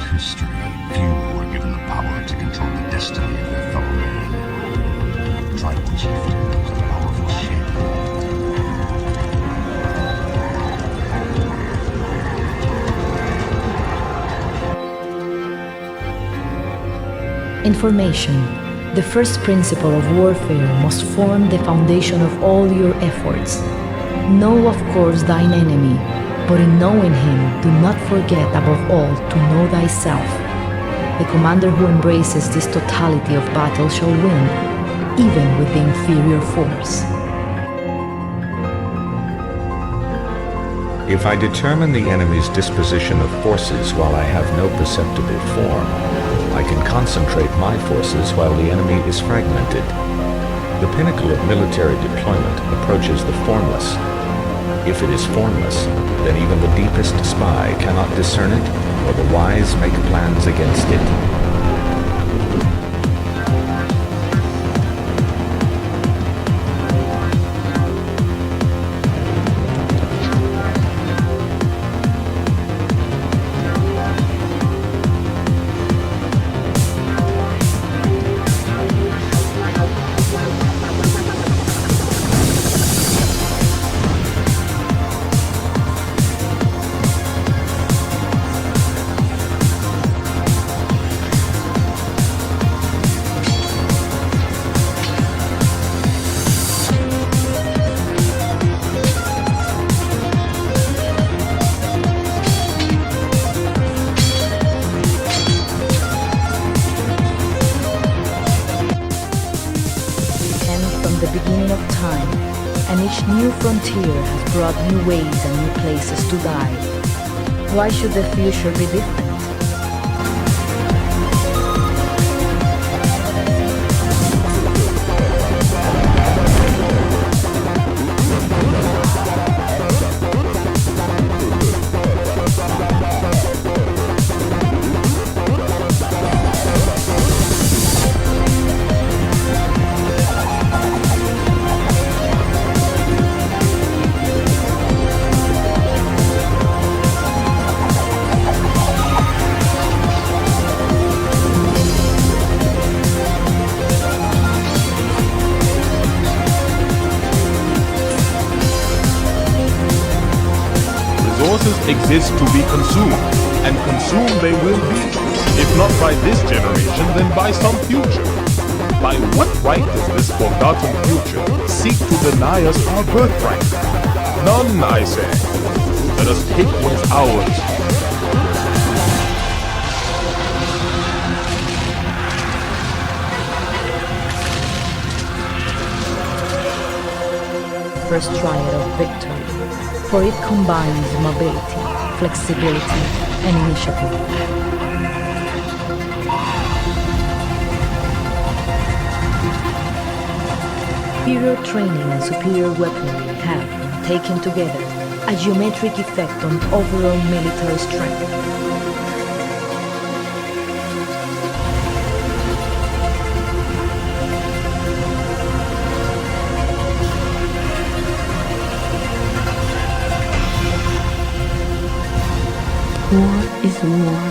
history, few were given the power to control the destiny of their fellow man. Tribal chieftain was a powerful shaper. Information. The first principle of warfare must form the foundation of all your efforts. Know of course thine enemy, but in knowing him, do not forget above all to know thyself. The commander who embraces this totality of battle shall win, even with the inferior force. If I determine the enemy's disposition of forces while I have no perceptible form, I can concentrate my forces while the enemy is fragmented. The pinnacle of military deployment approaches the formless. If it is formless, then even the deepest spy cannot discern it, or the wise make plans against it. And each new frontier has brought new ways and new places to die. Why should the future be different? Resources exist to be consumed, and consumed they will be. If not by this generation, then by some future. By what right does this forgotten future seek to deny us our birthright? None, I say. Let us take what is ours. First triad of victory, for it combines mobility, flexibility, and initiative. Superior training and superior weaponry have, when taken together, a geometric effect on overall military strength. War is war,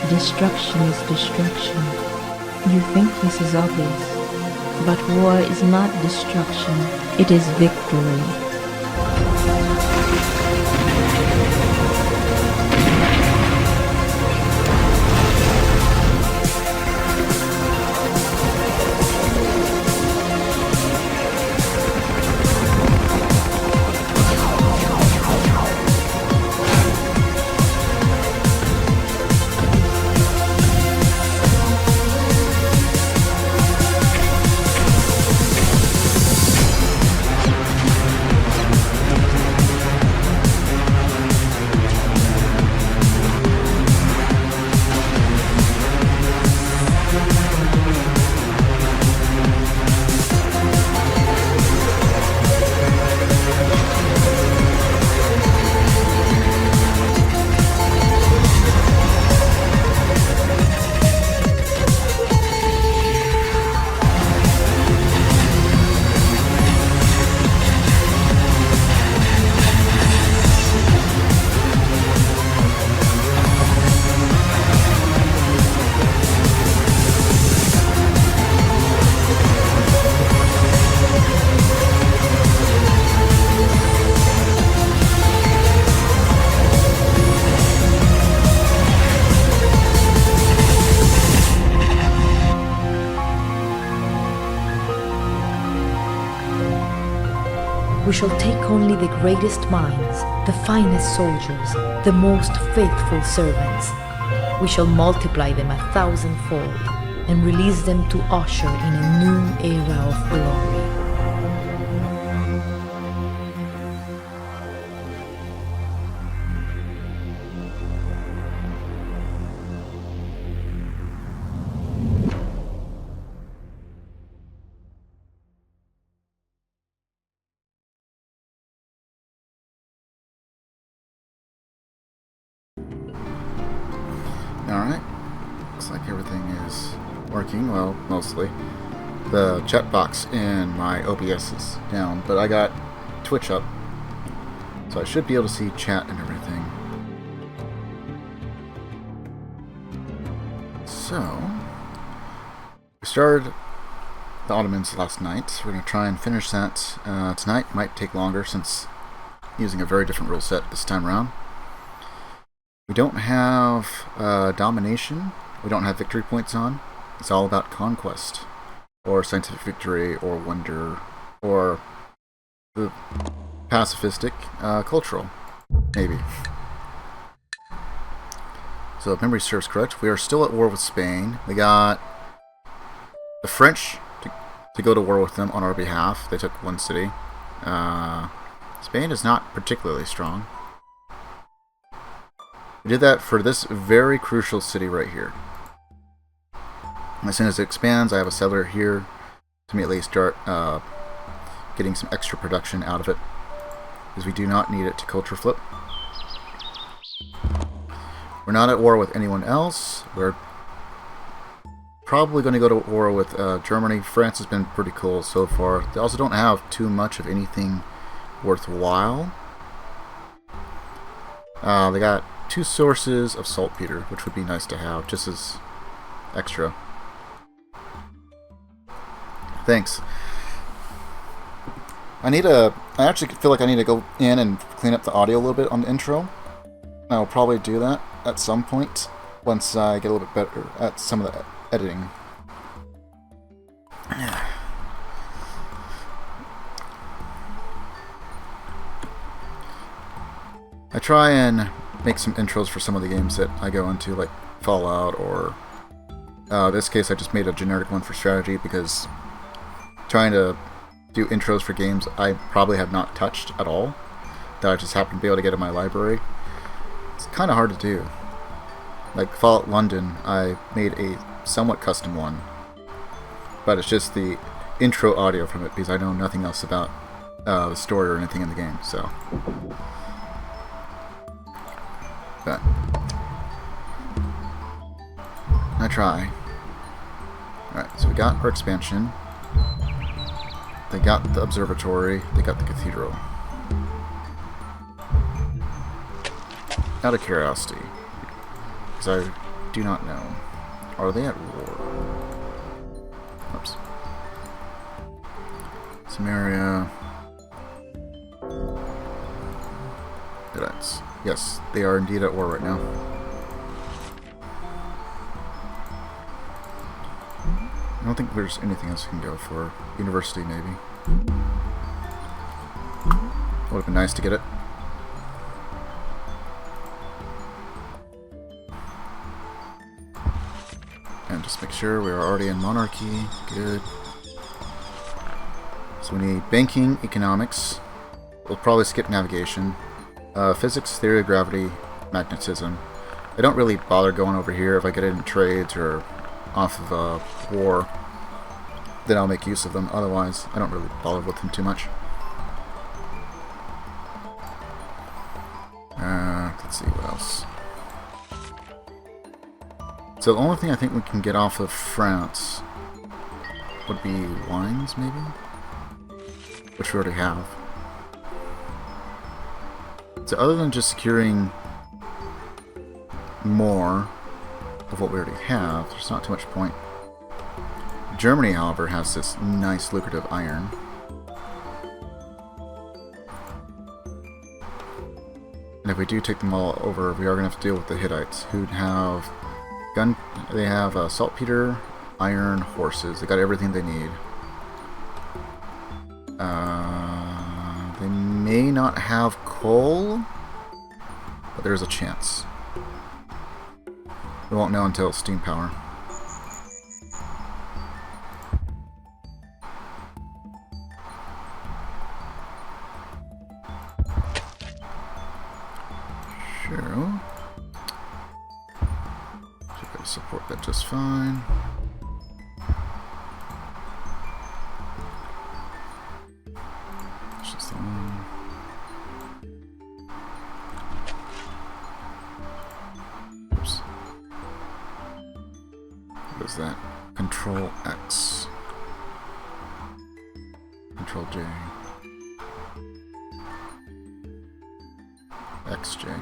destruction is destruction. You think this is obvious, but war is not destruction, it is victory. We shall take only the greatest minds, the finest soldiers, the most faithful servants. We shall multiply them 1,000-fold and release them to usher in a new era of glory. Alright, looks like everything is working, well, mostly. The chat box in my OBS is down, but I got Twitch up, so I should be able to see chat and everything. So, we started the Ottomans last night. We're going to try and finish that tonight. Might take longer since using a very different rule set this time around. We don't have domination. We don't have victory points on. It's all about conquest, or scientific victory, or wonder, or the pacifistic, cultural, maybe. So if memory serves correct, we are still at war with Spain. We got the French to go to war with them on our behalf. They took one city. Spain is not particularly strong. We did that for this very crucial city right here. As soon as it expands, I have a settler here to immediately start getting some extra production out of it, because we do not need it to culture flip. We're not at war with anyone else. We're probably going to go to war with Germany. France has been pretty cool so far. They also don't have too much of anything worthwhile. They got 2 sources of saltpeter, which would be nice to have, just as extra. Thanks. I actually feel like I need to go in and clean up the audio a little bit on the intro. I'll probably do that at some point, once I get a little bit better at some of the editing. I try and make some intros for some of the games that I go into, like Fallout, or this case I just made a generic one for strategy, because trying to do intros for games I probably have not touched at all, that I just happen to be able to get in my library, it's kind of hard to do. Like Fallout London, I made a somewhat custom one, but it's just the intro audio from it, because I know nothing else about the story or anything in the game, so... But I try. Alright, so we got our expansion. They got the observatory. They got the cathedral. Out of curiosity, because I do not know, are they at war? Oops. Samaria. Hittites. Yes, they are indeed at war right now. I don't think there's anything else we can go for. University, maybe. Would have been nice to get it. And just make sure we are already in monarchy. Good. So we need banking, economics. We'll probably skip navigation. Physics, theory of gravity, magnetism. I don't really bother going over here. If I get into trades or off of war, then I'll make use of them. Otherwise, I don't really bother with them too much. Let's see what else. So the only thing I think we can get off of France would be wines, maybe? Which we already have. So other than just securing more of what we already have, there's not too much point. Germany, however, has this nice lucrative iron. And if we do take them all over, we are going to have to deal with the Hittites, who have they have saltpeter, iron, horses. They got everything they need. may not have coal, but there's a chance. We won't know until steam power. Sure. Should be able to support that just fine. It's just the one. Oops. What is that? Control X. Control J. XJ.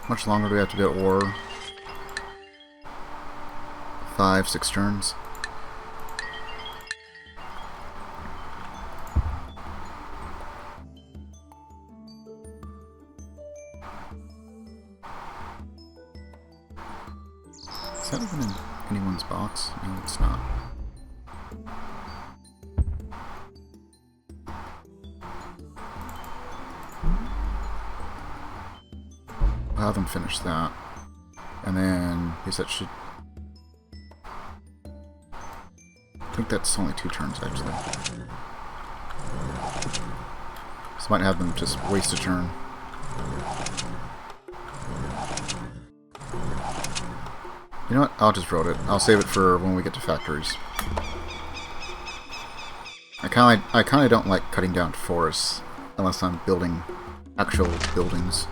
Much longer do we have to do ore? 5, 6 turns. Is that even in anyone's box? No, it's not. I'll have them finish that. And then, I guess that should... I think that's only 2 turns, actually. So I might have them just waste a turn. You know what? I'll just road it. I'll save it for when we get to factories. I kind of don't like cutting down forests unless I'm building actual buildings.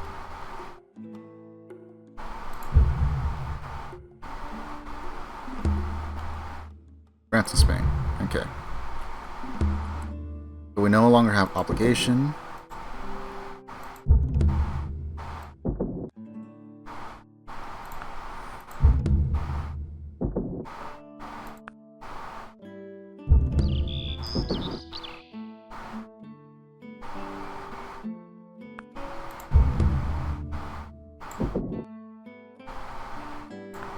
France and Spain. Okay. But we no longer have obligation.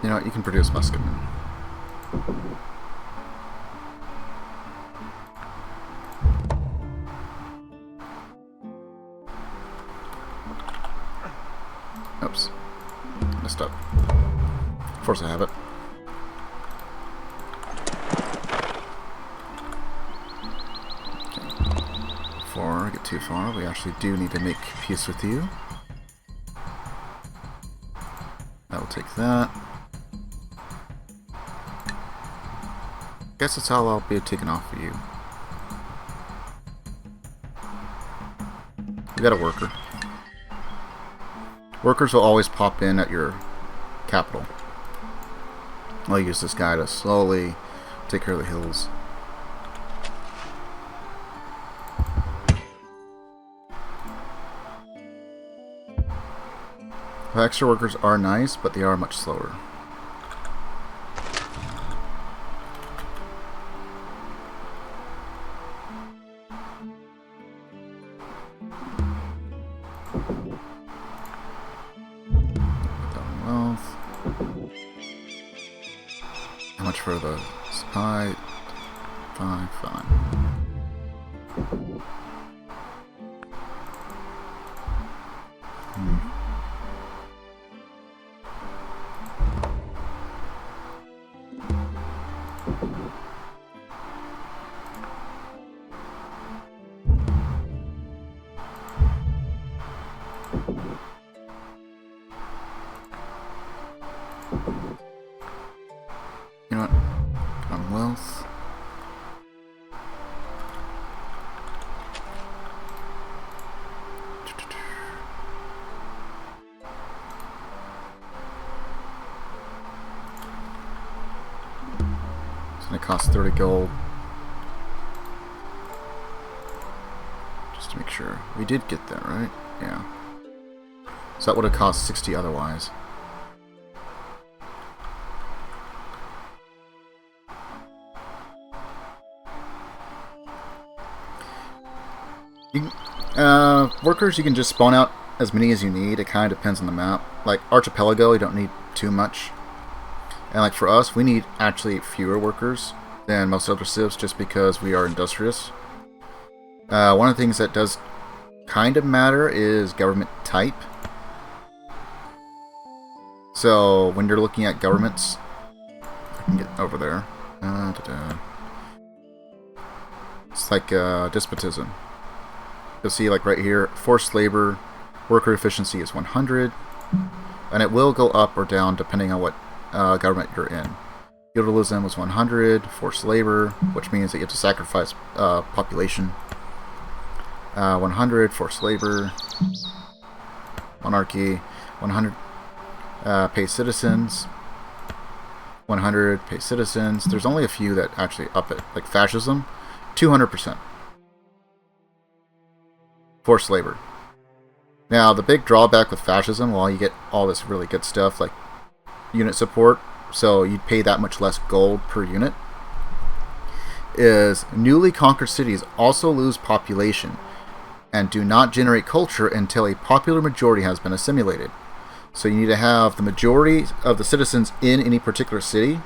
You know what? You can produce musketmen. Oops. Messed up. Of course I have it. Okay. Before I get too far, we actually do need to make peace with you. I will take that. Guess that's how I'll be taken off of you. You got a worker. Workers will always pop in at your capital. I'll use this guy to slowly take care of the hills. The extra workers are nice, but they are much slower. How much for the Sipahi? 5, fine. You know what? On wealth. It's gonna cost 30 gold. Just to make sure. We did get that, right? Yeah. So that would have cost 60 otherwise. Workers you can just spawn out as many as you need. It kind of depends on the map. Like Archipelago, you don't need too much. And like for us, we need actually fewer workers than most other civs just because we are industrious. One of the things that does kind of matter is government type. So when you're looking at governments, if I can get over there. It's like despotism. You'll see like right here, forced labor, worker efficiency is 100, and it will go up or down depending on what government you're in. Feudalism was 100, forced labor, which means that you have to sacrifice population. 100, forced labor. Monarchy, 100, pay citizens. 100, pay citizens. There's only a few that actually up it, like fascism, 200%. Forced labor. Now, the big drawback with fascism, while you get all this really good stuff, like unit support, so you'd pay that much less gold per unit, is newly conquered cities also lose population and do not generate culture until a popular majority has been assimilated. So you need to have the majority of the citizens in any particular city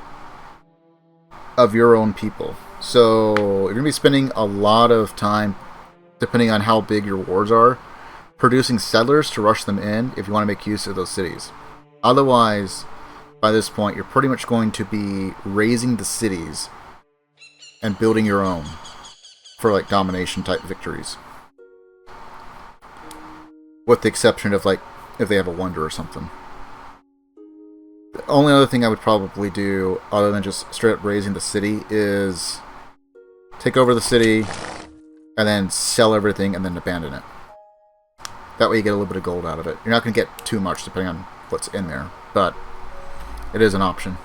of your own people. So you're going to be spending a lot of time, depending on how big your wars are, producing settlers to rush them in if you want to make use of those cities. Otherwise, by this point, you're pretty much going to be raising the cities and building your own for like domination type victories. With the exception of like if they have a wonder or something. The only other thing I would probably do, other than just straight up raising the city, is take over the city and then sell everything and then abandon it. That way you get a little bit of gold out of it. You're not going to get too much depending on what's in there, but it is an option.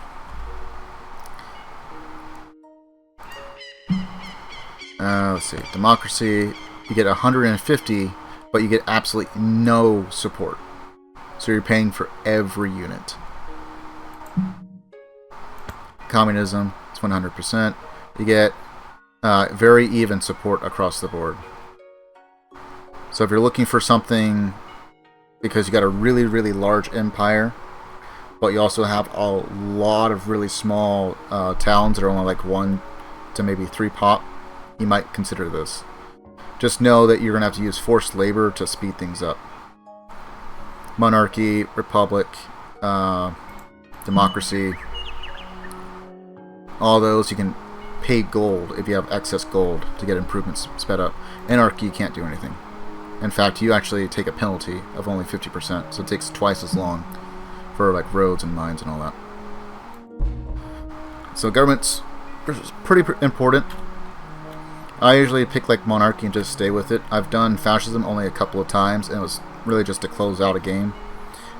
Let's see. Democracy, you get 150, but you get absolutely no support. So you're paying for every unit. Communism, it's 100%. You get very even support across the board. So if you're looking for something because you got a really, really large empire, but you also have a lot of really small towns that are only like 1 to maybe 3 pop, you might consider this. Just know that you're going to have to use forced labor to speed things up. Monarchy, republic, democracy, all those you can pay gold if you have excess gold to get improvements sped up. Anarchy, you can't do anything. In fact, you actually take a penalty of only 50%, so it takes twice as long for like roads and mines and all that. So government's pretty important. I usually pick like monarchy and just stay with it. I've done fascism only a couple of times, and it was really just to close out a game.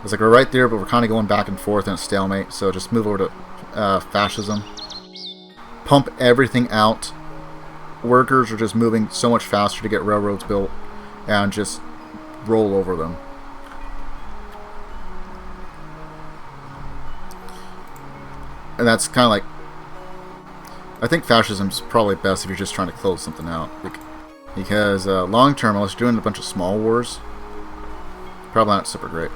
It's like we're right there, but we're kind of going back and forth in a stalemate, so just move over to fascism. Pump everything out. Workers are just moving so much faster to get railroads built, and just roll over them. And that's kind of like, I think fascism's probably best if you're just trying to close something out, because long term, unless you're doing a bunch of small wars, probably not super great.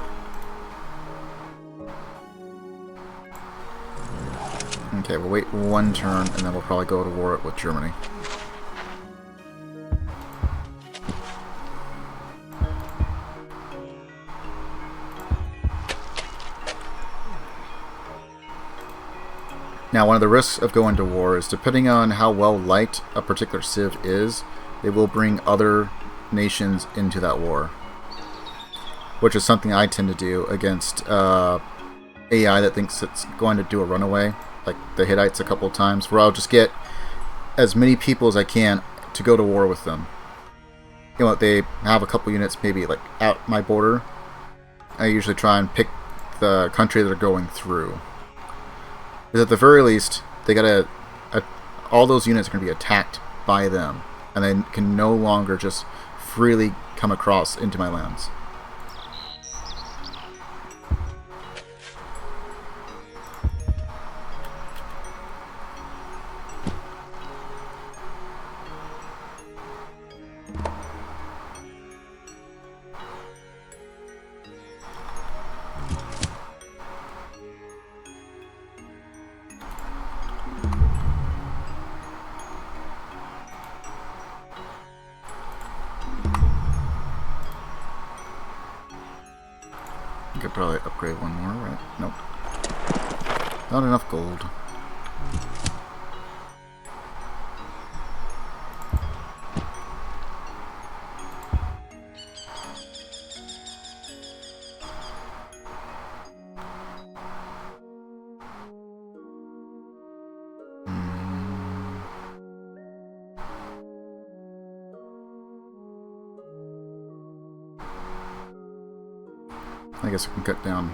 Okay, we'll wait 1 turn, and then we'll probably go to war with Germany. Now, one of the risks of going to war is, depending on how well liked a particular civ is, they will bring other nations into that war. Which is something I tend to do against AI that thinks it's going to do a runaway, like the Hittites a couple of times, where I'll just get as many people as I can to go to war with them. You know, they have a couple units maybe like out my border. I usually try and pick the country they're going through. Because at the very least, they gotta, all those units are going to be attacked by them, and they can no longer just freely come across into my lands. could probably upgrade one more, right? Nope. Not enough gold. I guess we can cut down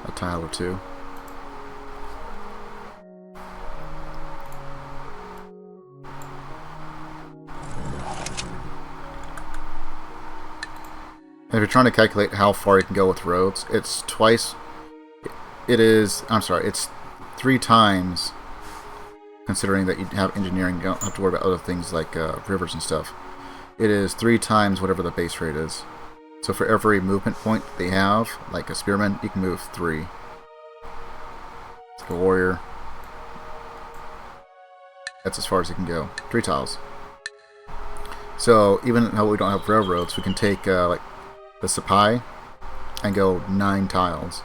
a tile or two. If you're trying to calculate how far you can go with roads, it's twice. It's 3 times, considering that you have engineering, you don't have to worry about other things like rivers and stuff. It is 3 times whatever the base rate is. So for every movement point they have, like a spearman, you can move 3. It's like a warrior. That's as far as you can go. 3 tiles. So even though we don't have railroads, we can take like the Sipahi and go 9 tiles.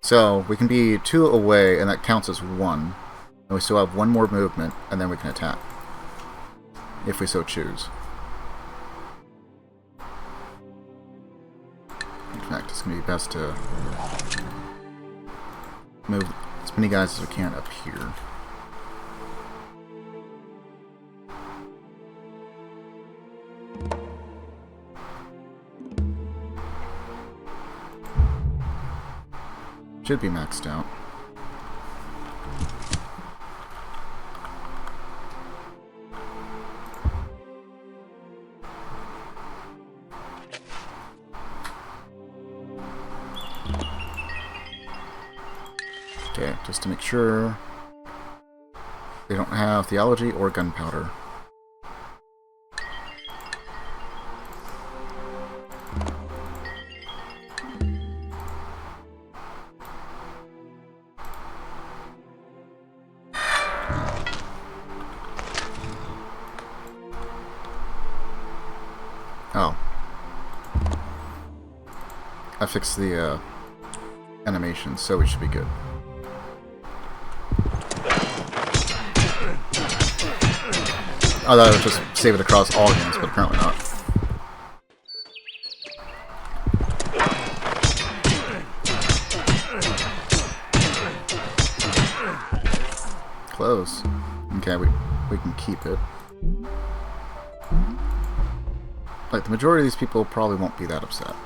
So we can be 2 away, and that counts as 1. And we still have 1 more movement, and then we can attack. If we so choose. In fact, it's going to be best to move as many guys as we can up here. Should be maxed out. Okay, just to make sure they don't have theology or gunpowder. Oh. I fixed the animation, so we should be good. I thought I would just save it across all games, but apparently not. Close. Okay, we can keep it. Like, the majority of these people probably won't be that upset.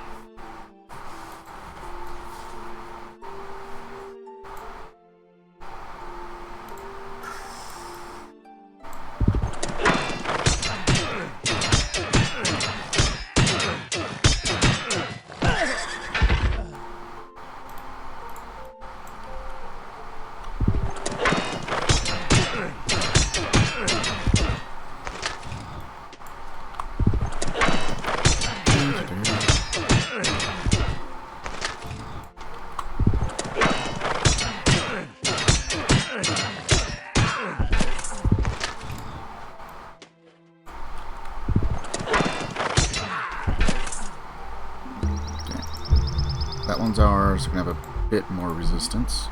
That one's ours. We're going to have a bit more resistance.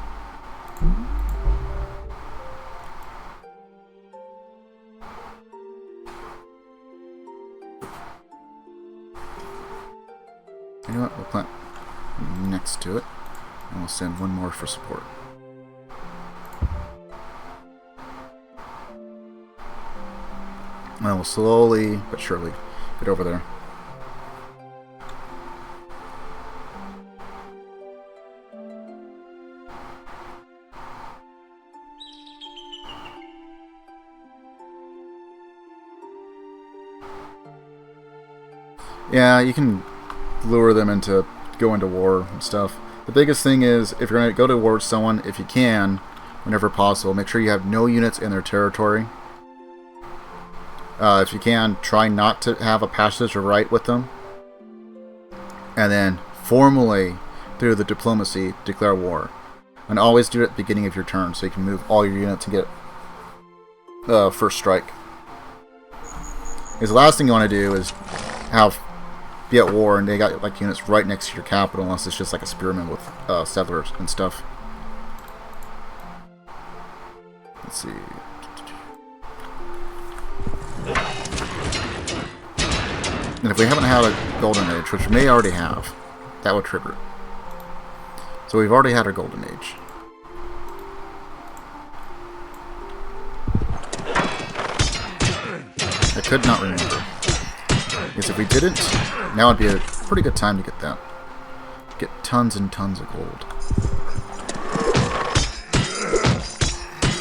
You know what? We'll plant next to it. And we'll send 1 more for support. And we'll slowly but surely get over there. Yeah, you can lure them into go into war and stuff. The biggest thing is, if you're going to go to war with someone, if you can, whenever possible, make sure you have no units in their territory. If you can, try not to have a passage of right with them. And then, formally, through the diplomacy, declare war. And always do it at the beginning of your turn, so you can move all your units and get first strike. Because the last thing you want to do is have be at war, and they got like units right next to your capital, unless it's just like a spearman with settlers and stuff. Let's see. And if we haven't had a golden age, which we may already have, that would trigger it. So we've already had our golden age. I could not remember. Because if we didn't, now would be a pretty good time to get that. Get tons and tons of gold.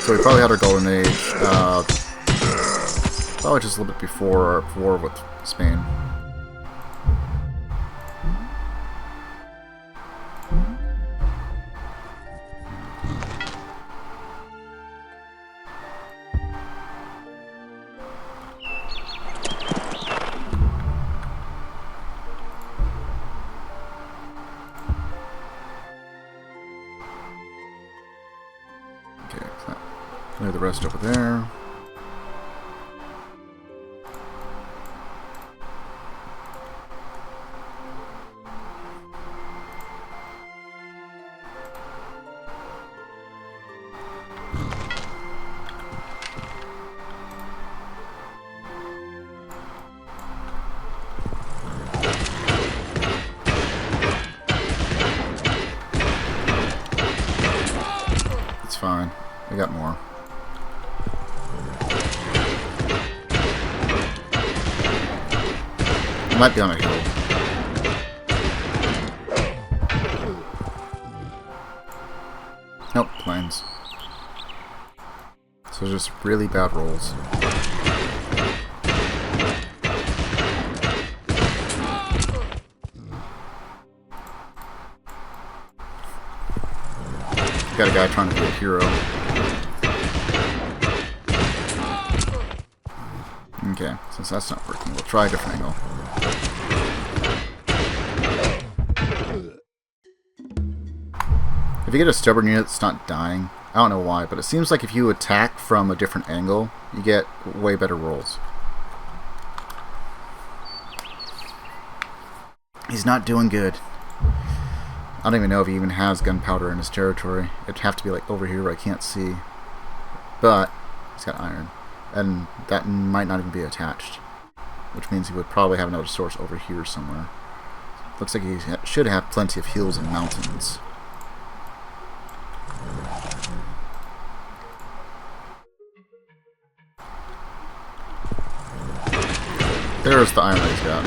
So we probably had our golden age, probably just a little bit before our war with Spain. Lay the rest over there. It's fine. We got more. Might be on a hill. Nope, plains. So just really bad rolls. Got a guy trying to be a hero. Okay, since that's not working, we'll try a different angle. If you get a stubborn unit that's not dying, I don't know why, but it seems like if you attack from a different angle, you get way better rolls. He's not doing good. I don't even know if he even has gunpowder in his territory. It'd have to be like over here where I can't see. But he's got iron. And that might not even be attached. Which means he would probably have another source over here somewhere. Looks like he should have plenty of hills and mountains. There's the iron that he's got.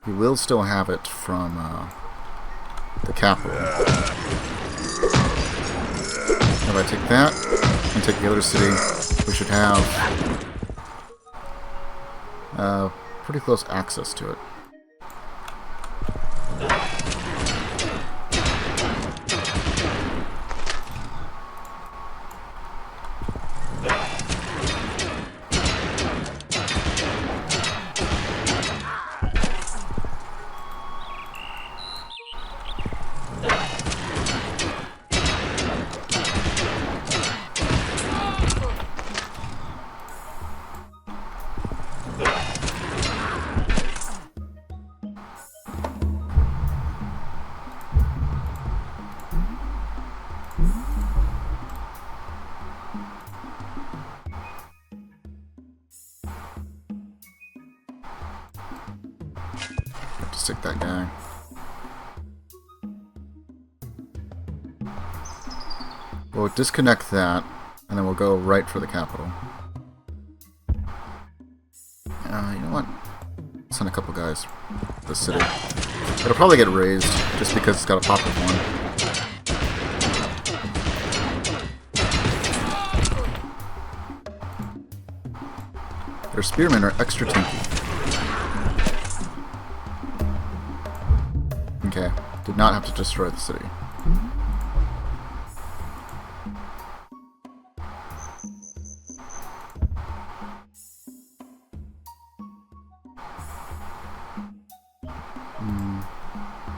He will still have it from the capital. If I take that and take the other city, we should have pretty close access to it. Just take that guy. We'll disconnect that, and then we'll go right for the capital. You know what? Send a couple guys to the city. It'll probably get raised, just because it's got a pop-up one. Their spearmen are extra tanky. Okay, did not have to destroy the city.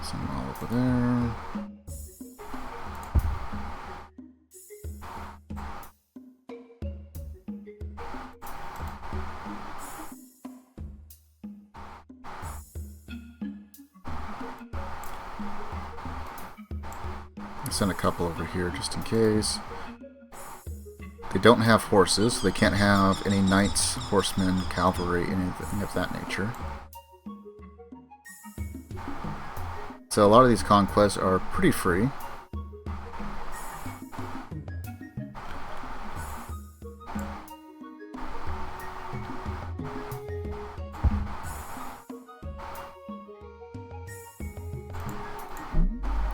Send them all over there. Send a couple over here just in case. They don't have horses, so they can't have any knights, horsemen, cavalry, anything of that nature. So a lot of these conquests are pretty free.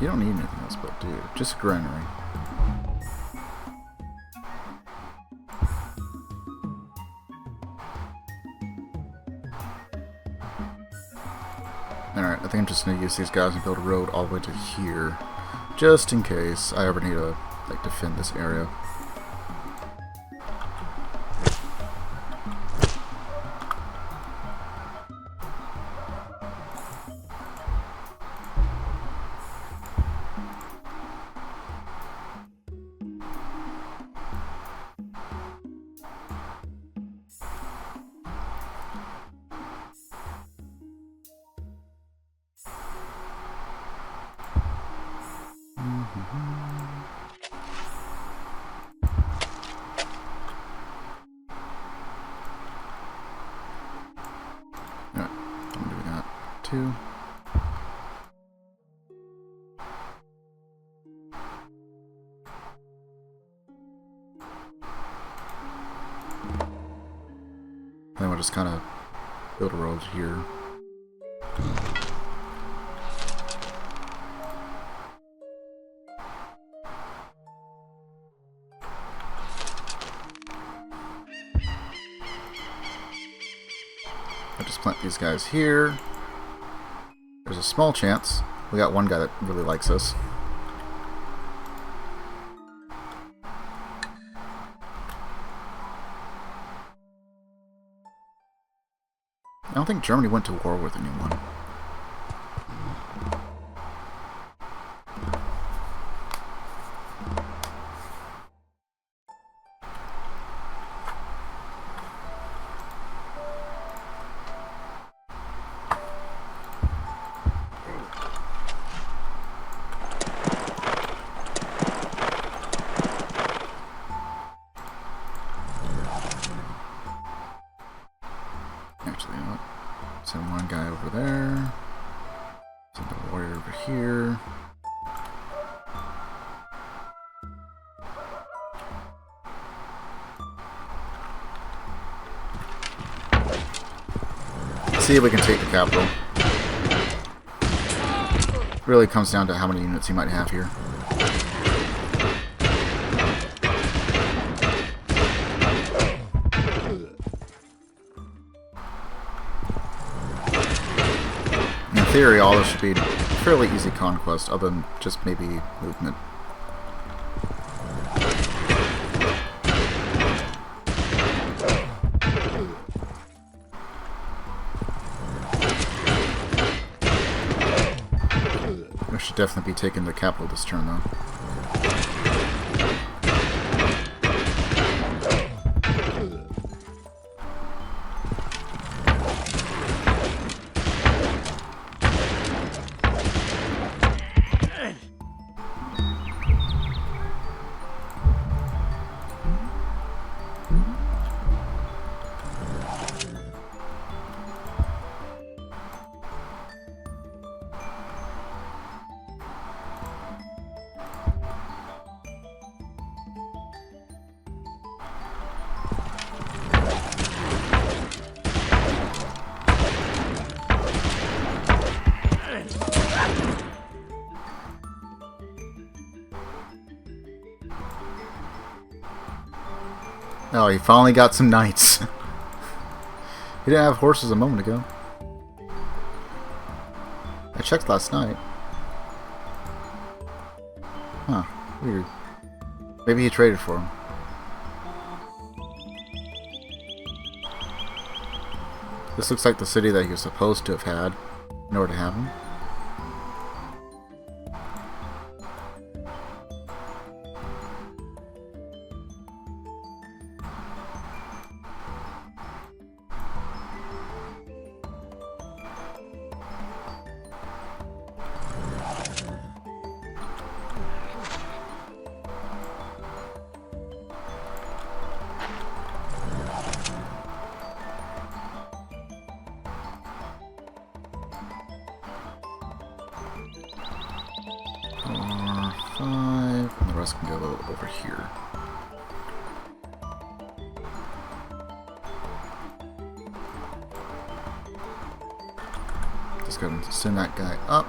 You don't need anything else but dude, just a granary. Alright, I think I'm just going to use these guys and build a road all the way to here. Just in case I ever need to, like, defend this area. Alright, I'm doing that too. Then we'll just kind of build a road here. I'll just plant these guys here. There's a small chance. We got one guy that really likes us. I don't think Germany went to war with anyone. Actually, you know what? Send one guy over there. Send a warrior over here. See if we can take the capital. Really comes down to how many units he might have here. In theory, all this should be fairly easy conquest, other than just maybe movement. We should definitely be taking the capital this turn, though. Oh, he finally got some knights. He didn't have horses a moment ago. I checked last night. Huh, weird. Maybe he traded for him. This looks like the city that he was supposed to have had in order to have him. over here. Just go ahead and send that guy up.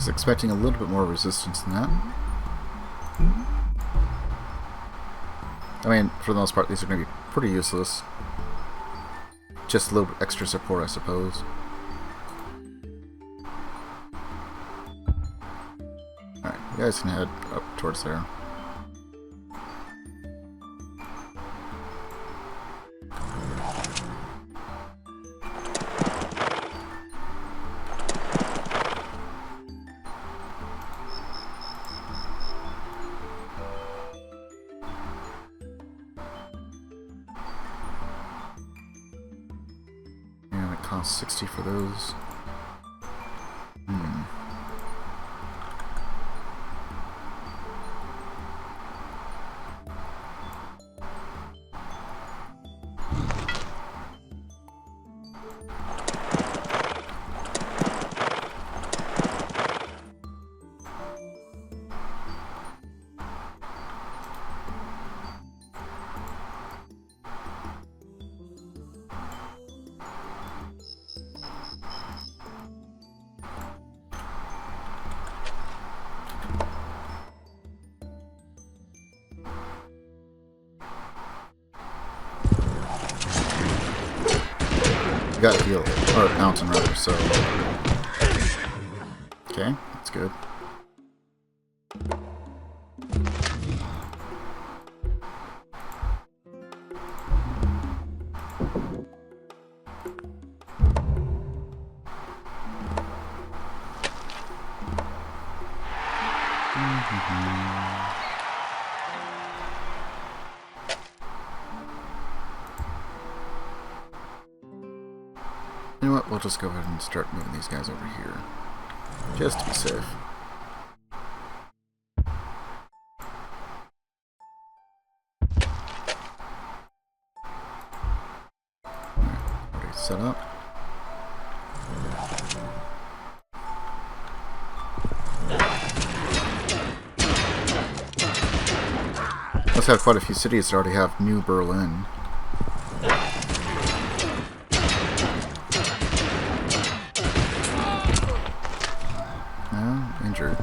Expecting a little bit more resistance than that. I mean, for the most part, these are going to be pretty useless. Just a little bit extra support, I suppose. Alright, you guys can head up towards there. Cost 60 for those. We got heal, or mountain rather, so... Okay, that's good. You know what, we'll just go ahead and start moving these guys over here. Just to be safe. Alright, already set up. Let's have quite a few cities that already have New Berlin. Injured.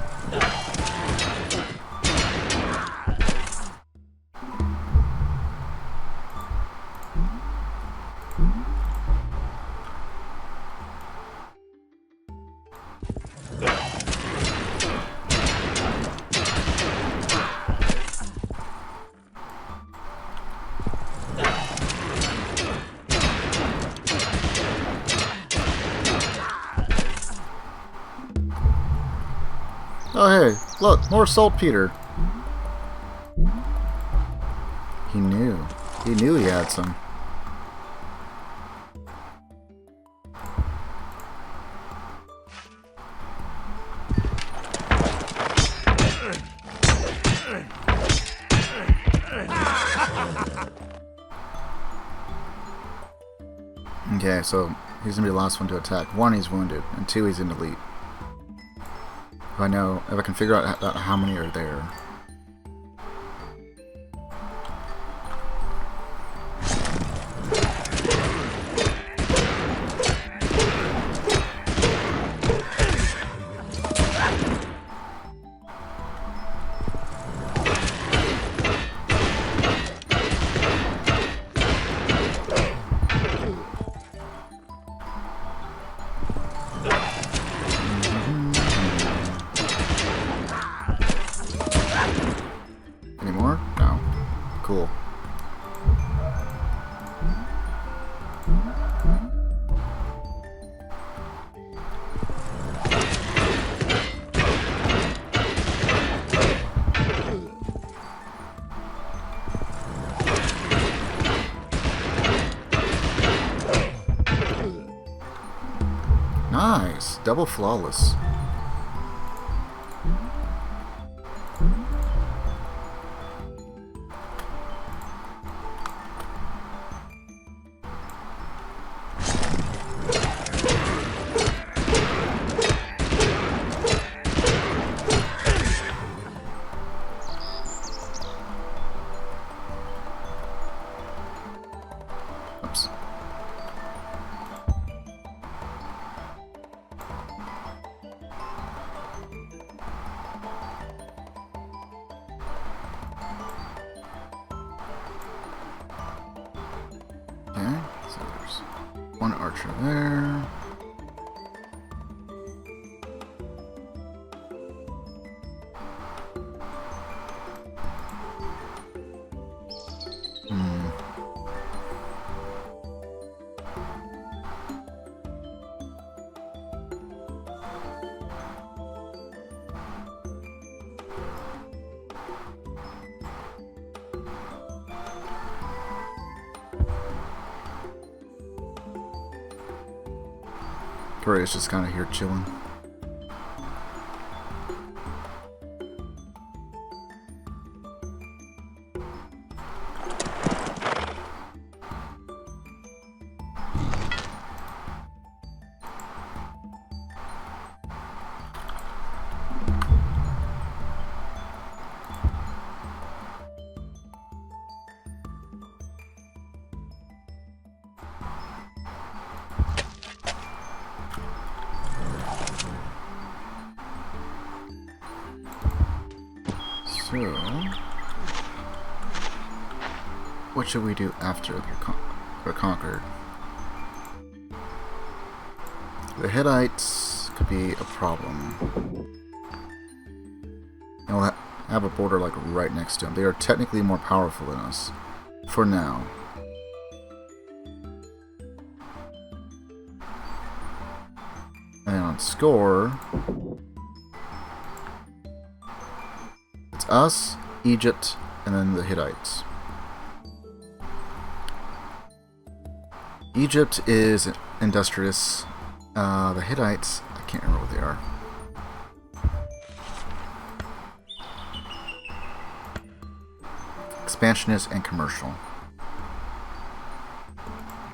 Oh hey, look, more saltpeter. He knew. He knew he had some. Okay, so he's gonna be the last one to attack. One, he's wounded, and two, he's in the lead. If I can figure out how many are there. Cool. Nice! Double flawless. Oops. Okay, so there's one archer there. Korea's just kind of here chilling. So, what should we do after they're conquered? The Hittites could be a problem. And we'll have a border like right next to them. They are technically more powerful than us. For now. And on score, it's us, Egypt, and then the Hittites. Egypt is industrious. The Hittites, I can't remember what they are. Expansionist and commercial.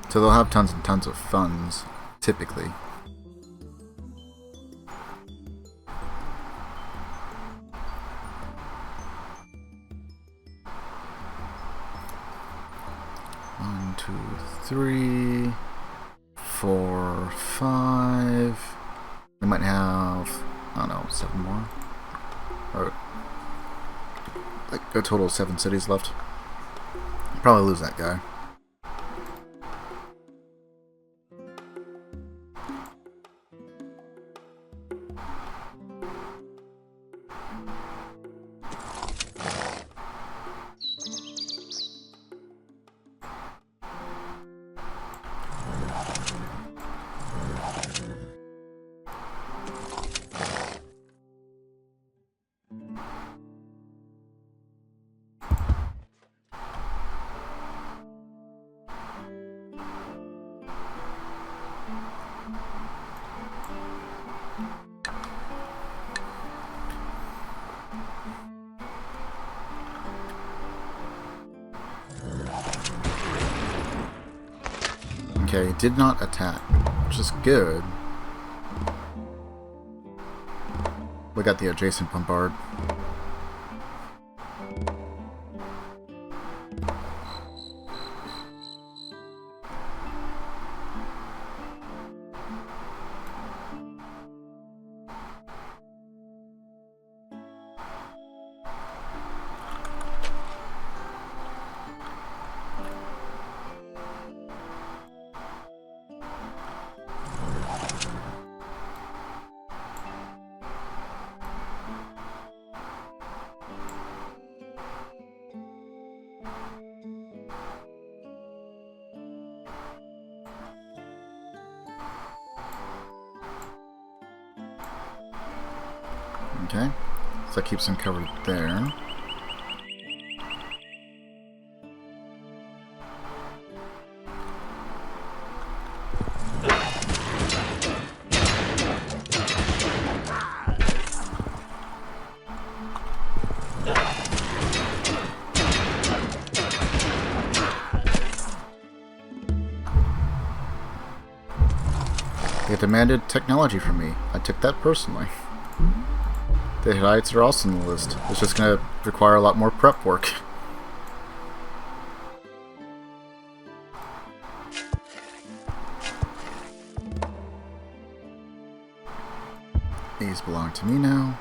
So they'll have tons and tons of funds, typically. One, two, three, 4, 5. We might have, I don't know, 7 more. Or like a total of 7 cities left. Probably lose that guy. Okay, did not attack, which is good. We got the adjacent bombard. Okay, so that keeps them covered there. They demanded technology from me. I took that personally. The Hittites are also on the list. It's just going to require a lot more prep work. These belong to me now.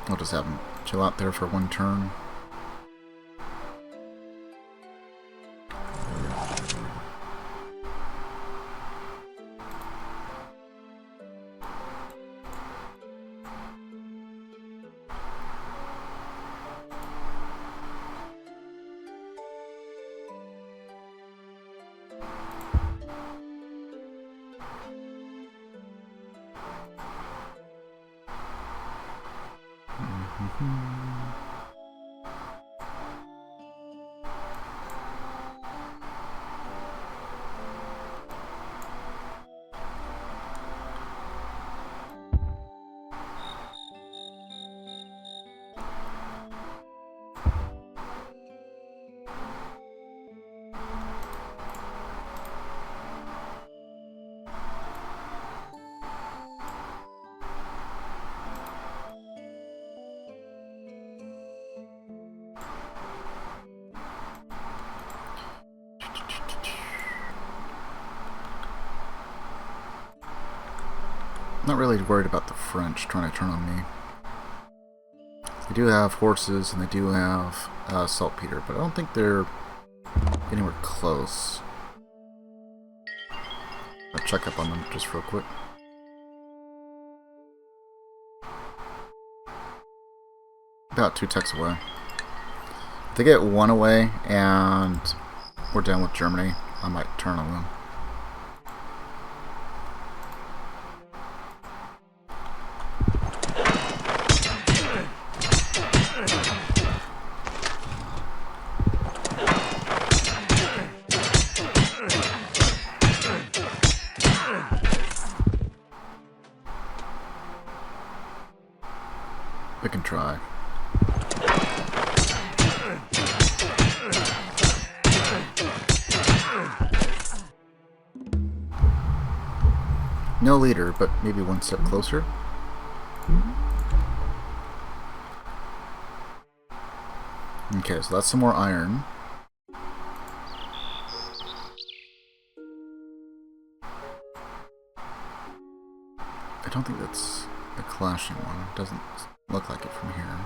I'll just have them chill out there for one turn. Not really worried about the French trying to turn on me. They do have horses and they do have saltpeter, but I don't think they're anywhere close. I'll check up on them just real quick. About 2 techs away. If they get 1 away and we're done with Germany, I might turn on them. We can try. No leader, but maybe one step closer. Okay, so that's some more iron. I don't think that's a clashing one. It doesn't look like it from here.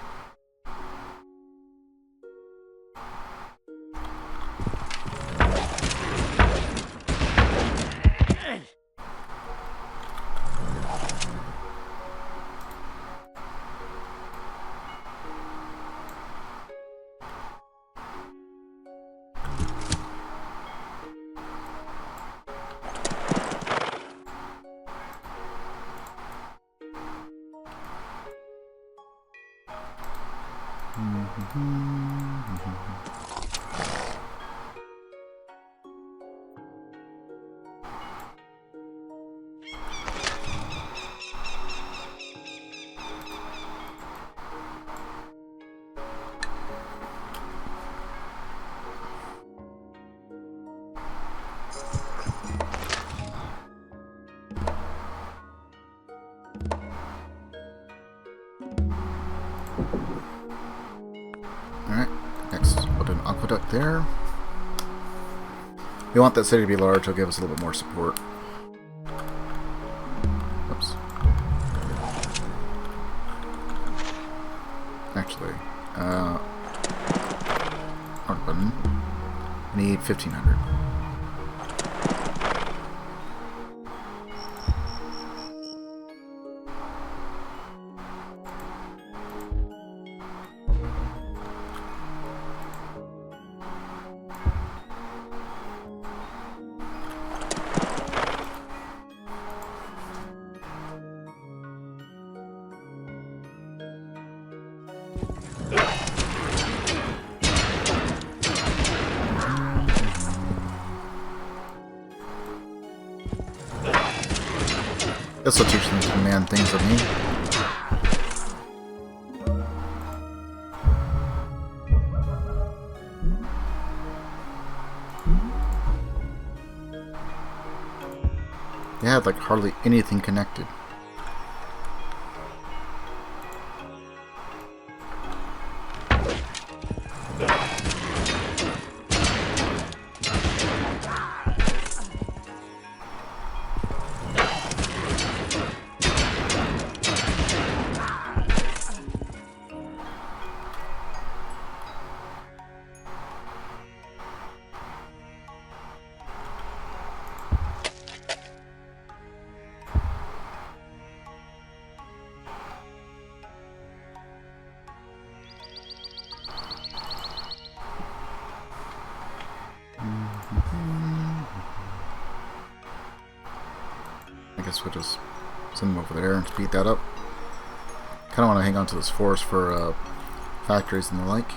Alright, next we'll do an aqueduct there. We want that city to be large, it'll give us a little bit more support. Oops. Actually, hard button. We need 1,500. This will teach them to demand things of me. They had like hardly anything connected. I guess we'll just send them over there and speed that up. Kind of want to hang on to this forest for factories and the like.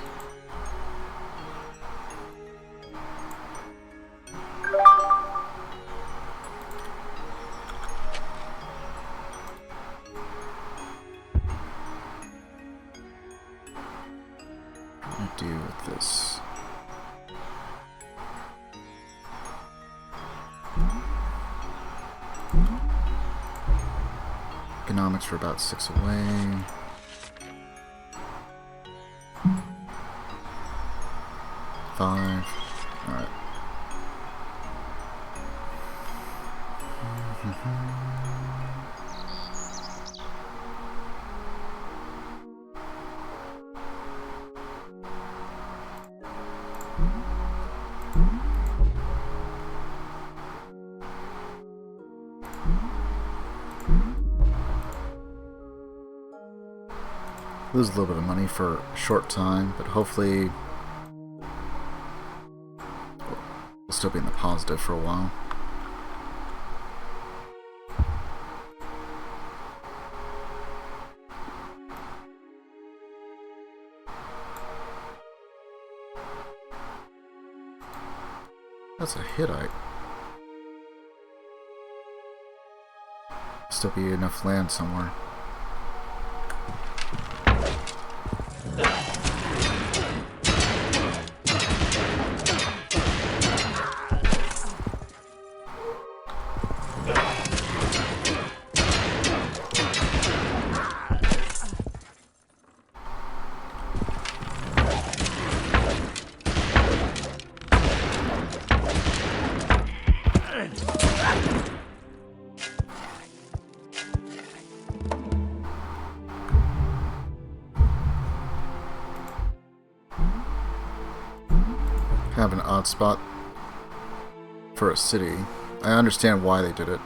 What do I do with this? Economics for about 6 away. Five. Alright. Lose a little bit of money for a short time, but hopefully we'll still be in the positive for a while. That's a Hittite. Still be enough land somewhere. Have an odd spot for a city. I understand why they did it.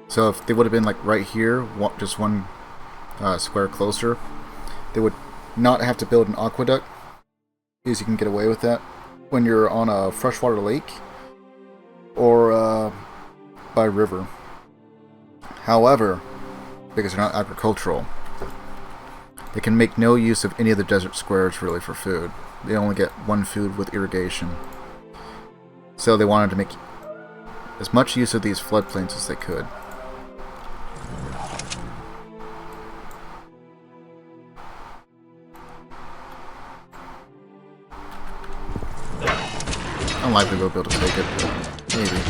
So if they would have been like right here, just one square closer, they would not have to build an aqueduct, because you can get away with that when you're on a freshwater lake or by river. However, because they're not agricultural, they can make no use of any of the desert squares really for food. They only get one food with irrigation. So they wanted to make as much use of these floodplains as they could. Unlikely we'll be able to take it, but maybe.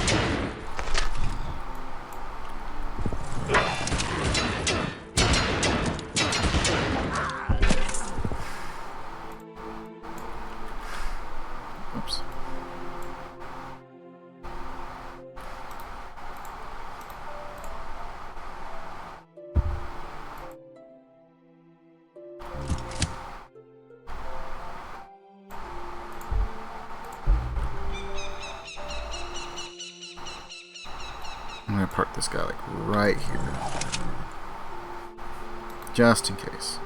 Oops. I'm gonna park this guy like right here, just in case.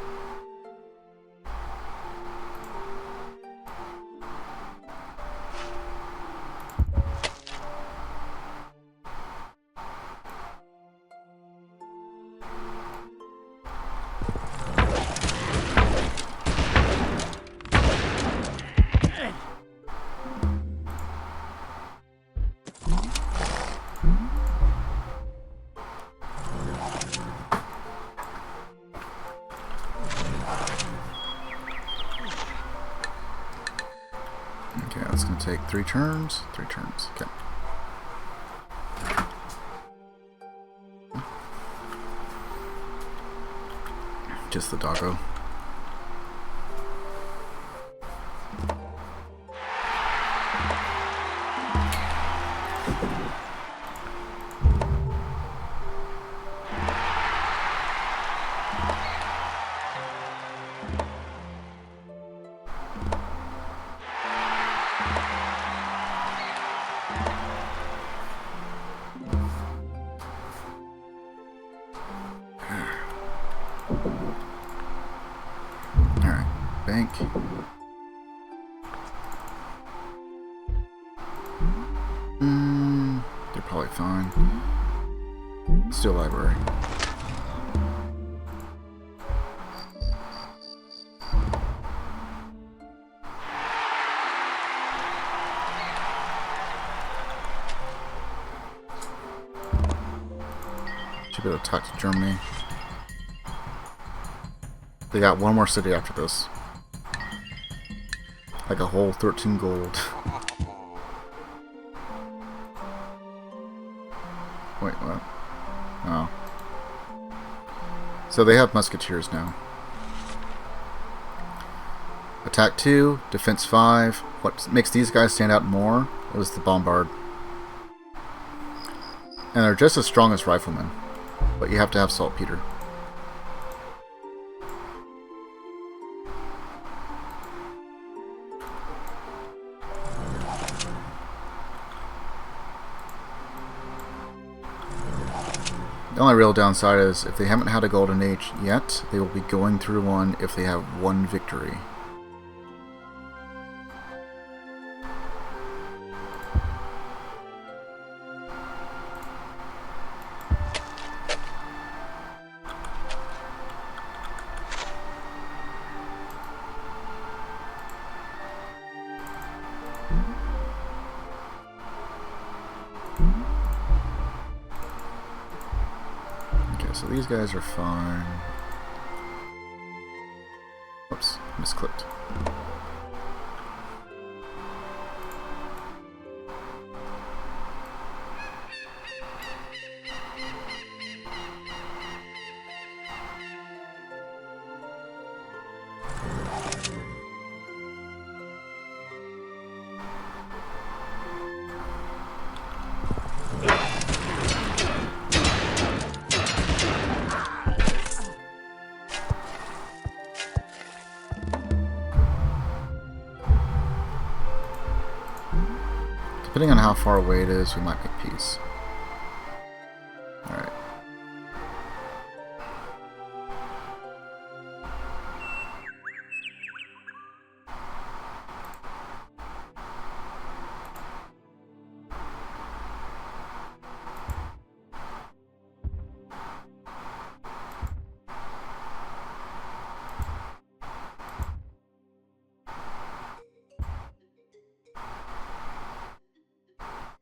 take 3 turns. 3 turns. Okay. Just the doggo. Alright, bank. They're probably fine. Still library. Should be able to talk to Germany. They got one more city after this. Like a whole 13 gold. Wait, what? Oh. So they have musketeers now. Attack 2, defense 5. What makes these guys stand out more was the bombard. And they're just as strong as riflemen. But you have to have saltpeter. The only real downside is if they haven't had a golden age yet, they will be going through one if they have one victory. So these guys are fine. Whoops, misclicked. Depending on how far away it is, we might make peace. Alright.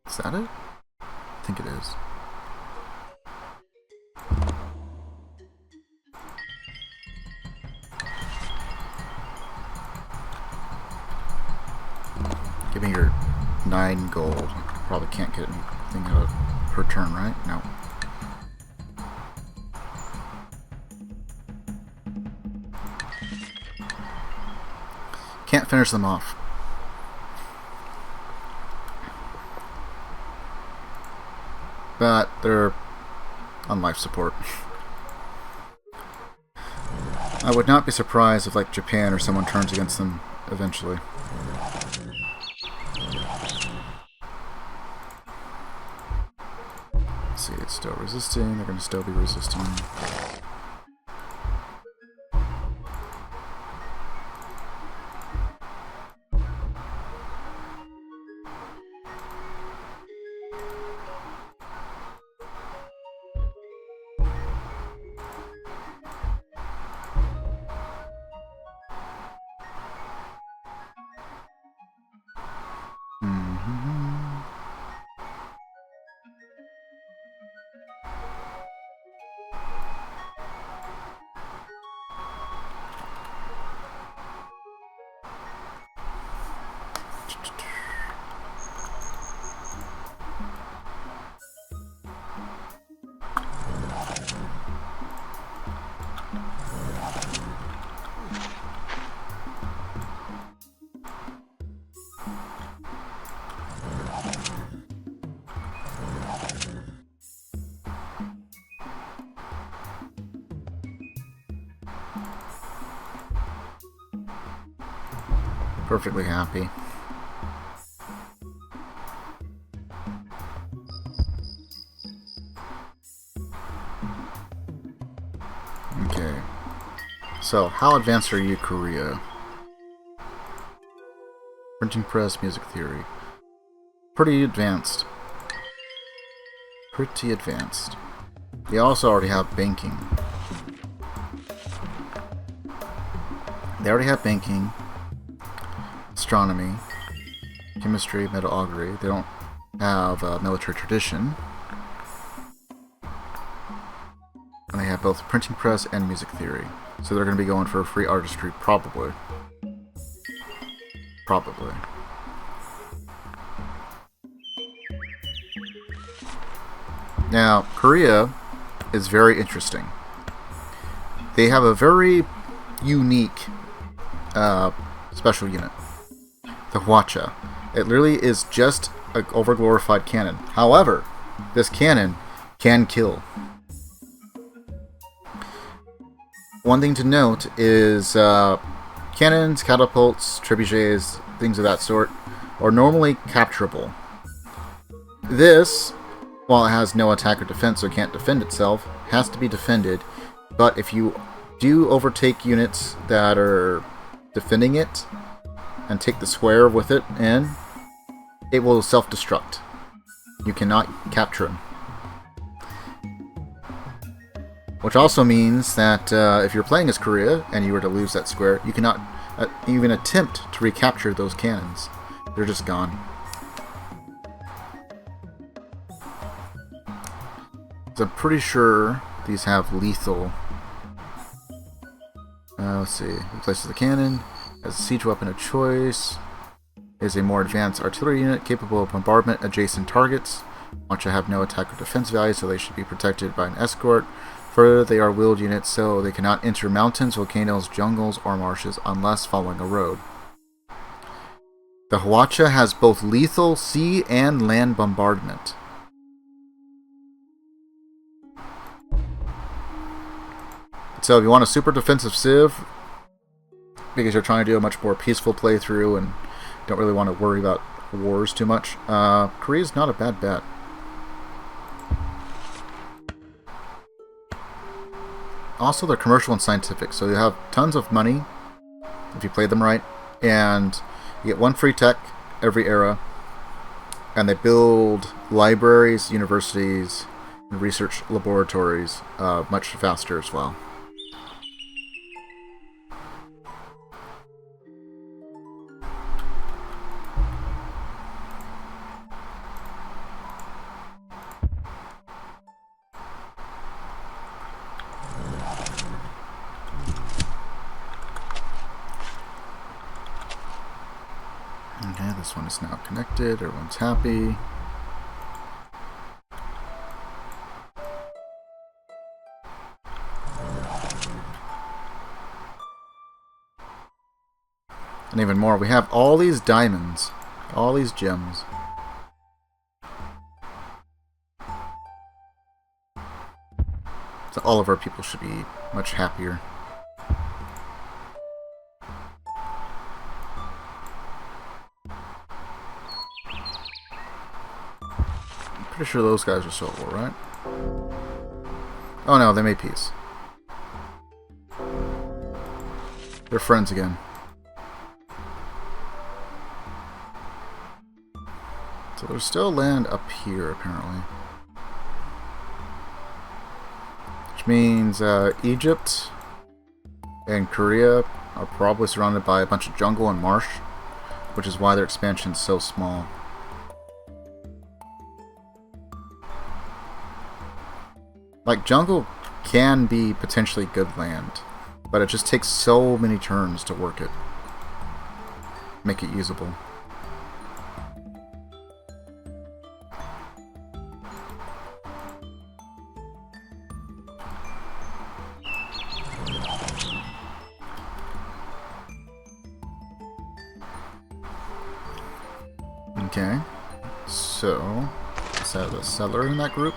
Is that it? I think it is. Give me your 9 gold. Probably can't get anything out of per turn, right? No. Can't finish them off. But they're on life support. I would not be surprised if like Japan or someone turns against them eventually. Let's see, it's still resisting, they're going to still be resisting. perfectly happy. Okay. So, how advanced are you, Korea? Printing press, music theory. Pretty advanced. Pretty advanced. They also already have banking. They already have banking, astronomy, chemistry, metal augury. They don't have military tradition. And they have both printing press and music theory. So they're going to be going for free artistry, probably. Probably. Now, Korea is very interesting. They have a very unique special unit. The Hwacha. It literally is just an overglorified cannon. However, this cannon can kill. One thing to note is cannons, catapults, trebuchets, things of that sort are normally capturable. This, while it has no attack or defense, so it can't defend itself, has to be defended. But if you do overtake units that are defending it and take the square with it in, it will self-destruct. You cannot capture them. Which also means that if you're playing as Korea and you were to lose that square, you cannot even attempt to recapture those cannons. They're just gone. So I'm pretty sure these have lethal. Let's see. Replaces the cannon. Has a siege weapon of choice. Is a more advanced artillery unit capable of bombardment adjacent targets. Want to have no attack or defense value, so they should be protected by an escort. Further, they are wheeled units, so they cannot enter mountains, volcanoes, jungles, or marshes unless following a road. The Hwacha has both lethal sea and land bombardment. So if you want a super defensive civ, because you're trying to do a much more peaceful playthrough and don't really want to worry about wars too much, Korea's not a bad bet. Also, they're commercial and scientific, so you have tons of money if you play them right, and you get one free tech every era, and they build libraries, universities, and research laboratories much faster as well. Okay, this one is now connected. Everyone's happy. And even more, we have all these diamonds, all these gems. So all of our people should be much happier. Pretty sure those guys are still at war, right? Oh no, they made peace. They're friends again. So there's still land up here, apparently. Which means Egypt and Korea are probably surrounded by a bunch of jungle and marsh, which is why their expansion is so small. Like, jungle can be potentially good land, but it just takes so many turns to work it. Make it usable. Okay, so let's have a settler in that group.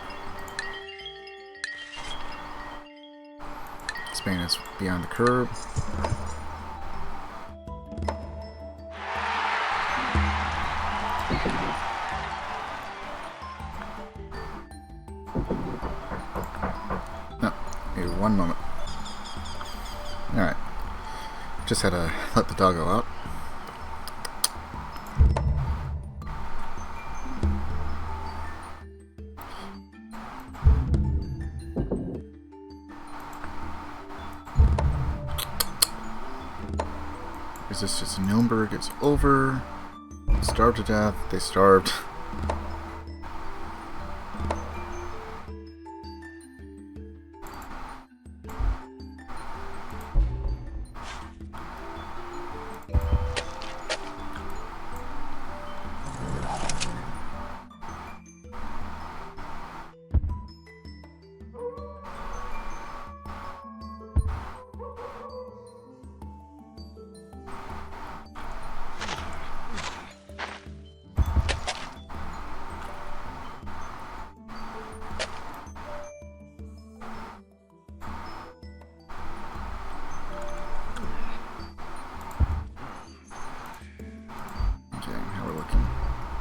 Spain is beyond the curve. Maybe 1 moment. Alright. Just had to let the doggo out. Is this just Nuremberg? It's over. Starved to death. They starved.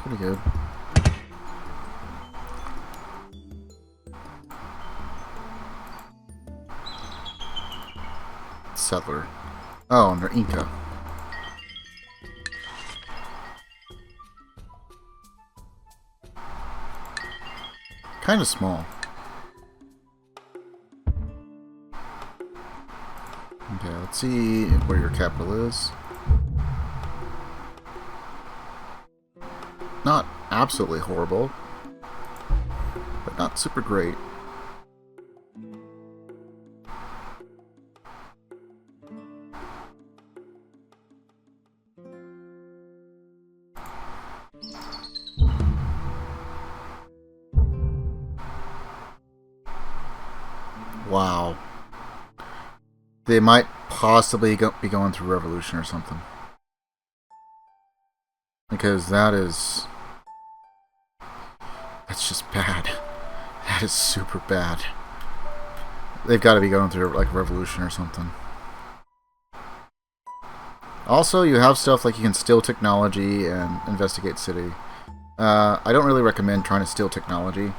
Pretty good. Settler. Oh, and they're Inca. Kind of small. Okay, let's see where your capital is. Not absolutely horrible, but not super great. Wow. They might possibly be going through revolution or something. Because that's just bad. That is super bad. They've got to be going through like a revolution or something. Also, you have stuff like you can steal technology and investigate city. I don't really recommend trying to steal technology.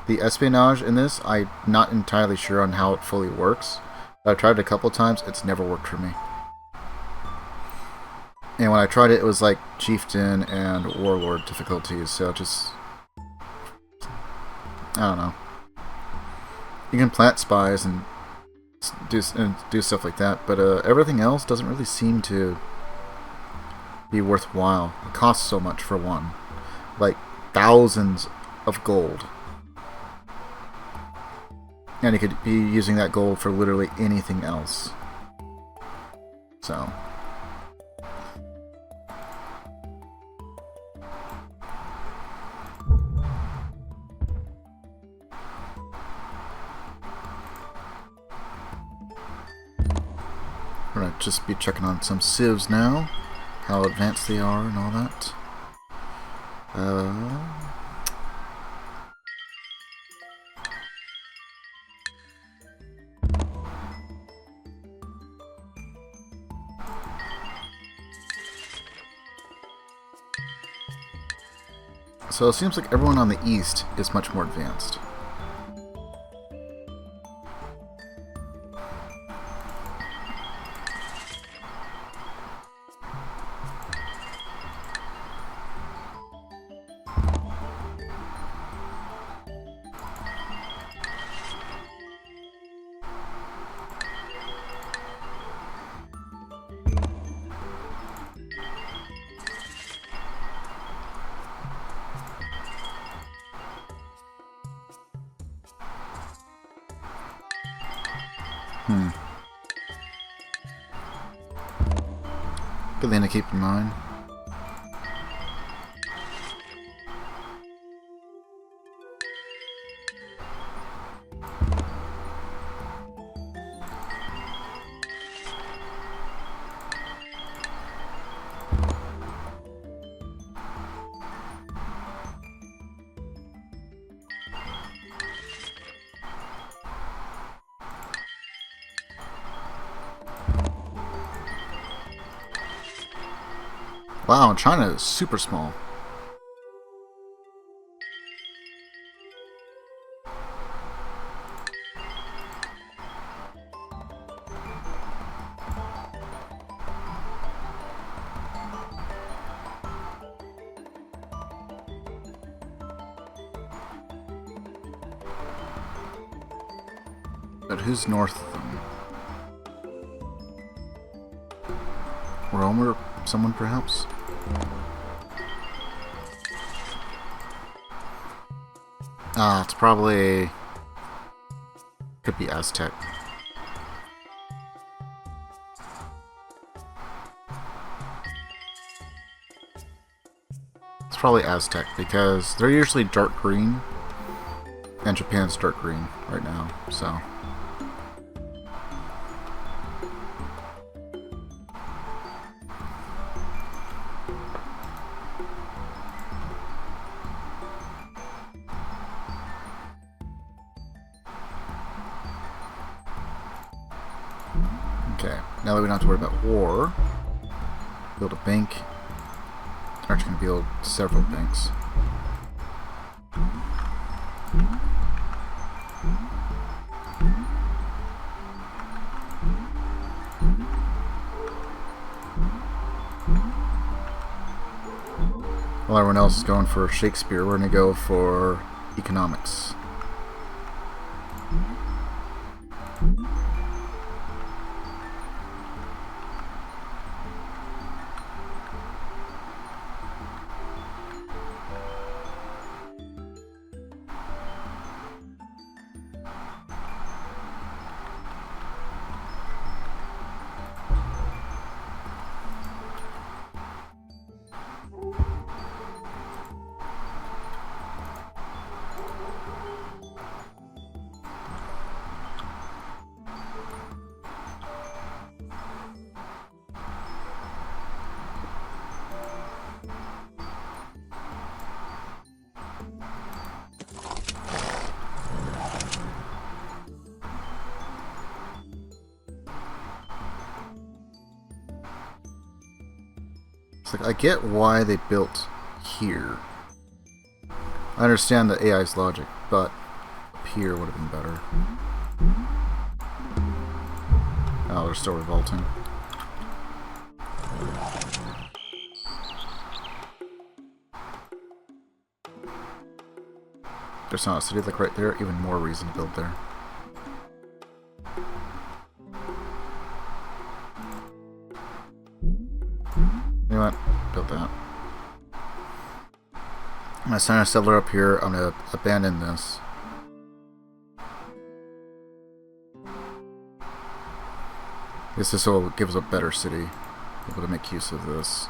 The espionage in this, I'm not entirely sure on how it fully works. I've tried it a couple times, it's never worked for me. And when I tried it, it was like chieftain and warlord difficulties, so just... I don't know. You can plant spies and do stuff like that, but everything else doesn't really seem to be worthwhile. It costs so much for one. Like thousands of gold. And you could be using that gold for literally anything else. So... we're gonna just be checking on some civs now, how advanced they are and all that. So it seems like everyone on the east is much more advanced. Good thing to keep in mind. Wow, China is super small. But who's north of them? Rome or someone, perhaps? It's probably... could be Aztec. It's probably Aztec, because they're usually dark green, and Japan's dark green right now, so... Okay, now that we don't have to worry about war, build a bank. We're actually going to build several banks. While everyone else is going for Shakespeare, we're going to go for economics. It's like, I get why they built here. I understand the AI's logic, but up here would have been better. Oh, they're still revolting. There's not a city like right there, even more reason to build there. You know what? Build that. I'm gonna sign a settler up here. I'm gonna abandon this. This will give us a better city. Able to make use of this.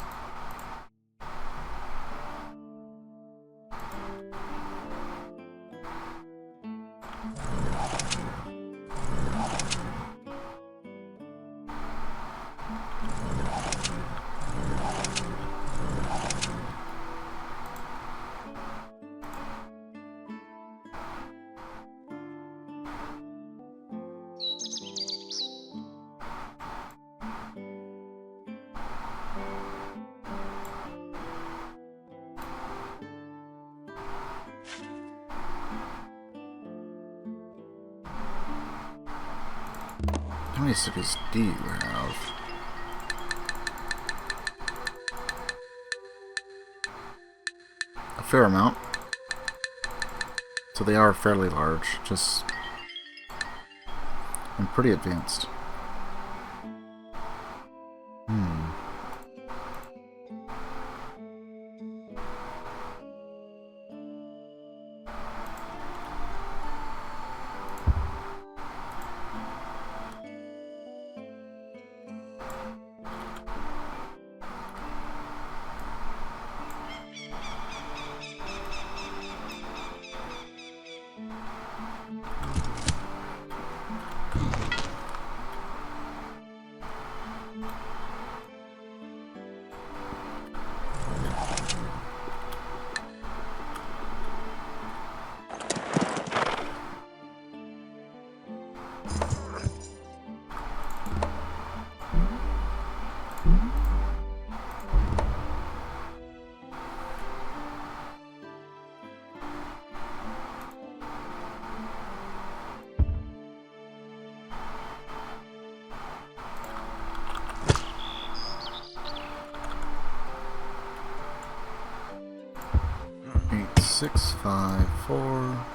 How many cities do you have? A fair amount. So they are fairly large, just... and pretty advanced. Six, 5, 4.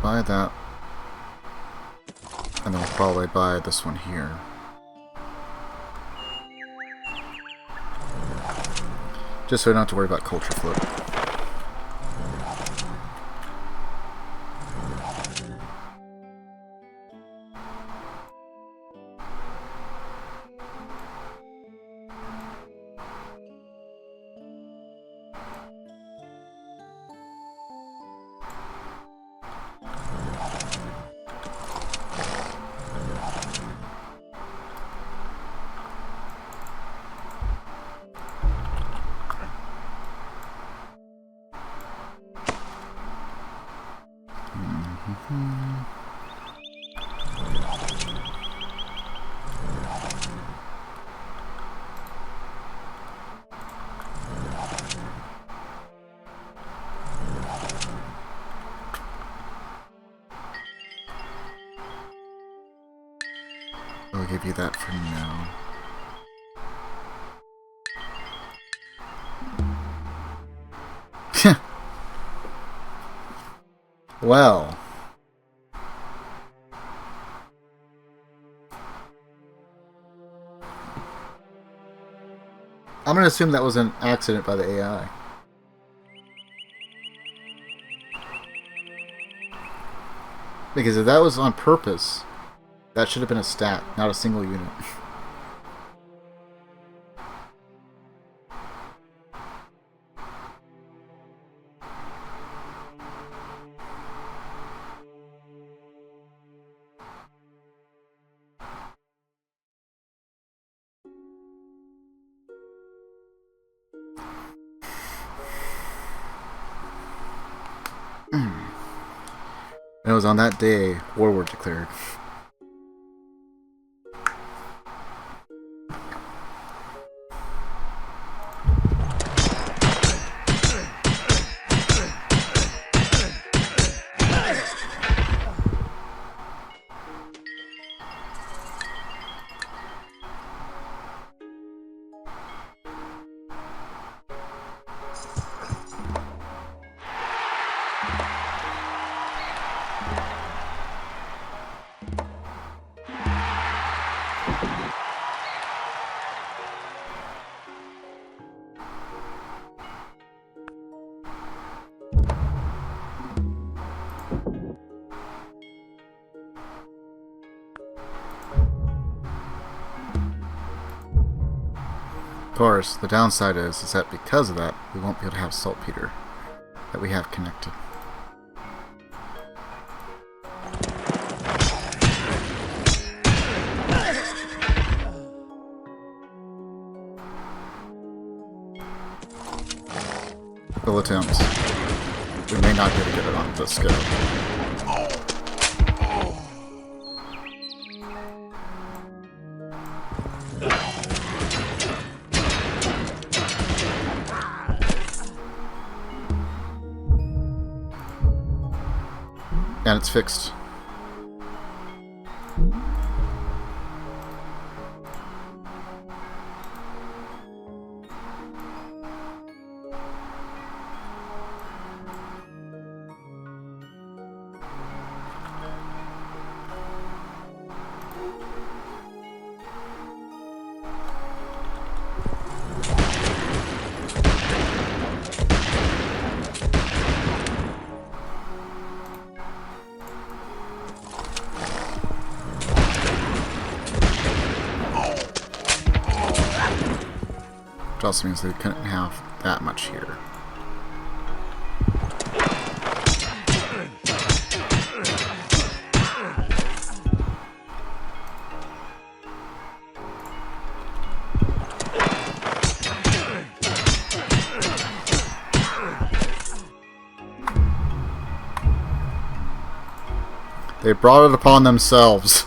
buy that. And then we'll probably buy this one here. Just so we don't have to worry about culture flip. I'll give you that for now. Well. I'm going to assume that was an accident by the AI. Because if that was on purpose, that should have been a stat, not a single unit. It was on that day war were declared. Of course, the downside is that because of that, we won't be able to have saltpeter that we have connected. We'll attempt. We may not be able to get it on this go. And it's fixed. Which also means they couldn't have that much here. They brought it upon themselves.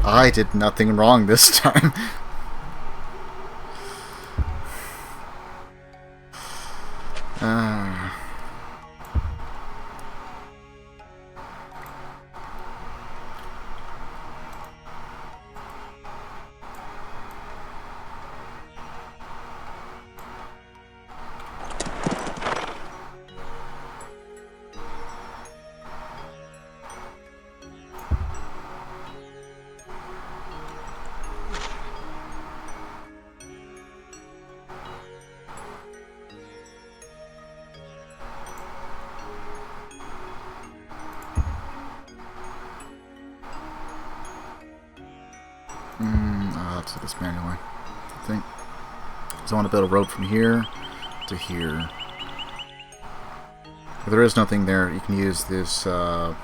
I did nothing wrong this time. have to do this manually, I think. So I want to build a road from here to here. If there is nothing there, you can use this road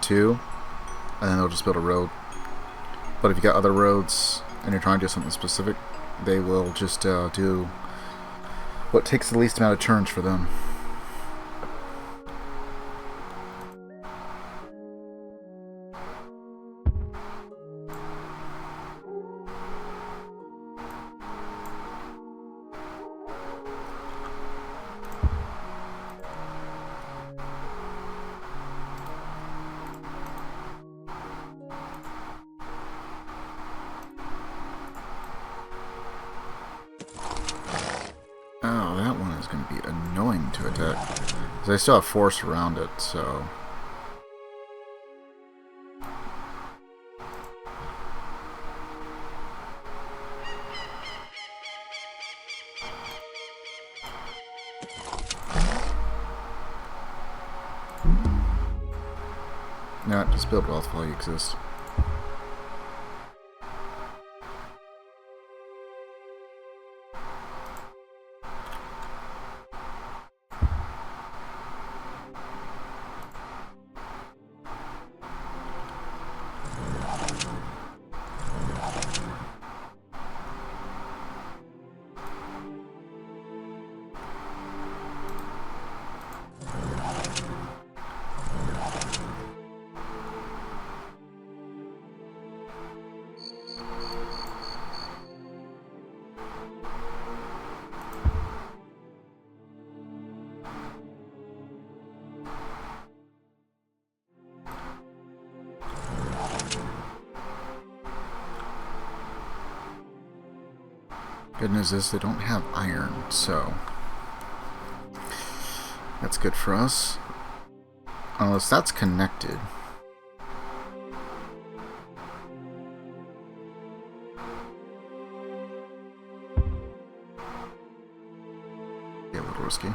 2, and then they'll just build a road. But if you got other roads and you're trying to do something specific, they will just do what takes the least amount of turns for them. Oh, that one is going to be annoying to attack. Because I still have force around it, so... No, just build wealth while you exist. Good news is they don't have iron, so that's good for us. Unless that's connected. Yeah, a little risky.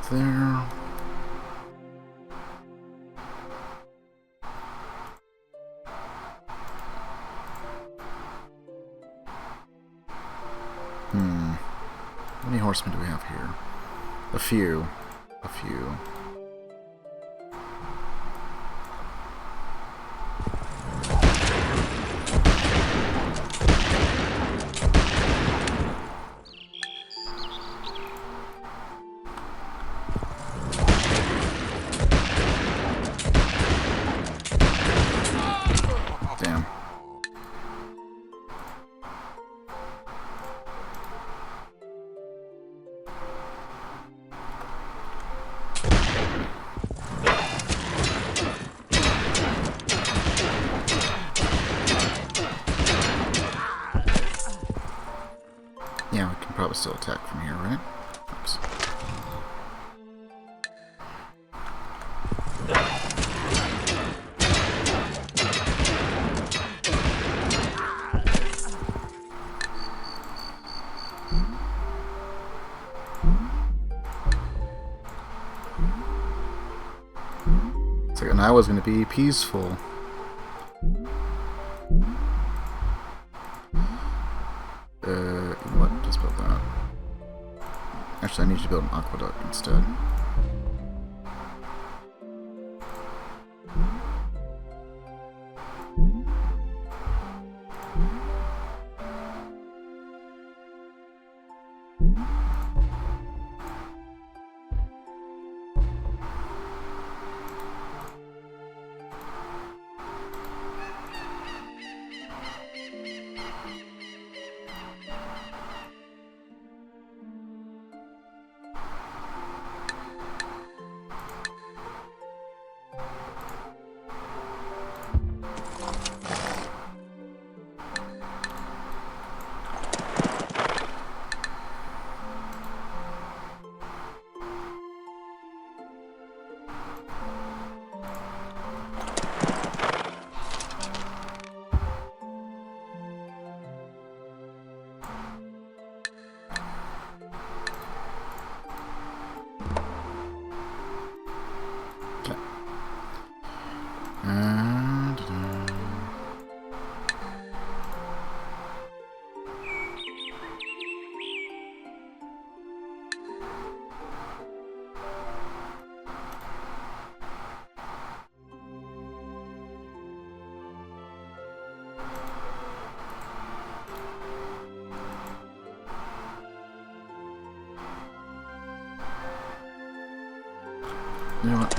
There. How many horsemen do we have here? A few. A few. Damn. Yeah, we can probably still attack from here, right? Oops. It's like, and I was going to be peaceful. What? Just build that. Actually, I need to build an aqueduct instead. You know what?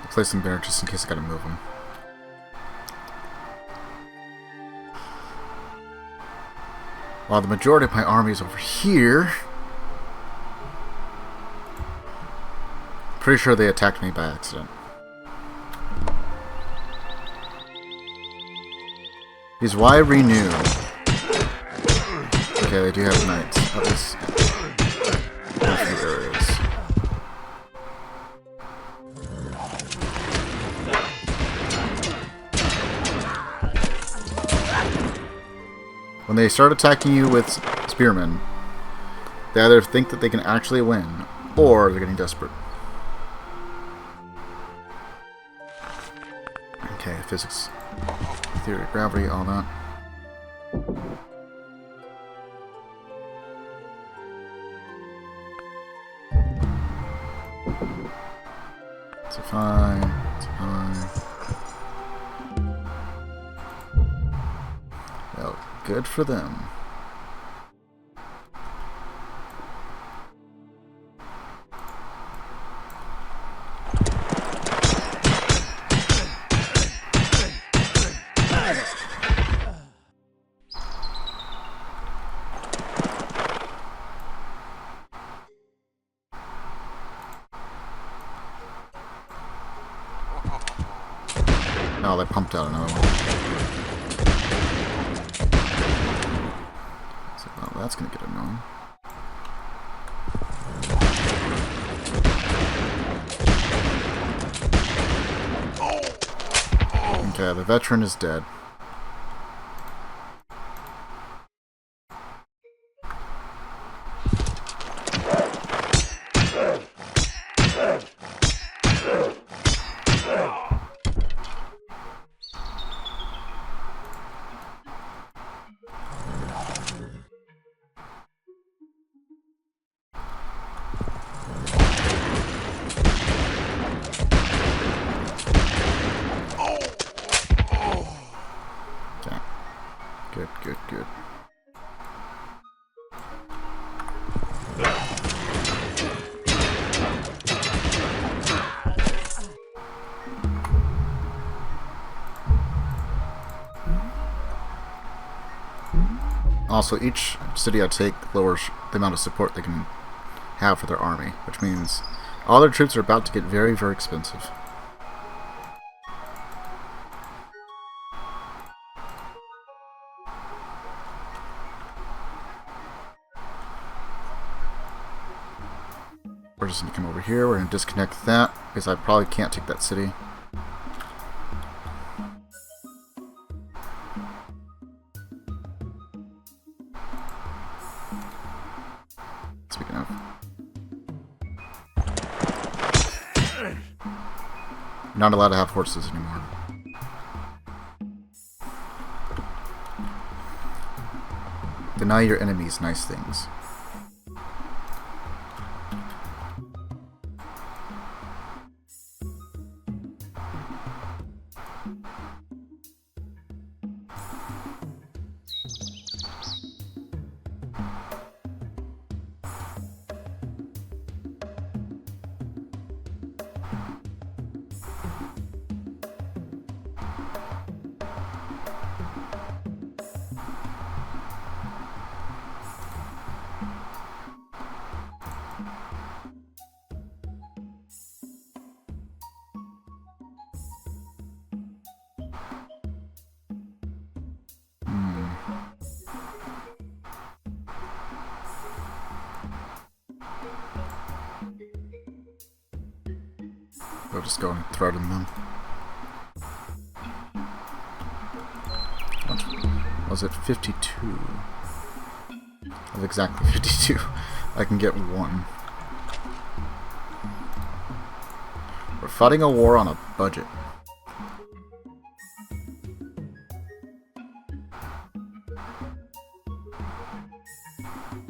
I'll place them there just in case I gotta move them. While the majority of my army is over here, pretty sure they attacked me by accident. These why renew? Okay, they do have knights. At least in a few areas. When they start attacking you with spearmen, they either think that they can actually win, or they're getting desperate. Okay, physics, theory of gravity, all that. It's fine. It's fine. Well, good for them. Oh, they pumped out another one. So, well, that's gonna get annoying. Okay, the veteran is dead. Good. Also, each city I take lowers the amount of support they can have for their army, which means all their troops are about to get very, very expensive. We're just going to come over here. We're going to disconnect that because I probably can't take that city. Speaking of, you're not allowed to have horses anymore. Deny your enemies nice things. We'll just go and throw them then. What was it? 52. That's exactly 52. I can get one. We're fighting a war on a budget.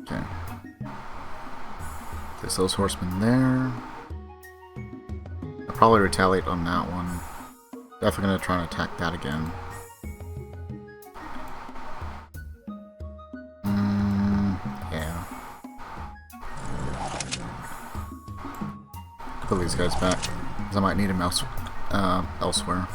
Okay. Place those horsemen there. I'll probably retaliate on that one. Definitely gonna try and attack that again. Yeah. Put these guys back, because I might need them elsewhere.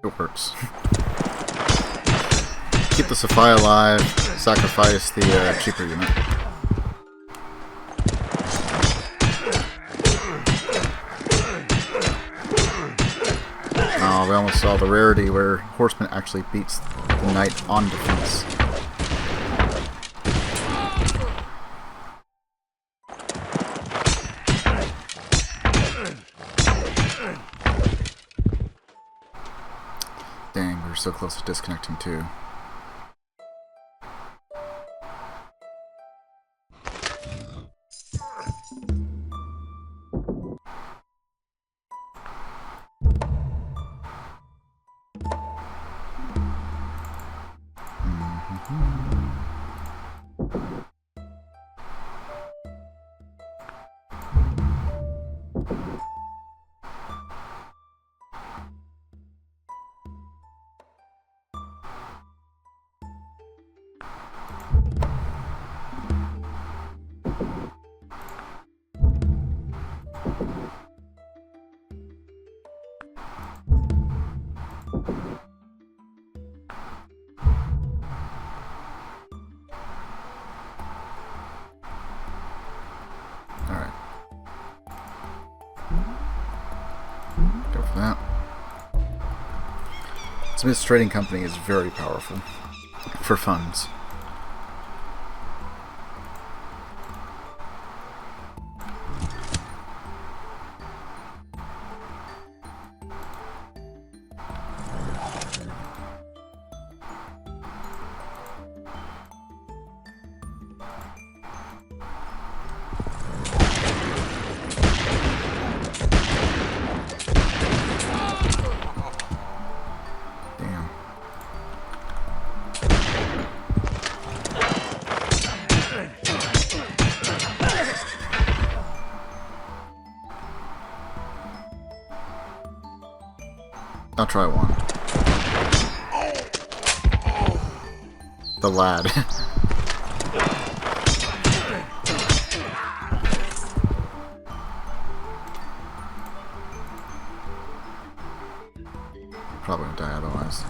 It works. Keep the Sipahi alive, sacrifice the cheaper unit. Oh, we almost saw the rarity where horseman actually beats the knight on defense. Dang, we were so close to disconnecting too. Alright. Go for that. Smith's Trading Company is very powerful for funds. I'll try one. The lad. Probably gonna die otherwise.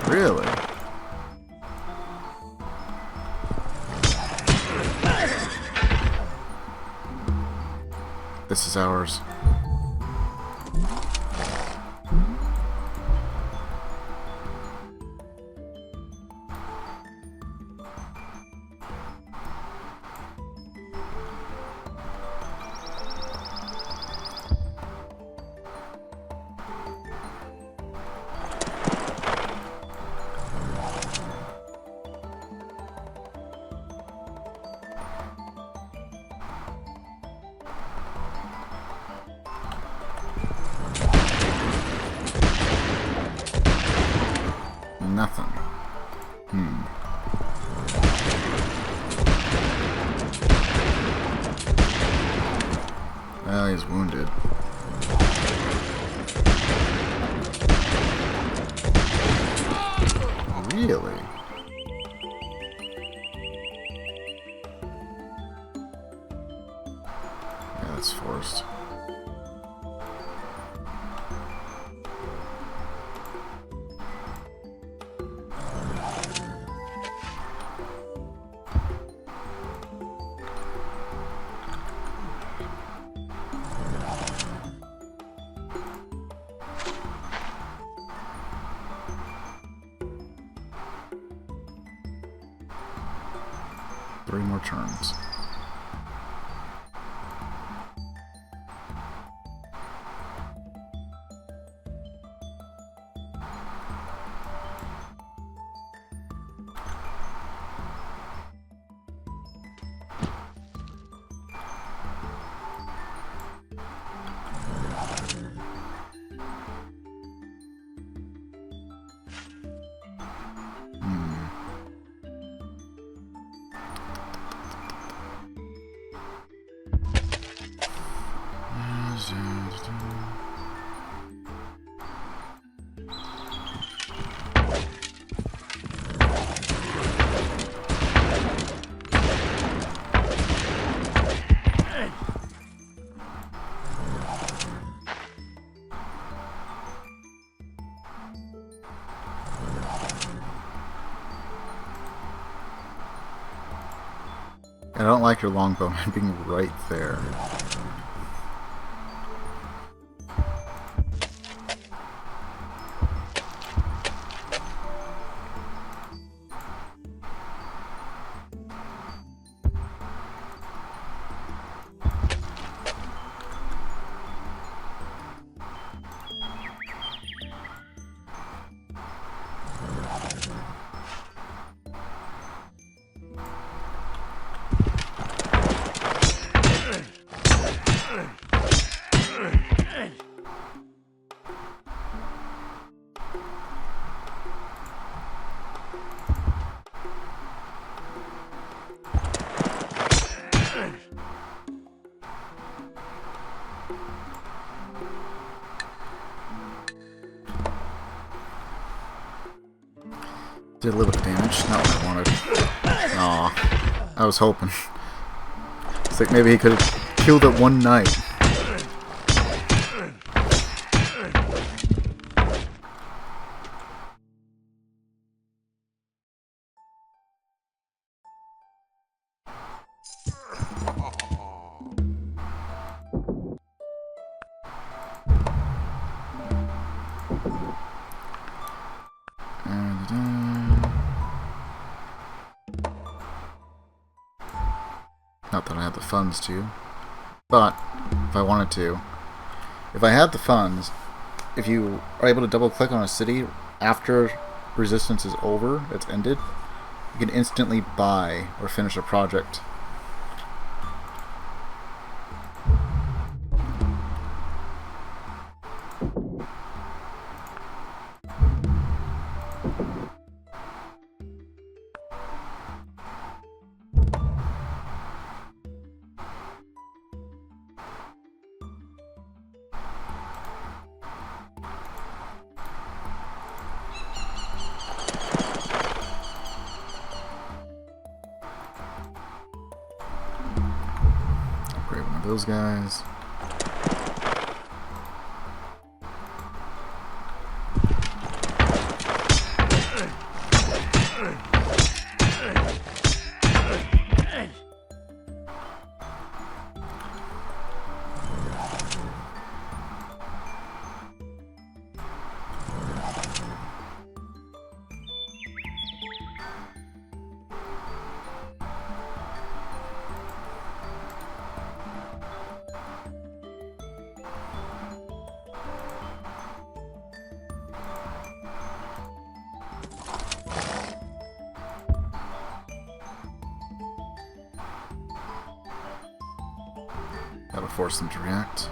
Really? This is ours. is wounded. Really? Yeah, that's forced. Three more turns. I don't like your longbowman being right there. Did a little bit of damage, not what I wanted. Aw, I was hoping. It's like maybe he could have killed it one night. Not that I have the funds to, but if I wanted to, if I had the funds, if you are able to double click on a city after resistance is over, it's ended, you can instantly buy or finish a project. Those guys. That'll force them to react.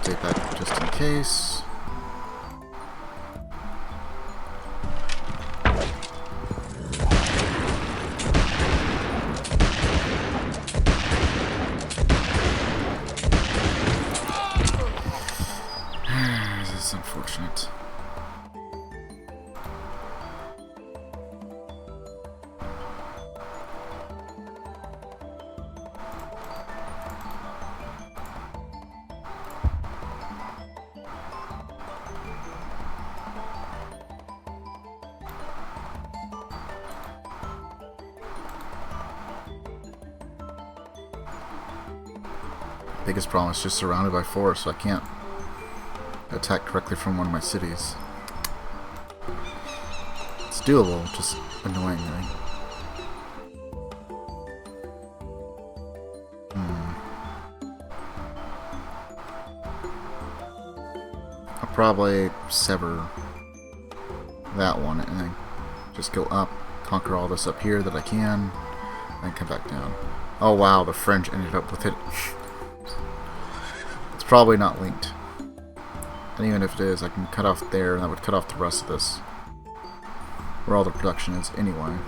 take that just in case. This is unfortunate. Biggest problem is just surrounded by forest, so I can't attack directly from one of my cities. It's doable, just annoyingly. I'll probably sever that one and then just go up, conquer all this up here that I can, and come back down. Oh wow, the French ended up with it. It's probably not linked. And even if it is, I can cut off there, and that would cut off the rest of this. Where all the production is anyway.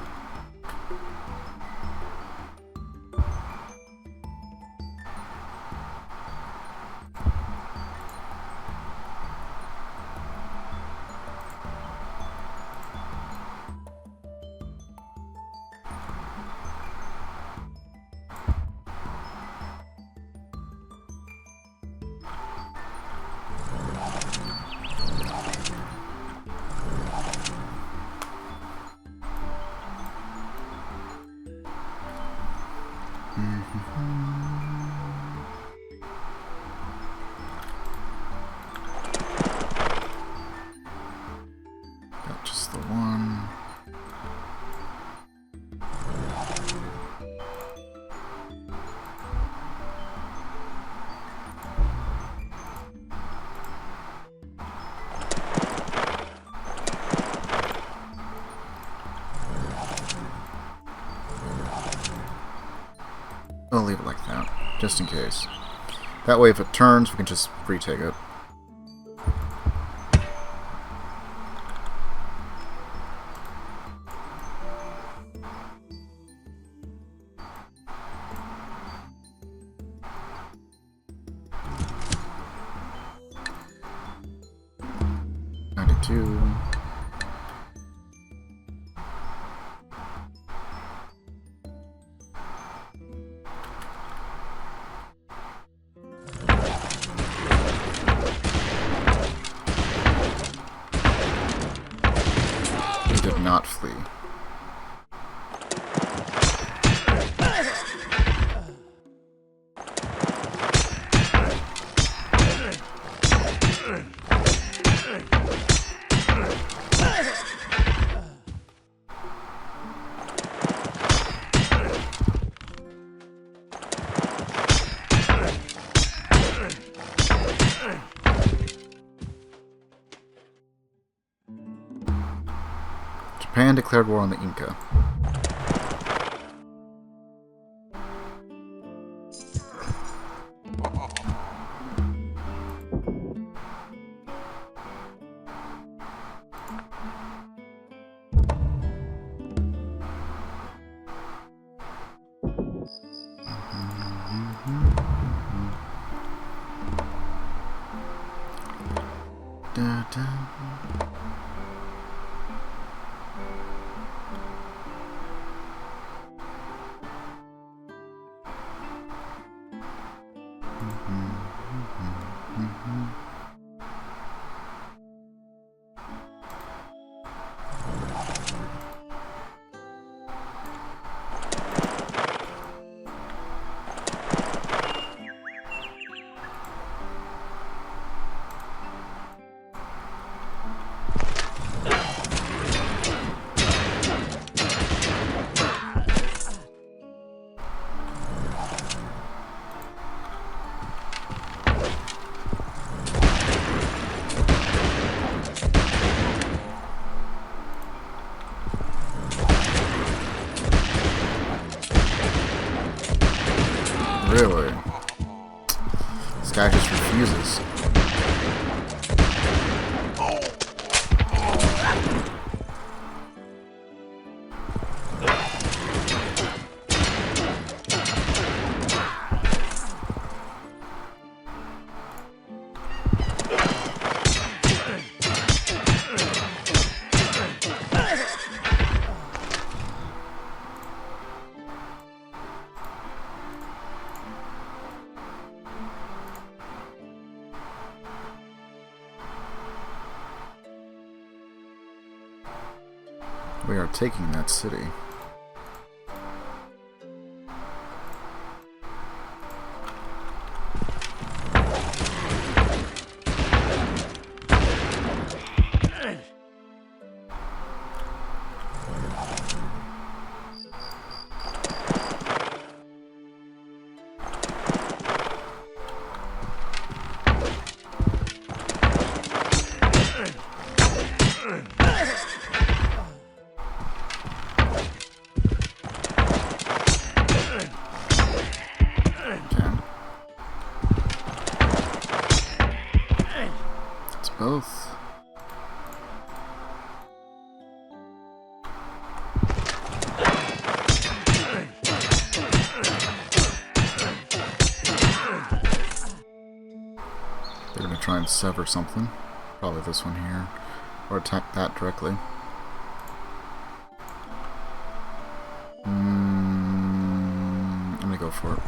Got just the one. I'll leave it like that, just in case. That way if it turns, we can just retake it. Two. He did not flee. Japan declared war on the Inca. Da, da. Really? This guy just refuses. We are taking that city. Both. They're going to try and sever something. Probably this one here. Or attack that directly. I'm going to go for it.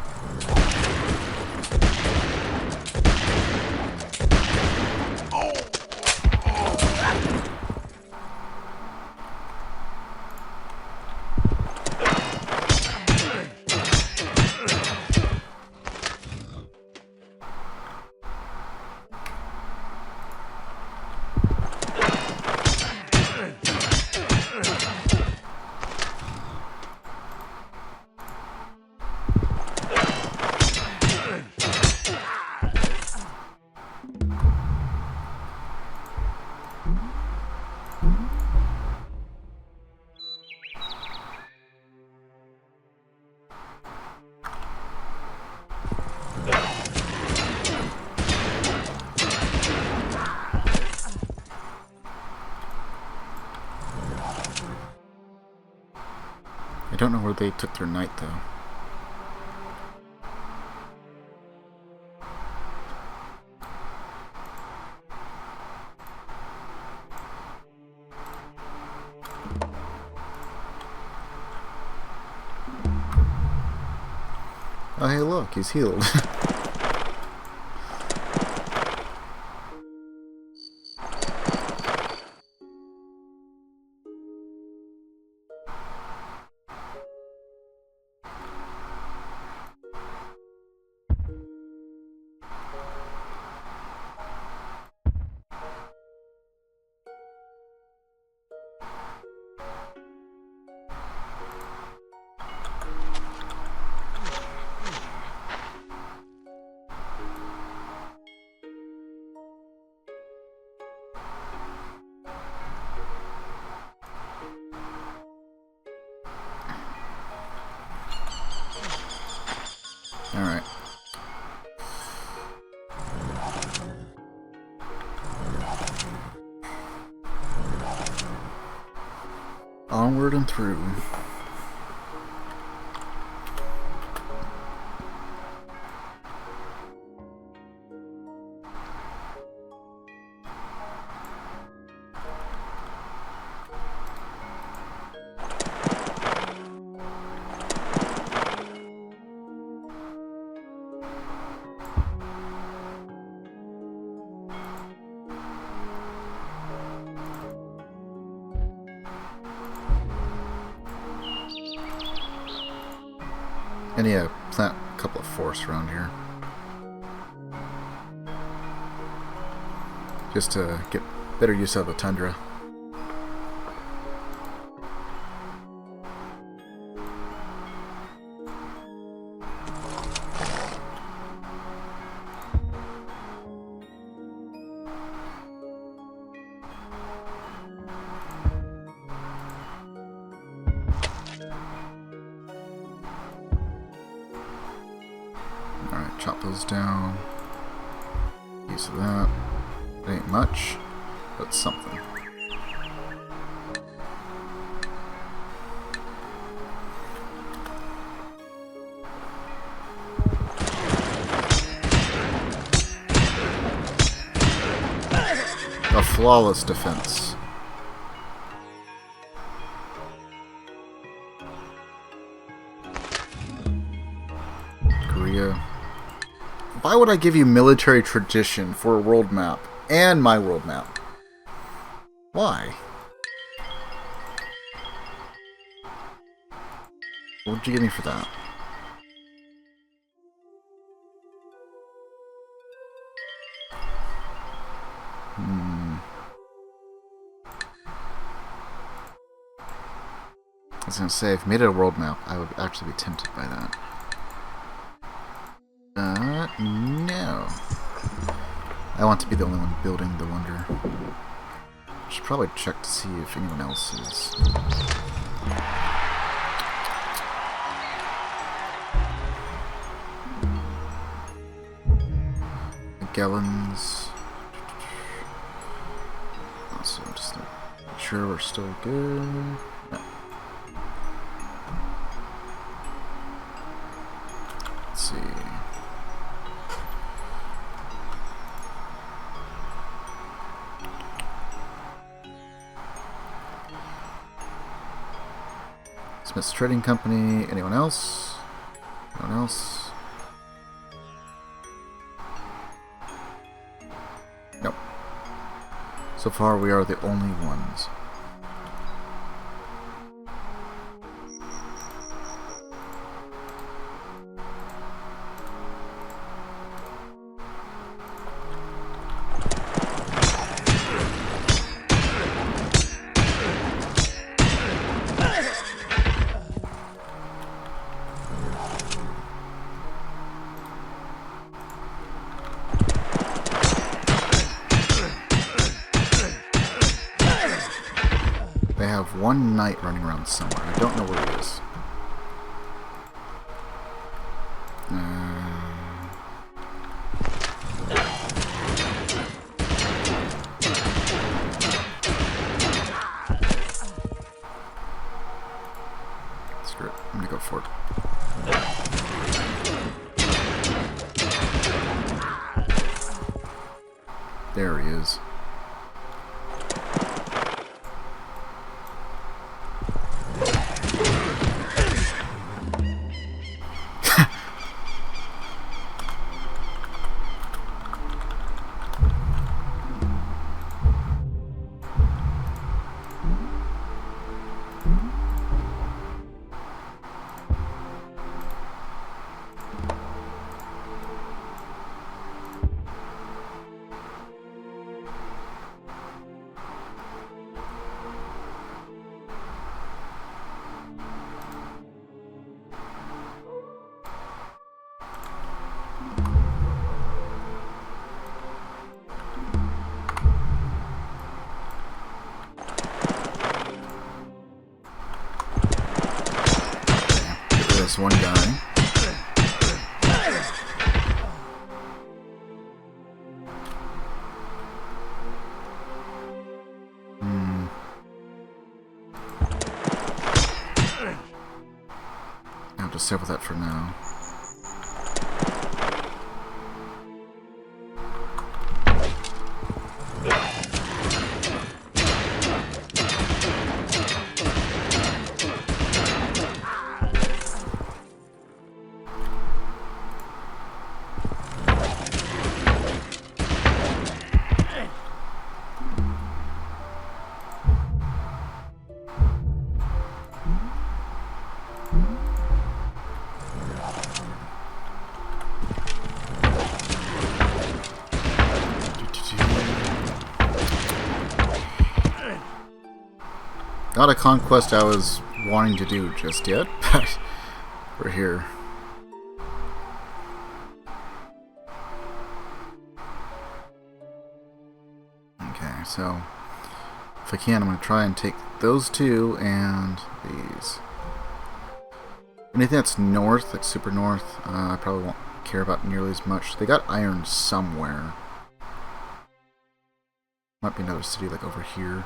I don't know where they took their knight, though. Oh, hey, look, he's healed. Alright. Onward and through. And yeah, plant a couple of force around here. Just to get better use of the tundra. Chop those down. Use of that. It ain't much, but something. A flawless defense. Korea. Why would I give you military tradition for a world map and my world map? Why? What would you give me for that? I was gonna say, if you made it a world map, I would actually be tempted by that. No. I want to be the only one building the wonder. I should probably check to see if anyone else is. Gallons. Also, just to make sure we're still good. No. Let's see. Smith's Trading Company. Anyone else? Anyone else? Nope. So far, we are the only ones. One knight running around somewhere. I don't know where it is. Screw it. I'm gonna go for it. There he is. One guy. I'll just settle that for now. Not a conquest I was wanting to do just yet, but we're here. Okay, so if I can, I'm going to try and take those two and these. Anything that's north, like super north, I probably won't care about nearly as much. They got iron somewhere. Might be another city like over here.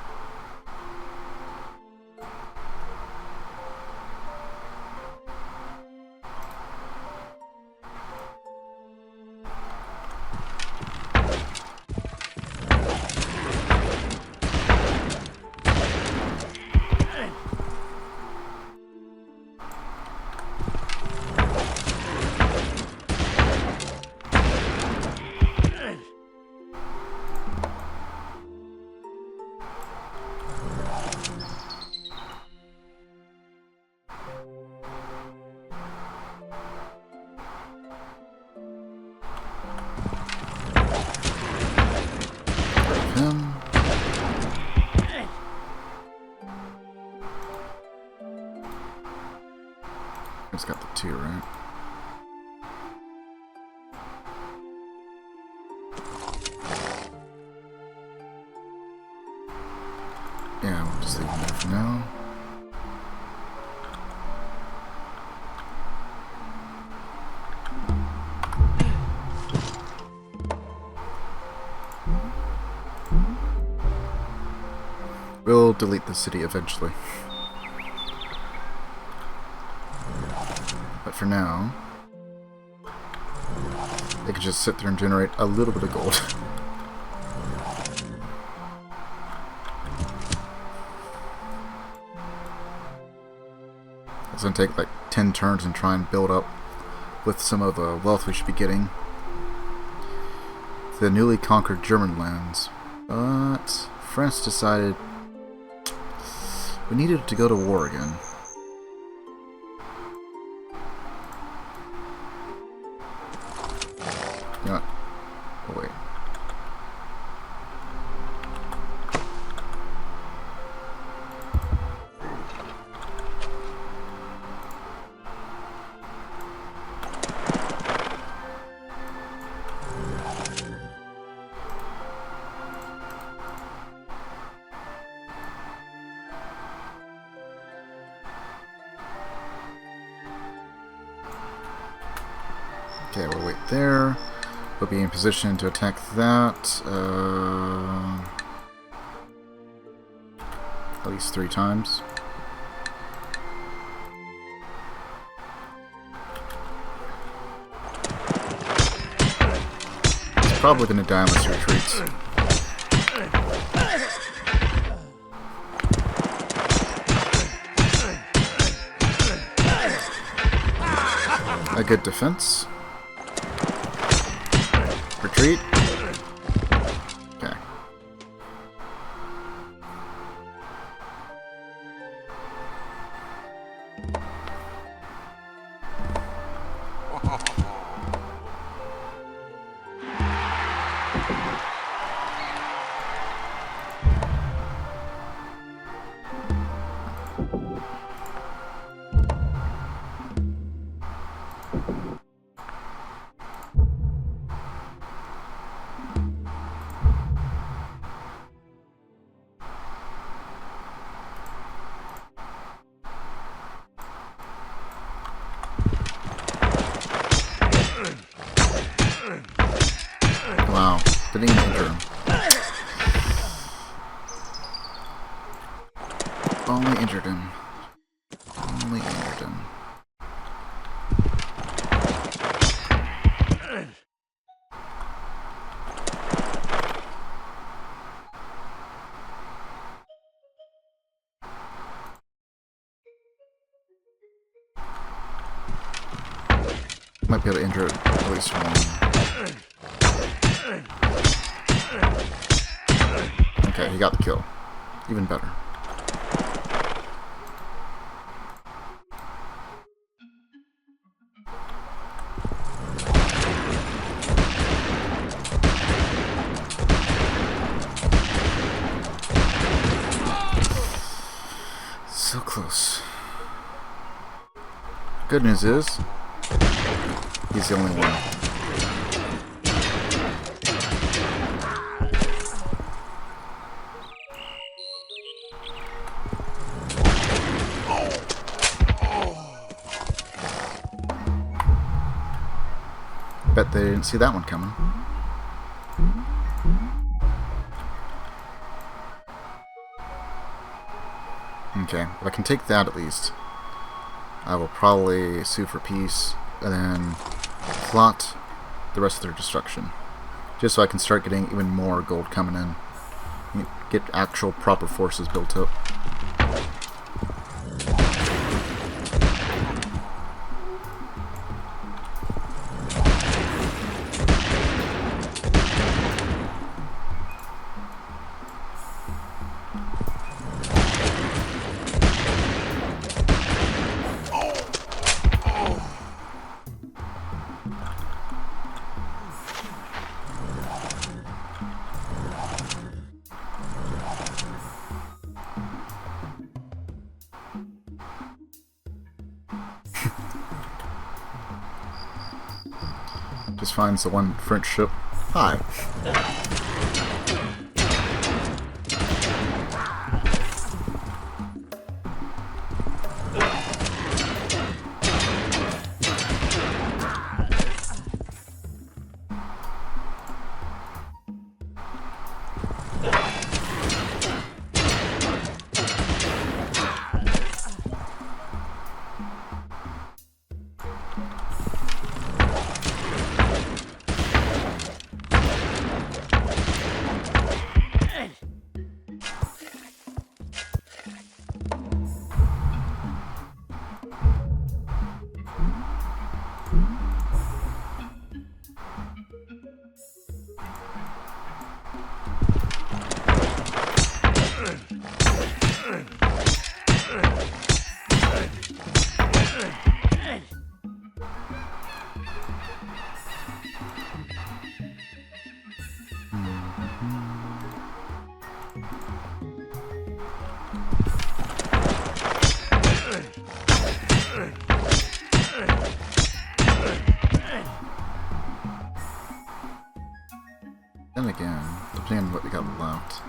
It's got the 2, right? Yeah, we'll just leave it there for now. We'll delete the city eventually. But for now, they could just sit there and generate a little bit of gold. It's going to take like 10 turns and try and build up with some of the wealth we should be getting. The newly conquered German lands. But France decided we needed to go to war again. You know what? Oh, wait. Okay, we'll wait there. We'll be in position to attack that at least 3 times. It's probably going to die unless he retreats. A good defense. Retreat. Okay. Wow, didn't even injure him. Only injured him. Only injured him. Might be able to injure at least one. Okay, he got the kill. Even better. So close. Good news is, he's the only one. Bet they didn't see that one coming. Okay, if I can take that at least, I will probably sue for peace and then plot the rest of their destruction. Just so I can start getting even more gold coming in. Get actual proper forces built up. Just finds the one French ship. Hi. Then again, depending on what we got left,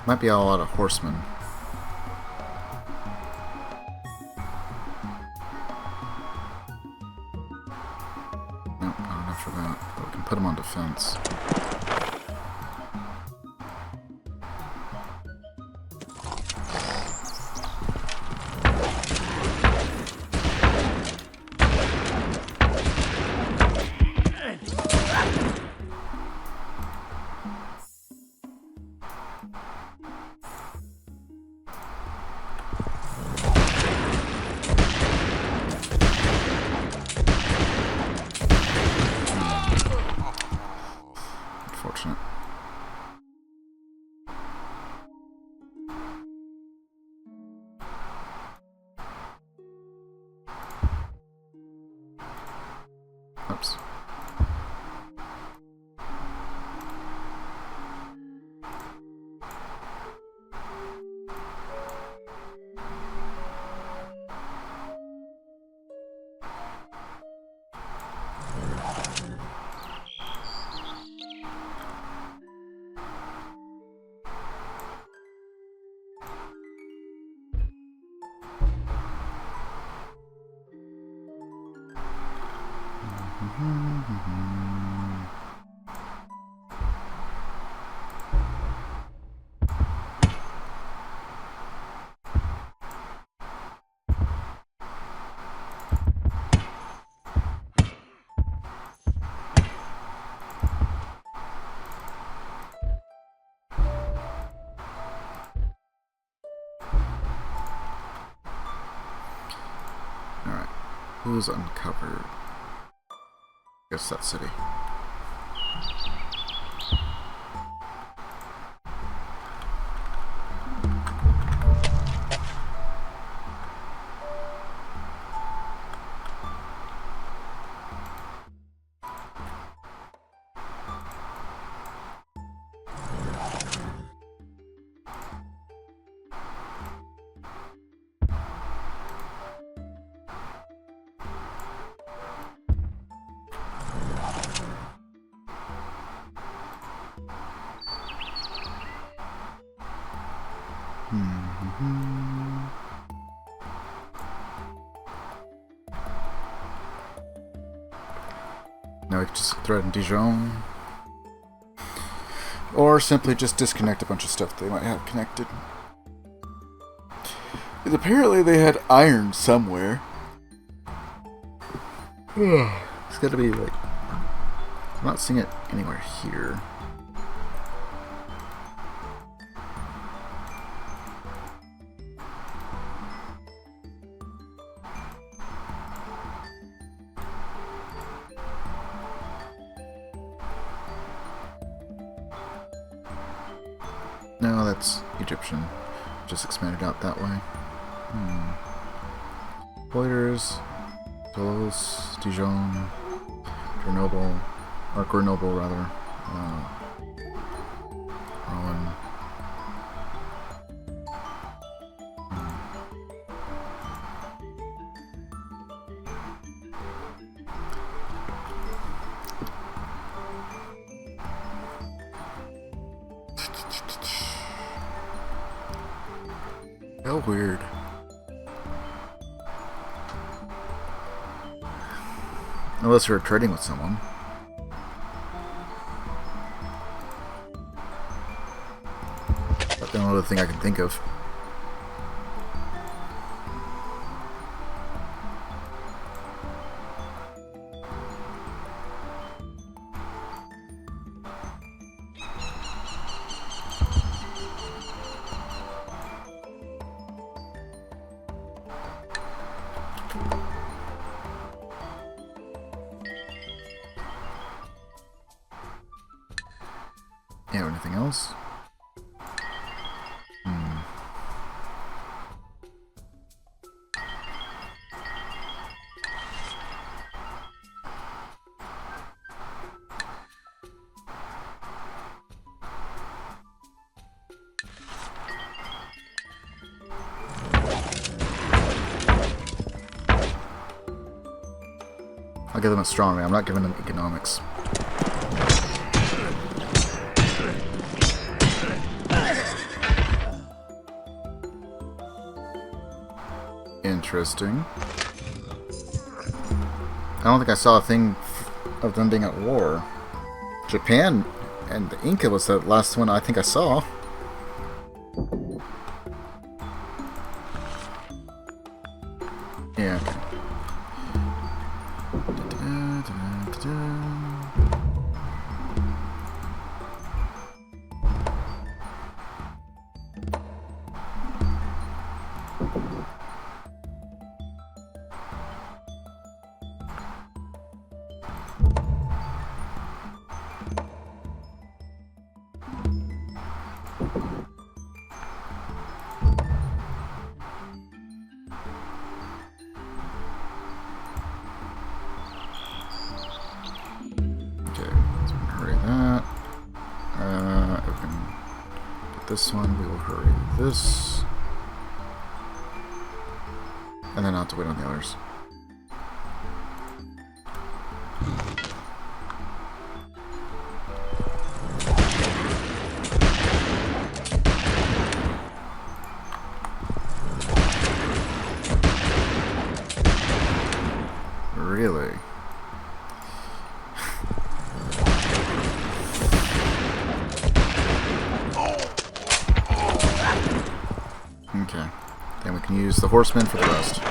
might be a lot of horsemen. Nope, not enough for that, but we can put them on defense. Unfortunate. Oops. Alright, who's uncovered? Guess that city. Now we can just threaten Dijon. Or simply just disconnect a bunch of stuff they might have connected. Because apparently they had iron somewhere. It's gotta be like... I'm not seeing it anywhere here. No, that's Egyptian. Just expanded out that way. Poiters, Toulouse, Dijon, Grenoble, or Grenoble rather. Rowan. How weird. Unless you're trading with someone. That's the only other thing I can think of. Yeah, anything else? I'll give them astronomy. I'm not giving them economics. Interesting. I don't think I saw a thing of them being at war. Japan and the Inca was the last one I think I saw. Yeah. This one, we will hurry this, and then I'll have to wait on the others. Really? Okay. Then we can use the horsemen for the rest.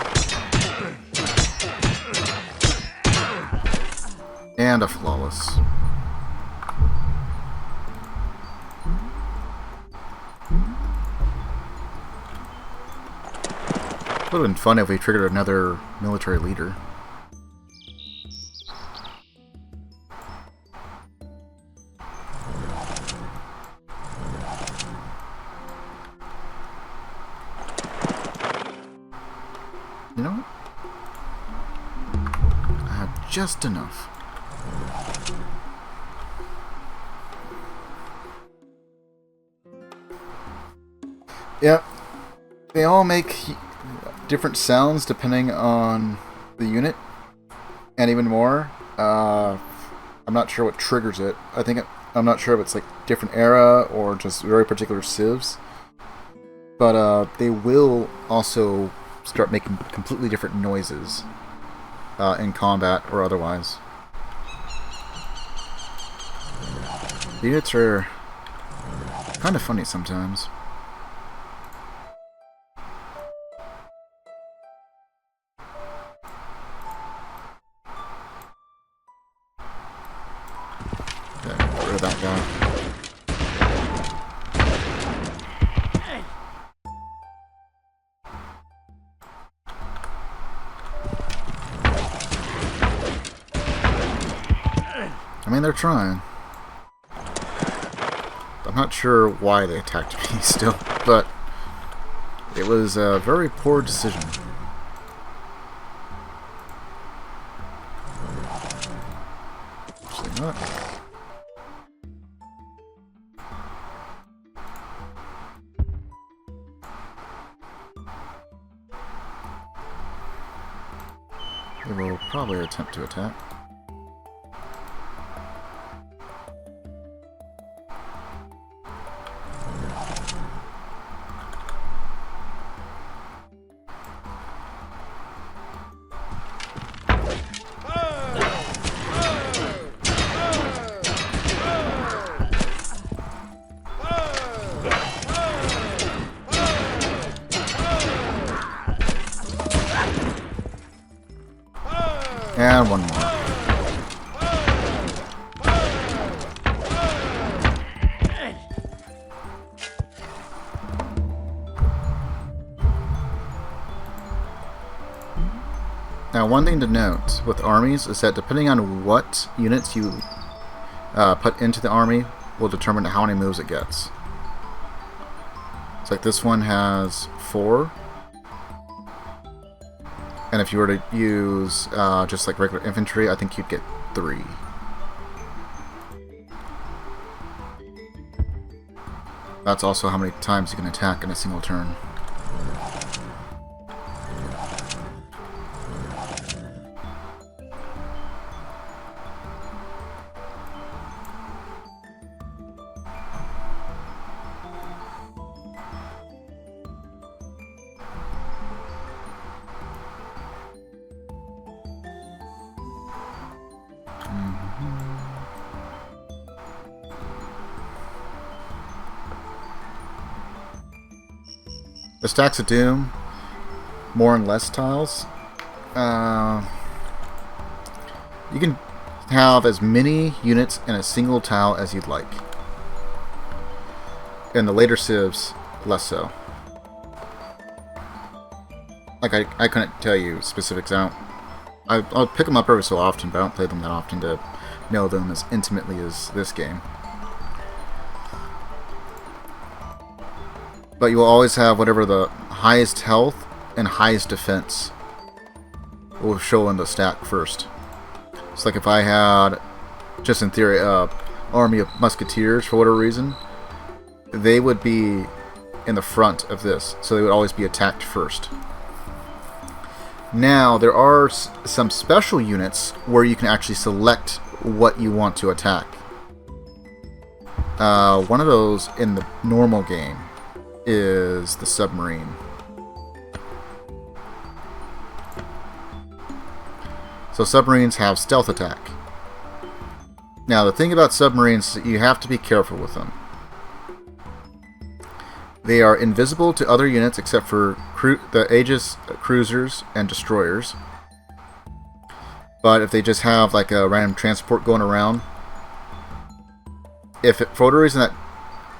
And a flawless. Would have been fun if we triggered another military leader. You know what? I have just enough. Yep. They all make different sounds depending on the unit, and even more. I'm not sure what triggers it. I'm not sure if it's like different era or just very particular civs. But they will also start making completely different noises in combat or otherwise. The units are kind of funny sometimes. Okay, get rid of that guy. I mean, they're trying. I'm not sure why they attacked me still, but it was a very poor decision. Actually not. They will probably attempt to attack. And one more. Now, one thing to note with armies is that depending on what units you put into the army will determine how many moves it gets. It's like this one has 4. And if you were to use just like regular infantry, I think you'd get 3. That's also how many times you can attack in a single turn. The Stacks of Doom, more and less tiles. You can have as many units in a single tile as you'd like. In the later civs, less so. Like, I couldn't tell you specifics. I'll pick them up every so often, but I don't play them that often to know them as intimately as this game. But you will always have whatever the highest health and highest defense will show in the stack first. It's like if I had, just in theory, army of musketeers for whatever reason, they would be in the front of this, so they would always be attacked first. Now, there are some special units where you can actually select what you want to attack. One of those in the normal game is the submarine. So submarines have stealth attack. Now the thing about submarines is that you have to be careful with them. They are invisible to other units except for the Aegis cruisers and destroyers. But if they just have like a random transport going around, if for whatever reason that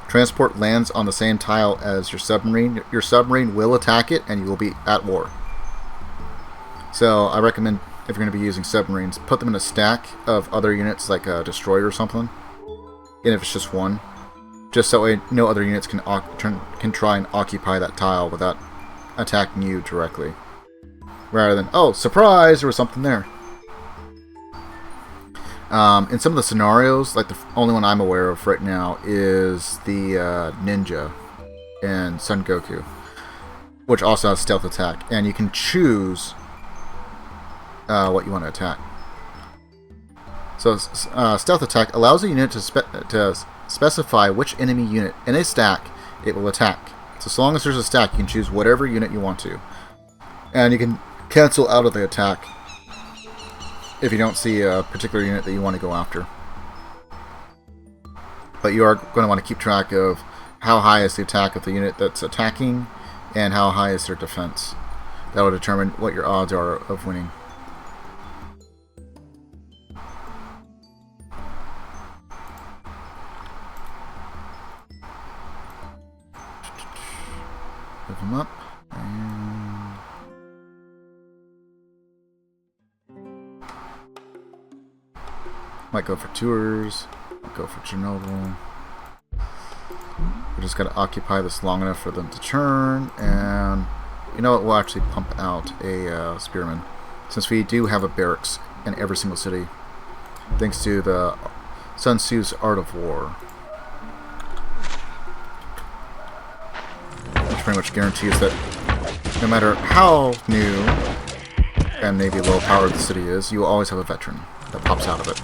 transport lands on the same tile as your submarine will attack it and you will be at war. So I recommend, if you're going to be using submarines, put them in a stack of other units like a destroyer or something, even if it's just one, just so that way no other units can try and occupy that tile without attacking you directly, rather than, oh, surprise, there was something there. In some of the scenarios, like the only one I'm aware of right now is the ninja in Son Goku, which also has stealth attack, and you can choose what you want to attack. So stealth attack allows a unit to specify which enemy unit in a stack it will attack. So as long as there's a stack, you can choose whatever unit you want to, and you can cancel out of the attack if you don't see a particular unit that you want to go after. But you are going to want to keep track of how high is the attack of the unit that's attacking and how high is their defense. That will determine what your odds are of winning. Move them up. And might go for tours. Might go for Chernobyl. We just got to occupy this long enough for them to turn, and you know what? We'll actually pump out a spearman, since we do have a barracks in every single city, thanks to the Sun Tzu's Art of War, which pretty much guarantees that no matter how new and maybe low powered the city is, you will always have a veteran that pops out of it.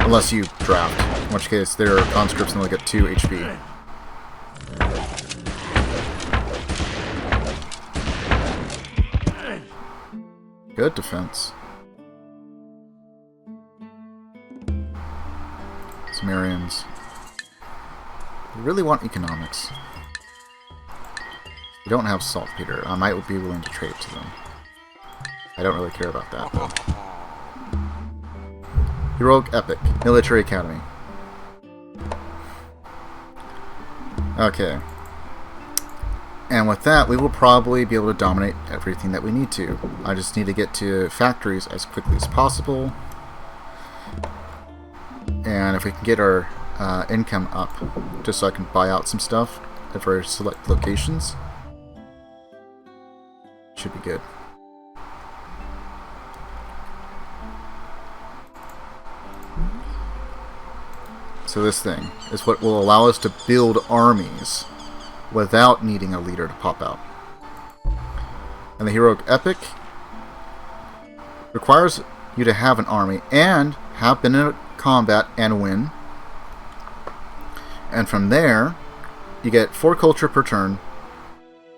Unless you draft, in which case their conscripts only get 2 HP. Good defense. Sumerians. We really want economics. We don't have saltpeter. I might be willing to trade to them. I don't really care about that, though. Heroic Epic, Military Academy. Okay. And with that, we will probably be able to dominate everything that we need to. I just need to get to factories as quickly as possible. And if we can get our income up, just so I can buy out some stuff at very select locations, should be good. So this thing is what will allow us to build armies without needing a leader to pop out. And the Heroic Epic requires you to have an army and have been in a combat and win. And from there, you get 4 culture per turn.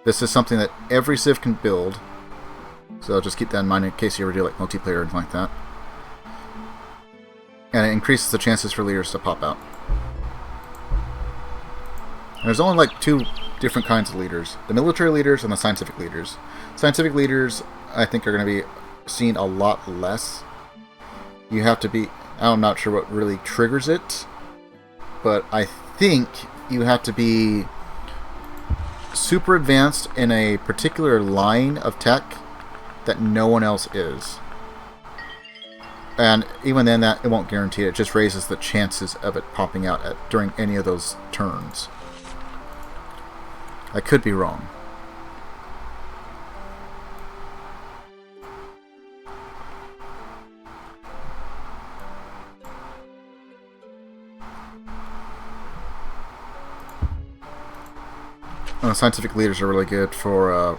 This is something that every Civ can build, so just keep that in mind in case you ever do like multiplayer or anything like that. And it increases the chances for leaders to pop out. And there's only like 2 different kinds of leaders: the military leaders and the scientific leaders. Scientific leaders, I think, are going to be seen a lot less. You have to be, I'm not sure what really triggers it, but I think you have to be super advanced in a particular line of tech that no one else is. And even then, that it won't guarantee it. It just raises the chances of it popping out during any of those turns. I could be wrong. Scientific leaders are really good for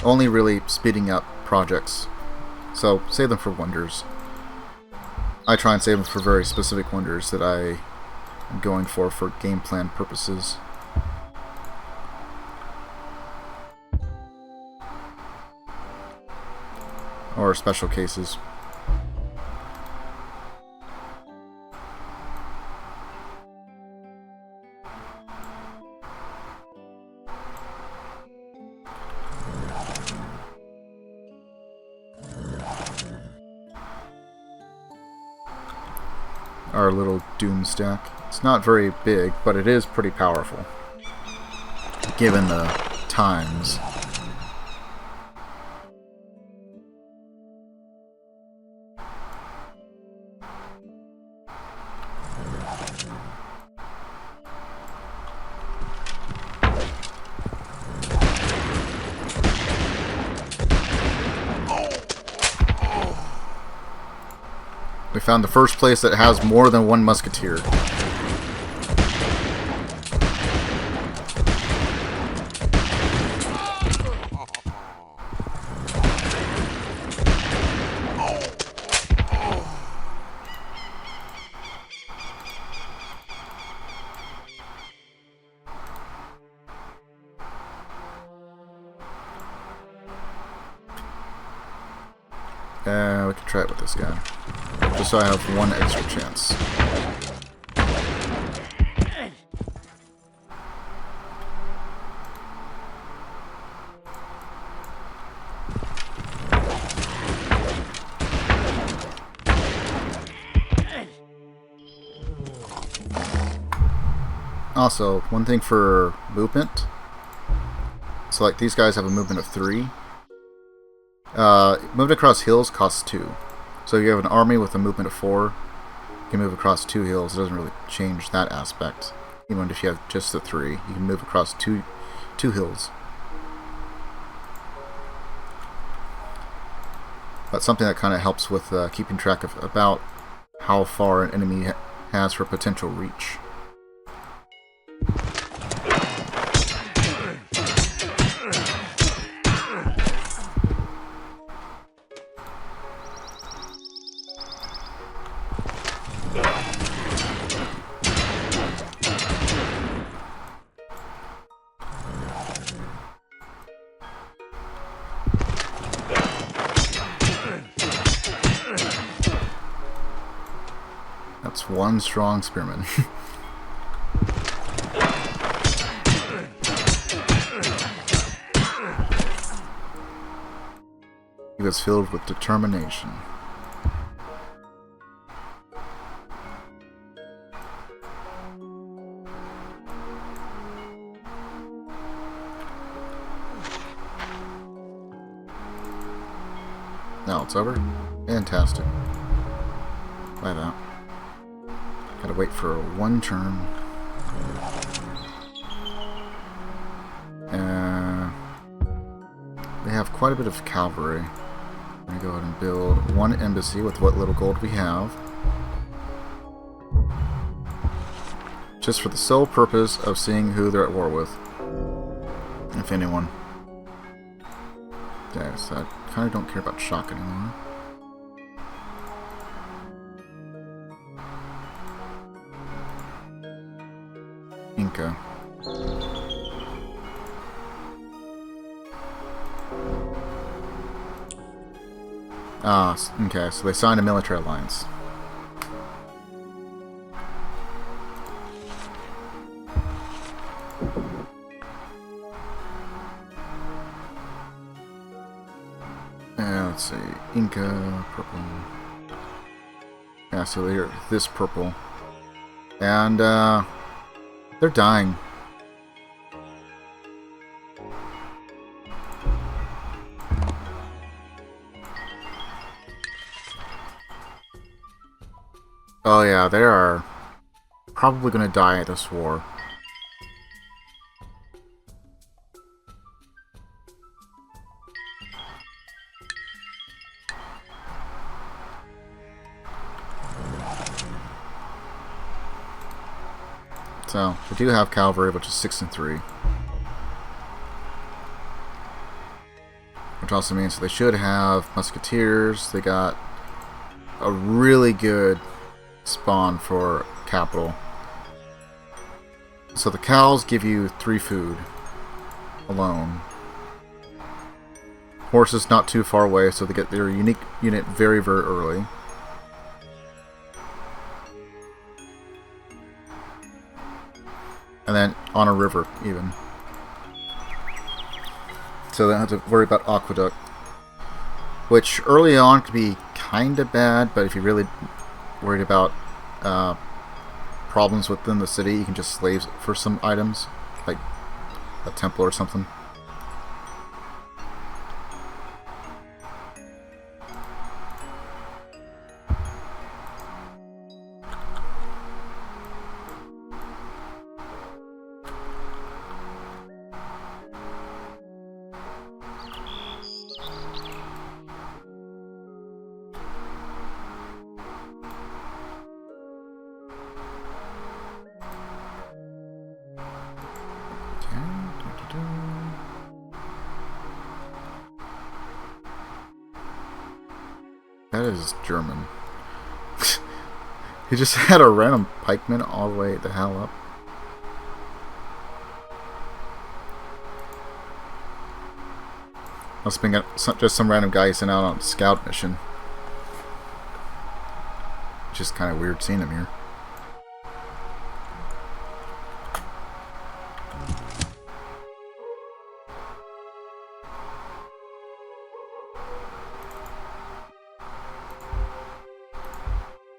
only really speeding up projects. So save them for wonders. I try and save them for very specific wonders that I am going for game plan purposes. Or special cases. Our little doom stack. It's not very big, but it is pretty powerful, given the times. We found the first place that has more than 1 musketeer. We can try it with this guy. Just so I have 1 extra chance. Also, one thing for movement. So like these guys have a movement of 3. Moving across hills costs 2. So if you have an army with a movement of 4, you can move across 2 hills. It doesn't really change that aspect. Even if you have just the 3, you can move across two hills. That's something that kind of helps with keeping track of about how far an enemy has for potential reach. That's 1 strong spearman. He was filled with determination. Now it's over. Fantastic. By that. Gotta wait for one turn. They have quite a bit of cavalry. I'm gonna go ahead and build one embassy with what little gold we have. Just for the sole purpose of seeing who they're at war with. If anyone. Okay, so I kind of don't care about shock anymore. Inca. Ah, okay, so they signed a military alliance. Let's see, Inca, purple. Yeah, so they're this purple. And, they're dying. Oh yeah, they are probably going to die at this war. So, they do have cavalry, which is 6 and 3. Which also means they should have musketeers. They got a really good spawn for capital. So the cows give you 3 food alone. Horses not too far away, so they get their unique unit very, very early. And then on a river, even. So they don't have to worry about aqueduct. Which early on could be kind of bad, but if you're really worried about problems within the city, you can just slave for some items, like a temple or something. That is German. He just had a random pikeman all the way the hell up. Must have been just some random guy he sent out on a scout mission. Just kind of weird seeing him here.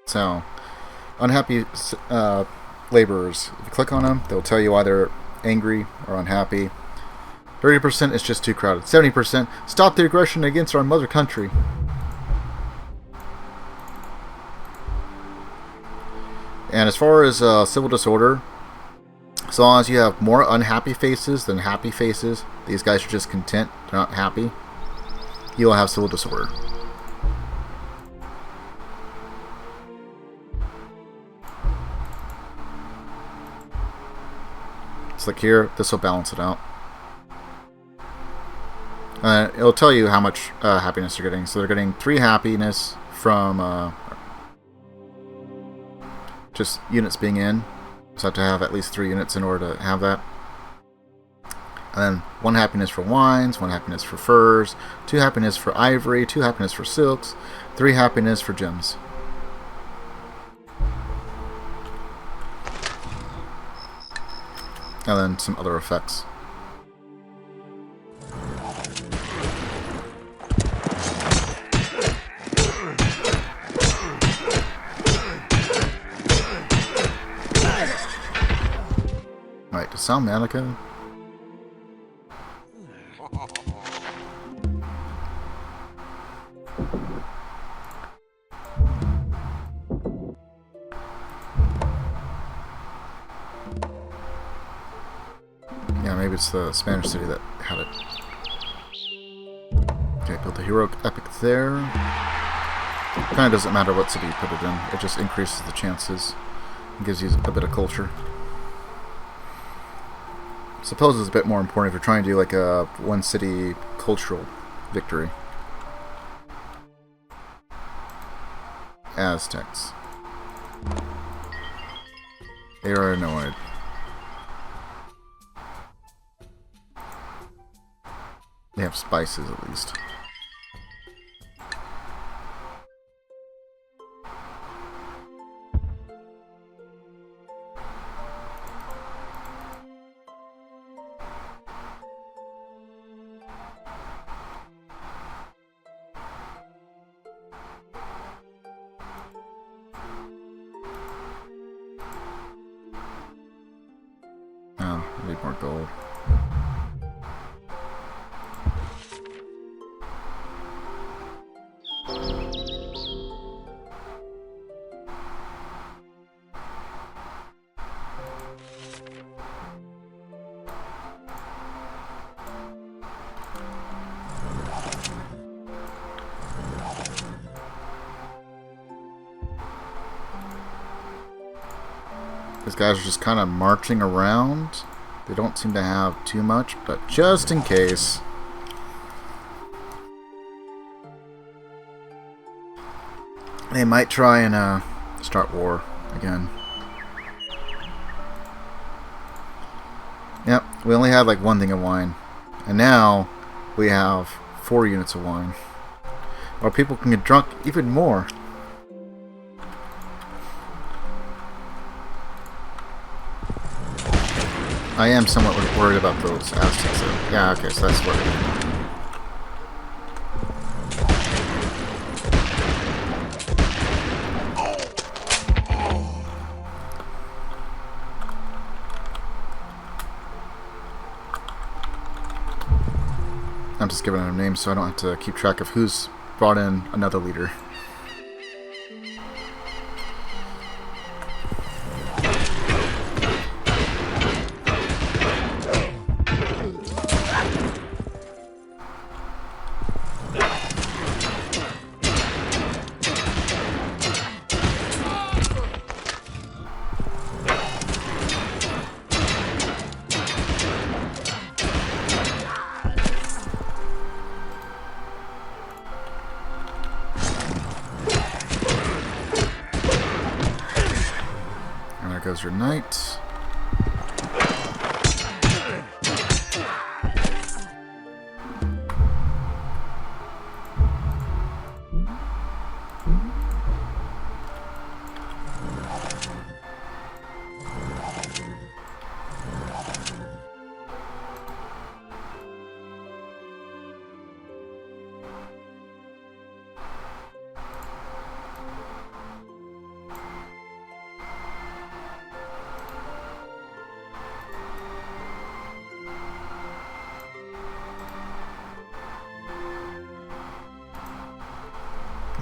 So, unhappy laborers. If you click on them, they'll tell you why they're angry or unhappy. 30% is just too crowded. 70%, stop the aggression against our mother country. And as far as civil disorder, as long as you have more unhappy faces than happy faces, these guys are just content, they're not happy, you will have civil disorder. Like here, this will balance it out. It'll tell you how much happiness they're getting. So they're getting 3 happiness from just units being in. So I have to have at least 3 units in order to have that. And then 1 happiness for wines, 1 happiness for furs, 2 happiness for ivory, 2 happiness for silks, 3 happiness for gems. And then some other effects. Salmanica? Yeah, maybe it's the Spanish city that had it. Okay, build the heroic epic there. Kind of doesn't matter what city you put it in. It just increases the chances. It gives you a bit of culture. Suppose it's a bit more important if you're trying to do like a one city cultural victory. Aztecs. They are annoyed. They have spices at least. Oh, I need more gold. These guys are just kind of marching around. They don't seem to have too much, but just in case. They might try and start war again. Yep, we only had like one thing of wine. And now we have 4 units of wine. Or people can get drunk even more. I am somewhat worried about those Aztecs. Yeah, okay, so that's what I'm just giving them names so I don't have to keep track of who's brought in another leader. Goes your knight.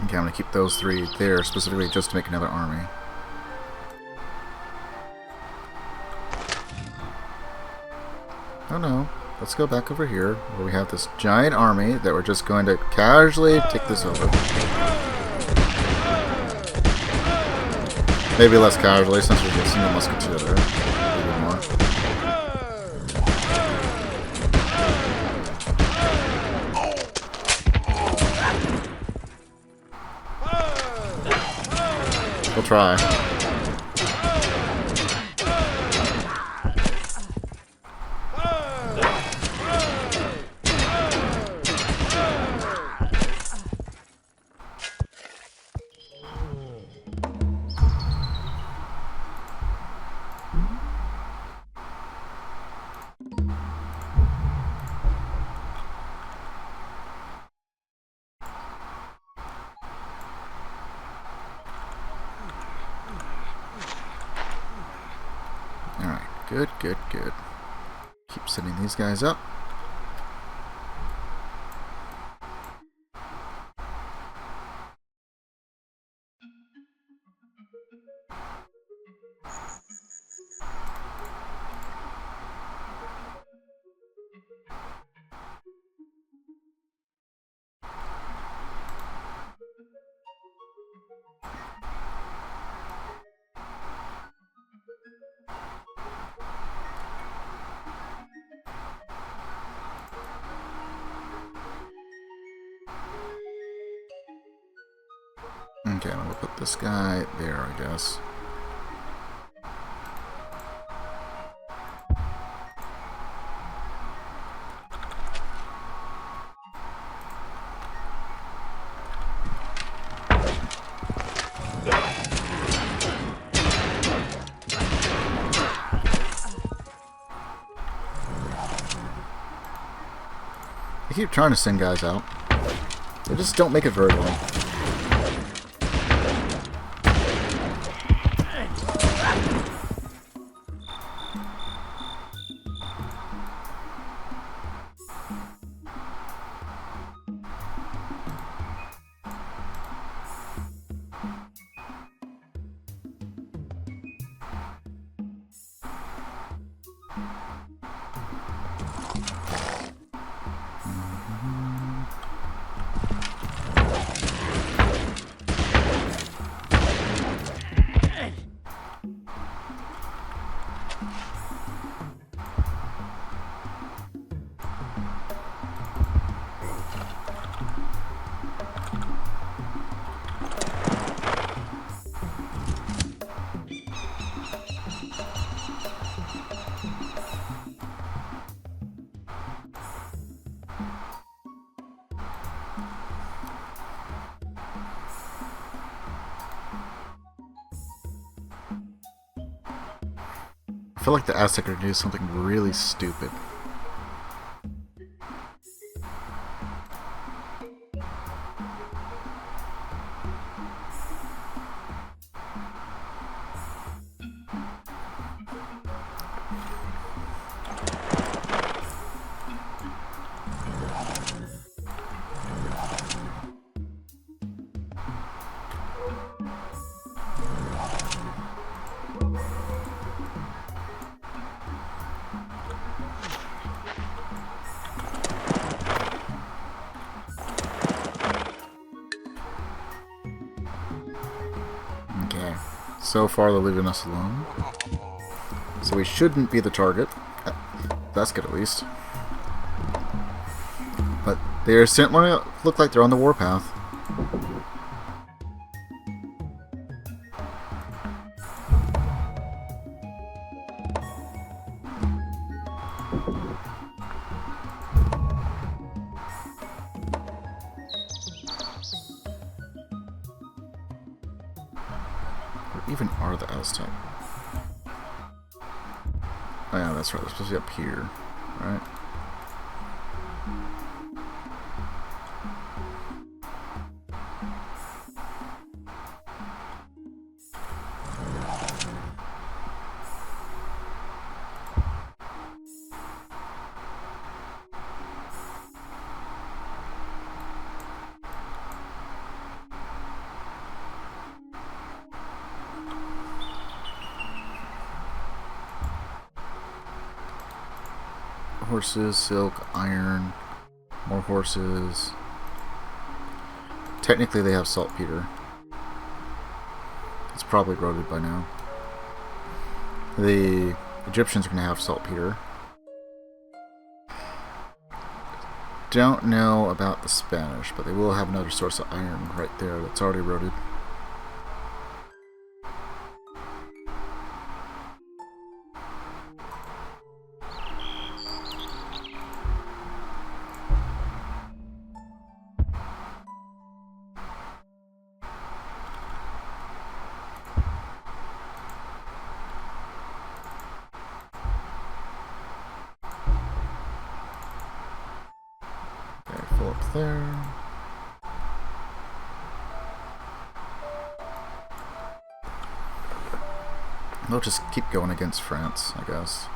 Okay, I'm going to keep those 3 there specifically just to make another army. Oh no, let's go back over here where we have this giant army that we're just going to casually take this over. Maybe less casually since we're just single musketeer there. Maybe more. We'll try. Good, good, good. Keep sending these guys up. Okay, I'm gonna put this guy there, I guess. I keep trying to send guys out. They just don't make it very well. I feel like the Aztec are going to do something really stupid. So far, they're leaving us alone. So we shouldn't be the target. That's good, at least. But they certainly look like they're on the warpath. Even are the Aztec? Oh yeah, that's right. They're supposed to be up here, right? Horses, silk, iron, more horses. Technically they have saltpeter. It's probably eroded by now. The Egyptians are going to have saltpeter. Don't know about the Spanish, but they will have another source of iron right there that's already eroded. There. They'll just keep going against France, I guess.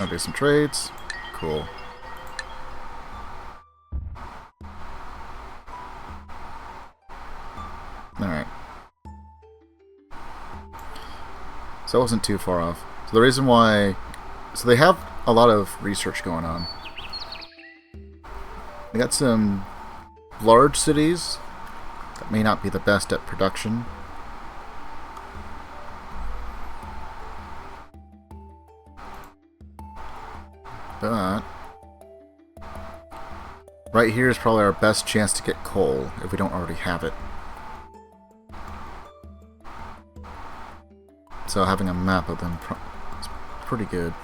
I'll do some trades. Cool. Alright. So it wasn't too far off. So the reason why... So they have a lot of research going on. They got some large cities that may not be the best at production. But right here is probably our best chance to get coal if we don't already have it. So having a map of them is pretty good.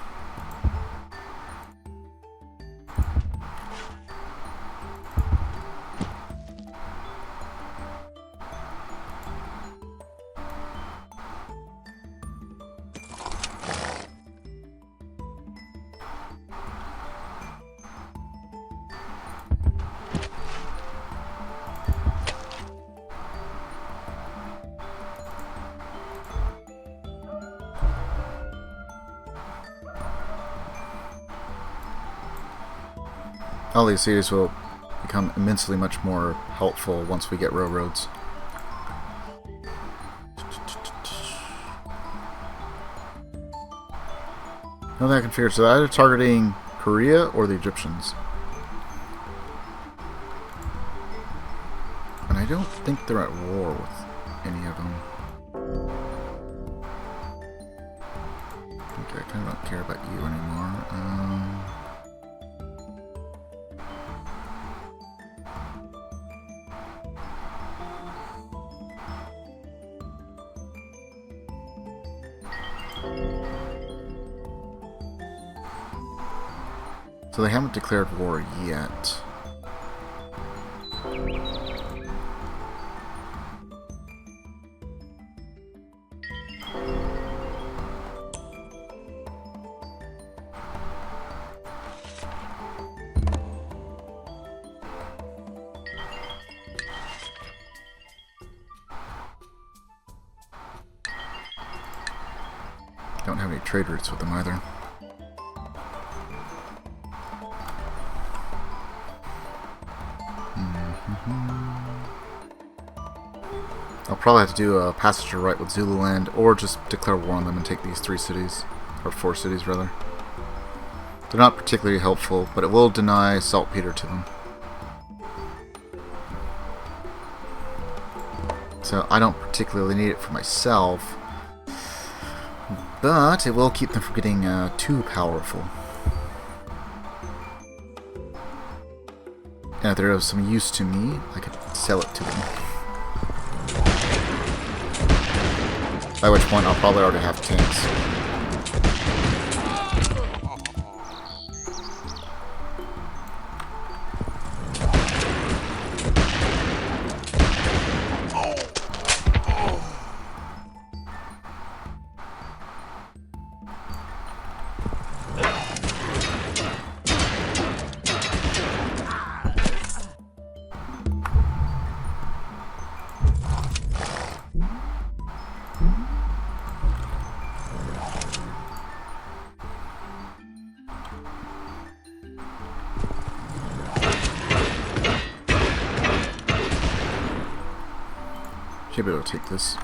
All these cities will become immensely much more helpful once we get railroads. Now that I can figure, so either targeting Korea or the Egyptians. And I don't think they're at war with any of them. Okay, I kind of don't care about you anymore. So they haven't declared war yet. Don't have any trade routes with them either. I'll probably have to do a passenger right with Zululand, or just declare war on them and take these 3 cities, or 4 cities rather. They're not particularly helpful, but it will deny saltpeter to them. So I don't particularly need it for myself, but it will keep them from getting too powerful. And if they're of some use to me, I could sell it to them. By which point I'll probably already have tanks. Should be able to take this.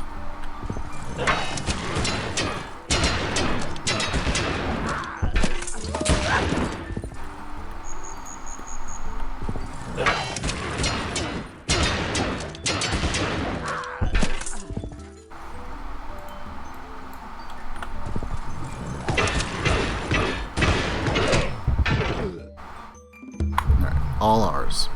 Alright, all ours.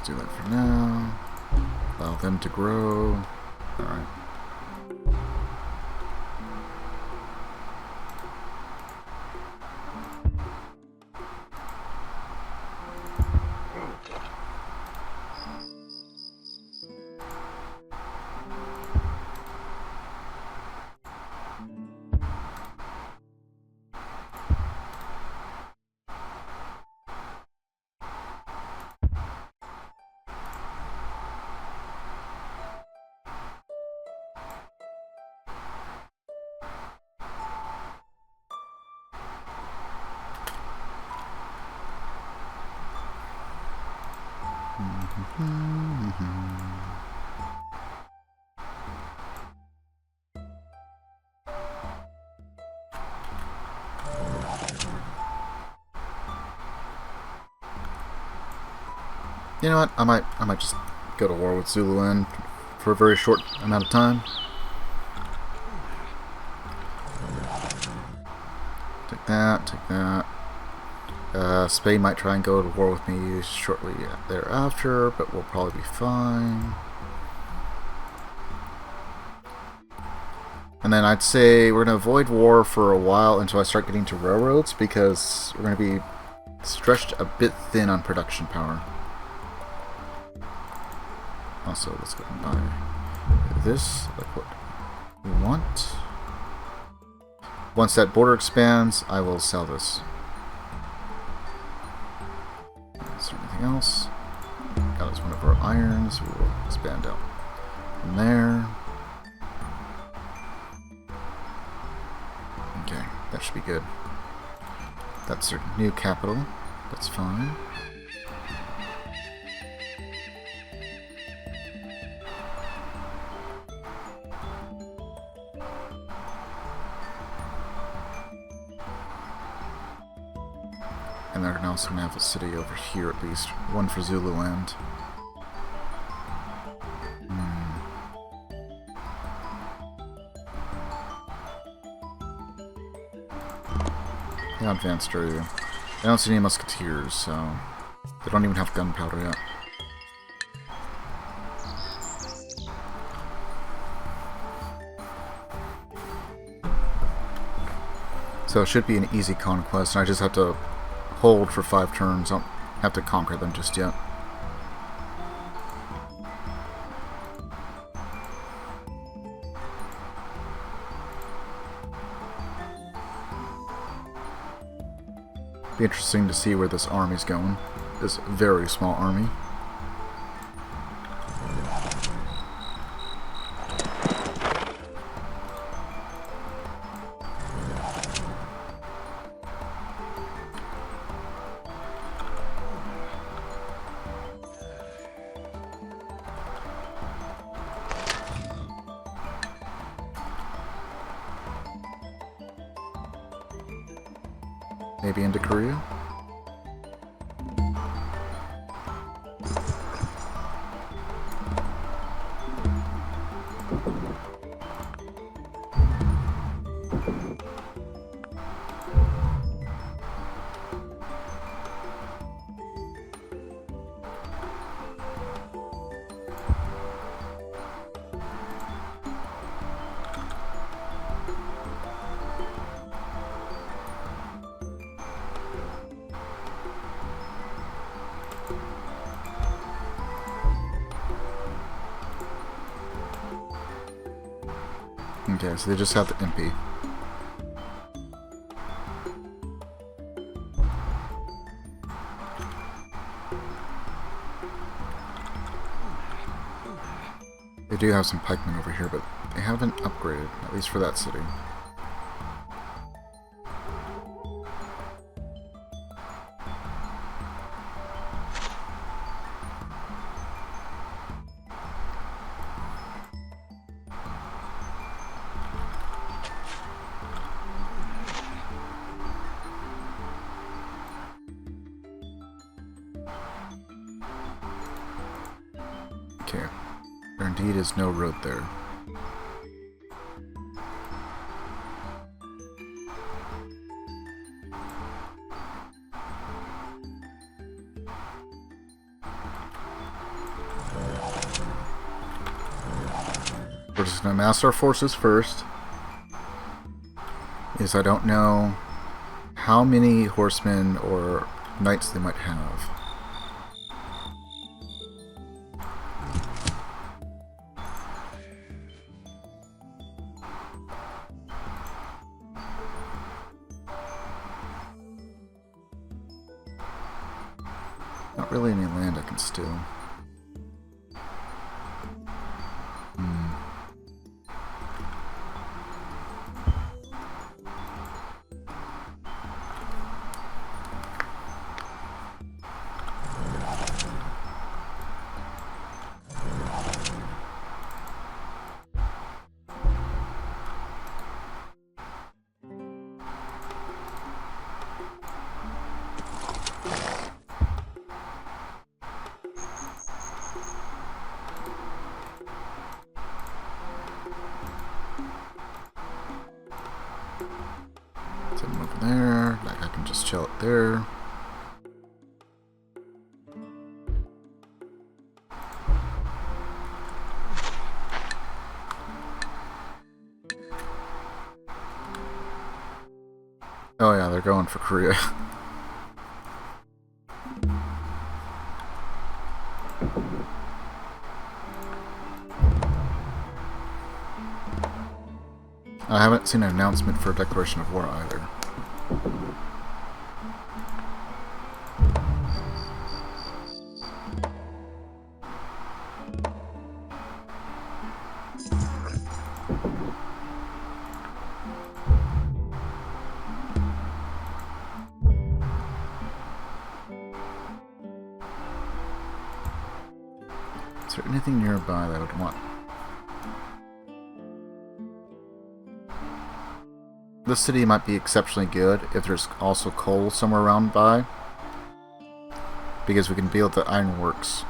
do that for now. Allow them to grow. Alright. You know what? I might just go to war with Zululand for a very short amount of time. Take that, take that. Spain might try and go to war with me shortly thereafter, but we'll probably be fine. And then I'd say we're going to avoid war for a while until I start getting to railroads, because we're going to be stretched a bit thin on production power. Also, let's go and buy this, like what we want. Once that border expands, I will sell this. Is there anything else? Got us one of our irons. We will expand out from there. Okay, that should be good. That's our new capital. That's fine. And they're also going to have a city over here at least. One for Zululand. How advanced are you? I don't see any musketeers, so they don't even have gunpowder yet. So it should be an easy conquest, and I just have to hold for 5 turns. I don't have to conquer them just yet. Be interesting to see where this army's going. This very small army. Maybe into Korea? Okay, so they just have the MP. They do have some pikemen over here, but they haven't upgraded, at least for that city. Okay, there indeed is no road there. We're just going to mass our forces first. Is I don't know how many horsemen or knights they might have. Not really any land I can steal. Send them over there. Like I can just chill it there. Oh yeah, they're going for Korea. I haven't seen an announcement for a declaration of war either. Is there anything nearby that I would want? This city might be exceptionally good if there's also coal somewhere around by, because we can build the ironworks.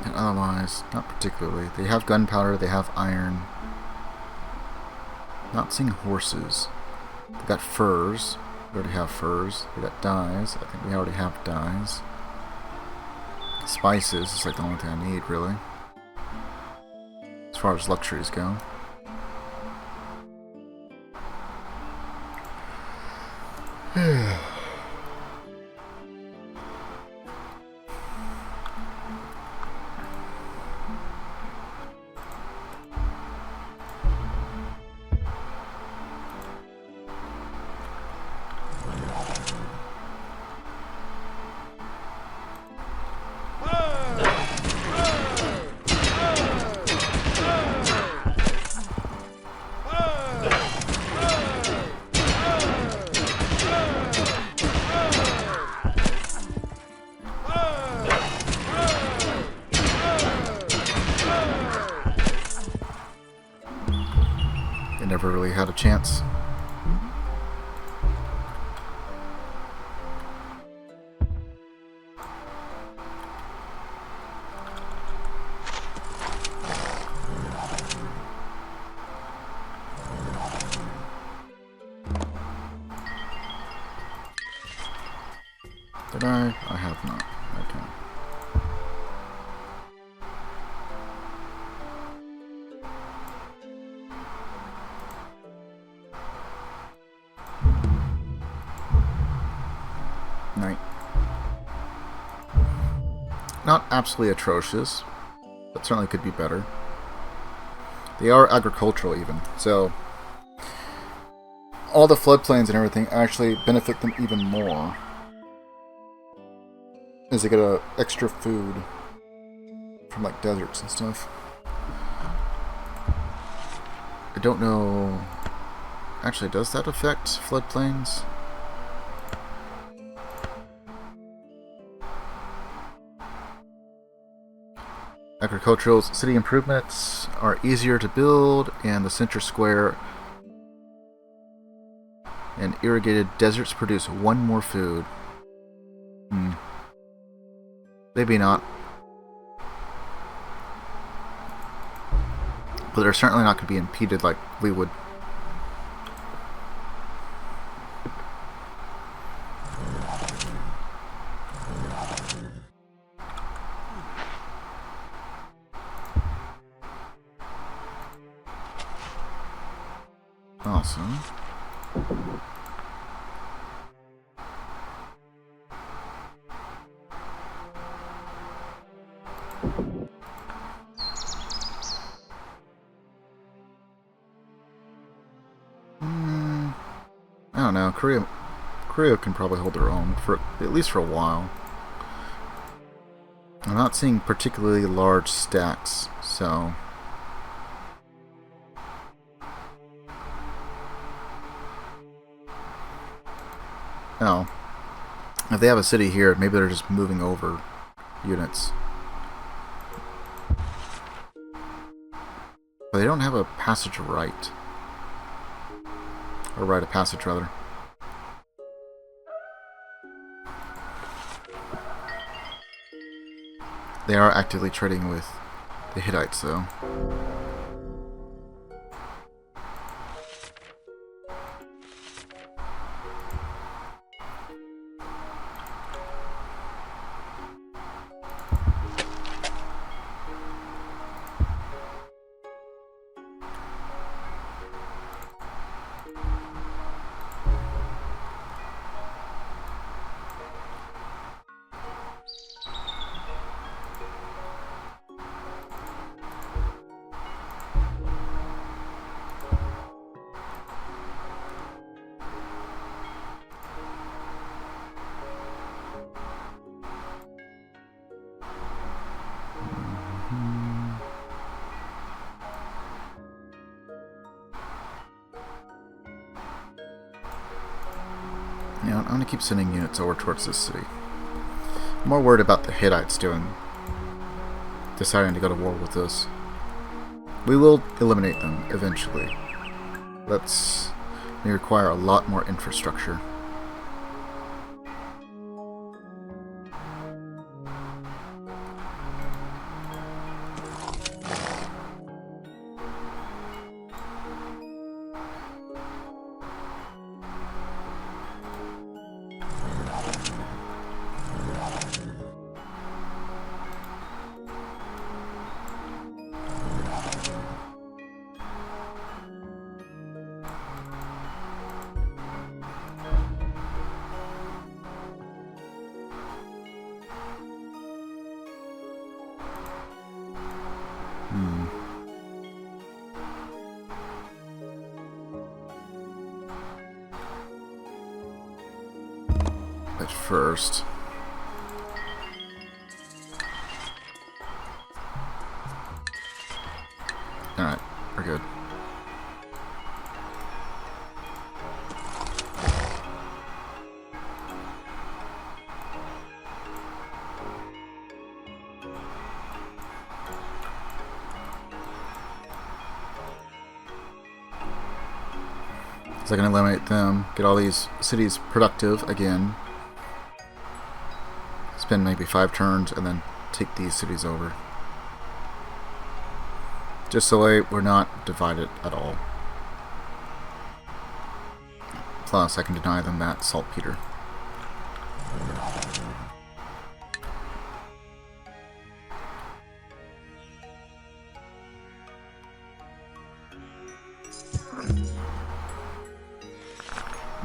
And otherwise, not particularly. They have gunpowder, they have iron. Not seeing horses. They got furs. We already have furs. We got dyes. I think we already have dyes. Spices is like the only thing I need, really. As far as luxuries go. Never really had a chance. Did I? I have not. Okay. Night. Not absolutely atrocious, but certainly could be better. They are agricultural even, so all the floodplains and everything actually benefit them even more, as they get extra food from like deserts and stuff. I don't know. Actually, does that affect floodplains? Agricultural city improvements are easier to build, and the center square and irrigated deserts produce one more food. Maybe not. But they're certainly not going to be impeded like we would. awesome. I don't know. Korea can probably hold their own for at least for a while. I'm not seeing particularly large stacks, so oh, if they have a city here, maybe they're just moving over units. But they don't have a passage right. Or rite of passage, rather. They are actively trading with the Hittites, though. Yeah, I'm gonna keep sending units over towards this city. I'm more worried about the Hittites deciding to go to war with us. We will eliminate them eventually. May require a lot more infrastructure. At first. Alright, we're good. So I can eliminate them, get all these cities productive again. Spend maybe 5 turns and then take these cities over. Just so we're not divided at all. Plus, I can deny them that saltpeter.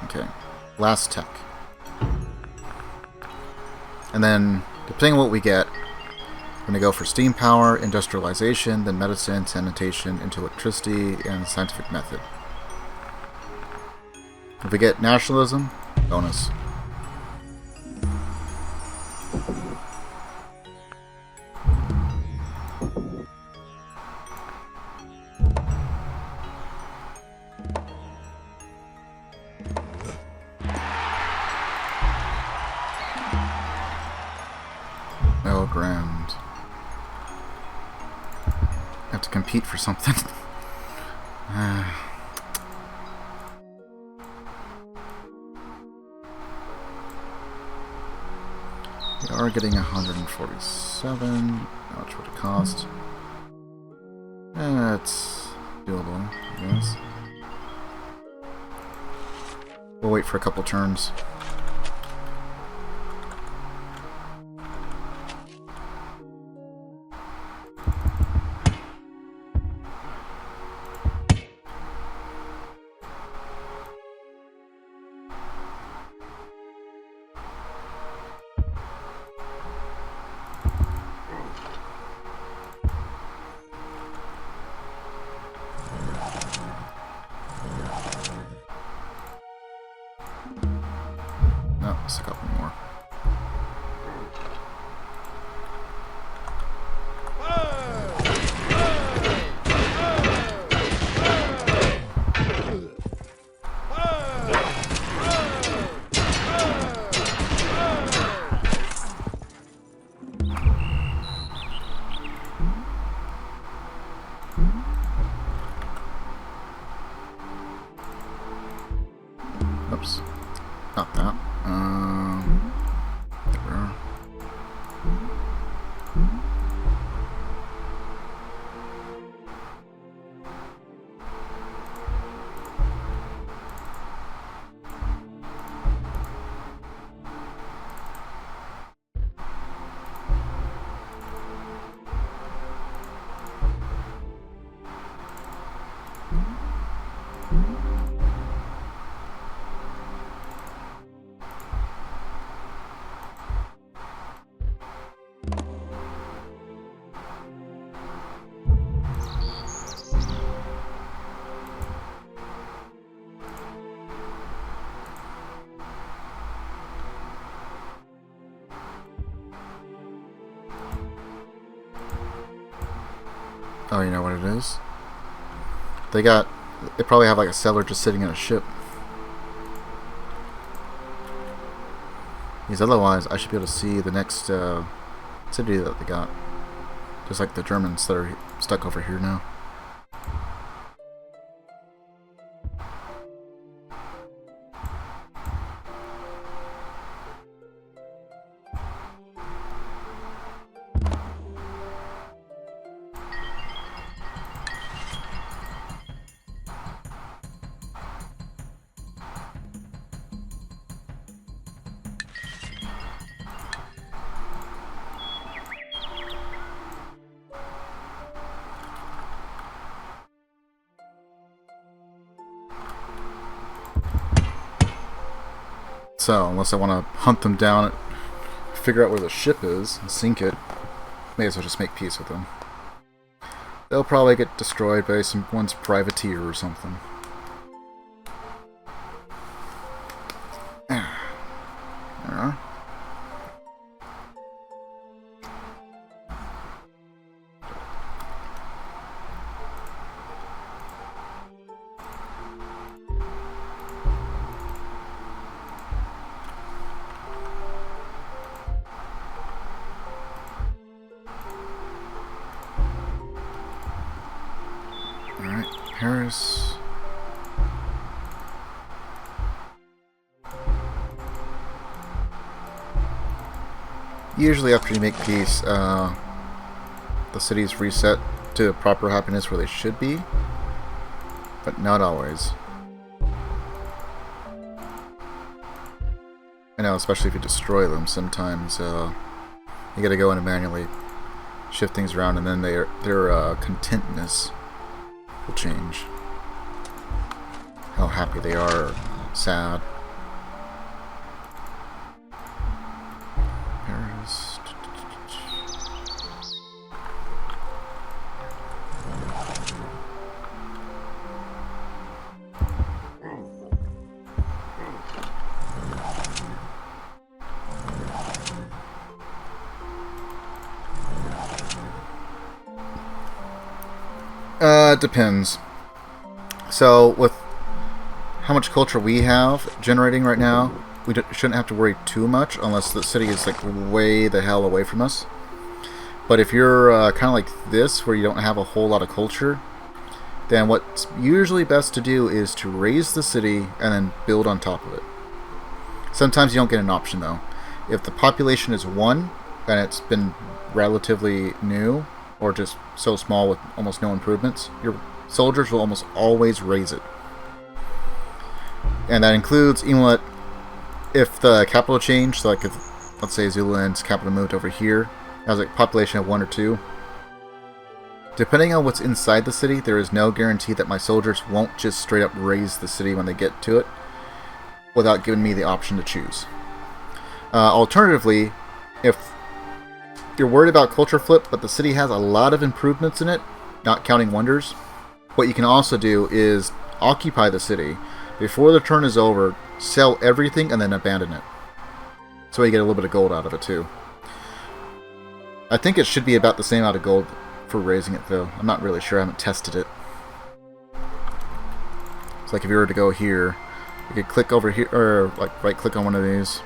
Okay, last tech. And then, depending on what we get, we're going to go for steam power, industrialization, then medicine, sanitation, into electricity, and scientific method. If we get nationalism, bonus. Oh, grand. I have to compete for something. We are getting 147. How much would it cost? It's doable, I guess. We'll wait for a couple turns. just a couple more. Oops. Not that. There we are. Oh, you know what it is? They probably have like a settler just sitting in a ship. Because otherwise, I should be able to see the next city that they got. Just like the Germans that are stuck over here now. So, unless I want to hunt them down, figure out where the ship is, and sink it, may as well just make peace with them. They'll probably get destroyed by someone's privateer or something. There we are. Alright, Paris. Usually after you make peace, the cities reset to proper happiness where they should be, but not always. I know, especially if you destroy them, sometimes you gotta go in and manually shift things around, and then their contentness will change. How happy they are, or sad. Paris. Depends. So, with how much culture we have generating right now, we shouldn't have to worry too much unless the city is like way the hell away from us. But if you're kind of like this, where you don't have a whole lot of culture, then what's usually best to do is to raise the city and then build on top of it. Sometimes you don't get an option though. If the population is 1 and it's been relatively new, or just so small with almost no improvements, your soldiers will almost always raise it. And that includes even if the capital changed, so like if, let's say Zululand's capital moved over here, has a population of 1 or 2. Depending on what's inside the city, there is no guarantee that my soldiers won't just straight up raise the city when they get to it, without giving me the option to choose. Alternatively, if you're worried about culture flip, but the city has a lot of improvements in it, not counting wonders, what you can also do is occupy the city. Before the turn is over, sell everything and then abandon it. So you get a little bit of gold out of it too. I think it should be about the same amount of gold for raising it though. I'm not really sure, I haven't tested it. It's like if you were to go here, you could click over here, or like right click on one of these.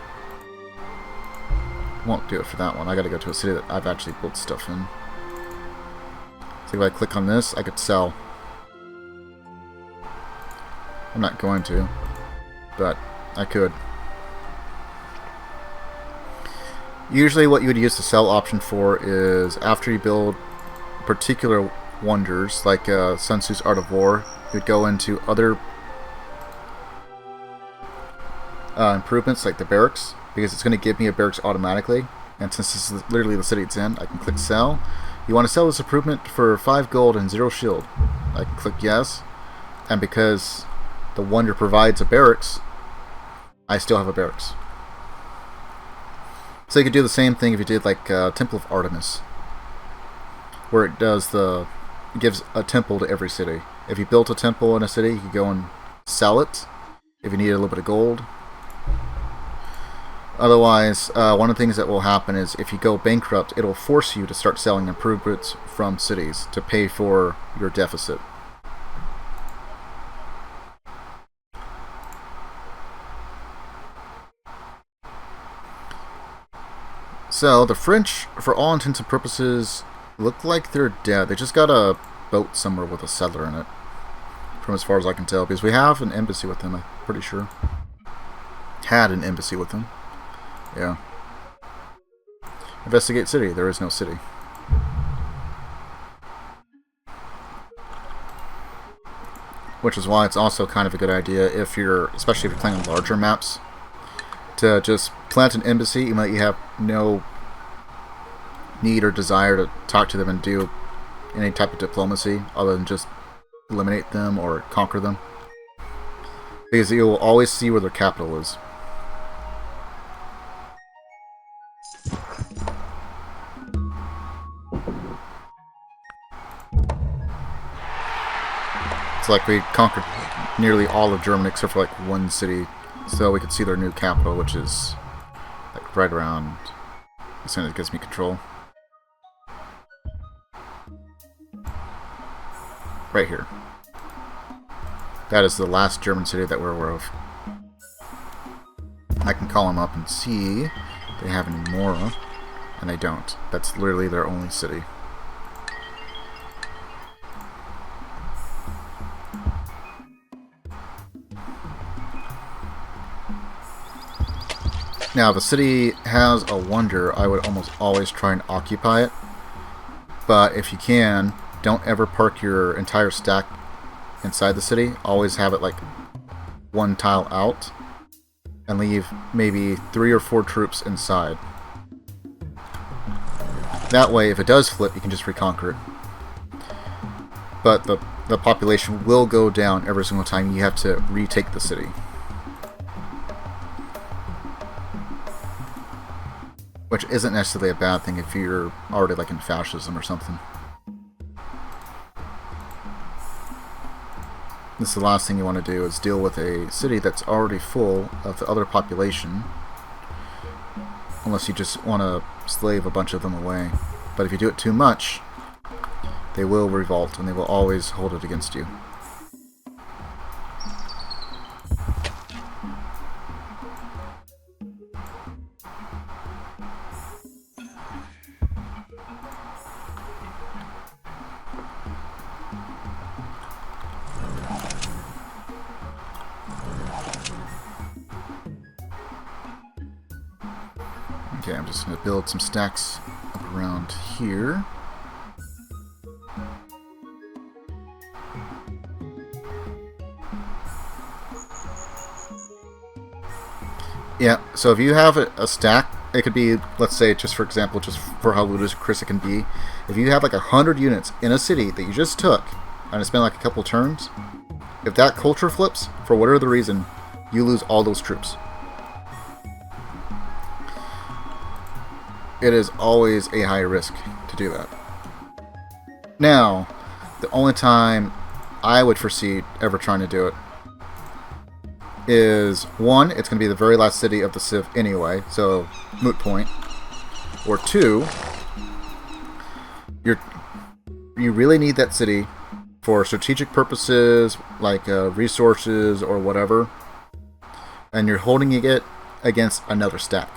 Won't do it for that one. I gotta go to a city that I've actually built stuff in. So if I click on this, I could sell. I'm not going to, but I could. Usually what you would use the sell option for is after you build particular wonders, like Sun Tzu's Art of War, you'd go into other improvements like the barracks, because it's going to give me a barracks automatically, and since this is literally the city it's in, I can click sell. You want to sell this improvement for 5 gold and 0 shield. I can click yes, and because the wonder provides a barracks, I still have a barracks. So you could do the same thing if you did like Temple of Artemis, where it gives a temple to every city. If you built a temple in a city, you could go and sell it if you need a little bit of gold. Otherwise, one of the things that will happen is if you go bankrupt, it'll force you to start selling improvements from cities to pay for your deficit. So, the French, for all intents and purposes, look like they're dead. They just got a boat somewhere with a settler in it, from as far as I can tell, because we have an embassy with them, I'm pretty sure. Had an embassy with them. Yeah. Investigate city. There is no city. Which is why it's also kind of a good idea if you're, especially if you're playing on larger maps, to just plant an embassy, even though you have no need or desire to talk to them and do any type of diplomacy other than just eliminate them or conquer them. Because you'll always see where their capital is. It's like we conquered nearly all of Germany except for like one city, so we could see their new capital, which is like right around as soon as it gives me control. Right here. That is the last German city that we're aware of. I can call them up and see if they have any more, and they don't. That's literally their only city. Now, if a city has a wonder, I would almost always try and occupy it. But if you can, don't ever park your entire stack inside the city. Always have it like one tile out and leave maybe 3 or 4 troops inside. That way, if it does flip, you can just reconquer it. But the population will go down every single time you have to retake the city. Which isn't necessarily a bad thing if you're already like in fascism or something. This is the last thing you want to do, is deal with a city that's already full of the other population. Unless you just want to slave a bunch of them away. But if you do it too much, they will revolt and they will always hold it against you. Okay, I'm just going to build some stacks up around here. Yeah, so if you have a stack, it could be, let's say, just for example, just for how ludicrous it can be, if you have like 100 units in a city that you just took, and it's been like a couple turns, if that culture flips, for whatever the reason, you lose all those troops. It is always a high risk to do that. Now, the only time I would foresee ever trying to do it is, one, it's going to be the very last city of the Civ anyway, so moot point. Or two, you really need that city for strategic purposes, like resources or whatever, and you're holding it against another stack.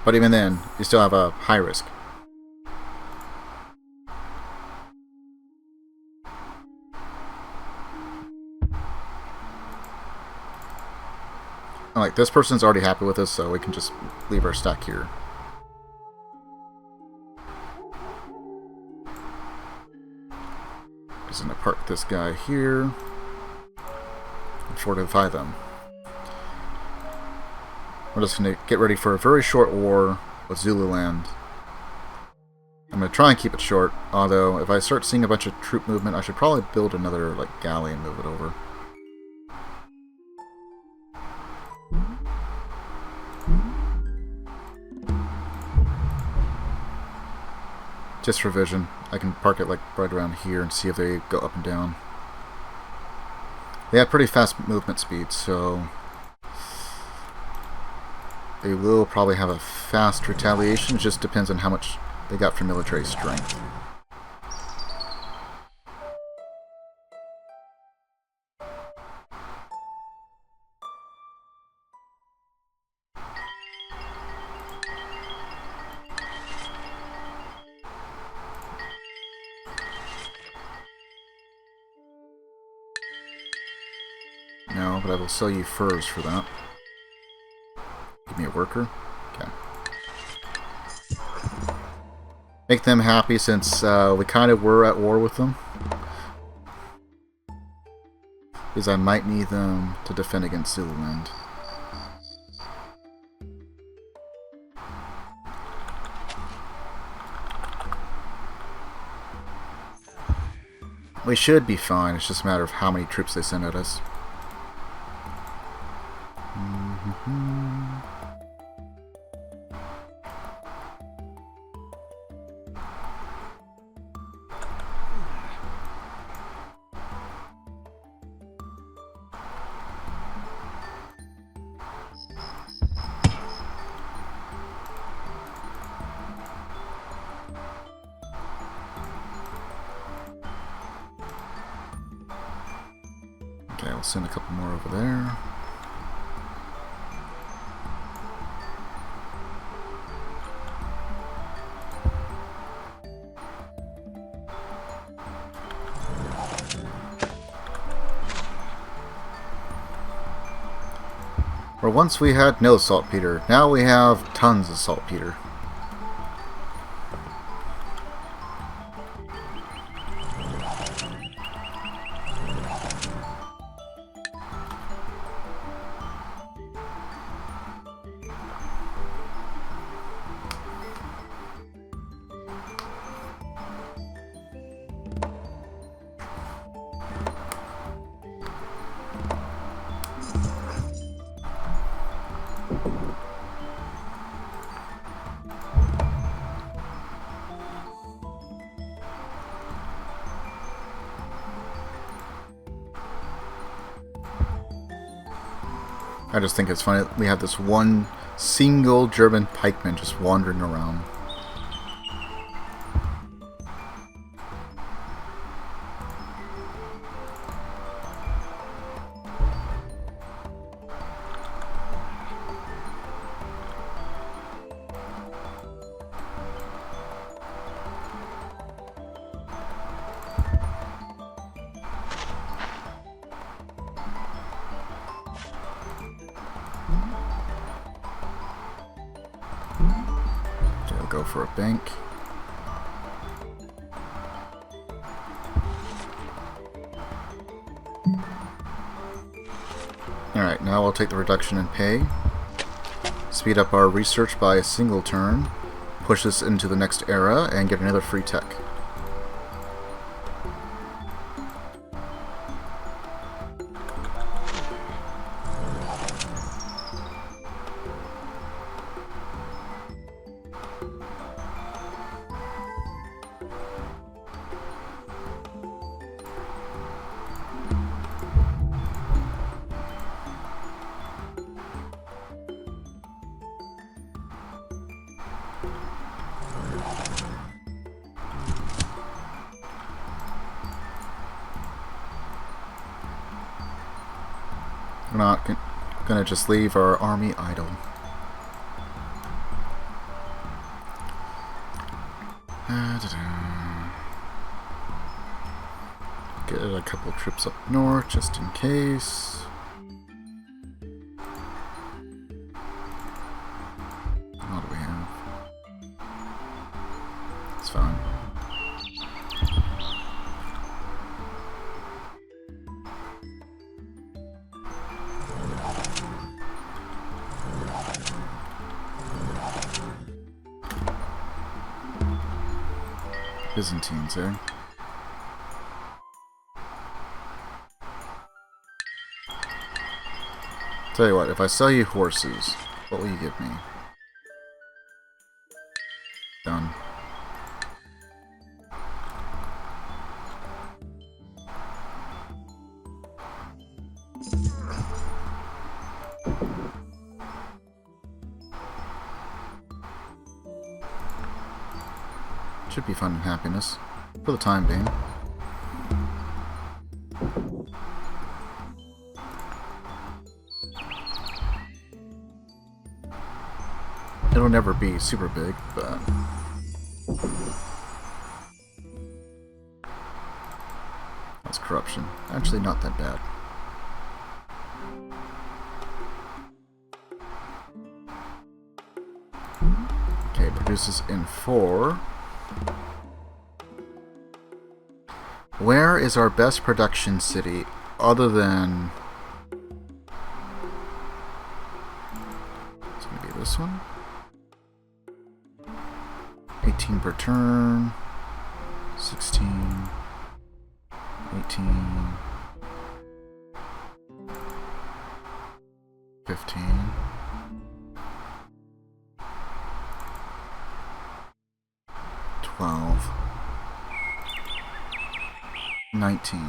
But even then, you still have a high risk. Like, this person's already happy with us, so we can just leave our stack here. Just gonna park this guy here and fortify them. We're just gonna get ready for a very short war with Zululand. I'm gonna try and keep it short, although if I start seeing a bunch of troop movement, I should probably build another like galley and move it over. Just for vision, I can park it like right around here and see if they go up and down. They have pretty fast movement speed, so they will probably have a fast retaliation. It just depends on how much they got for military strength. No, but I will sell you furs for that. Give me a worker. Okay. Make them happy since we kind of were at war with them. Because I might need them to defend against Zululand. We should be fine, it's just a matter of how many troops they send at us. Okay, I'll send a couple more over there. Where once we had no saltpeter, now we have tons of saltpeter. I just think it's funny that we have this one single German pikeman just wandering around. Go for a bank. Alright, now we'll take the reduction in pay, speed up our research by a single turn, push this into the next era, and get another free tech. not gonna just leave our army idle. Get a couple troops up north just in case. What do we have? It's fine. Byzantines, eh? Tell you what, if I sell you horses, what will you give me? Done. Should be fun and happiness, for the time being. It'll never be super big, but... That's corruption. Actually not that bad. Okay, produces in 4. Where is our best production city other than... It's gonna be this one. 18 per turn, 16, 18, 15, 12, 19.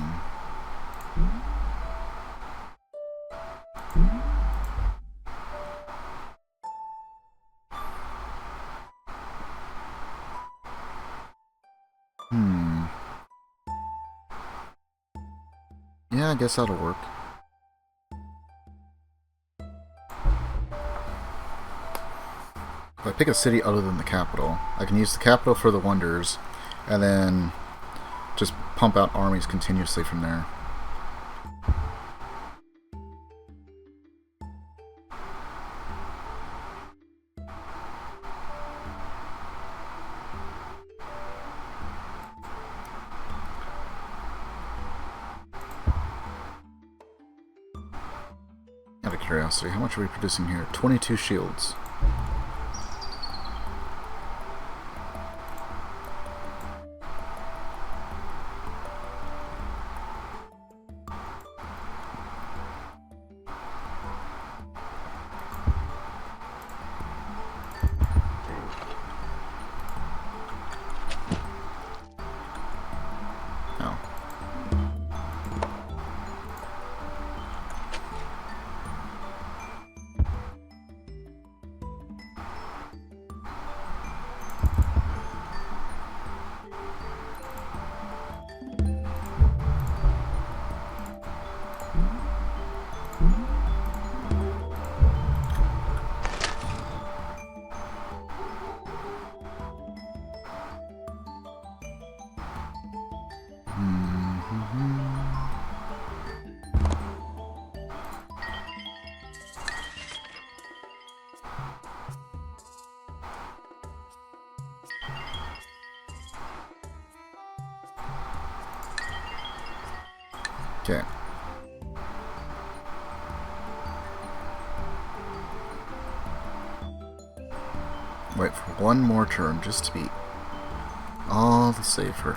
Yeah, I guess that'll work. If I pick a city other than the capital, I can use the capital for the wonders, and then just pump out armies continuously from there. Out of curiosity, how much are we producing here? 22 shields. Okay. Wait for one more turn just to be all the safer.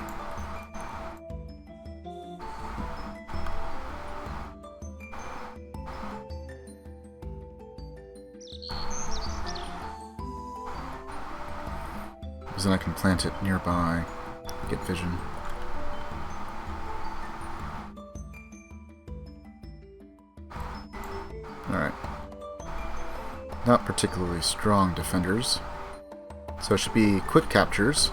Because then I can plant it nearby to get vision. Alright. Not particularly strong defenders. So it should be quick captures.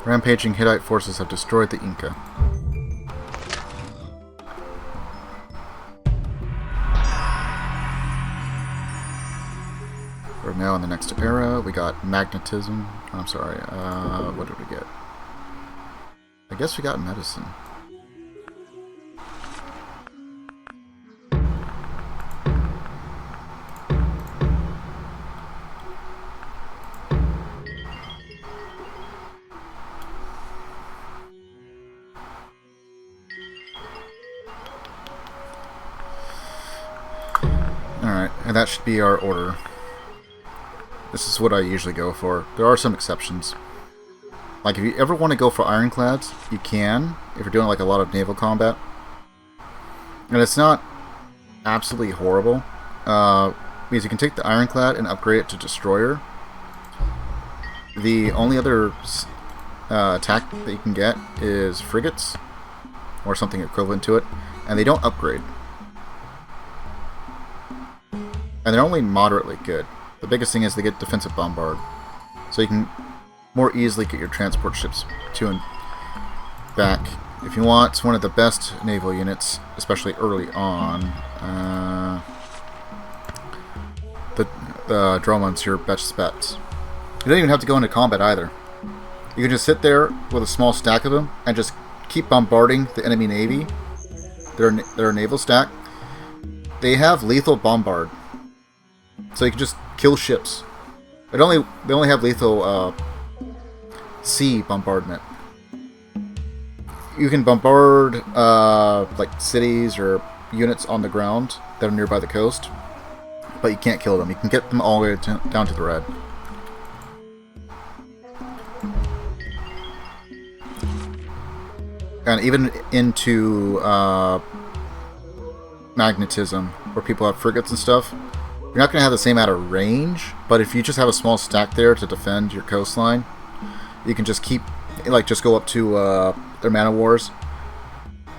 Rampaging Hittite forces have destroyed the Inca. We're now in the next era. We got magnetism. I'm sorry. What did we get? I guess we got medicine. Alright, and that should be our order. This is what I usually go for. There are some exceptions. Like, if you ever want to go for ironclads, you can, if you're doing like a lot of naval combat. And it's not absolutely horrible, because you can take the ironclad and upgrade it to destroyer. The only other attack that you can get is frigates, or something equivalent to it, and they don't upgrade. And they're only moderately good. The biggest thing is they get defensive bombard, so you can more easily get your transport ships to and back. If you want, it's one of the best naval units, especially early on. The Dromon's your best bet. You don't even have to go into combat either. You can just sit there with a small stack of them and just keep bombarding the enemy navy. Their naval stack. They have lethal bombard, so you can just kill ships. They only have lethal sea bombardment. You can bombard like cities or units on the ground that are nearby the coast, but you can't kill them. You can get them all the way down to the red. And even into magnetism, where people have frigates and stuff, you're not going to have the same amount of range, but if you just have a small stack there to defend your coastline, you can just keep, like, just go up to their man of wars.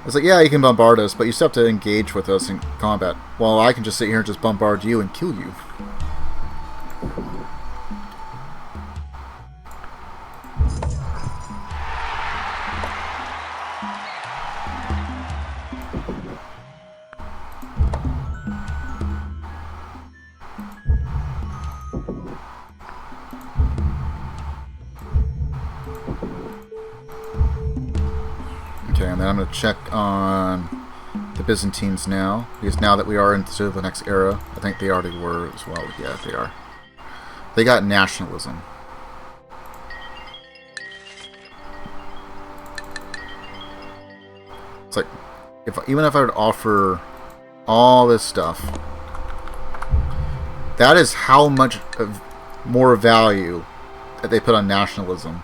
It's like, yeah, you can bombard us, but you still have to engage with us in combat. While I can just sit here and just bombard you and kill you. Okay, and then I'm going to check on the Byzantines now, because now that we are into the next era, I think they already were as well. Yeah, they are. They got nationalism. It's like, even if I would offer all this stuff, that is how much more value that they put on nationalism.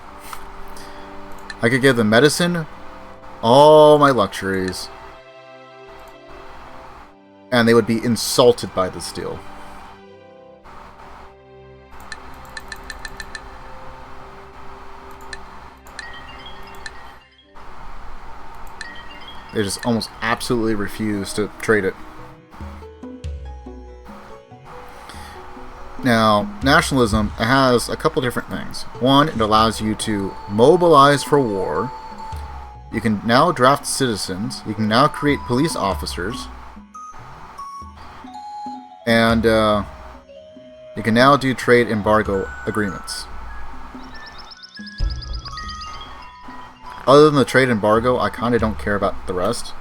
I could give them medicine, all my luxuries, and they would be insulted by this deal. They just almost absolutely refuse to trade it. Now, nationalism has a couple different things. One, it allows you to mobilize for war. You can now draft citizens. You can now create police officers. And you can now do trade embargo agreements. Other than the trade embargo, I kind of don't care about the rest,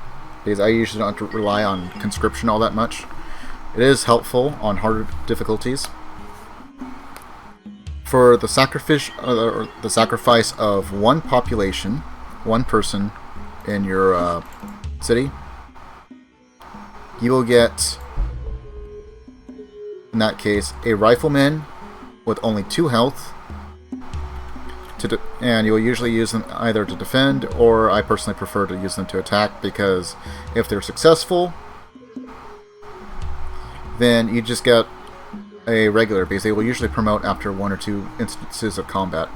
because I usually don't have to rely on conscription all that much. It is helpful on harder difficulties. For the sacrifice of one population, one person in your city, you will get, in that case, a rifleman with only 2 health, and you'll usually use them either to defend, or I personally prefer to use them to attack, because if they're successful, then you just get a regular, because they will usually promote after 1 or 2 instances of combat.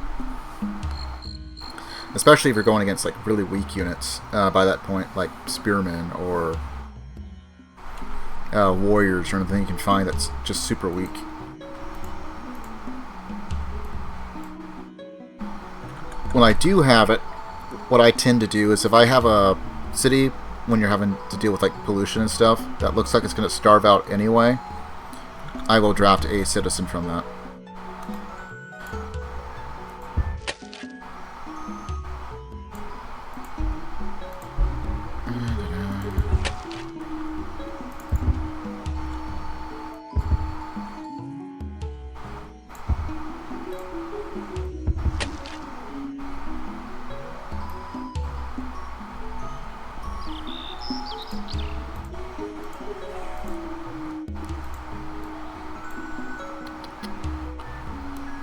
Especially if you're going against like really weak units by that point, like spearmen or warriors or anything you can find that's just super weak. when I do have it, what I tend to do is if I have a city, when you're having to deal with like pollution and stuff, that looks like it's going to starve out anyway, I will draft a citizen from that.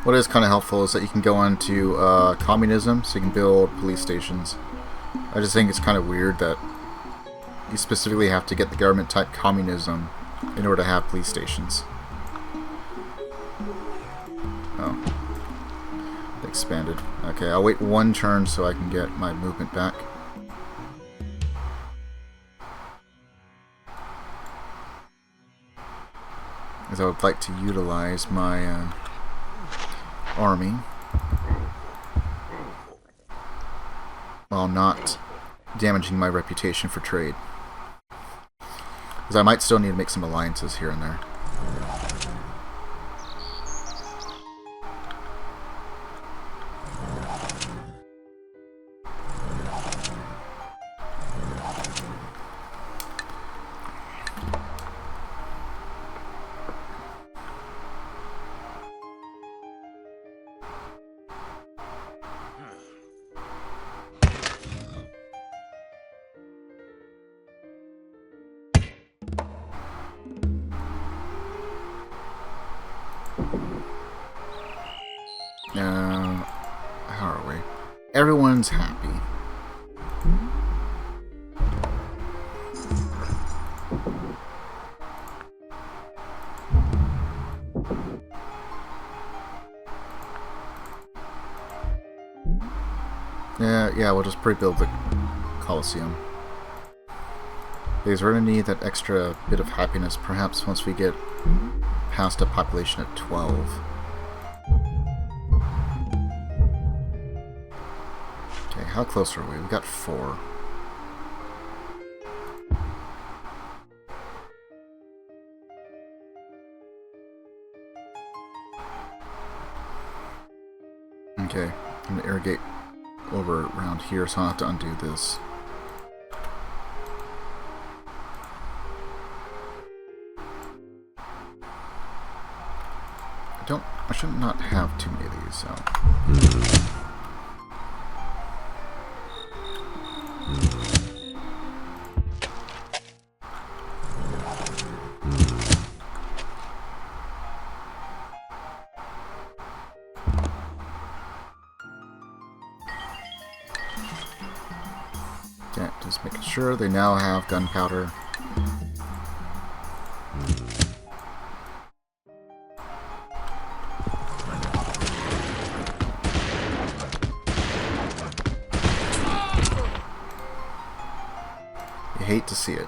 What is kind of helpful is that you can go into communism, so you can build police stations. I just think it's kind of weird that you specifically have to get the government type communism in order to have police stations. Oh. They expanded. Okay, I'll wait one turn so I can get my movement back. Because I would like to utilize my army while not damaging my reputation for trade, because I might still need to make some alliances here and there. How are we? Everyone's happy. Yeah, we'll just pre-build the Colosseum. Because we're going to need that extra bit of happiness, perhaps once we get past a population of 12. Okay, how close are we? We got 4. Okay, I'm going to irrigate over around here, so I'll have to undo this. I should not have too many of these, so. Okay, just making sure they now have gunpowder. You hate to see it.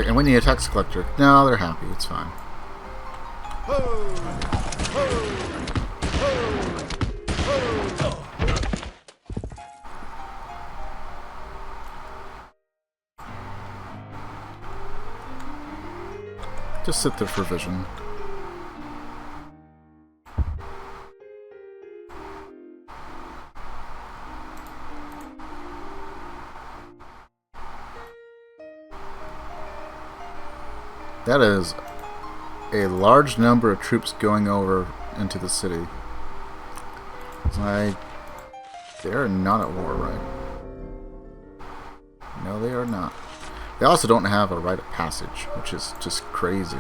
And we need a tax collector. No, they're happy. It's fine. Just sit there for vision. That is a large number of troops going over into the city. They're not at war, right? No, they are not. They also don't have a rite of passage, which is just crazy.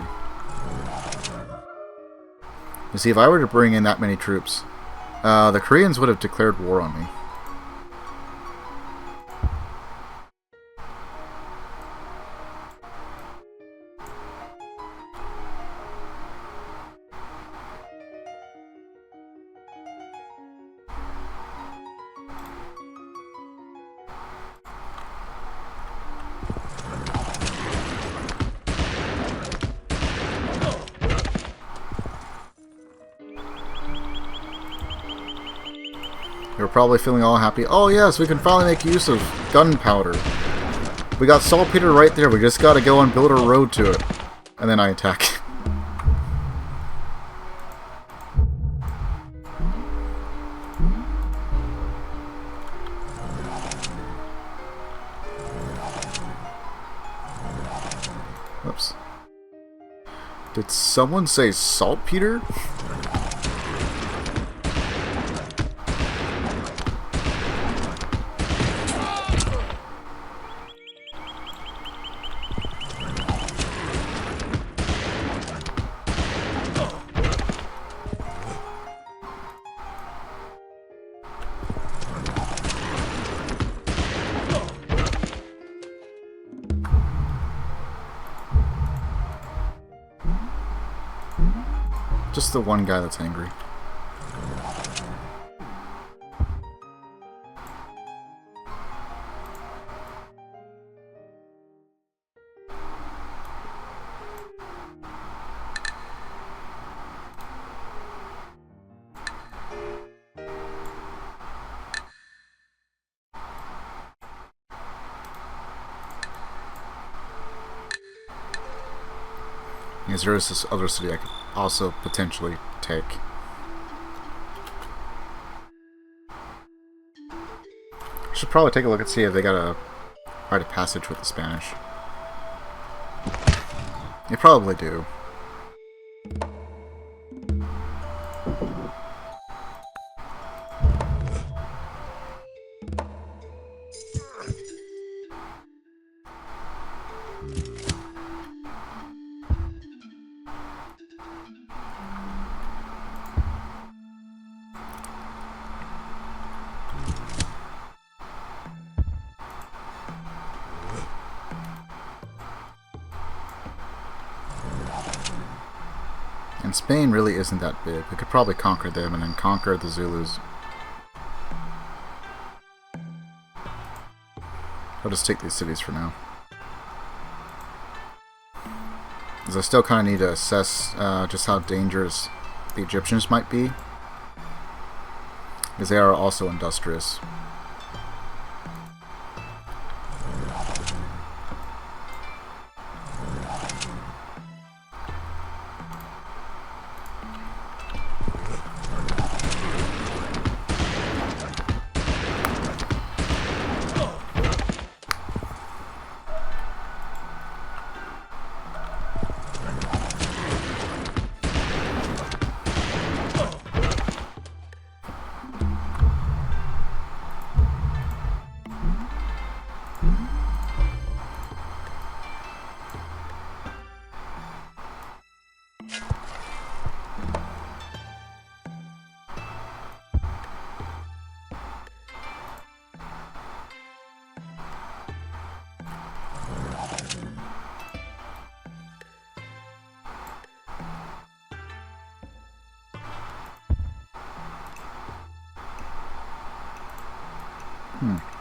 You see, if I were to bring in that many troops, the Koreans would have declared war on me. They're probably feeling all happy. Oh yes, we can finally make use of gunpowder. We got saltpeter right there. We just gotta go and build a road to it. And then I attack. Whoops. Did someone say saltpeter? Just the one guy that's angry. Because there is this other city I could also potentially take. Should probably take a look and see if they got a rite of passage with the Spanish. They probably do. And Spain really isn't that big. We could probably conquer them and then conquer the Zulus. I'll just take these cities for now. Because I still kind of need to assess just how dangerous the Egyptians might be. Because they are also industrious.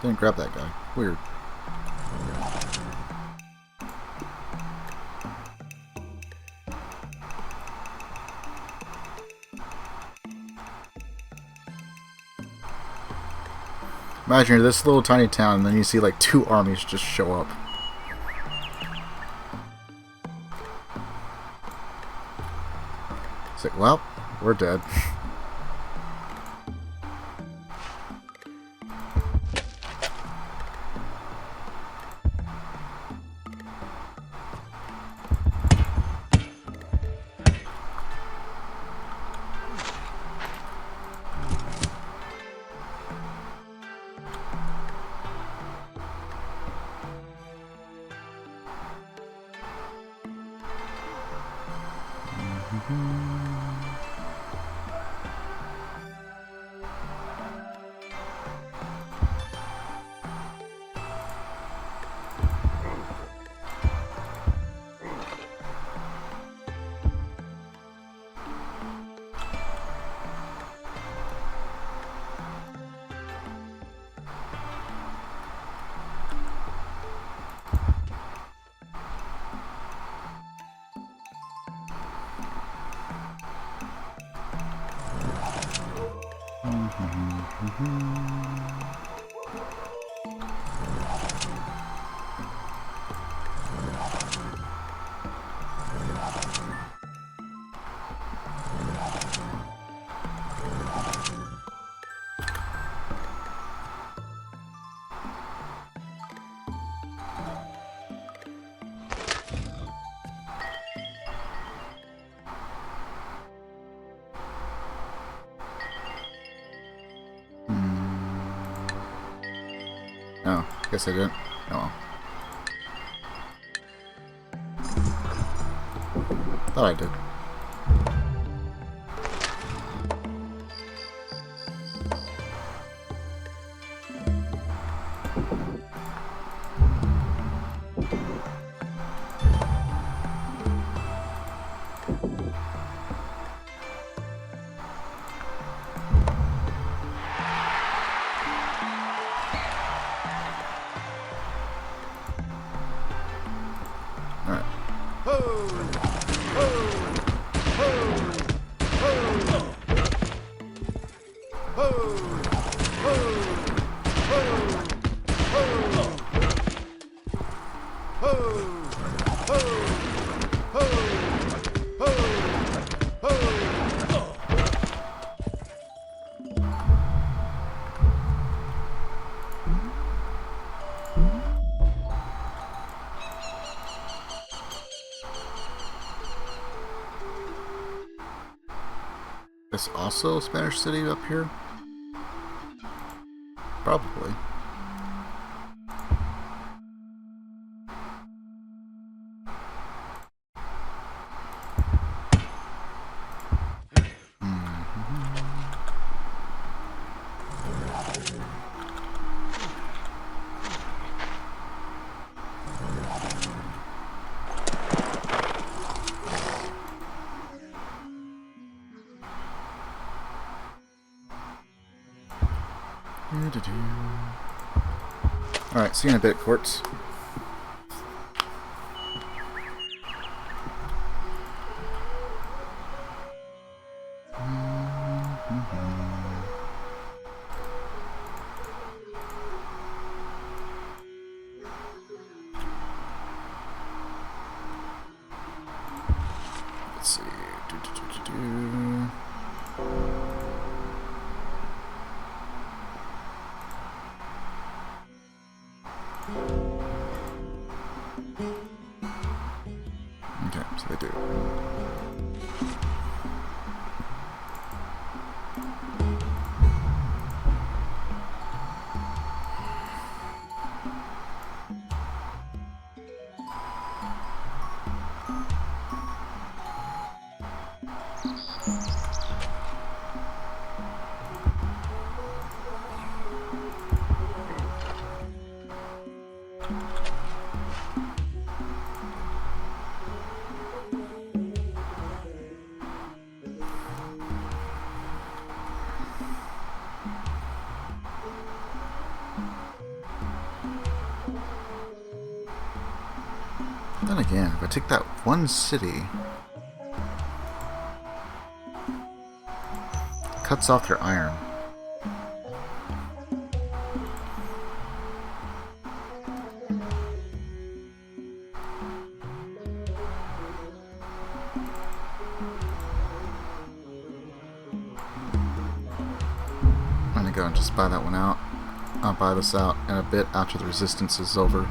Didn't grab that guy. Weird. Imagine you're this little tiny town and then you see like 2 armies just show up. It's like, well, we're dead. Oh, guess I didn't. Oh well. Thought I did. Is also a Spanish city up here? Probably. Alright, see you in a bit, Quartz. Let's see. Okay, so they do. Then again, if I take that one city, cuts off their iron. I'm gonna go and just buy that one out. I'll buy this out in a bit after the resistance is over.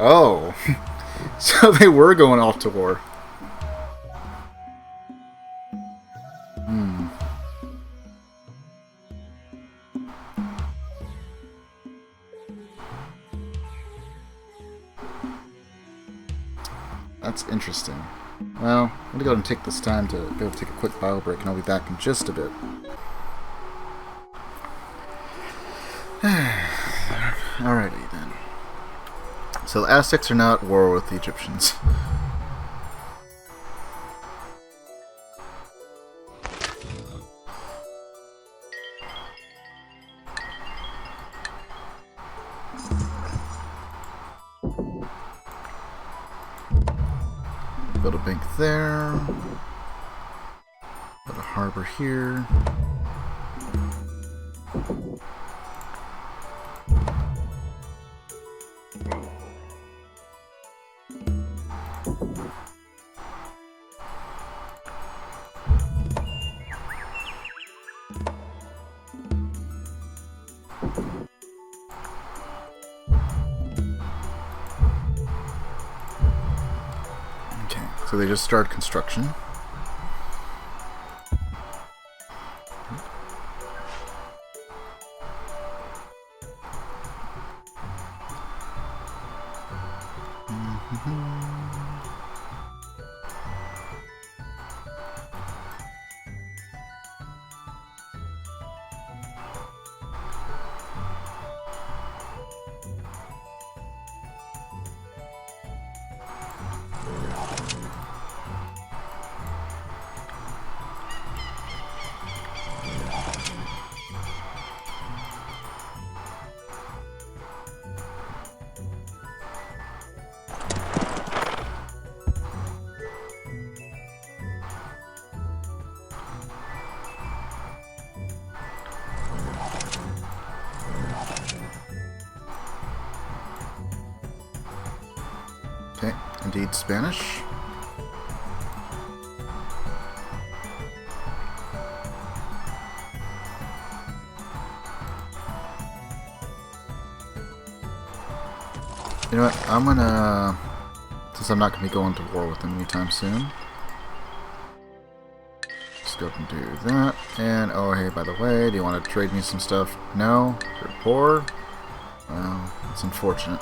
Oh. So they were going off to war. That's interesting. Well, I'm gonna go and take this time to go take a quick bio break, and I'll be back in just a bit. Alrighty then. So the Aztecs are not at war with the Egyptians. Build a bank there. Build a harbor here. So they just started construction. Okay, indeed Spanish. You know what, I'm gonna, since I'm not gonna be going to war with them anytime soon, just go and do that. And oh hey, by the way, do you want to trade me some stuff? No? You're poor? Well, it's unfortunate.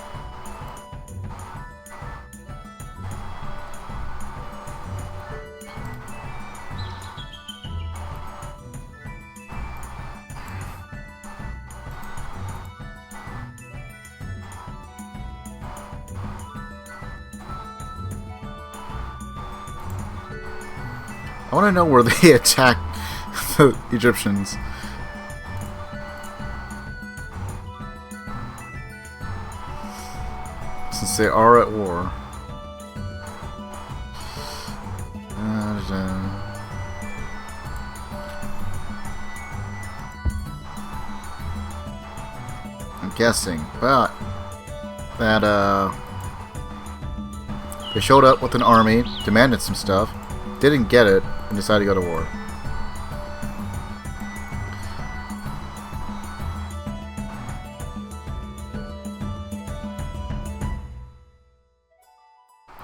I want to know where they attack the Egyptians. Since they are at war. I'm guessing, but that they showed up with an army, demanded some stuff, didn't get it, and decided to go to war.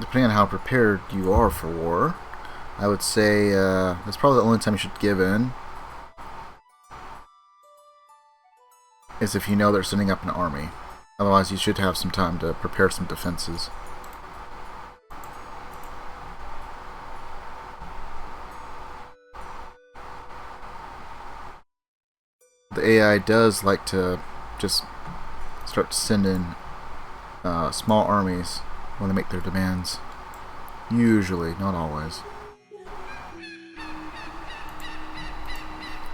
Depending on how prepared you are for war, I would say that's probably the only time you should give in, is if you know they're sending up an army. Otherwise, you should have some time to prepare some defenses. The AI does like to just start sending small armies when they make their demands. Usually, not always.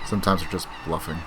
Sometimes they're just bluffing.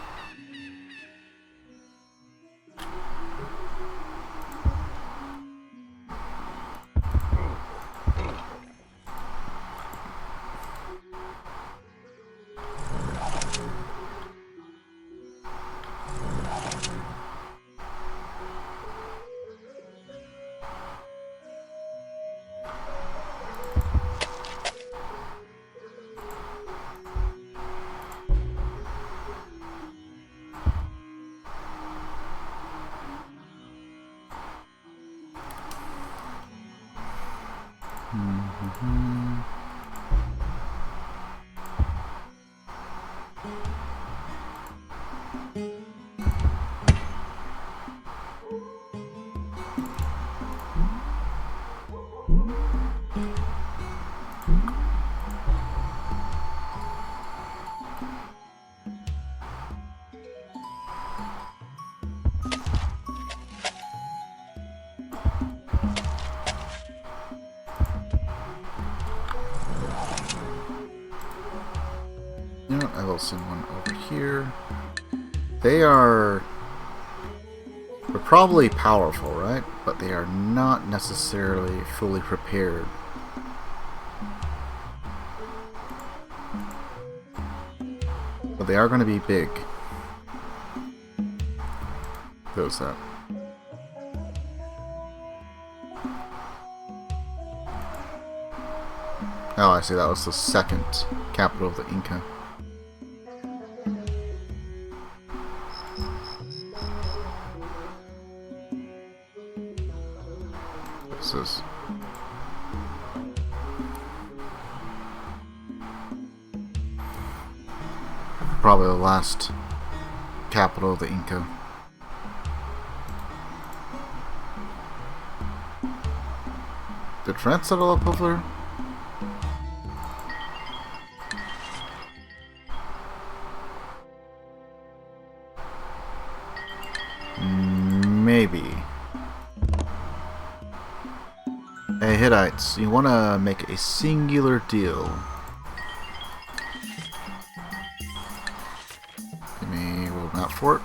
I will send one over here. They're probably powerful, right? But they are not necessarily fully prepared. But they are going to be big. Who's that? Oh, I see. That was the second capital of the Inca. This is probably the last capital of the Inca. Did France settle up over there? Maybe. Hey, Hittites, you want to make a singular deal. Give me a world map for it.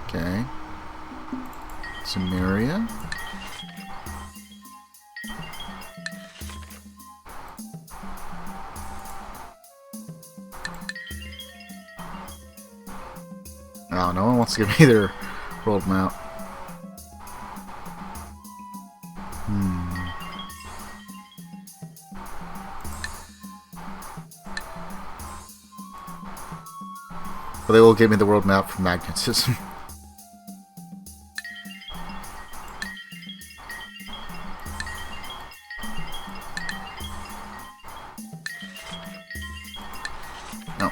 Okay. Samaria. Oh, no one wants to give me their world map. But they will give me the world map for magnetism. No.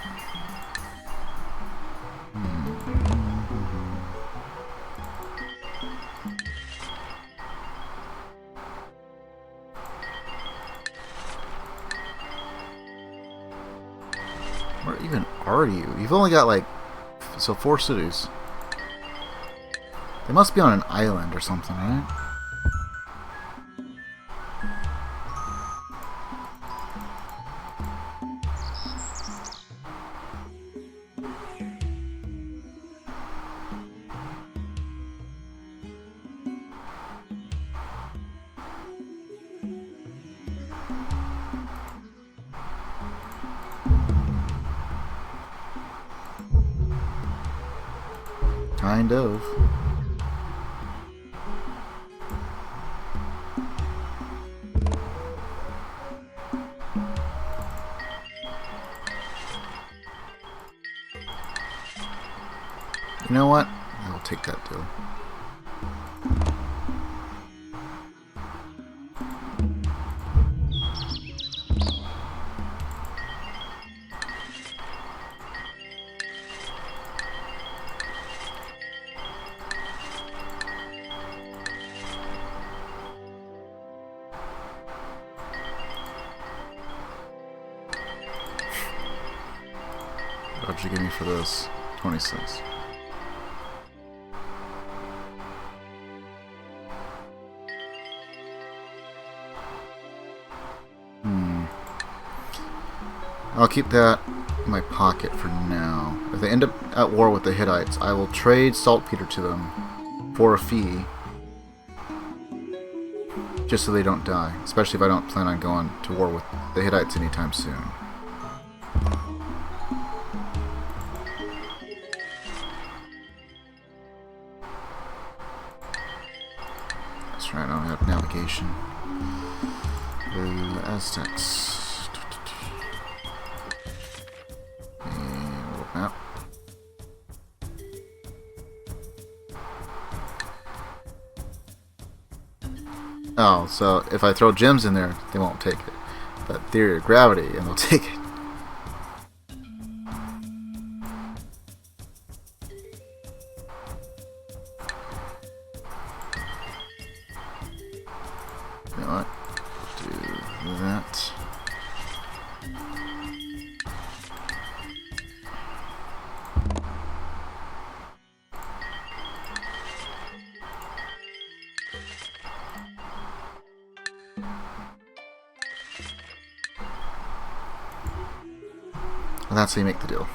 Where even are you? You've only got like, so 4 cities. They must be on an island or something, right? Kind of. You know what? I'll take that deal. What'd you give me for this? 26. I'll keep that in my pocket for now. If they end up at war with the Hittites, I will trade saltpeter to them for a fee. Just so they don't die. Especially if I don't plan on going to war with the Hittites anytime soon. That's right, I don't have navigation. The Aztecs. Map. Oh, so if I throw gems in there, they won't take it. But theory of gravity, and they'll take it. You know what? Do that. And that's how you make the deal.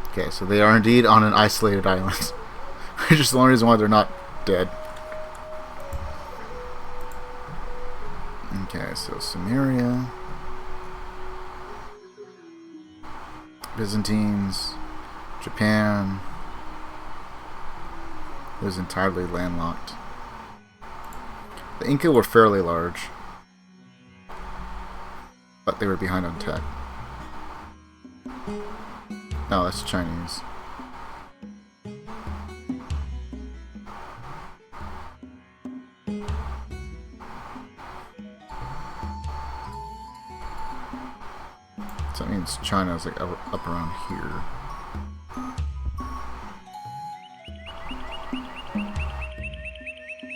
Okay, so they are indeed on an isolated island. Which is the only reason why they're not dead. Okay, so Samaria. Byzantines. Japan. It was entirely landlocked. The Inca were fairly large. But they were behind on tech. No, that's Chinese. So that means China is like up around here.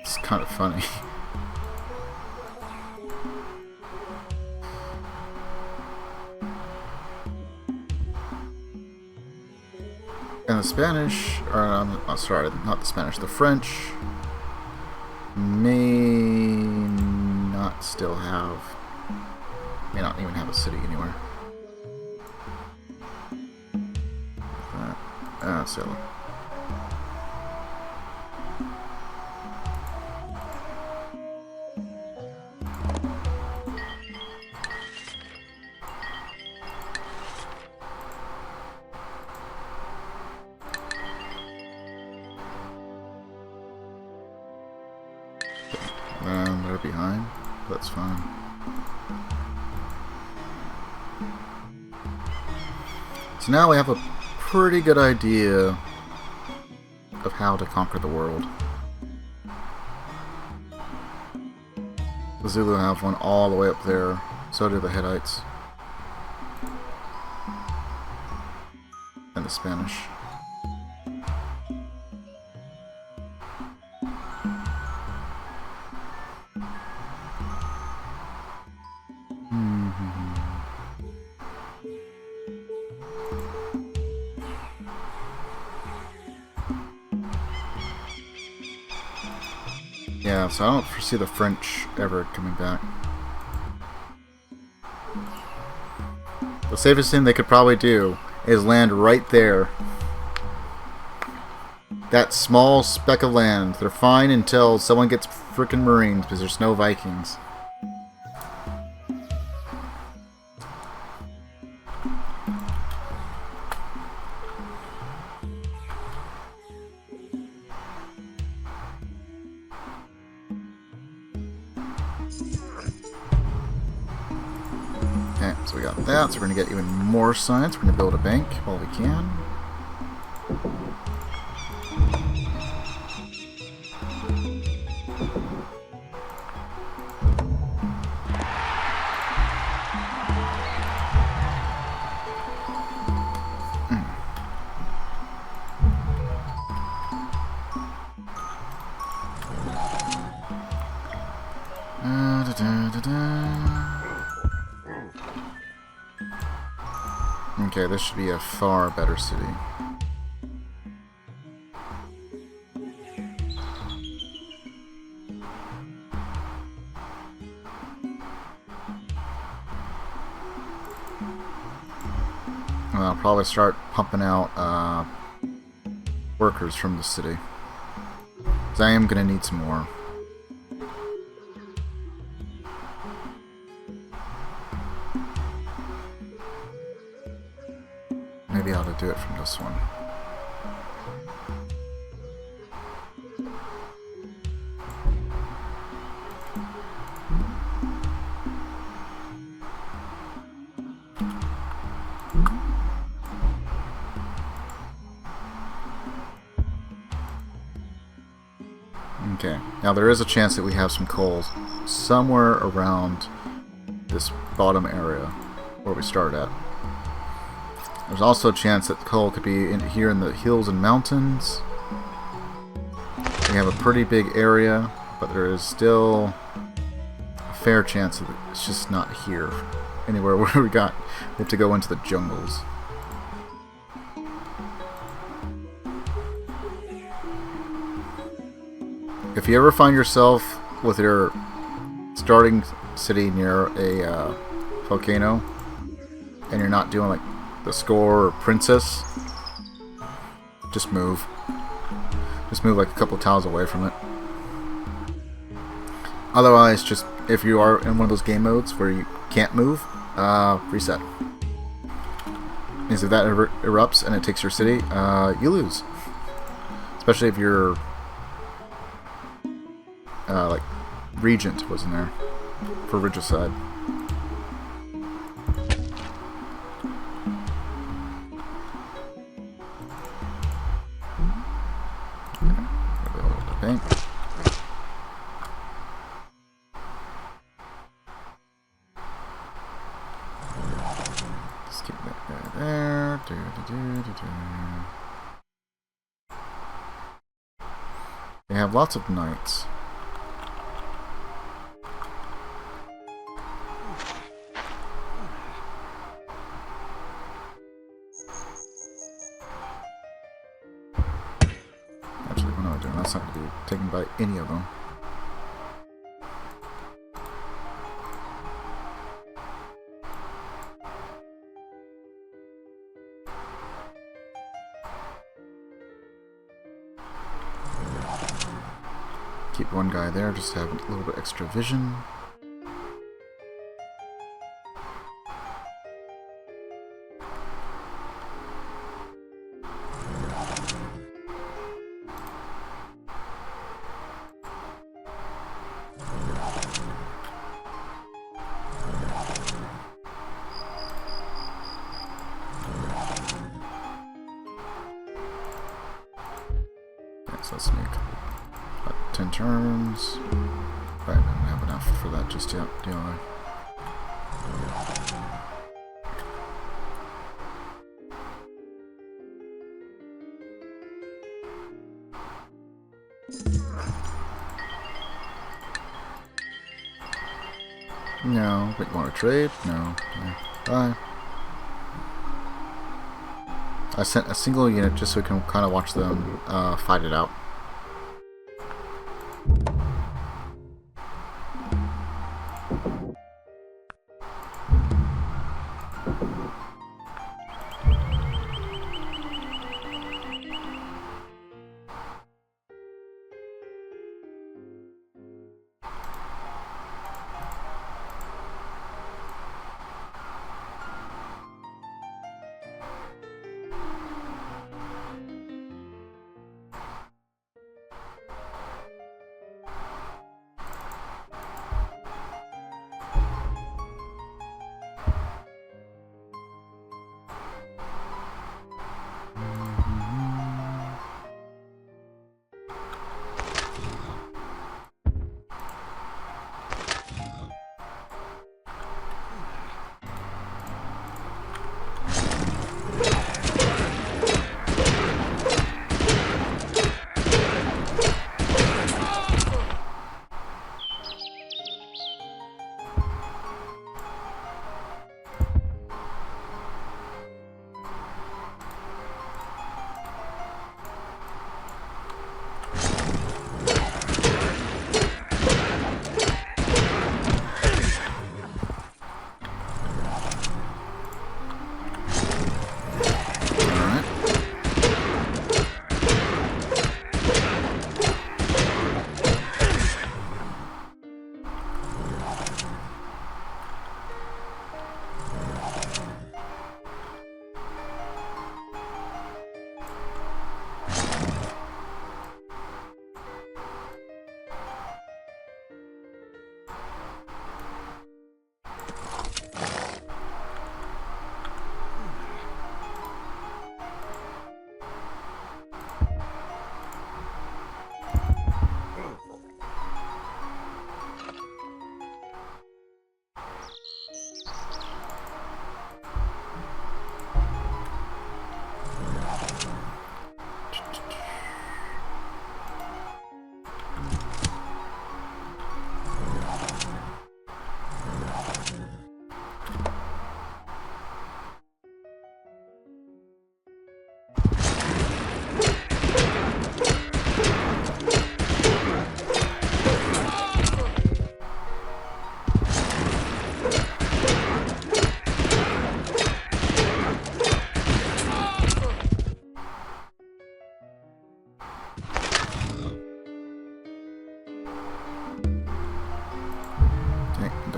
It's kind of funny. And the Spanish, or sorry, not the Spanish, the French may not still have, may not even have a city anywhere. So. They're behind. That's fine. So now we have a pretty good idea of how to conquer the world. The Zulu have one all the way up there. So do the Hittites. And the Spanish. Yeah, so I don't foresee the French ever coming back. The safest thing they could probably do is land right there. That small speck of land. They're fine until someone gets frickin' Marines because there's no Vikings. Okay, so we got that. So we're going to get even more science. We're going to build a bank while we can. Okay, this should be a far better city. And I'll probably start pumping out workers from the city. 'Cause I am going to need some more. Maybe I ought to do it from this one. Okay, now there is a chance that we have some coal somewhere around this bottom area where we started at. There's also a chance that coal could be in here in the hills and mountains. We have a pretty big area, but there is still a fair chance that it's just not here. Anywhere where we have to go into the jungles. If you ever find yourself with your starting city near a volcano, and you're not doing like the score or princess, just move. Just move like a couple tiles away from it. Otherwise, just if you are in one of those game modes where you can't move, reset. Because if that erupts and it takes your city, you lose. Especially if your like regent was in there for regicide. Okay. Let's keep that guy there. They have lots of knights. Actually, what am I doing? That's not going to be taken by any of them. Keep one guy there, just to have a little bit extra vision. Yes, let's make 10 turns. Right, I don't have enough for that just yet, do I? No, but you want to trade? No. Bye. I sent a single unit just so we can kind of watch them fight it out.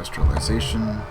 industrialization.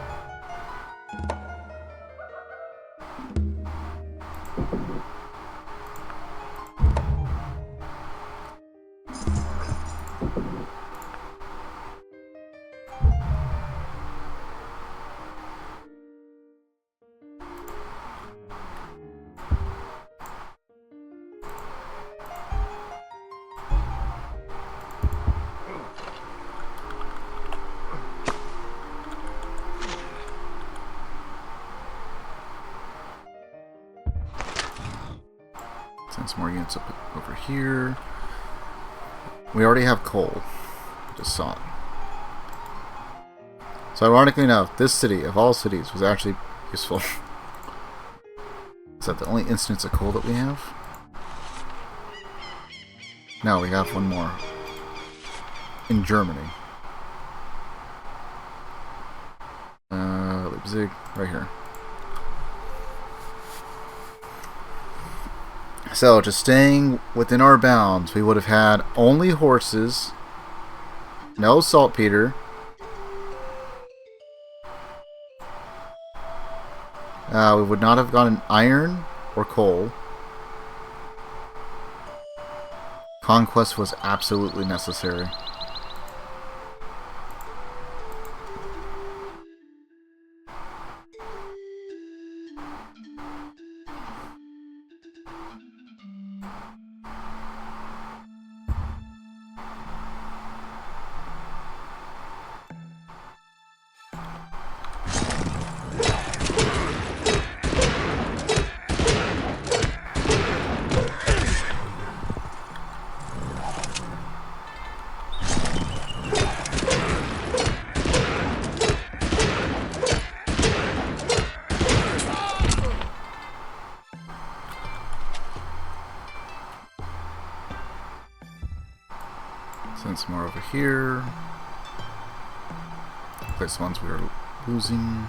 Send some more units up over here. We already have coal. Just saw it. So ironically enough, this city, of all cities, was actually useful. Is that the only instance of coal that we have? No, we have one more. In Germany. Leipzig, right here. So, just staying within our bounds, we would have had only horses, no saltpeter, we would not have gotten iron or coal. Conquest was absolutely necessary. Send some more over here. Place the ones we are losing.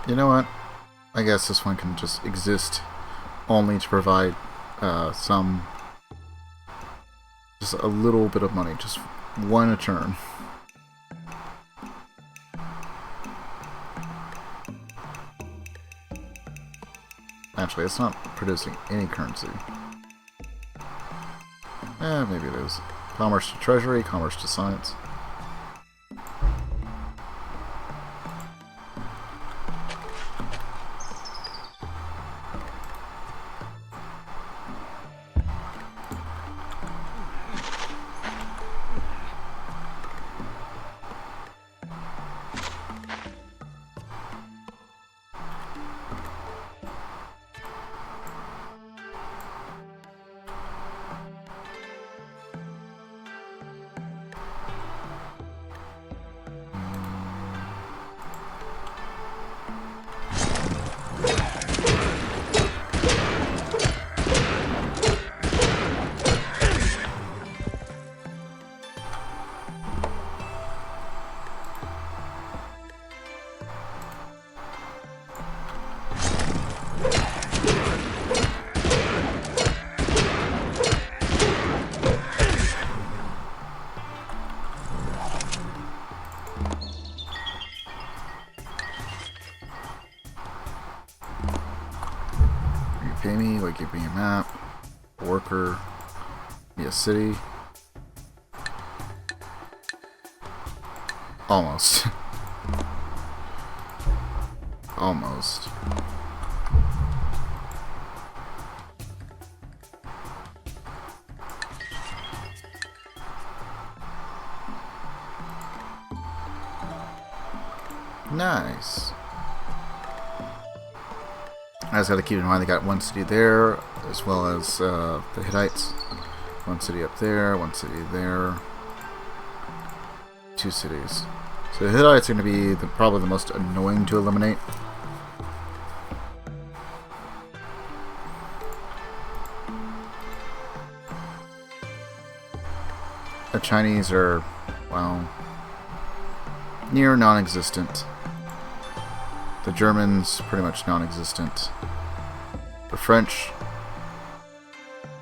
You know what? I guess this one can just exist only to provide just a little bit of money, just one a turn. Actually, it's not producing any currency. Maybe it is. Commerce to treasury, commerce to science. Pay me, like give me a map, a worker, be a city. Almost. Almost. Nice. I just got to keep in mind they got one city there, as well as the Hittites. One city up there, one city there. 2 cities. So the Hittites are going to be probably the most annoying to eliminate. The Chinese are, well, near non-existent. The Germans, pretty much non-existent. The French,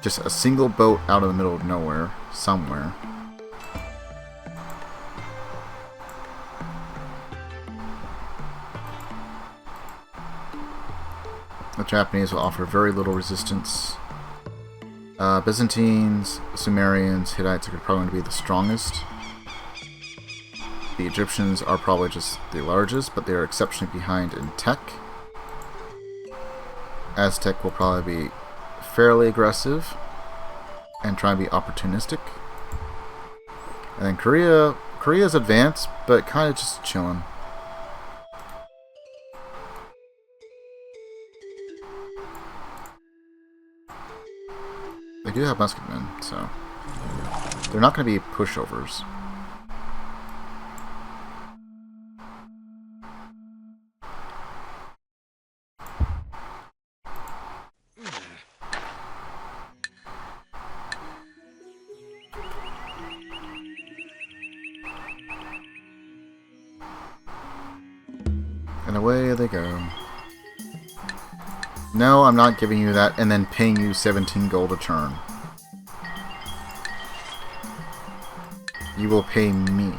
just a single boat out of the middle of nowhere, somewhere. The Japanese will offer very little resistance. Byzantines, Sumerians, Hittites are probably going to be the strongest. The Egyptians are probably just the largest, but they're exceptionally behind in tech. Aztec will probably be fairly aggressive and try and be opportunistic. And then Korea's advanced, but kind of just chilling. They do have musketmen, so they're not going to be pushovers. And away they go. No, I'm not giving you that and then paying you 17 gold a turn. You will pay me.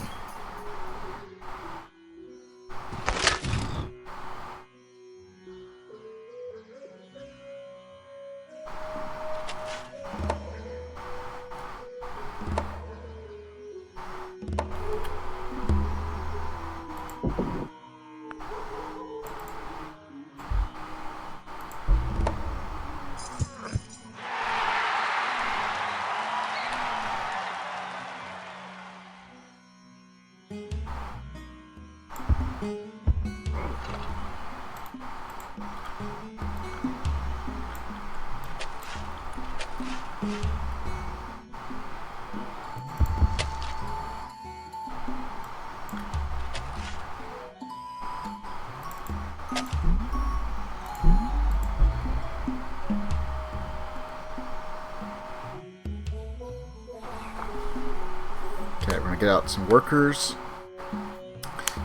Okay, we're gonna get out some workers.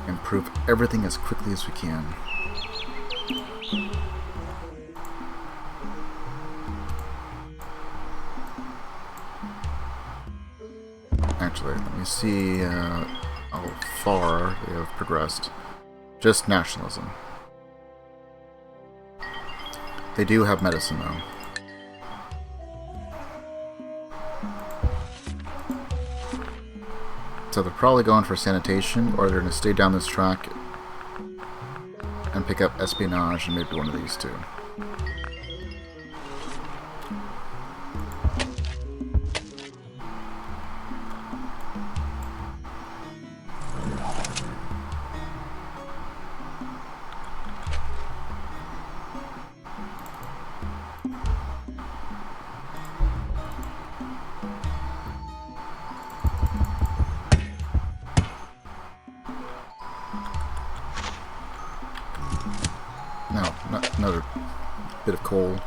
Improve everything as quickly as we can. Actually, let me see how far they have progressed. Just nationalism. They do have medicine, though. So they're probably going for sanitation, or they're going to stay down this track and pick up espionage and maybe one of these two. No, not another bit of coal.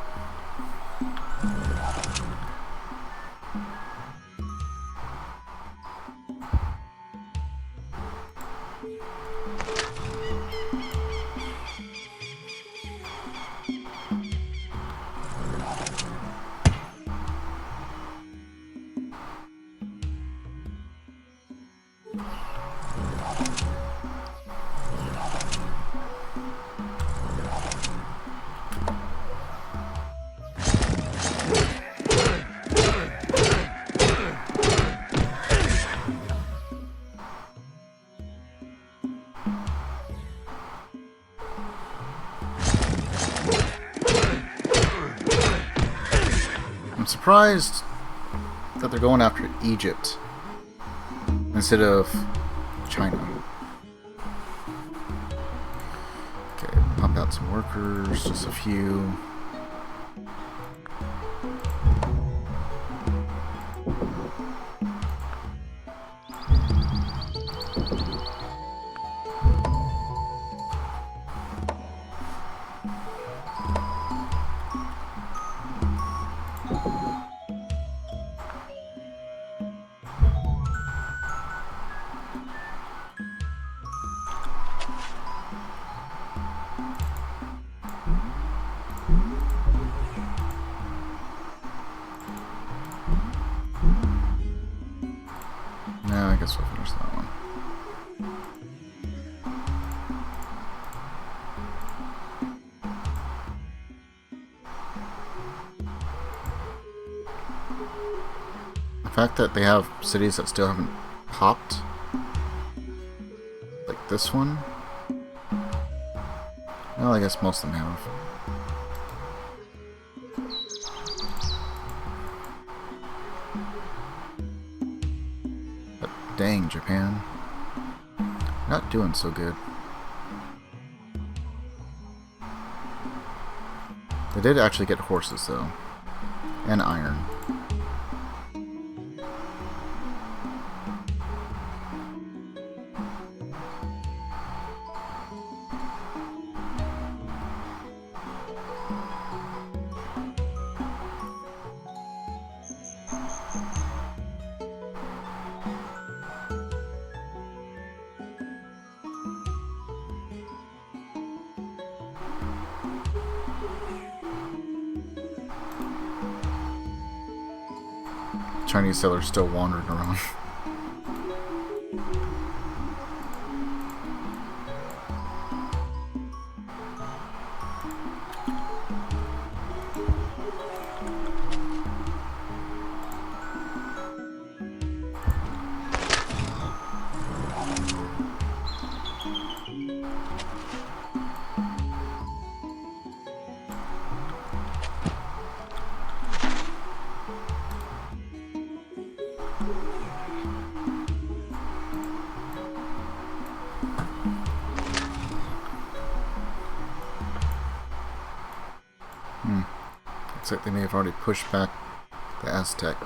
I'm surprised that they're going after Egypt instead of China. Pump out some workers, just a few. I guess we'll finish that one. The fact that they have cities that still haven't popped, like this one, well, I guess most of them have. Dang, Japan. Not doing so good. They did actually get horses, though. And iron. Chinese sailors still wandering around. Looks like they may have already pushed back the Aztec.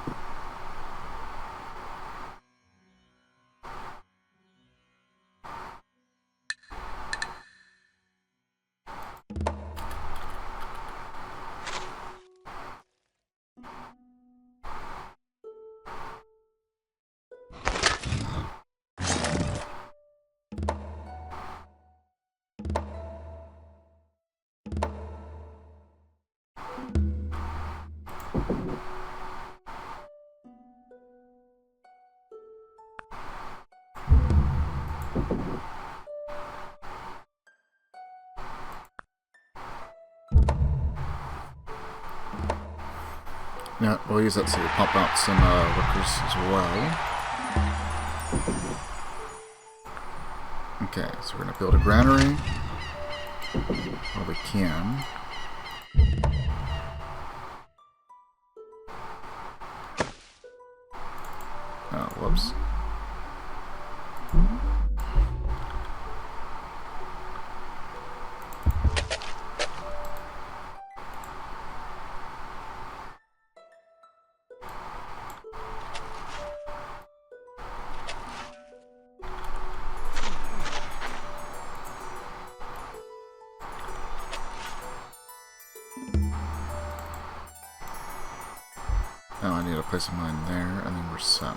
Yeah, we'll use that to pump out some workers as well. Okay, so we're going to build a granary. Well, we can. Oh, whoops. Oh, I need to place a mine there, and then we're set.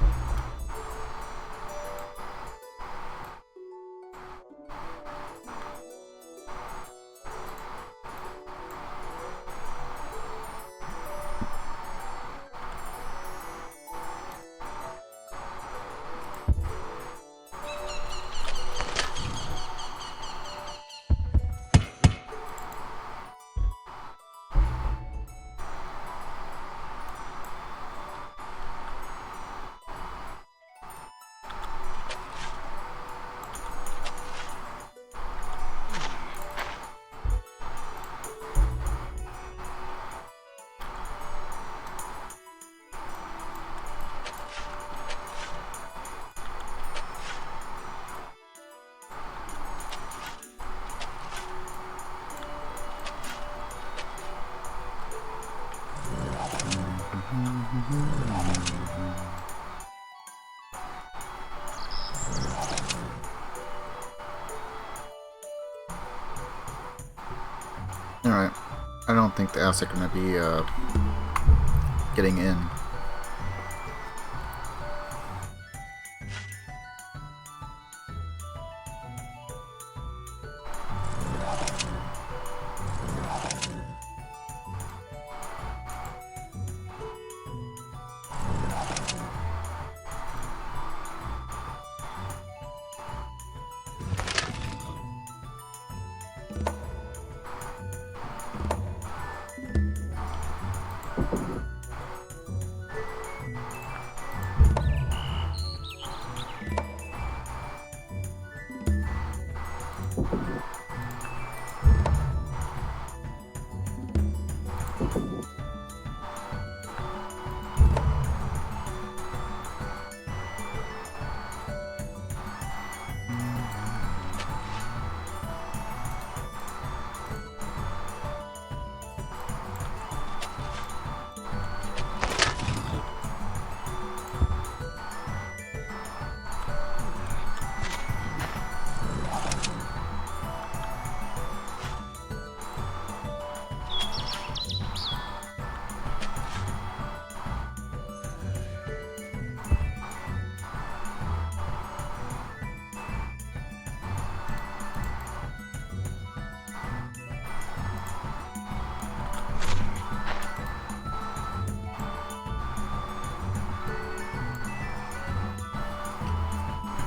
Alright. I don't think the Aztec are going to be getting in.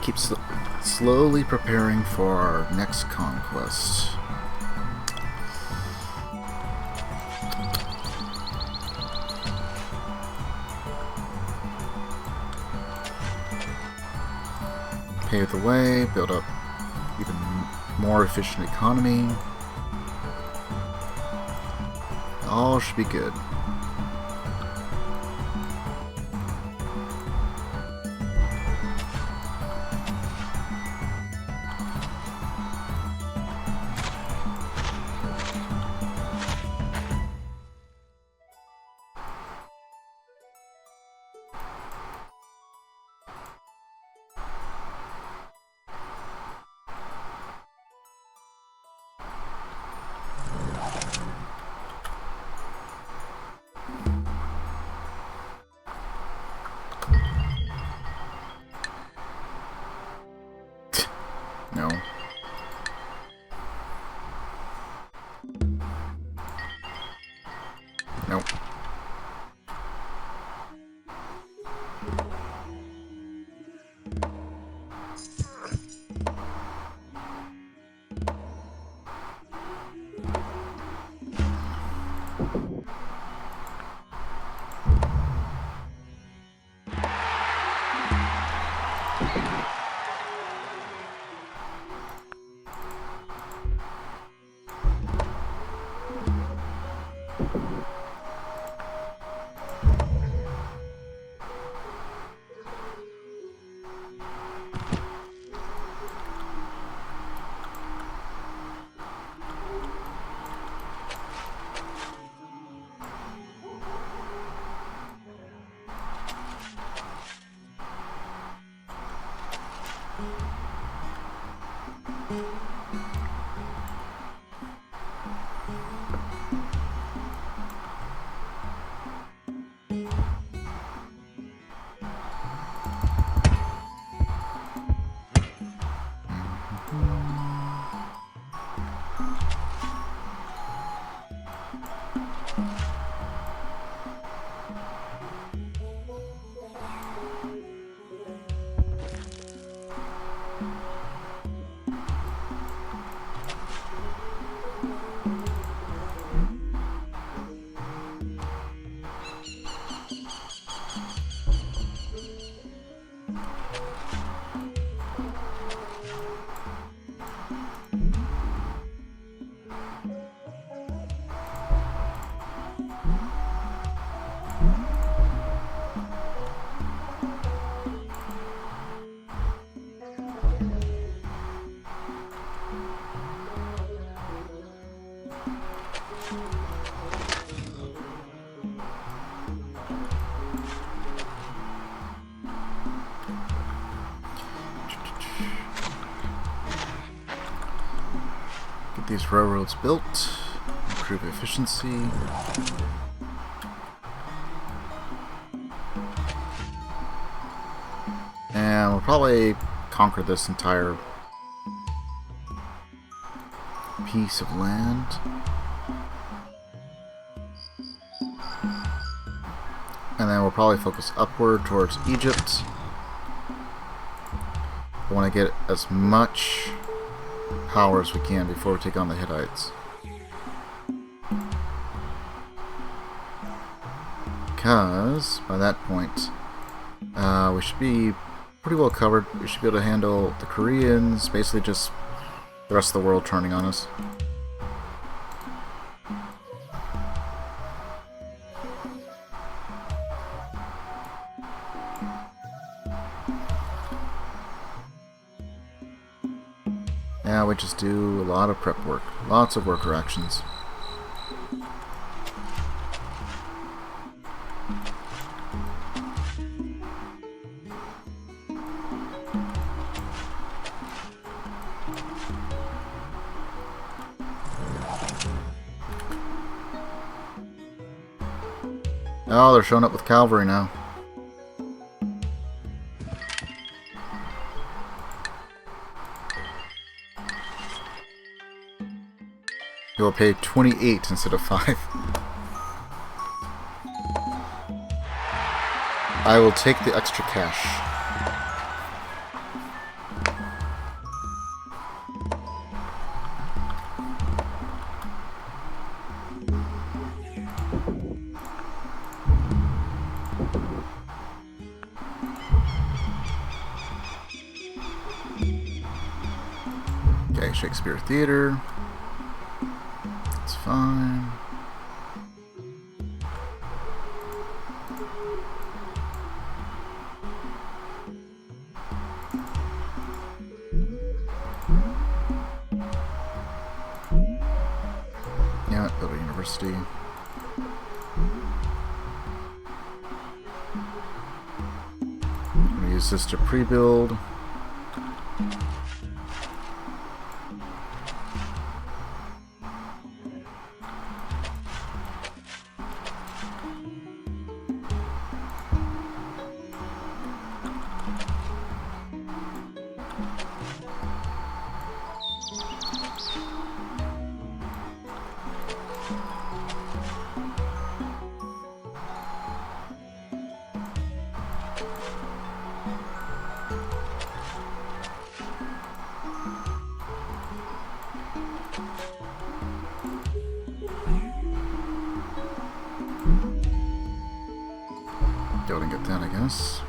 Keep slowly preparing for our next conquest. Pave the way, build up even more efficient economy. All should be good. No. Nope. Get these railroads built. improve efficiency. And we'll probably conquer this entire piece of land. And then we'll probably focus upward towards Egypt. We want to get as much power as we can before we take on the Hittites. Because by that point, we should be pretty well covered. We should be able to handle the Koreans, basically just the rest of the world turning on us. Yeah, we just do a lot of prep work. Lots of worker actions. Oh, they're showing up with cavalry now. He will pay 28 instead of 5. I will take the extra cash. Okay, Shakespeare Theater. That's fine. Yeah, build a university. I'm gonna use this to pre-build. Go and get that, I guess.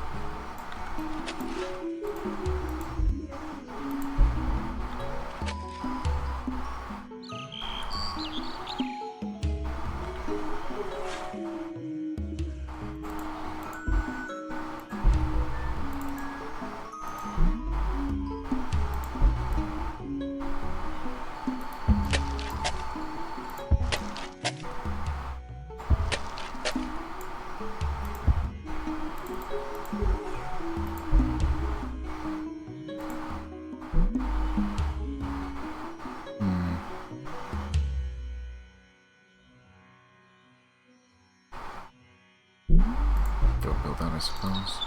Go build that, I suppose.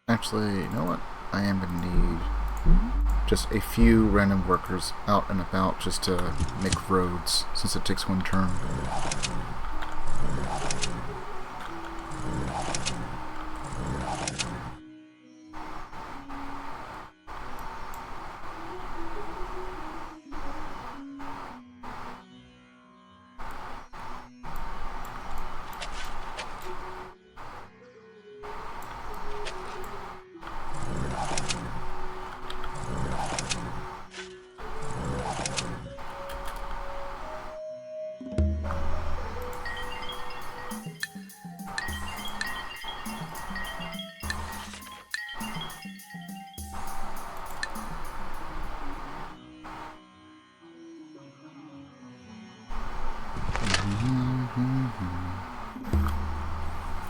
Actually, you know what? I am going to need just a few random workers out and about just to make roads, since it takes one turn.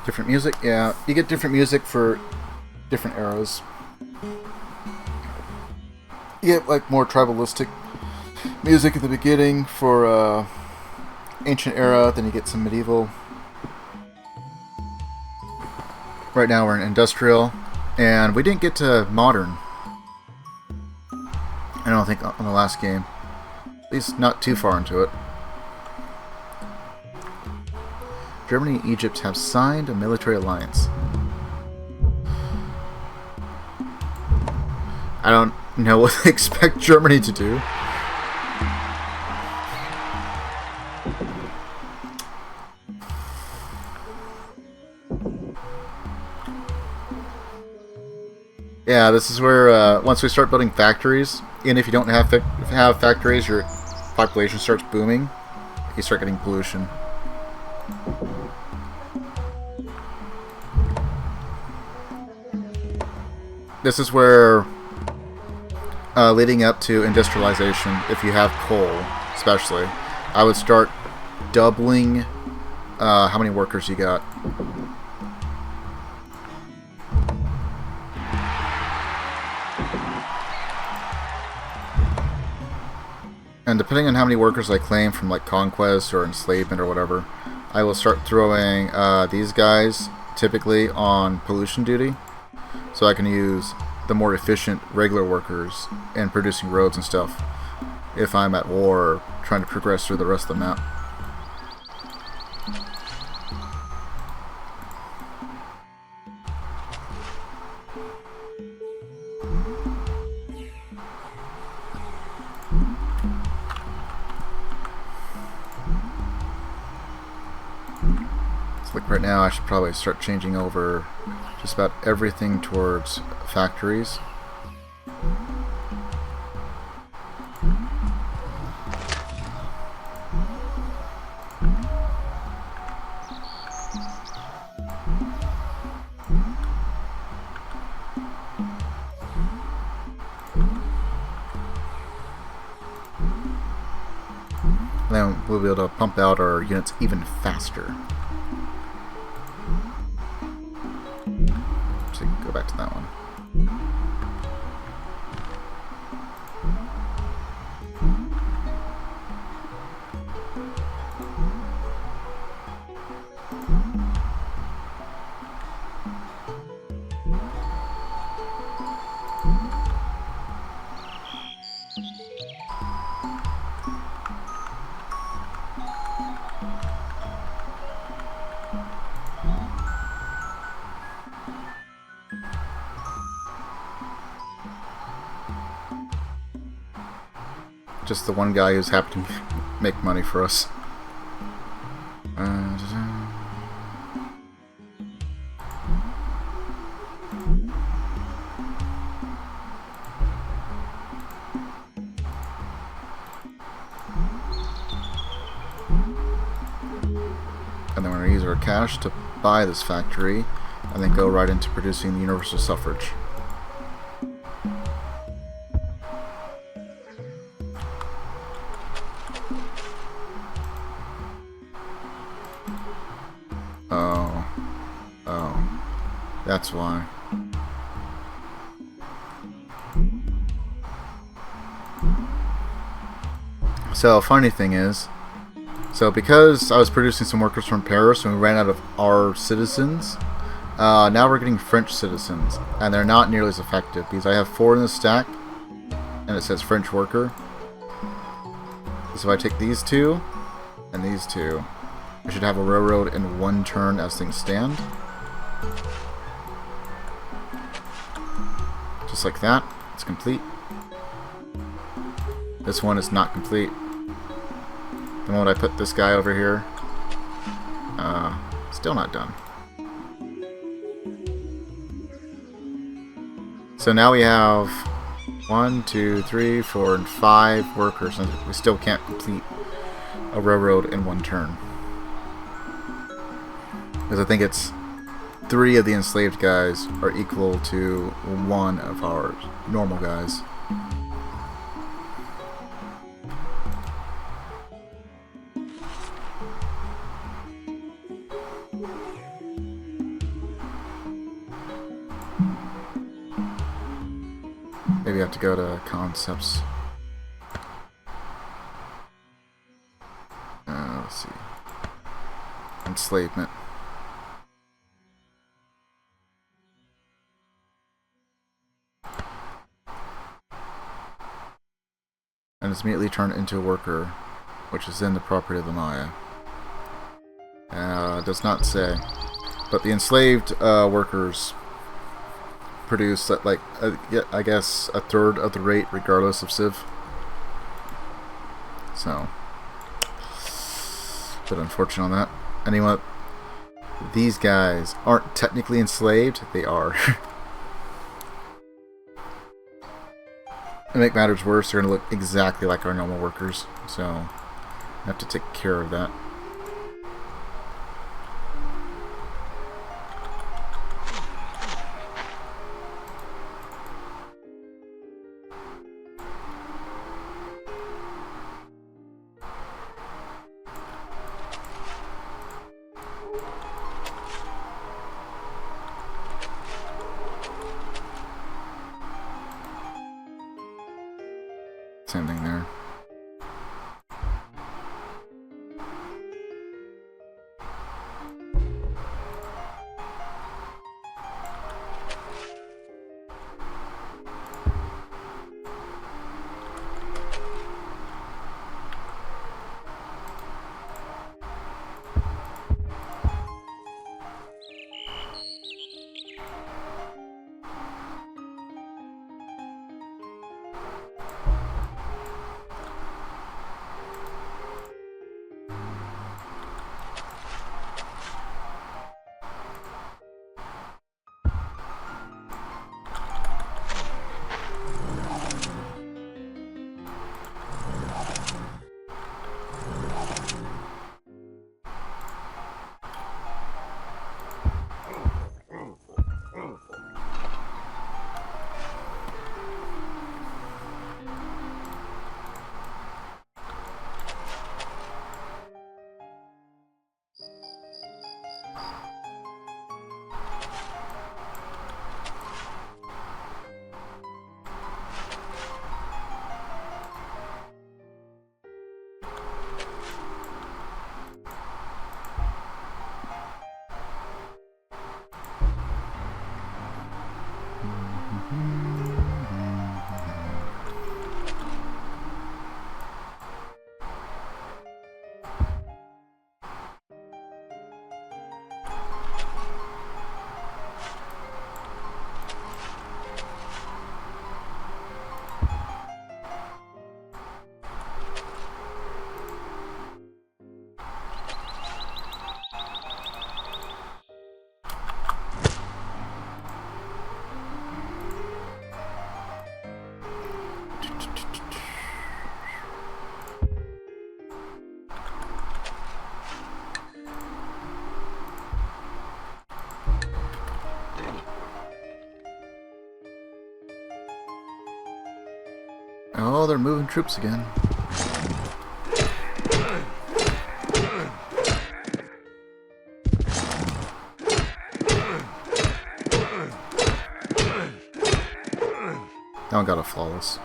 Different music? Yeah, you get different music for different eras. You get like more tribalistic music at the beginning for ancient era, then you get some medieval. Right now we're in industrial, and we didn't get to modern. I don't think on the last game. At least not too far into it. Germany and Egypt have signed a military alliance. I don't know what they expect Germany to do. Yeah, this is where once we start building factories, even if you don't have factories, your population starts booming. You start getting pollution. This is where, leading up to industrialization, if you have coal, especially, I would start doubling how many workers you got. And depending on how many workers I claim from like conquest or enslavement or whatever, I will start throwing these guys typically on pollution duty, so I can use the more efficient regular workers in producing roads and stuff if I'm at war or trying to progress through the rest of the map. Like right now I should probably start changing over just about everything towards factories. And then we'll be able to pump out our units even faster. Go back to that one. Just the one guy who's happy to make money for us. And then we're going to use our cash to buy this factory, and then go right into producing the universal suffrage. That's why. So, funny thing is, because I was producing some workers from Paris and we ran out of our citizens, now we're getting French citizens, and they're not nearly as effective because I have 4 in the stack and it says French worker. So if I take these 2 and these 2, I should have a railroad in 1 turn as things stand. Just like that, it's complete. This one is not complete. The moment I put this guy over here, still not done. So now we have 1, 2, 3, 4, and 5 workers, and we still can't complete a railroad in 1 turn. Because I think it's 3 of the enslaved guys are equal to 1 of our normal guys. Maybe I have to go to concepts. enslavement. And is immediately turned into a worker, which is then the property of the Maya. Does not say. But the enslaved workers produce, like, I guess, a third of the rate regardless of civ. So, a bit unfortunate on that. Anyway, these guys aren't technically enslaved, they are. To make matters worse, they're going to look exactly like our normal workers, so I have to take care of that. Same thing there. Oh, they're moving troops again. That one got a flawless.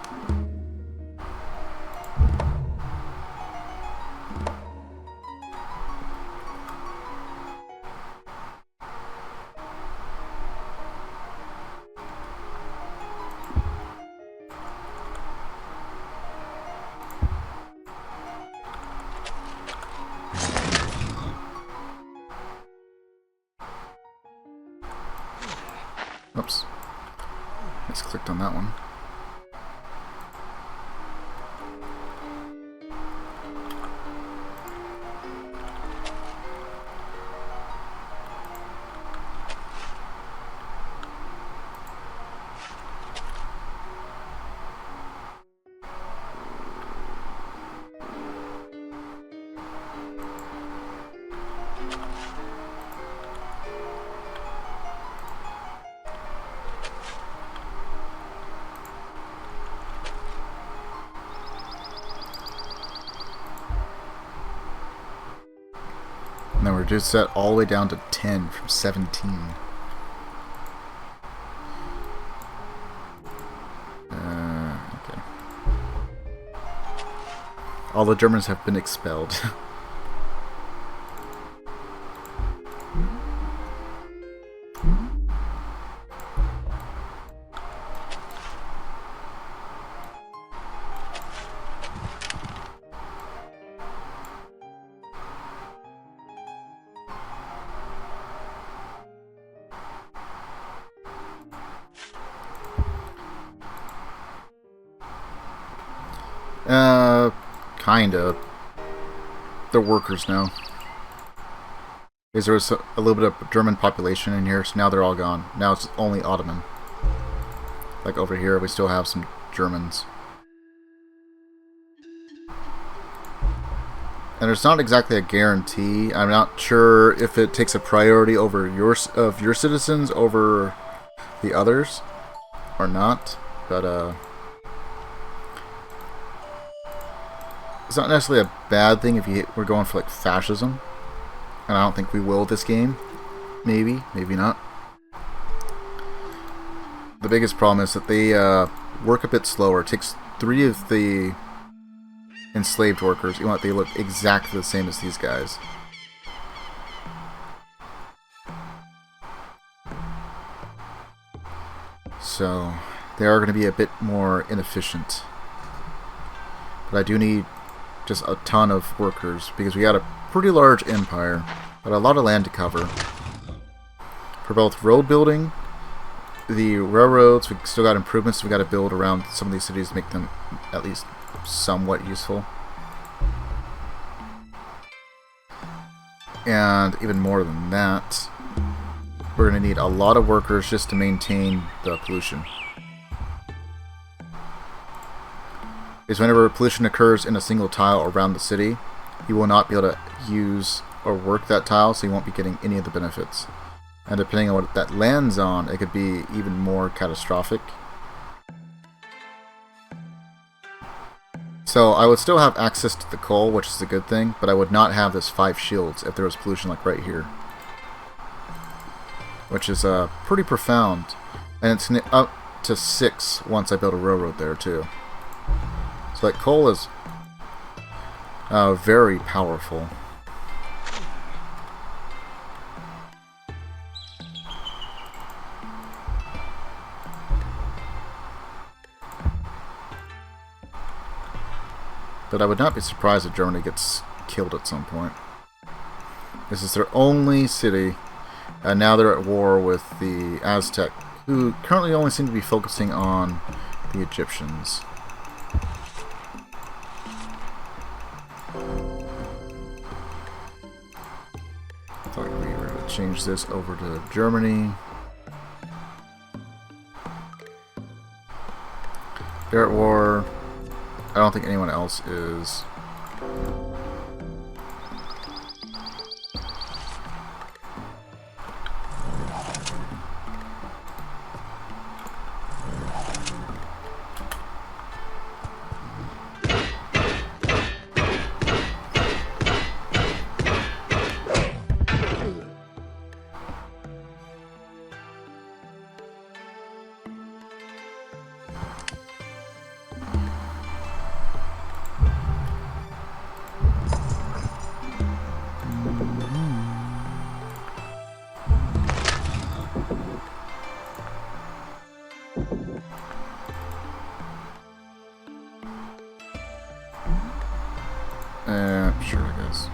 Oops. Misclicked on that one. And then we're just set all the way down to 10 from 17. Okay. All the Germans have been expelled. Kinda. They're workers now. Because there was a little bit of German population in here, so now they're all gone. Now it's only Ottoman. Like over here, we still have some Germans. And it's not exactly a guarantee. I'm not sure if it takes a priority over your citizens over the others or not, but it's not necessarily a bad thing if we're going for like fascism, and I don't think we will this game. Maybe not. The biggest problem is that they work a bit slower. It takes 3 of the enslaved workers. You want they look exactly the same as these guys. So they are going to be a bit more inefficient. But I do need just a ton of workers because we got a pretty large empire, but a lot of land to cover. For both road building, the railroads, we still got improvements we got to build around some of these cities to make them at least somewhat useful. And even more than that, we're going to need a lot of workers just to maintain the pollution. Because whenever pollution occurs in a single tile around the city, you will not be able to use or work that tile, so you won't be getting any of the benefits. And depending on what that lands on, it could be even more catastrophic. So I would still have access to the coal, which is a good thing, but I would not have this 5 shields if there was pollution like right here. Which is pretty profound. And it's up to 6 once I build a railroad there too. So like coal is very powerful. But I would not be surprised if Germany gets killed at some point. This is their only city, and now they're at war with the Aztec, who currently only seem to be focusing on the Egyptians. I thought we were going to change this over to Germany. They're at war. I don't think anyone else is. Sure, I guess.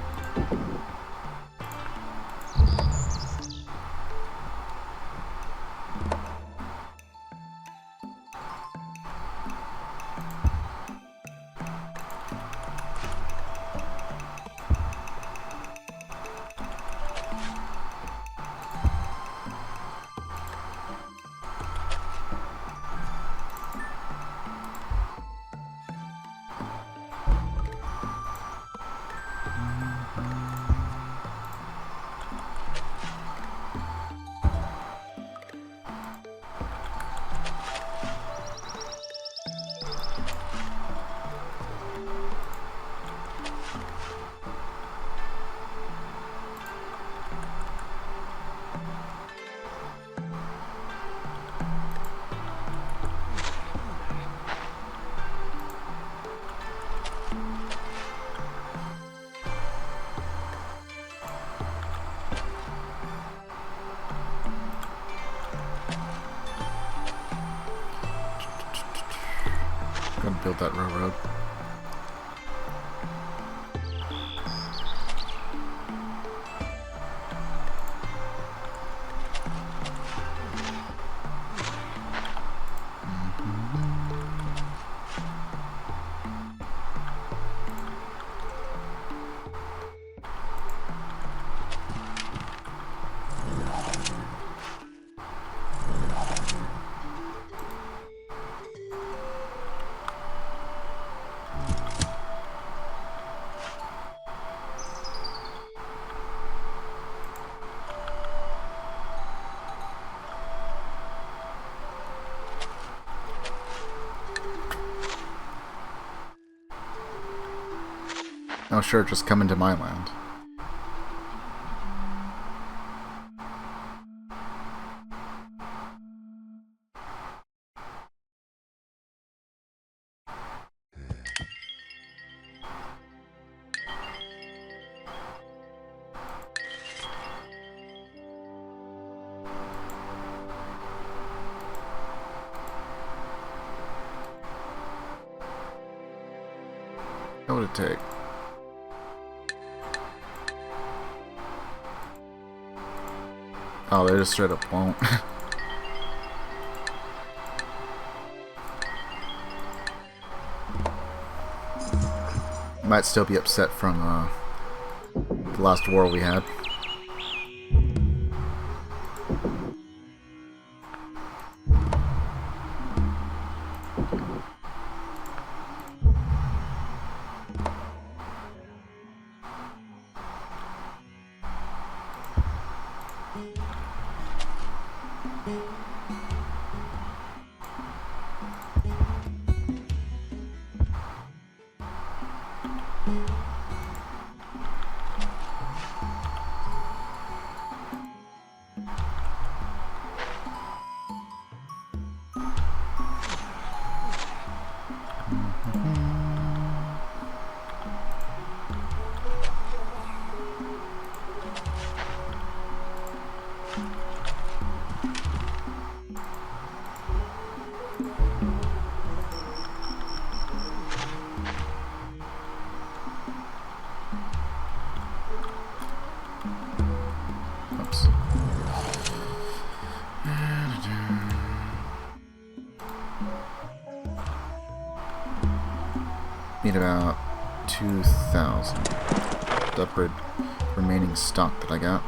Gonna build that railroad. Oh sure, just come into my land. What would it take? Oh, they just straight up won't. Might still be upset from the last war we had. Oops. Need about 2,000 to upgrade remaining stock that I got.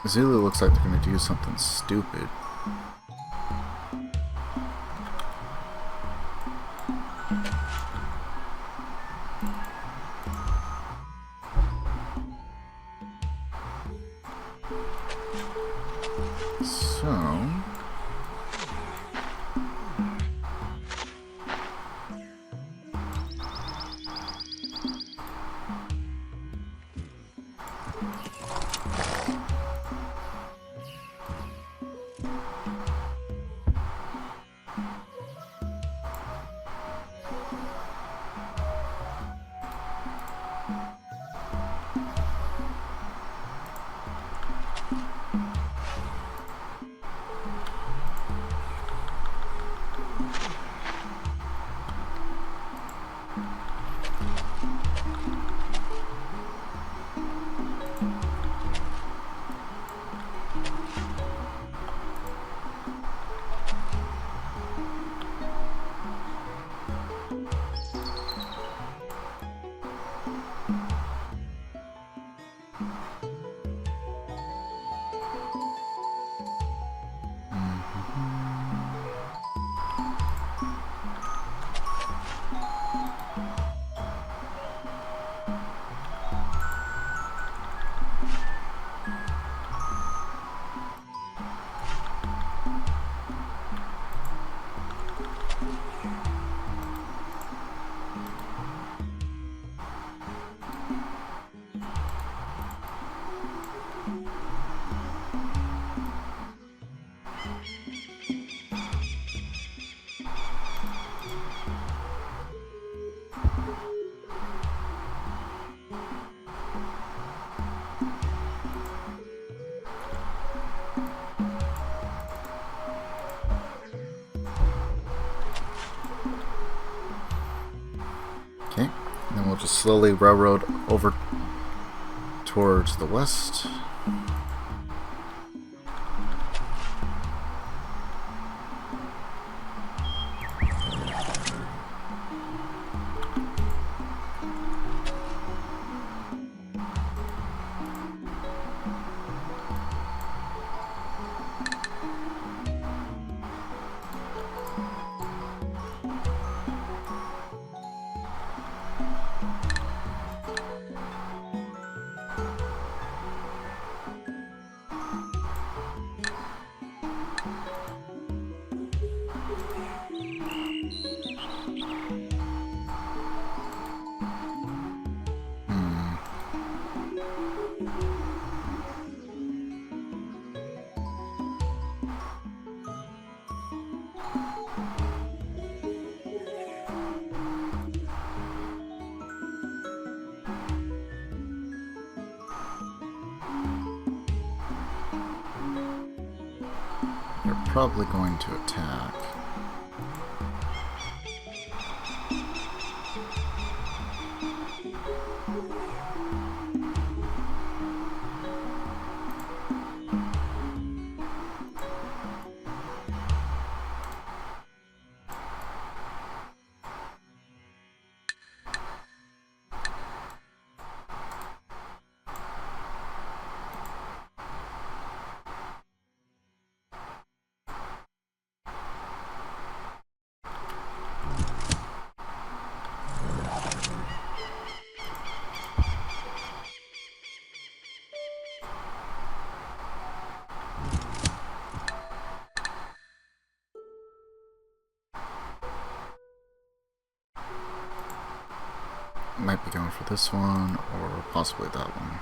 Zulu looks like they're going to do something stupid. So... Okay, and then we'll just slowly railroad over towards the west. They're probably going to attack. Might be going for this one, or possibly that one.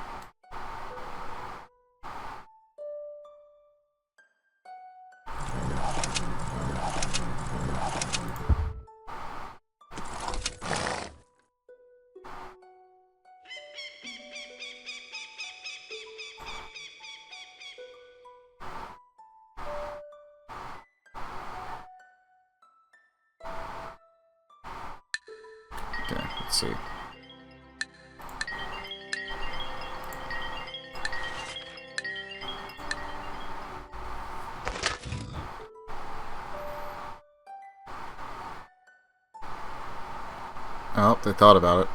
Okay, let's see. Oh, they thought about it.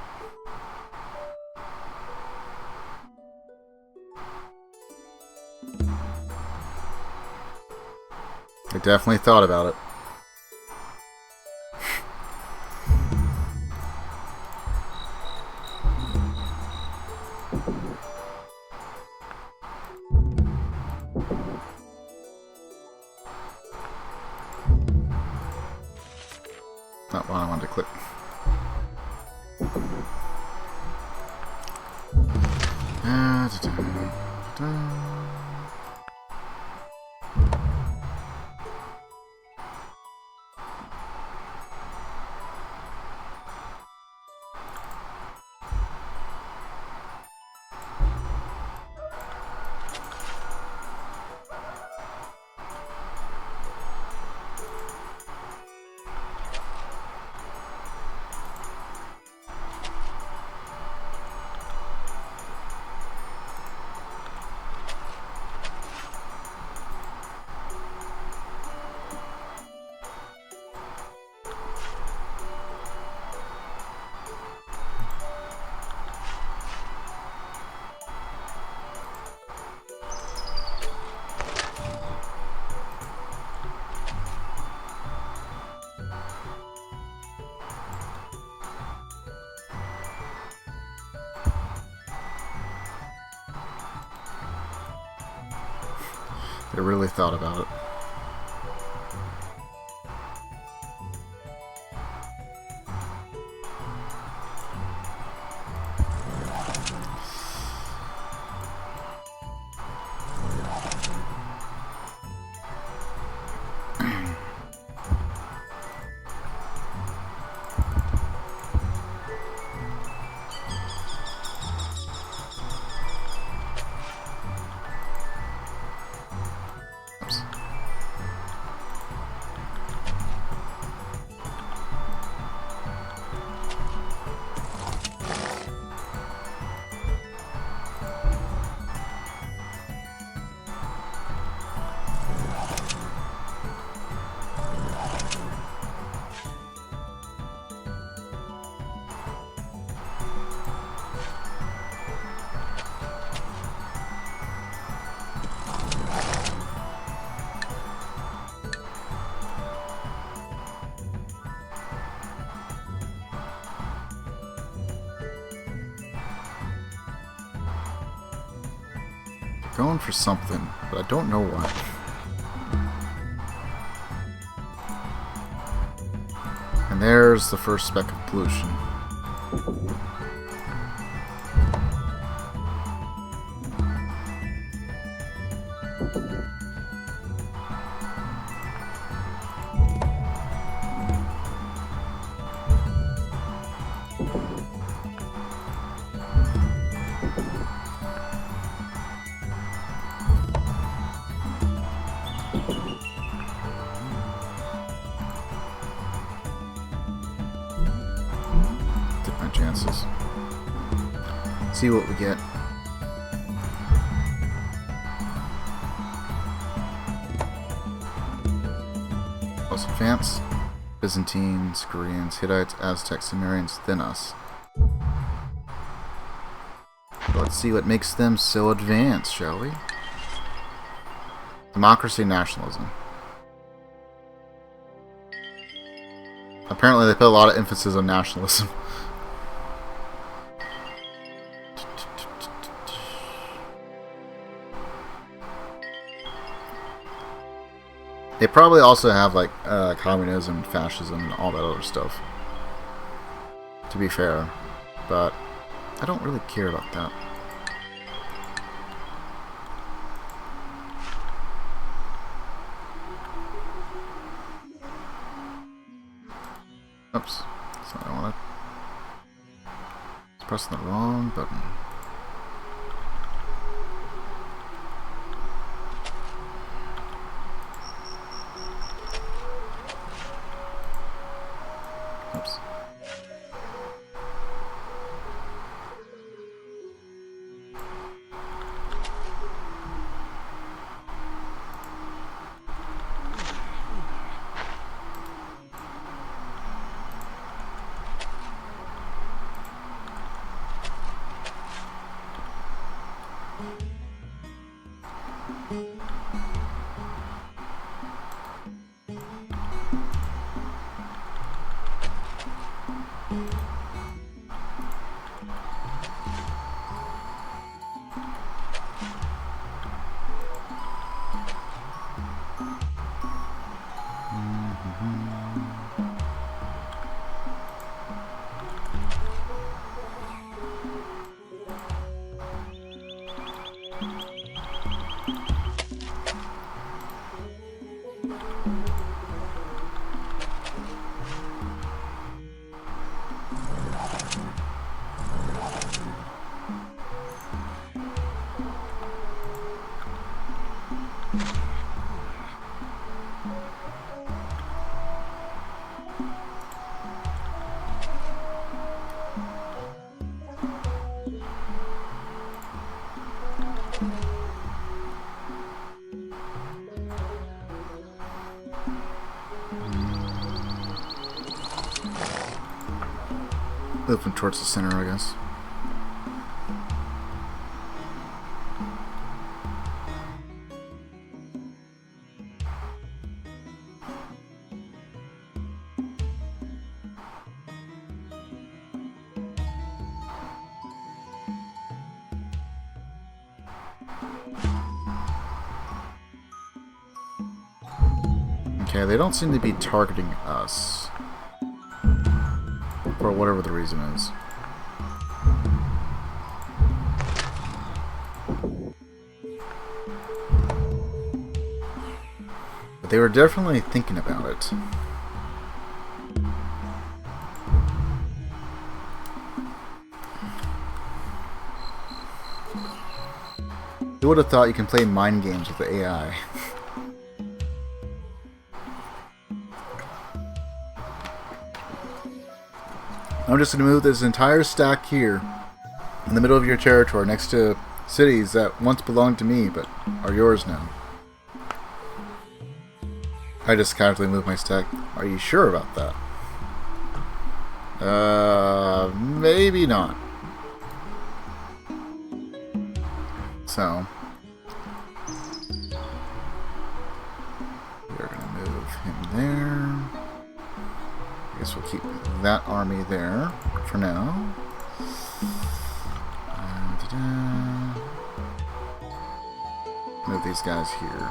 They definitely thought about it. Not what I wanted to click. They really thought about it. Going for something, but I don't know what. And there's the first speck of pollution. see what we get. Let's advance. Byzantines, Koreans, Hittites, Aztecs, Sumerians, then us. Let's see what makes them so advanced, shall we? Democracy, nationalism. Apparently they put a lot of emphasis on nationalism. They probably also have like communism, fascism, and all that other stuff. To be fair, but I don't really care about that. Oops, that's not what I wanted. It's pressing the wrong button. Oops. Moving towards the center, I guess. Okay, they don't seem to be targeting us. For whatever the reason is. But they were definitely thinking about it. Who would have thought you can play mind games with the AI? I'm just going to move this entire stack here in the middle of your territory next to cities that once belonged to me but are yours now. I just casually moved my stack. Are you sure about that? Maybe not. So, we're going to move him there. I guess we'll keep that army there for now. Move these guys here.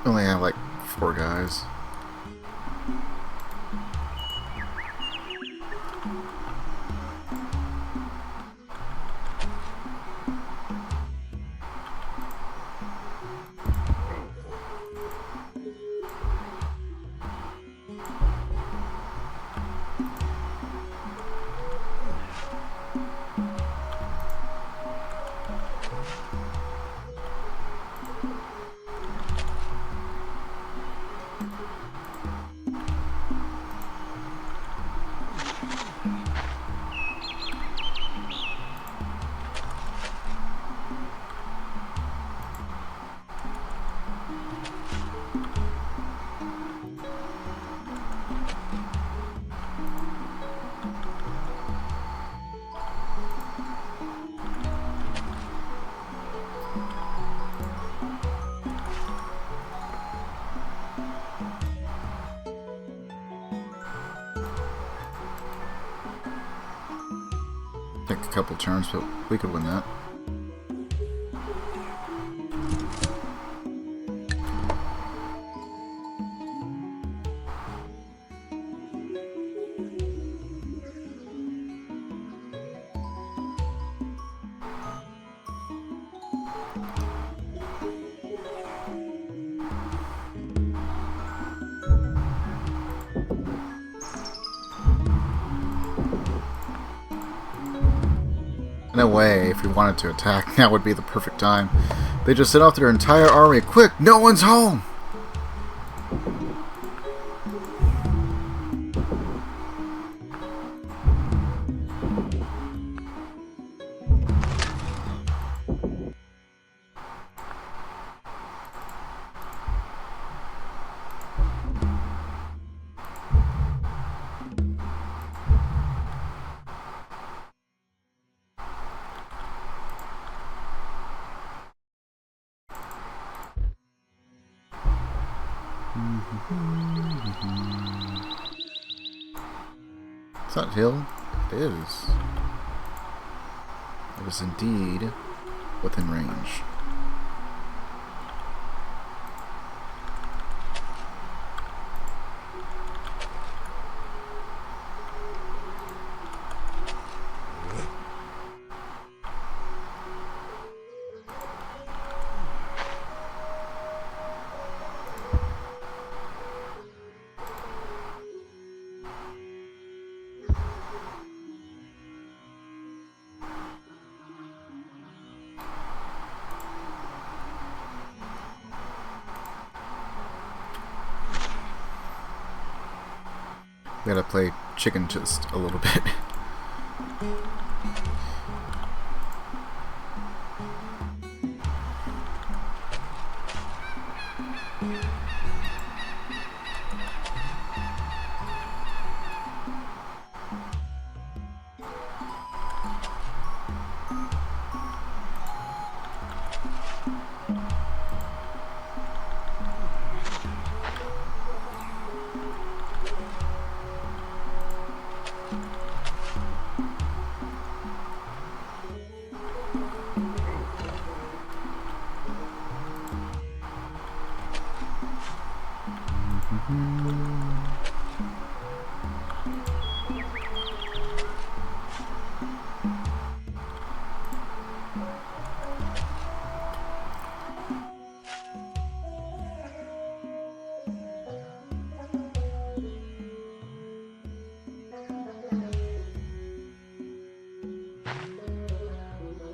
Only have like 4 guys. Take a couple turns, but we could win that. In a way, if we wanted to attack, that would be the perfect time. They just sent off their entire army. Quick, no one's home! Is that hill? It is. It is indeed within range. We gotta play chicken just a little bit.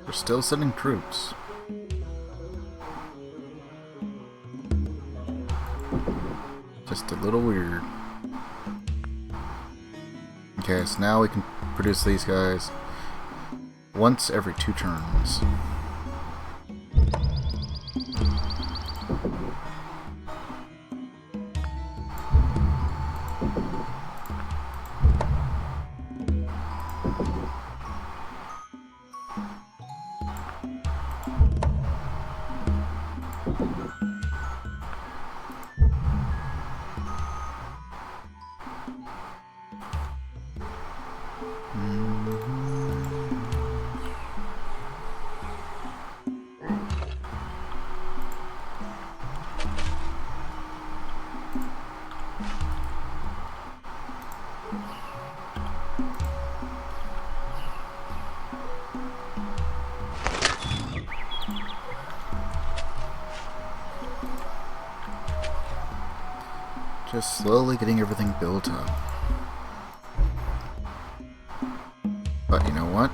We're still sending troops. Just a little weird. Okay, so now we can produce these guys once every 2 turns. Just slowly getting everything built up. But you know what?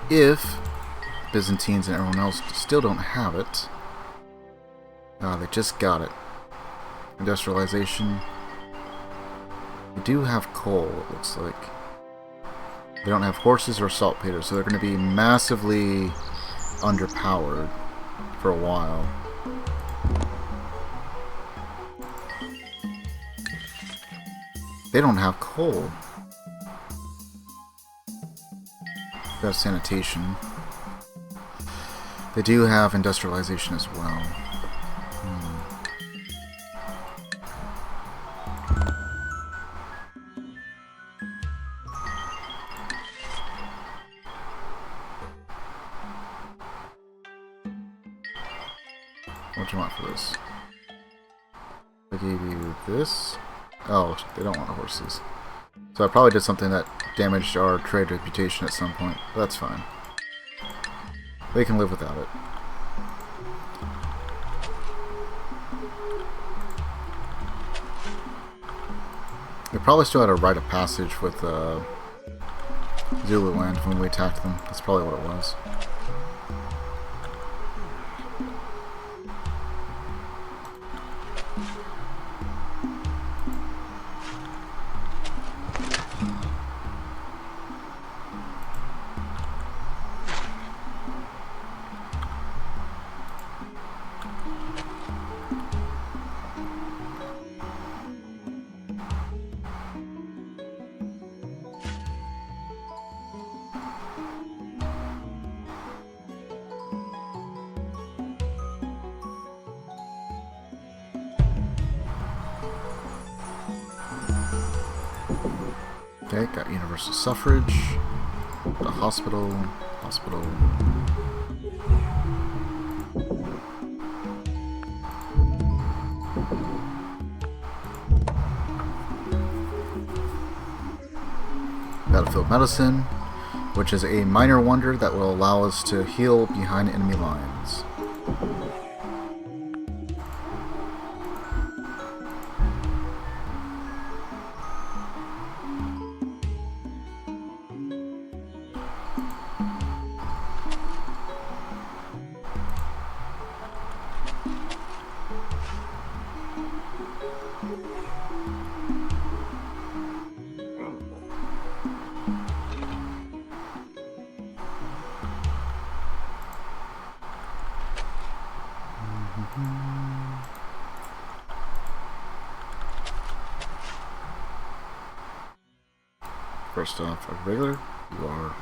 If Byzantines and everyone else still don't have it, they just got it. Industrialization. They do have coal, it looks like. They don't have horses or saltpeter, so they're going to be massively underpowered for a while. They don't have coal. They have sanitation. They do have industrialization as well. What do you want for this? I gave you this. Oh, they don't want the horses. So I probably did something that damaged our trade reputation at some point. But that's fine. We can live without it. We probably still had a rite of passage with Zululand when we attacked them. That's probably what it was. Okay, got universal suffrage, a hospital. Battlefield medicine, which is a minor wonder that will allow us to heal behind enemy lines. First off, a regular, you are.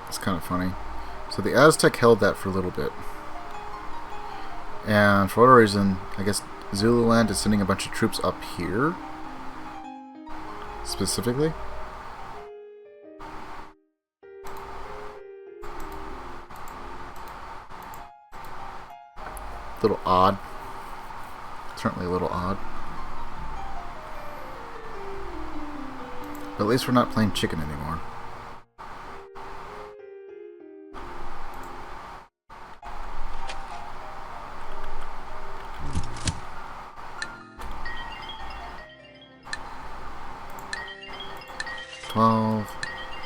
It's kind of funny. So the Aztec held that for a little bit. And for whatever reason, I guess Zululand is sending a bunch of troops up here. Specifically. A little odd. Certainly a little odd. But at least we're not playing chicken anymore.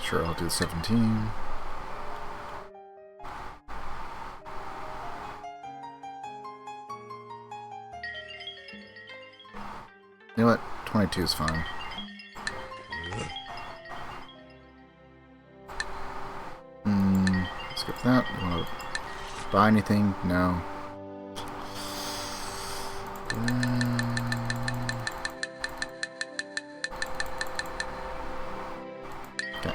Sure, I'll do 17. You know what? 22 is fine. Skip that. You want to buy anything? No. Okay.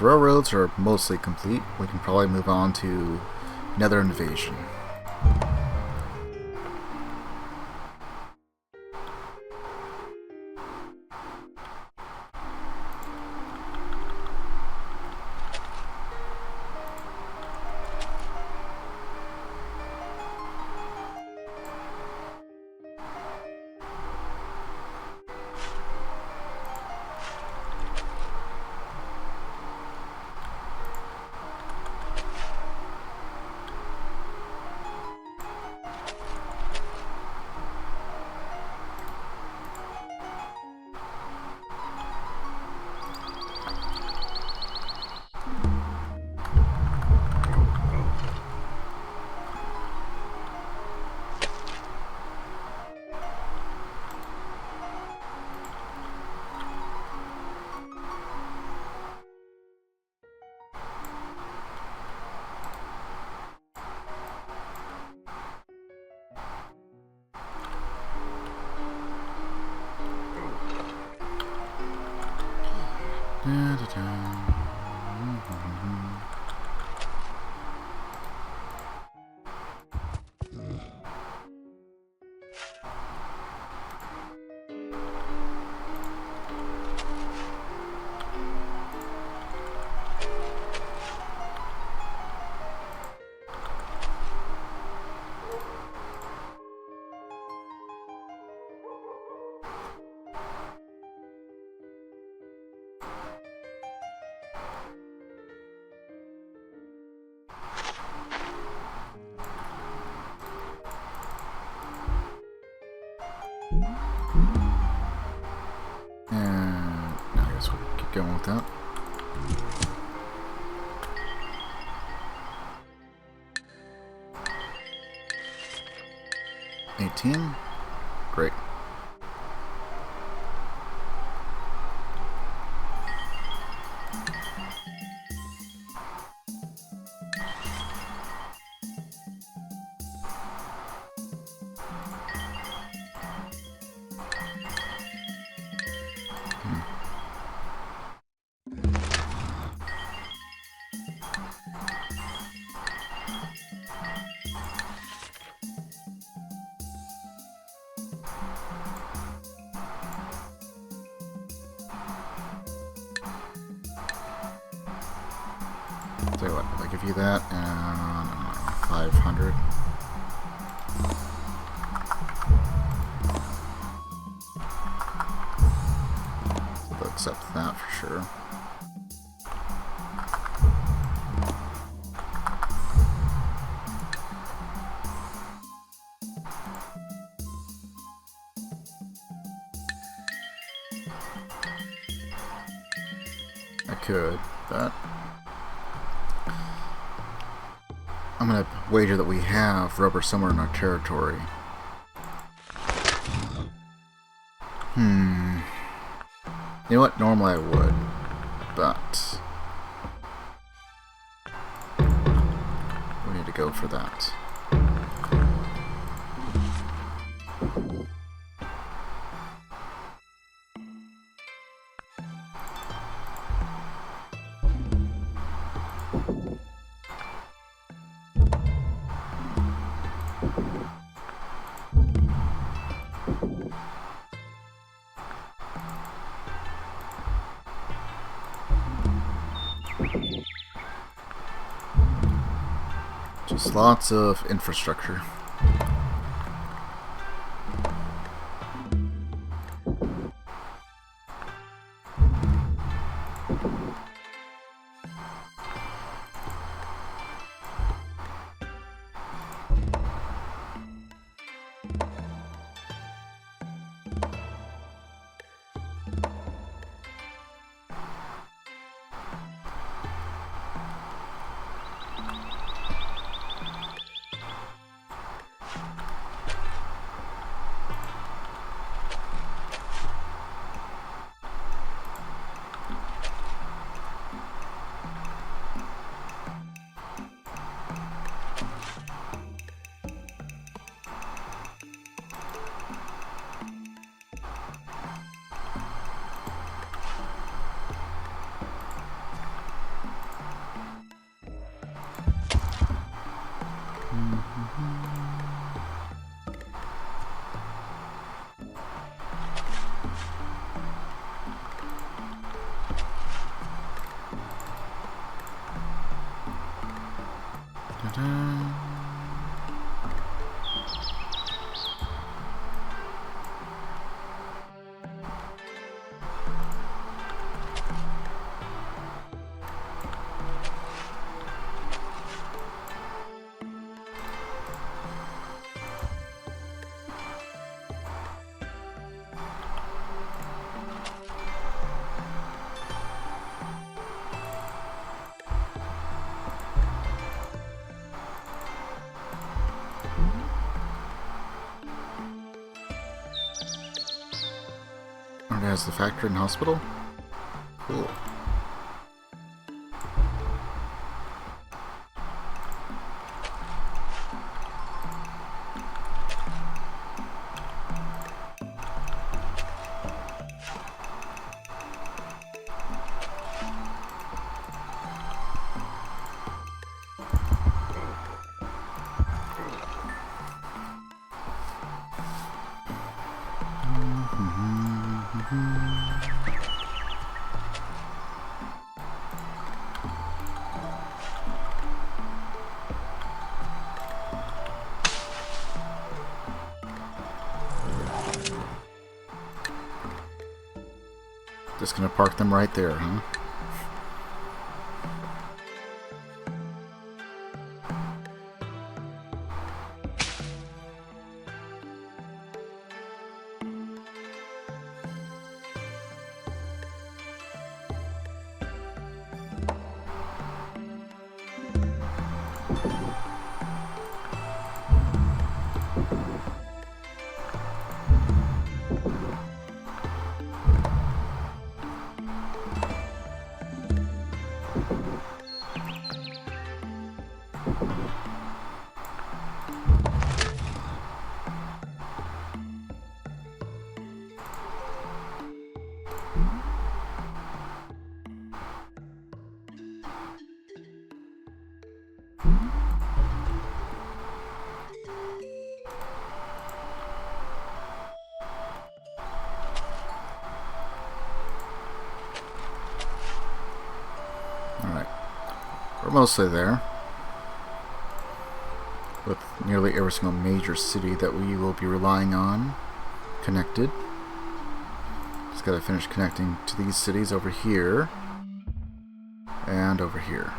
Since railroads are mostly complete, we can probably move on to another invasion. And I guess we'll keep going with that. $18. Great. Tell you what, if I give you that and 500. So they'll accept that for sure. I could, but I'm gonna wager that we have rubber somewhere in our territory. You know what? Normally I would, but we need to go for that. Just lots of infrastructure. It has the factory and hospital. Cool. Just gonna park them right there, huh? We're mostly there, with nearly every single major city that we will be relying on connected. Just gotta finish connecting to these cities over here and over here.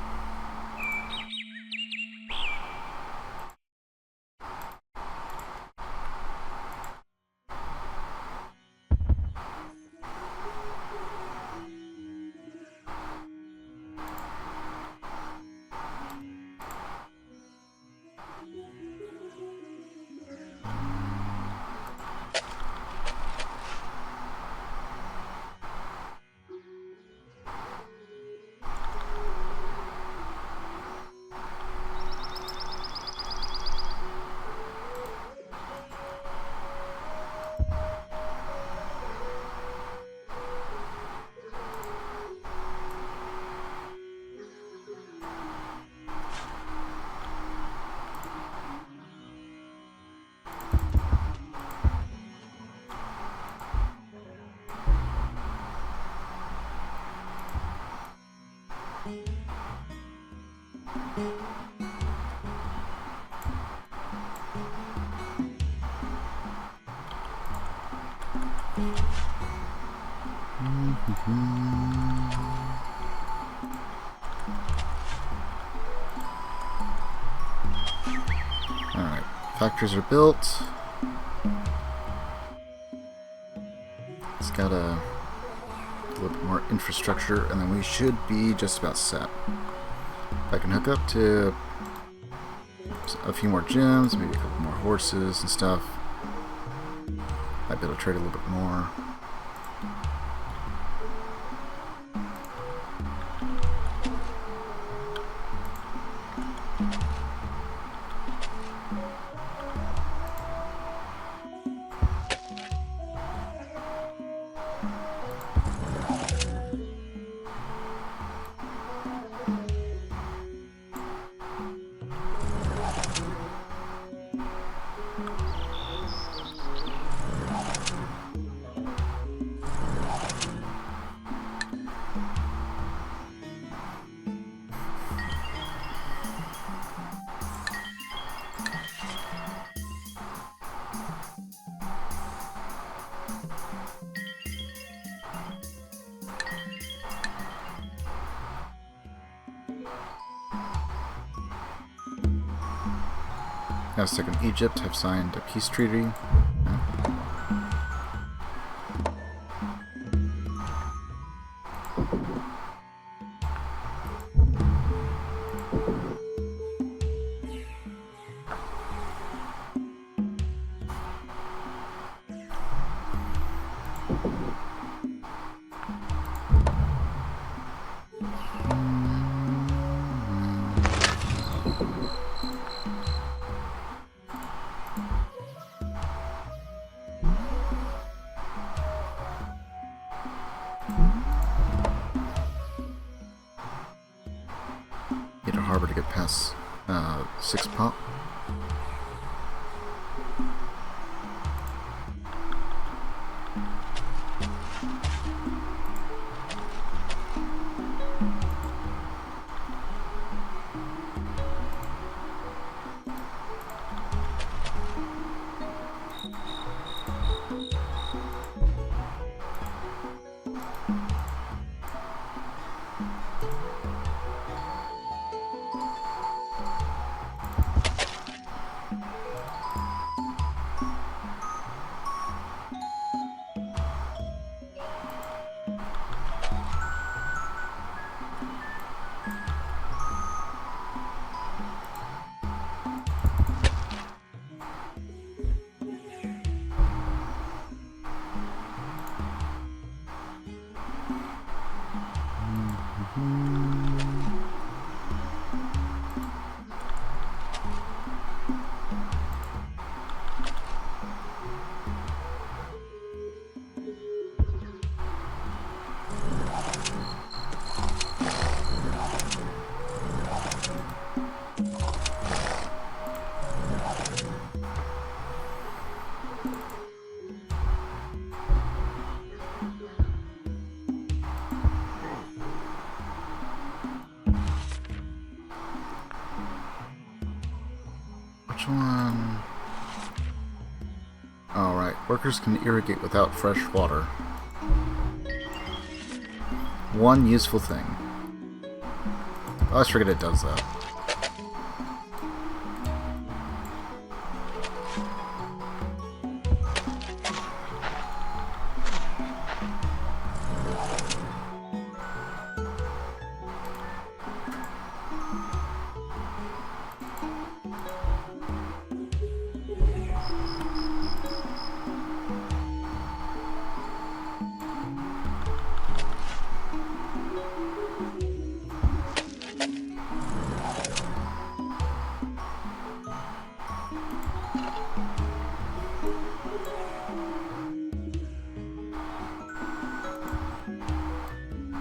Alright, factories are built. It's got a little bit more infrastructure, and then we should be just about set. If I can hook up to a few more gyms, maybe a couple more horses and stuff, might be able to trade a little bit more. Aztec and Egypt have signed a peace treaty. Need a harbor to get past 6 pop. Which one? Alright, workers can irrigate without fresh water. One useful thing. I always forget it does that.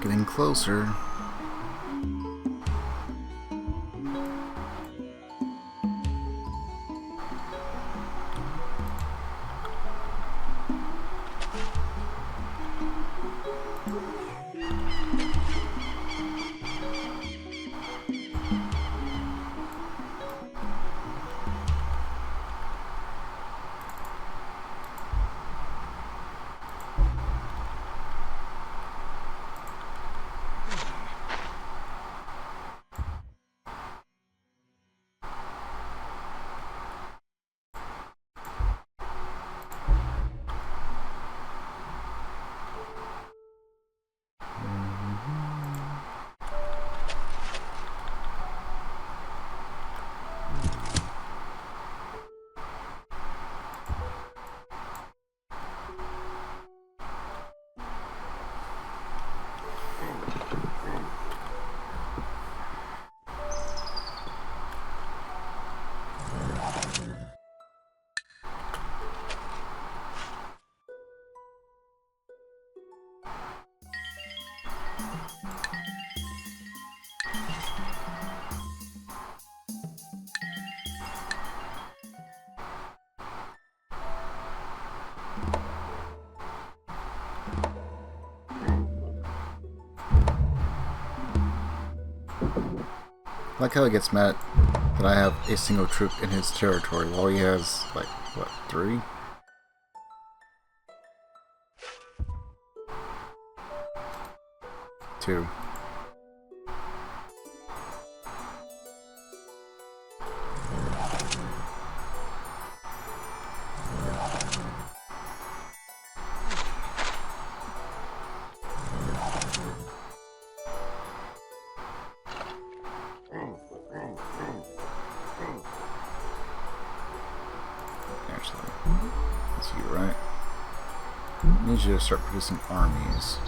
Getting closer. I like how he gets mad that I have a single troop in his territory while he has, like, what, 3? Two. actually. That's you, right? I need you to start producing armies.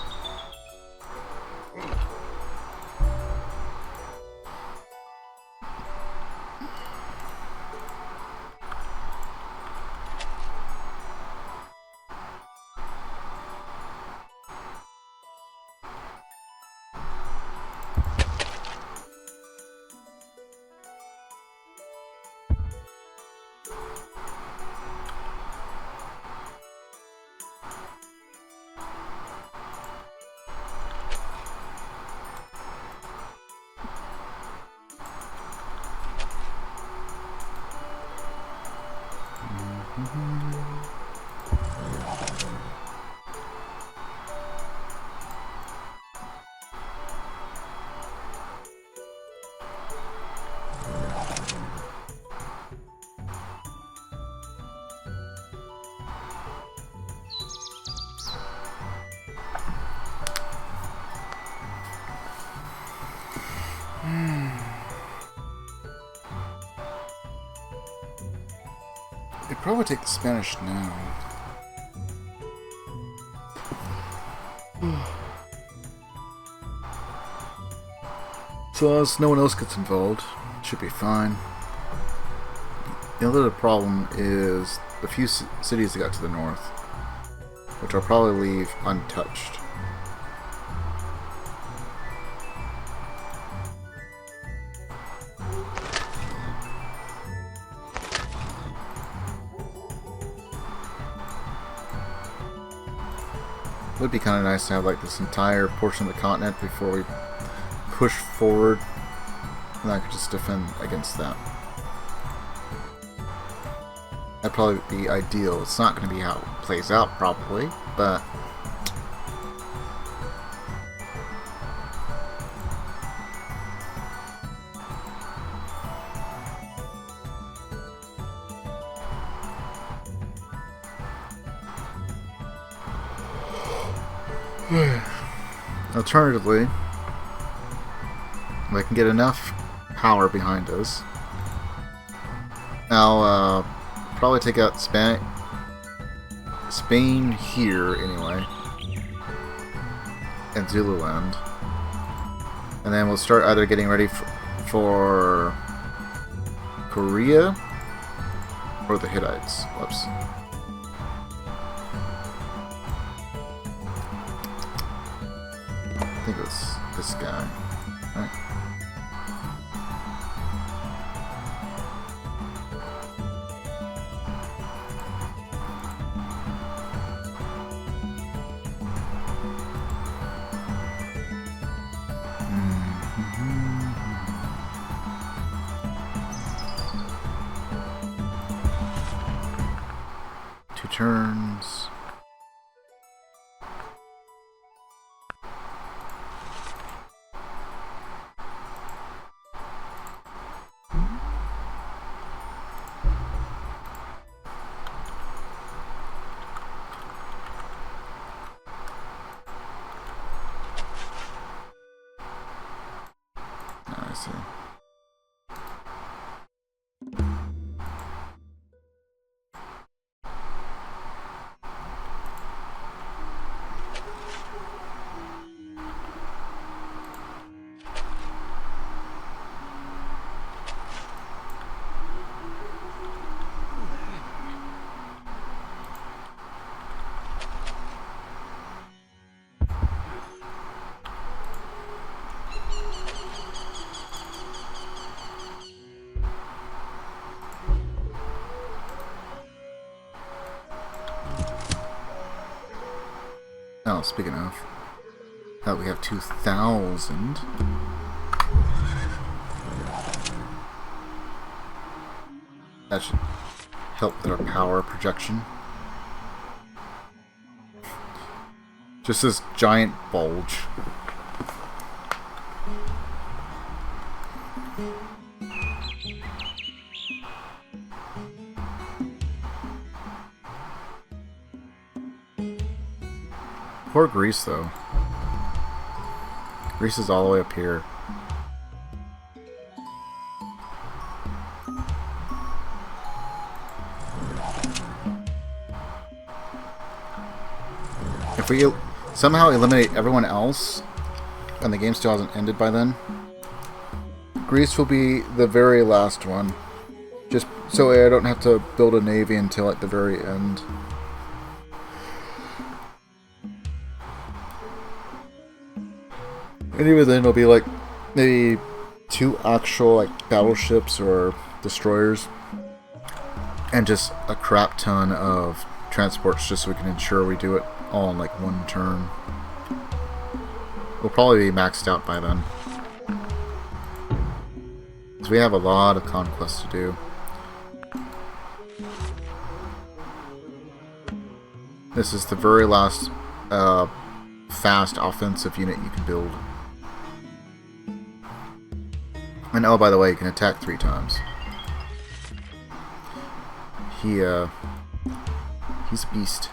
They'd probably take the Spanish now. So long as no one else gets involved, it should be fine. The other problem is the few cities that got to the north, which I'll probably leave untouched. It would be kind of nice to have like this entire portion of the continent before we push forward, and I could just defend against that. That'd probably be ideal. It's not going to be how it plays out, probably, but alternatively, if I can get enough power behind us, I'll probably take out Spain here anyway, and Zululand, and then we'll start either getting ready for Korea or the Hittites. Whoops. I think it's this guy, right? Two turns. I see. Oh, speaking of, we have 2,000. That should help with our power projection. Just this giant bulge. Poor Greece, though. Greece is all the way up here. we somehow eliminate everyone else, and the game still hasn't ended by then, Greece will be the very last one. Just so I don't have to build a navy until at the very end. And even then it'll be like maybe 2 actual like battleships or destroyers and just a crap ton of transports just so we can ensure we do it all in like one turn. We'll probably be maxed out by then. Because we have a lot of conquests to do. This is the very last fast offensive unit you can build. And oh, by the way, you can attack 3 times. He's a beast.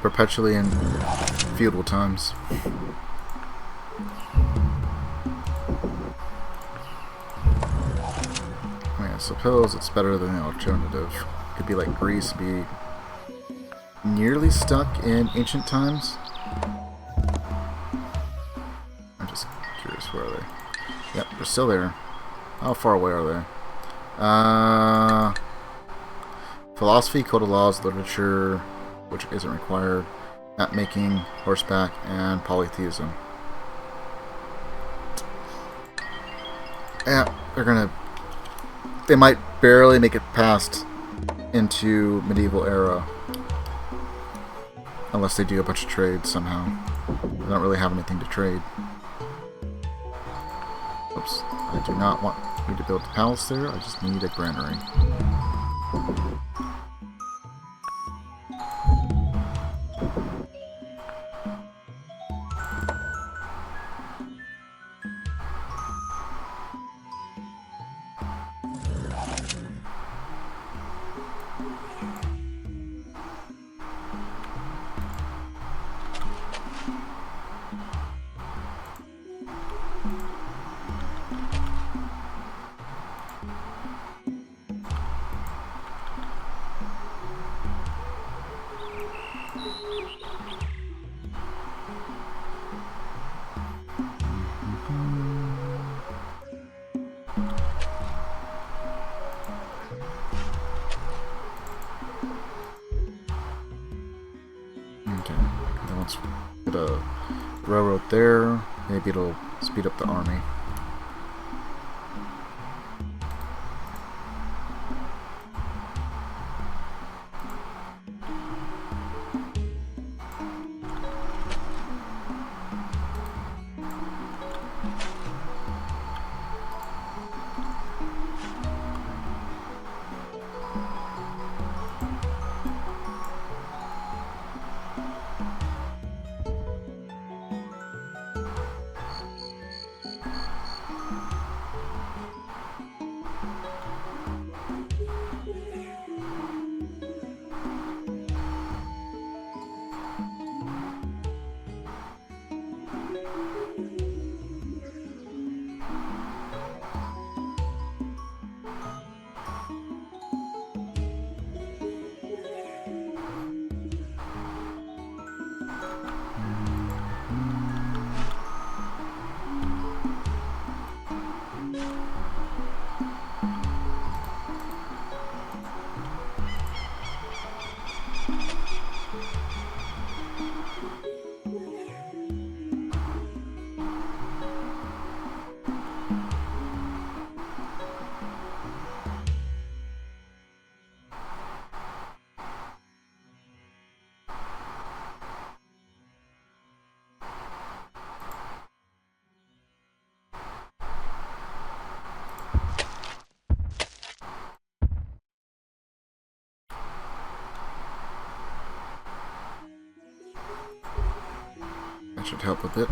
Perpetually in feudal times. I mean, I suppose it's better than the alternative. Could be like Greece, be nearly stuck in ancient times. I'm just curious, where are they? Yep, they're still there. How far away are they? Philosophy, code of laws, literature, which isn't required, map making, horseback, and polytheism. Yeah, they might barely make it past into medieval era. Unless they do a bunch of trades somehow. They don't really have anything to trade. Oops, I do not want me to build a palace there, I just need a granary. Put a railroad there. Maybe it'll speed up the army. should help a bit.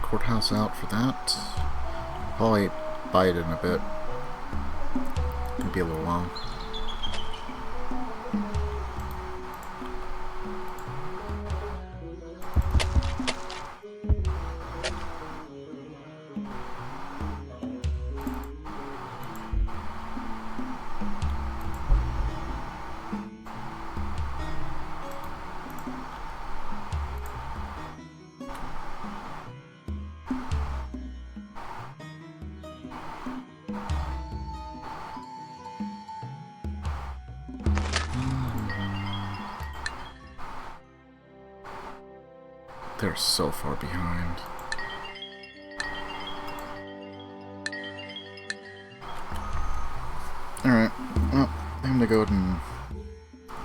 Courthouse out for that. Probably buy it in a bit. It'll be a little long. They're so far behind. Alright, well, I'm gonna go ahead and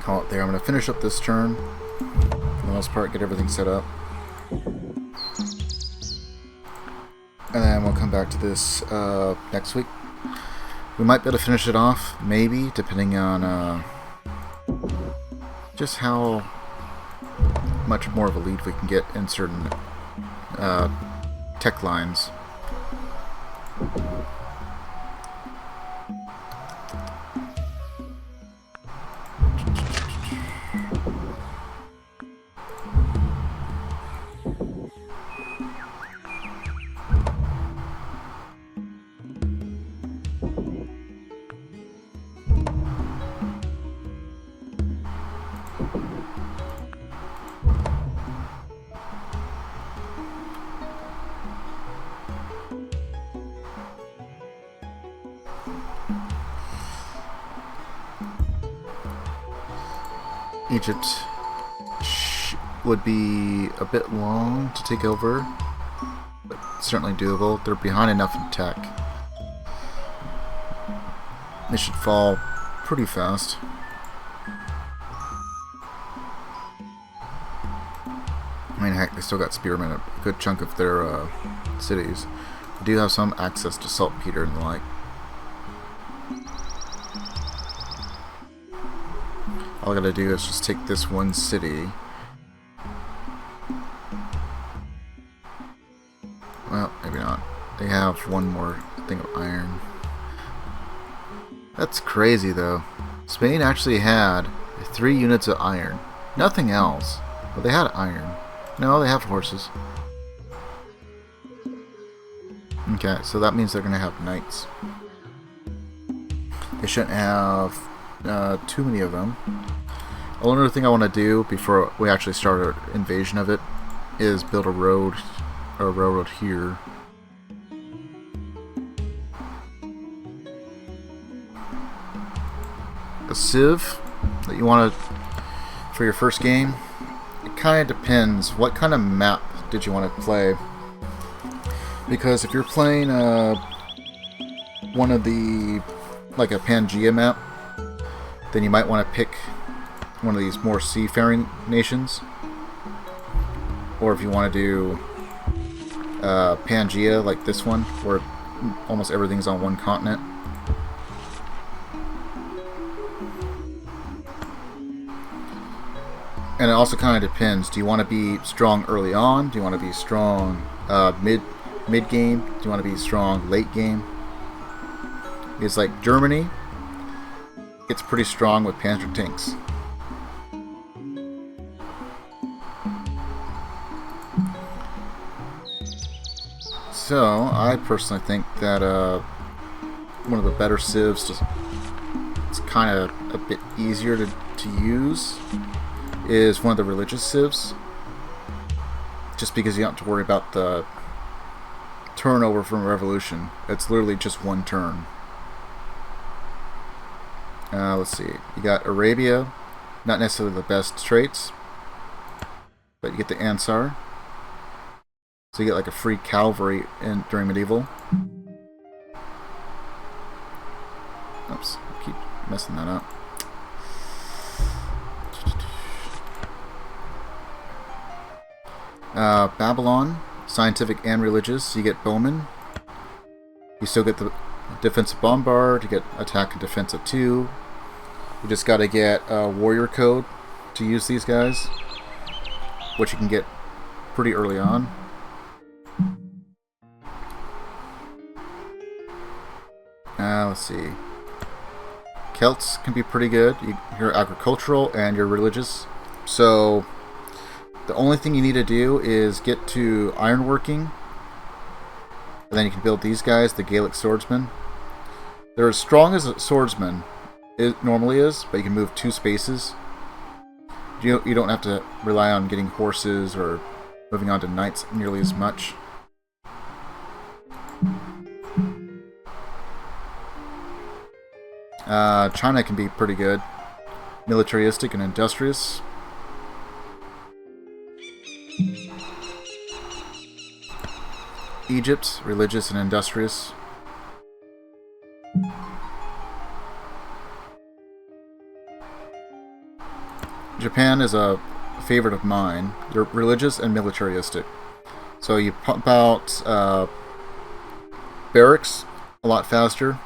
call it there. I'm gonna finish up this turn. For the most part, get everything set up. And then we'll come back to this next week. We might be able to finish it off, maybe, depending on just how much more of a lead we can get in certain tech lines. Egypt would be a bit long to take over, but certainly doable. They're behind enough in tech. They should fall pretty fast. I mean, heck, they still got spearmen, a good chunk of their cities. They do have some access to saltpeter and the like. All I gotta do is just take this one city. Well, maybe not. They have one more thing of iron. That's crazy, though. Spain actually had 3 units of iron. Nothing else. But they had iron. No, they have horses. Okay, so that means they're gonna have knights. They shouldn't have too many of them. The only other thing I want to do before we actually start our invasion of it is build a road, or a railroad here. A civ that you want to for your first game. It kind of depends. What kind of map did you want to play? Because if you're playing one of the like a Pangea map, then you might want to pick one of these more seafaring nations. Or if you want to do Pangea, like this one, where almost everything's on one continent. And it also kind of depends. Do you want to be strong early on? Do you want to be strong mid game? Do you want to be strong late game? It's like Germany, it's pretty strong with Panzer tanks. So I personally think that one of the better civs, it's kind of a bit easier to use, is one of the religious civs, just because you don't have to worry about the turnover from a revolution. It's literally just one turn. Let's see, you got Arabia, not necessarily the best traits, but you get the Ansar, so you get like a free cavalry during medieval. Oops, I keep messing that up. Babylon, scientific and religious, so you get bowmen. You still get the defensive bombard, you get attack and defense of 2. You just gotta get a warrior code to use these guys, which you can get pretty early on. Let's see. Celts can be pretty good. You're agricultural and you're religious. So the only thing you need to do is get to ironworking, and then you can build these guys, the Gaelic swordsmen. They're as strong as a swordsman it normally is, but you can move 2 spaces. You don't have to rely on getting horses or moving on to knights nearly as much. China can be pretty good. Militaristic and industrious. Egypt, religious and industrious. Japan is a favorite of mine. They're religious and militaristic. So you pump out barracks a lot faster.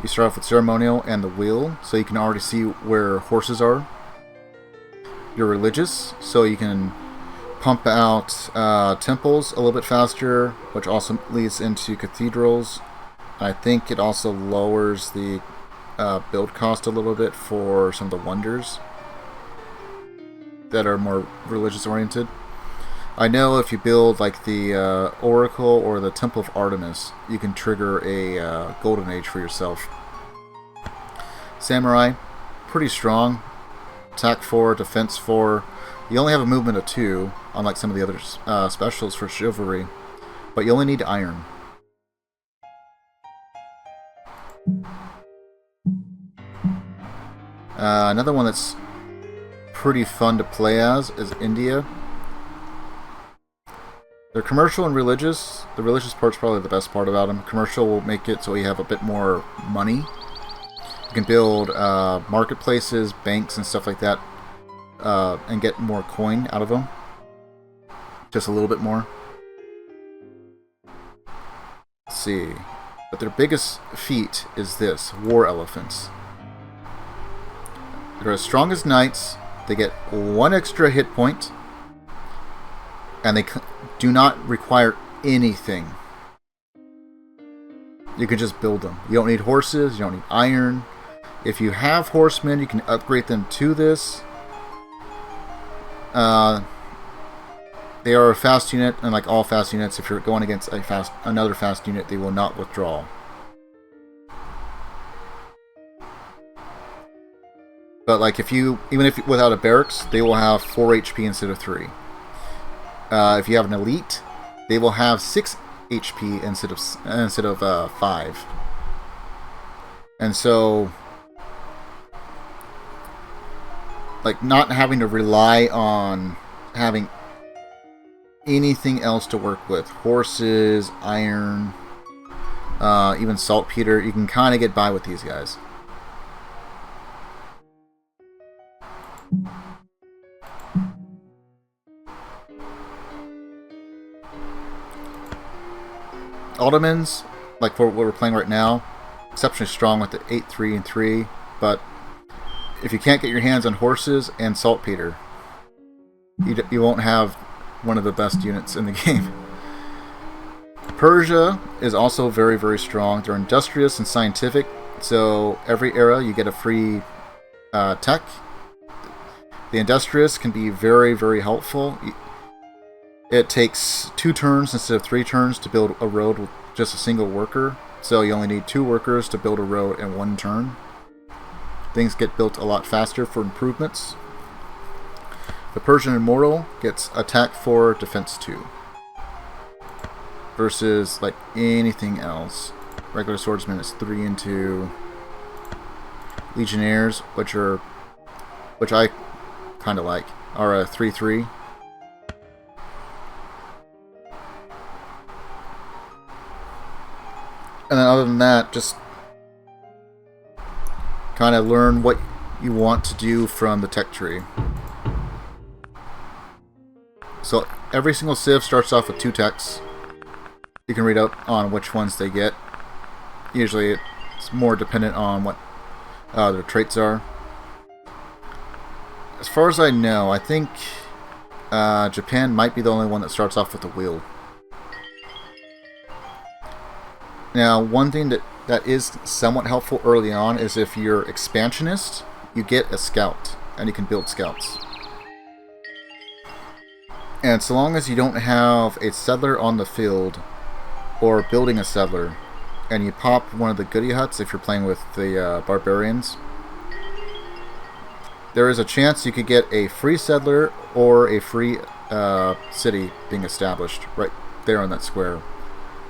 You start off with ceremonial and the wheel, so you can already see where horses are. You're religious, so you can pump out temples a little bit faster, which also leads into cathedrals. I think it also lowers the build cost a little bit for some of the wonders that are more religious oriented. I know if you build like the Oracle or the Temple of Artemis, you can trigger a Golden Age for yourself. Samurai, pretty strong. Attack 4, defense 4. You only have a movement of 2, unlike some of the other specials for chivalry, but you only need iron. Another one that's pretty fun to play as is India. They're commercial and religious. The religious part's probably the best part about them. Commercial will make it so you have a bit more money. You can build marketplaces, banks, and stuff like that, and get more coin out of them. Just a little bit more. Let's see. But their biggest feat is this, war elephants. They're as strong as knights. They get 1 extra hit point. And they do not require anything. You can just build them. You don't need horses. You don't need iron. If you have horsemen, you can upgrade them to this. They are a fast unit, and like all fast units, if you're going against another fast unit, they will not withdraw. But like even if without a barracks, they will have 4 HP instead of 3. If you have an elite, they will have 6 HP instead of 5. And so, like, not having to rely on having anything else to work with, horses, iron, even saltpeter. You can kind of get by with these guys. Ottomans, like for what we're playing right now, exceptionally strong with the 8, 3, and 3, but if you can't get your hands on horses and saltpeter, you won't have one of the best units in the game. Persia is also very, very strong. They're industrious and scientific, so every era you get a free tech. The industrious can be very, very helpful. It takes 2 turns instead of 3 turns to build a road with just a single worker, so you only need 2 workers to build a road in 1 turn. Things get built a lot faster for improvements. The Persian Immortal gets attack 4, defense 2. Versus like anything else. Regular swordsman is 3 and 2. Legionnaires, which I kind of like, are a 3/3. And then other than that, just kind of learn what you want to do from the tech tree. So every single civ starts off with 2 techs. You can read out on which ones they get. Usually it's more dependent on what their traits are. As far as I know, I think Japan might be the only one that starts off with a wheel. Now, one thing that is somewhat helpful early on is if you're expansionist, you get a scout, and you can build scouts. And so long as you don't have a settler on the field, or building a settler, and you pop one of the goodie huts if you're playing with the barbarians, there is a chance you could get a free settler or a free city being established right there on that square.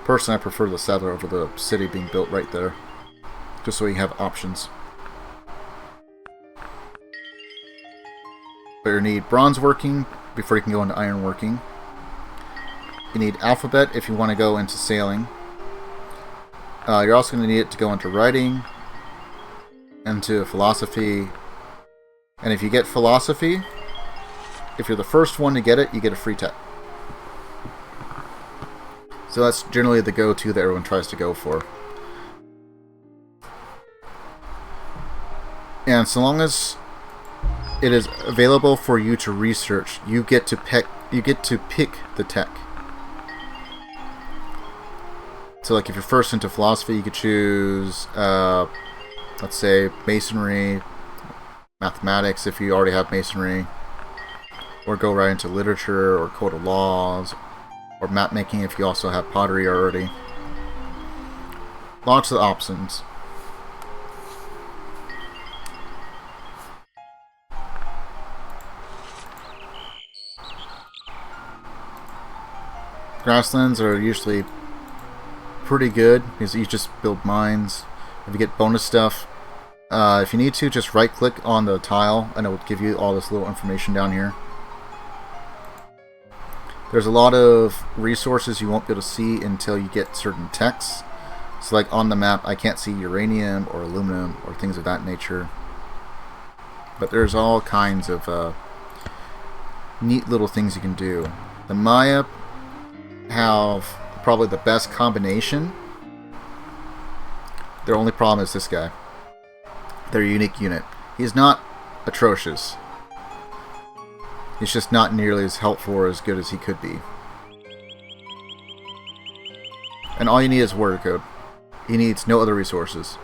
Personally, I prefer the settler over the city being built right there, just so you have options. But you need bronze working before you can go into iron working. You need alphabet if you want to go into sailing. You're also going to need it to go into writing, into philosophy, and if you get philosophy, if you're the first one to get it, you get a free tech. So that's generally the go-to that everyone tries to go for. And so long as it is available for you to research, you get to pick the tech. So like if you're first into philosophy, you could choose let's say masonry, mathematics if you already have masonry, or go right into literature or code of laws, or map making if you also have pottery already. Lots of options. Grasslands are usually pretty good because you just build mines. If you get bonus stuff, if you need to, just right click on the tile and it will give you all this little information down here. There's a lot of resources you won't be able to see until you get certain techs. So like on the map, I can't see uranium or aluminum or things of that nature. But there's all kinds of neat little things you can do. The Maya have probably the best combination. Their only problem is this guy. Their unique unit. He's not atrocious. He's just not nearly as helpful or as good as he could be. And all you need is warrior code. He needs no other resources.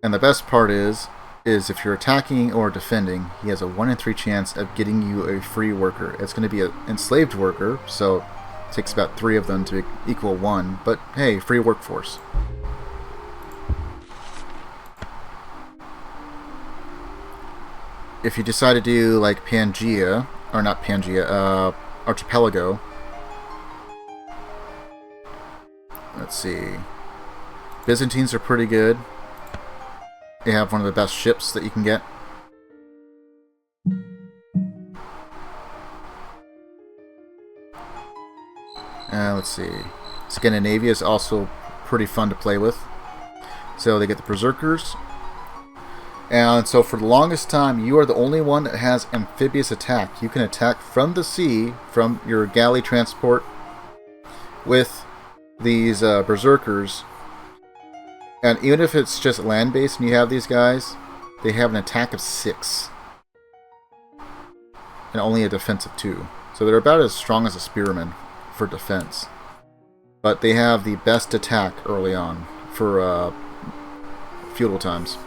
And the best part is if you're attacking or defending, he has a 1 in 3 chance of getting you a free worker. It's going to be an enslaved worker, so it takes about 3 of them to equal 1, but hey, free workforce. If you decide to do like Pangea, or not Pangea, Archipelago, let's see, Byzantines are pretty good. They have one of the best ships that you can get. Let's see. Scandinavia is also pretty fun to play with. So they get the Berserkers. And so for the longest time, you are the only one that has amphibious attack. You can attack from the sea, from your galley transport, with these Berserkers. And even if it's just land-based and you have these guys, they have an attack of 6. And only a defense of 2. So they're about as strong as a spearman for defense. But they have the best attack early on for feudal times.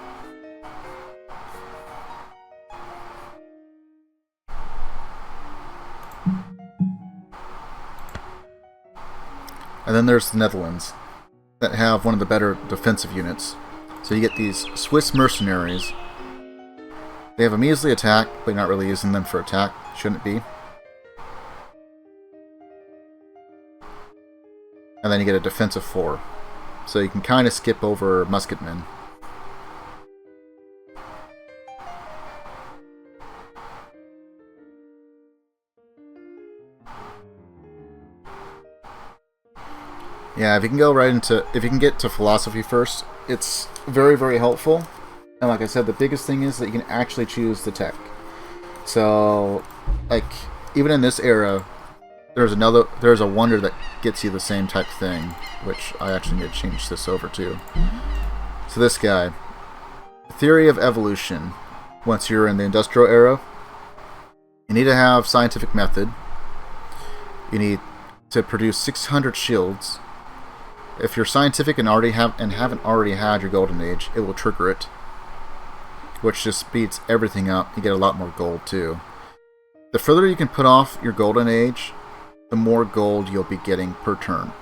And then there's the Netherlands, that have one of the better defensive units. So you get these Swiss mercenaries. They have a measly attack, but you're not really using them for attack. Shouldn't be. And then you get a defensive 4. So you can kind of skip over musketmen. Yeah, if you can go right into, if you can get to philosophy first, it's very, very helpful. And like I said, the biggest thing is that you can actually choose the tech. So, like, even in this era, there's a wonder that gets you the same type thing, which I actually need to change this over to. So this guy, theory of evolution. Once you're in the industrial era, you need to have scientific method. You need to produce 600 shields. If you're scientific and haven't already had your golden age, it will trigger it, which just speeds everything up. You get a lot more gold too. The further you can put off your golden age, the more gold you'll be getting per turn.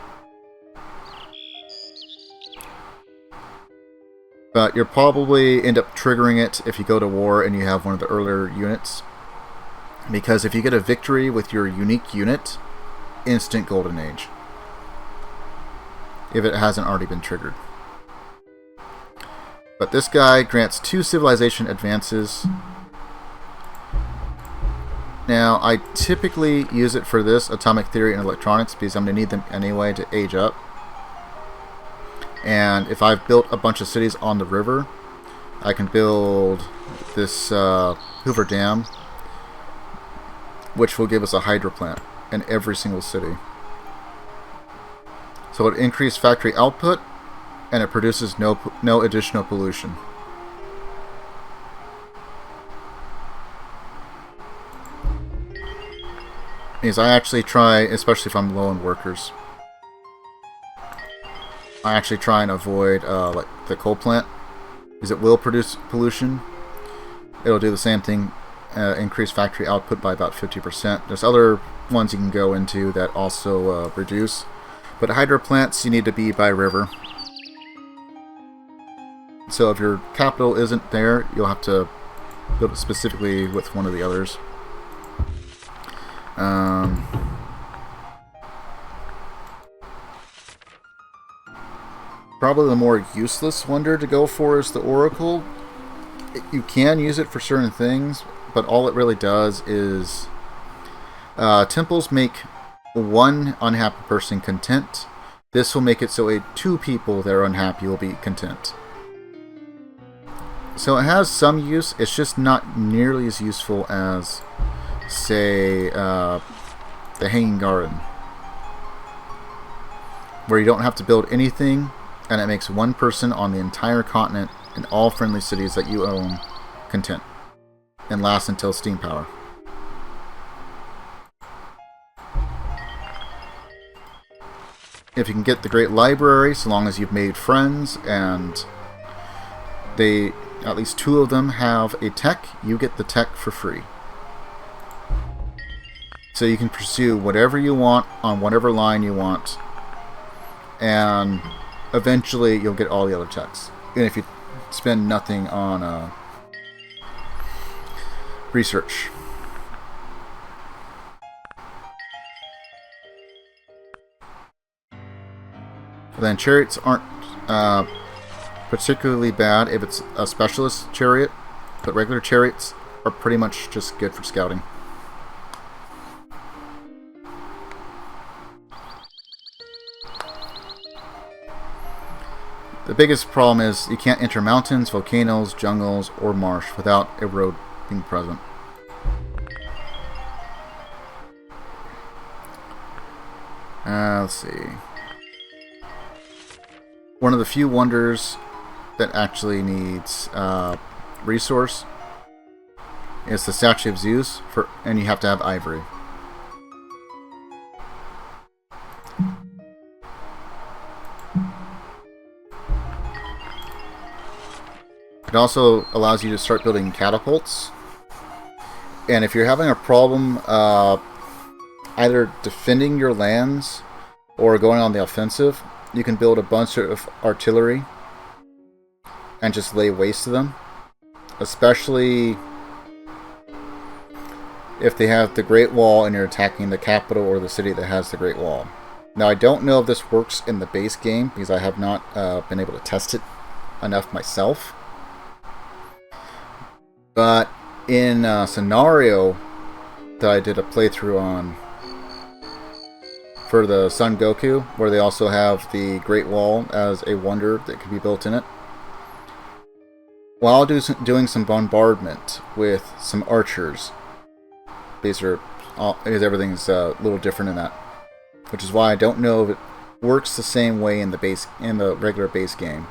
But you'll probably end up triggering it if you go to war and you have one of the earlier units, because if you get a victory with your unique unit, instant golden age, if it hasn't already been triggered. But this guy grants 2 civilization advances. Now, I typically use it for this, atomic theory and electronics, because I'm going to need them anyway to age up. And if I've built a bunch of cities on the river, I can build this Hoover Dam, which will give us a hydro plant in every single city. So it increases factory output, and it produces no additional pollution. Because I actually try, especially if I'm low on workers, I actually try and avoid like the coal plant, because it will produce pollution. It'll do the same thing, increase factory output by about 50%. There's other ones you can go into that also reduce. But hydro plants, you need to be by river. So if your capital isn't there, you'll have to build it specifically with one of the others. Probably the more useless wonder to go for is the Oracle. You can use it for certain things, but all it really does is temples make one unhappy person content. This will make it so 2 people that are unhappy will be content. So it has some use, it's just not nearly as useful as, say, the Hanging Garden, where you don't have to build anything, and it makes 1 person on the entire continent and all friendly cities that you own content, and lasts until steam power. If you can get the Great Library, so long as you've made friends and at least 2 of them have a tech, you get the tech for free. So you can pursue whatever you want on whatever line you want, and eventually you'll get all the other techs, even if you spend nothing on research. Then chariots aren't particularly bad if it's a specialist chariot, but regular chariots are pretty much just good for scouting. The biggest problem is you can't enter mountains, volcanoes, jungles, or marsh without a road being present. Let's see. One of the few wonders that actually needs resource is the statue of Zeus, and you have to have ivory. It also allows you to start building catapults. And if you're having a problem either defending your lands or going on the offensive, you can build a bunch of artillery and just lay waste to them. Especially if they have the Great Wall and you're attacking the capital or the city that has the Great Wall. Now, I don't know if this works in the base game because I have not been able to test it enough myself. But in a scenario that I did a playthrough on for the Son Goku, where they also have the Great Wall as a wonder that could be built in it, while doing some bombardment with some archers, because everything's a little different in that, which is why I don't know if it works the same way in the regular base game.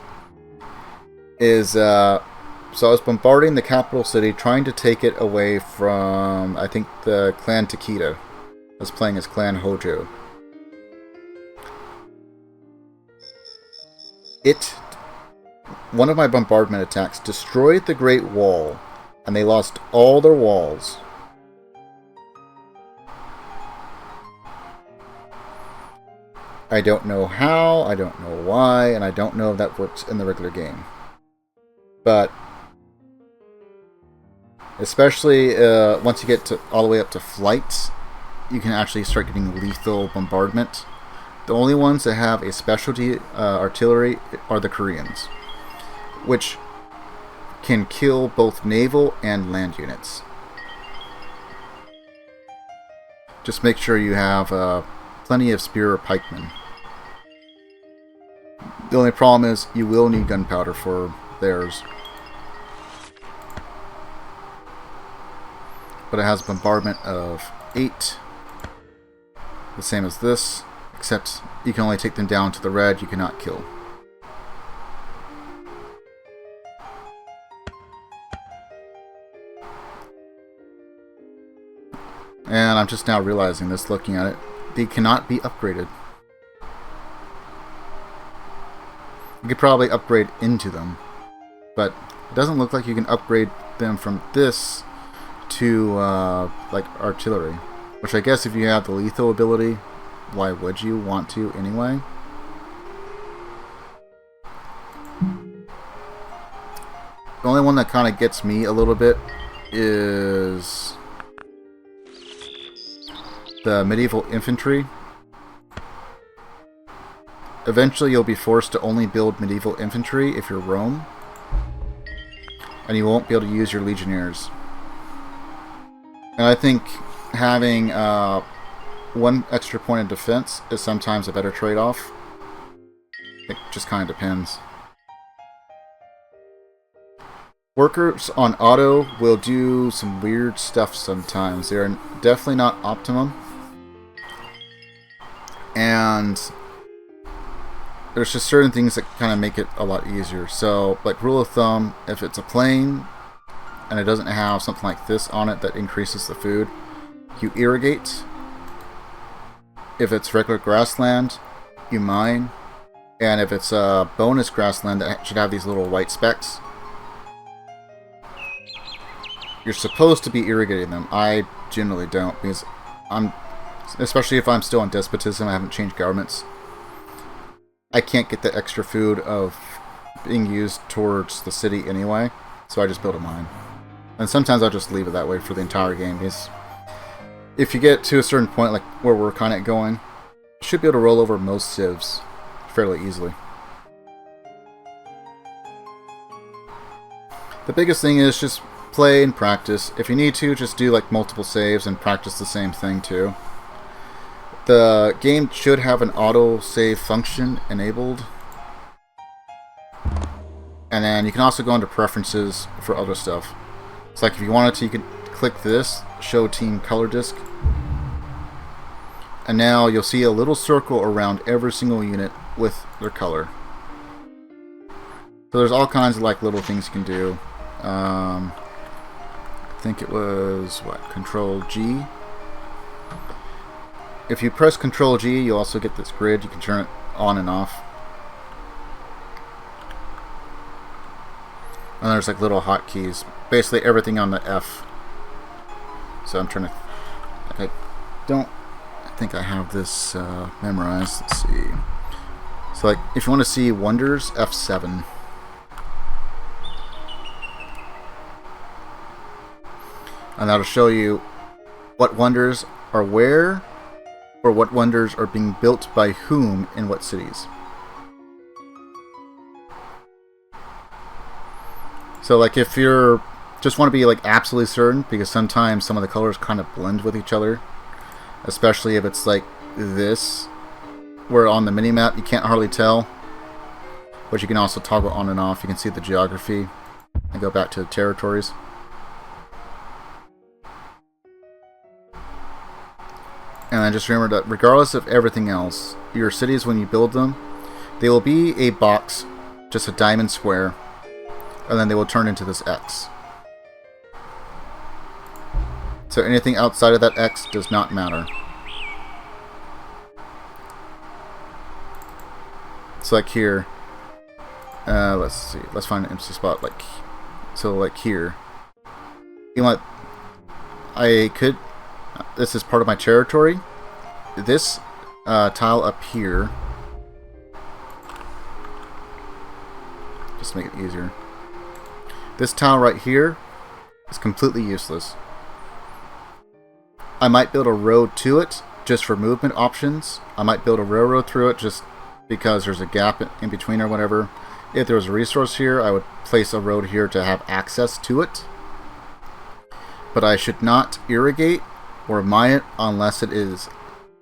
So I was bombarding the capital city, trying to take it away from, I think, the clan Takeda. I was playing as clan Hojo. One of my bombardment attacks destroyed the Great Wall, and they lost all their walls. I don't know how, I don't know why, and I don't know if that works in the regular game. But especially once you get all the way up to flight, you can actually start getting lethal bombardment. The only ones that have a specialty artillery are the Koreans, which can kill both naval and land units. Just make sure you have plenty of spear or pikemen. The only problem is you will need gunpowder for theirs. But it has bombardment of 8, the same as this, except you can only take them down to the red, you cannot kill. And I'm just now realizing this, looking at it, they cannot be upgraded. You could probably upgrade into them, but it doesn't look like you can upgrade them from this to like artillery, which I guess if you have the lethal ability, why would you want to anyway? The only one that kind of gets me a little bit is the medieval infantry. Eventually you'll be forced to only build medieval infantry if you're Rome, and you won't be able to use your legionnaires. And I think having one extra point of defense is sometimes a better trade-off. It just kind of depends. Workers on auto will do some weird stuff sometimes. They're definitely not optimum. And there's just certain things that kind of make it a lot easier. So, like rule of thumb, if it's a plane and it doesn't have something like this on it that increases the food, you irrigate. If it's regular grassland, you mine. And if it's a bonus grassland that should have these little white specks, you're supposed to be irrigating them. I generally don't, because especially if I'm still on despotism, I haven't changed governments, I can't get the extra food of being used towards the city anyway, so I just build a mine. And sometimes I'll just leave it that way for the entire game, because if you get to a certain point, like where we're kind of going, you should be able to roll over most civs fairly easily. The biggest thing is just play and practice. If you need to, just do like multiple saves and practice the same thing too. The game should have an auto save function enabled. And then you can also go into preferences for other stuff. It's like if you wanted to, you could click this, show team color disc. And now you'll see a little circle around every single unit with their color. So there's all kinds of like little things you can do. I think it was, what, Control G? If you press Control G, you also get this grid. You can turn it on and off. And there's like little hotkeys. Basically everything on the F. So I'm trying to... I think I have this memorized. Let's see. So like, if you want to see wonders, F7. And that'll show you what wonders are where, or what wonders are being built by whom in what cities. So like if you're just want to be like absolutely certain, because sometimes some of the colors kind of blend with each other, especially if it's like this, where on the minimap you can't hardly tell, but you can also toggle on and off. You can see the geography and go back to the territories. And then just remember that regardless of everything else, your cities, when you build them, they will be a box, just a diamond square, and then they will turn into this X. So anything outside of that X does not matter. So like here, let's see, let's find an empty spot. Like, so like here, you know what? I could. This is part of my territory. This tile up here, just to make it easier. This tile right here is completely useless. I might build a road to it just for movement options. I might build a railroad through it just because there's a gap in between or whatever. If there was a resource here, I would place a road here to have access to it. But I should not irrigate or mine it unless it is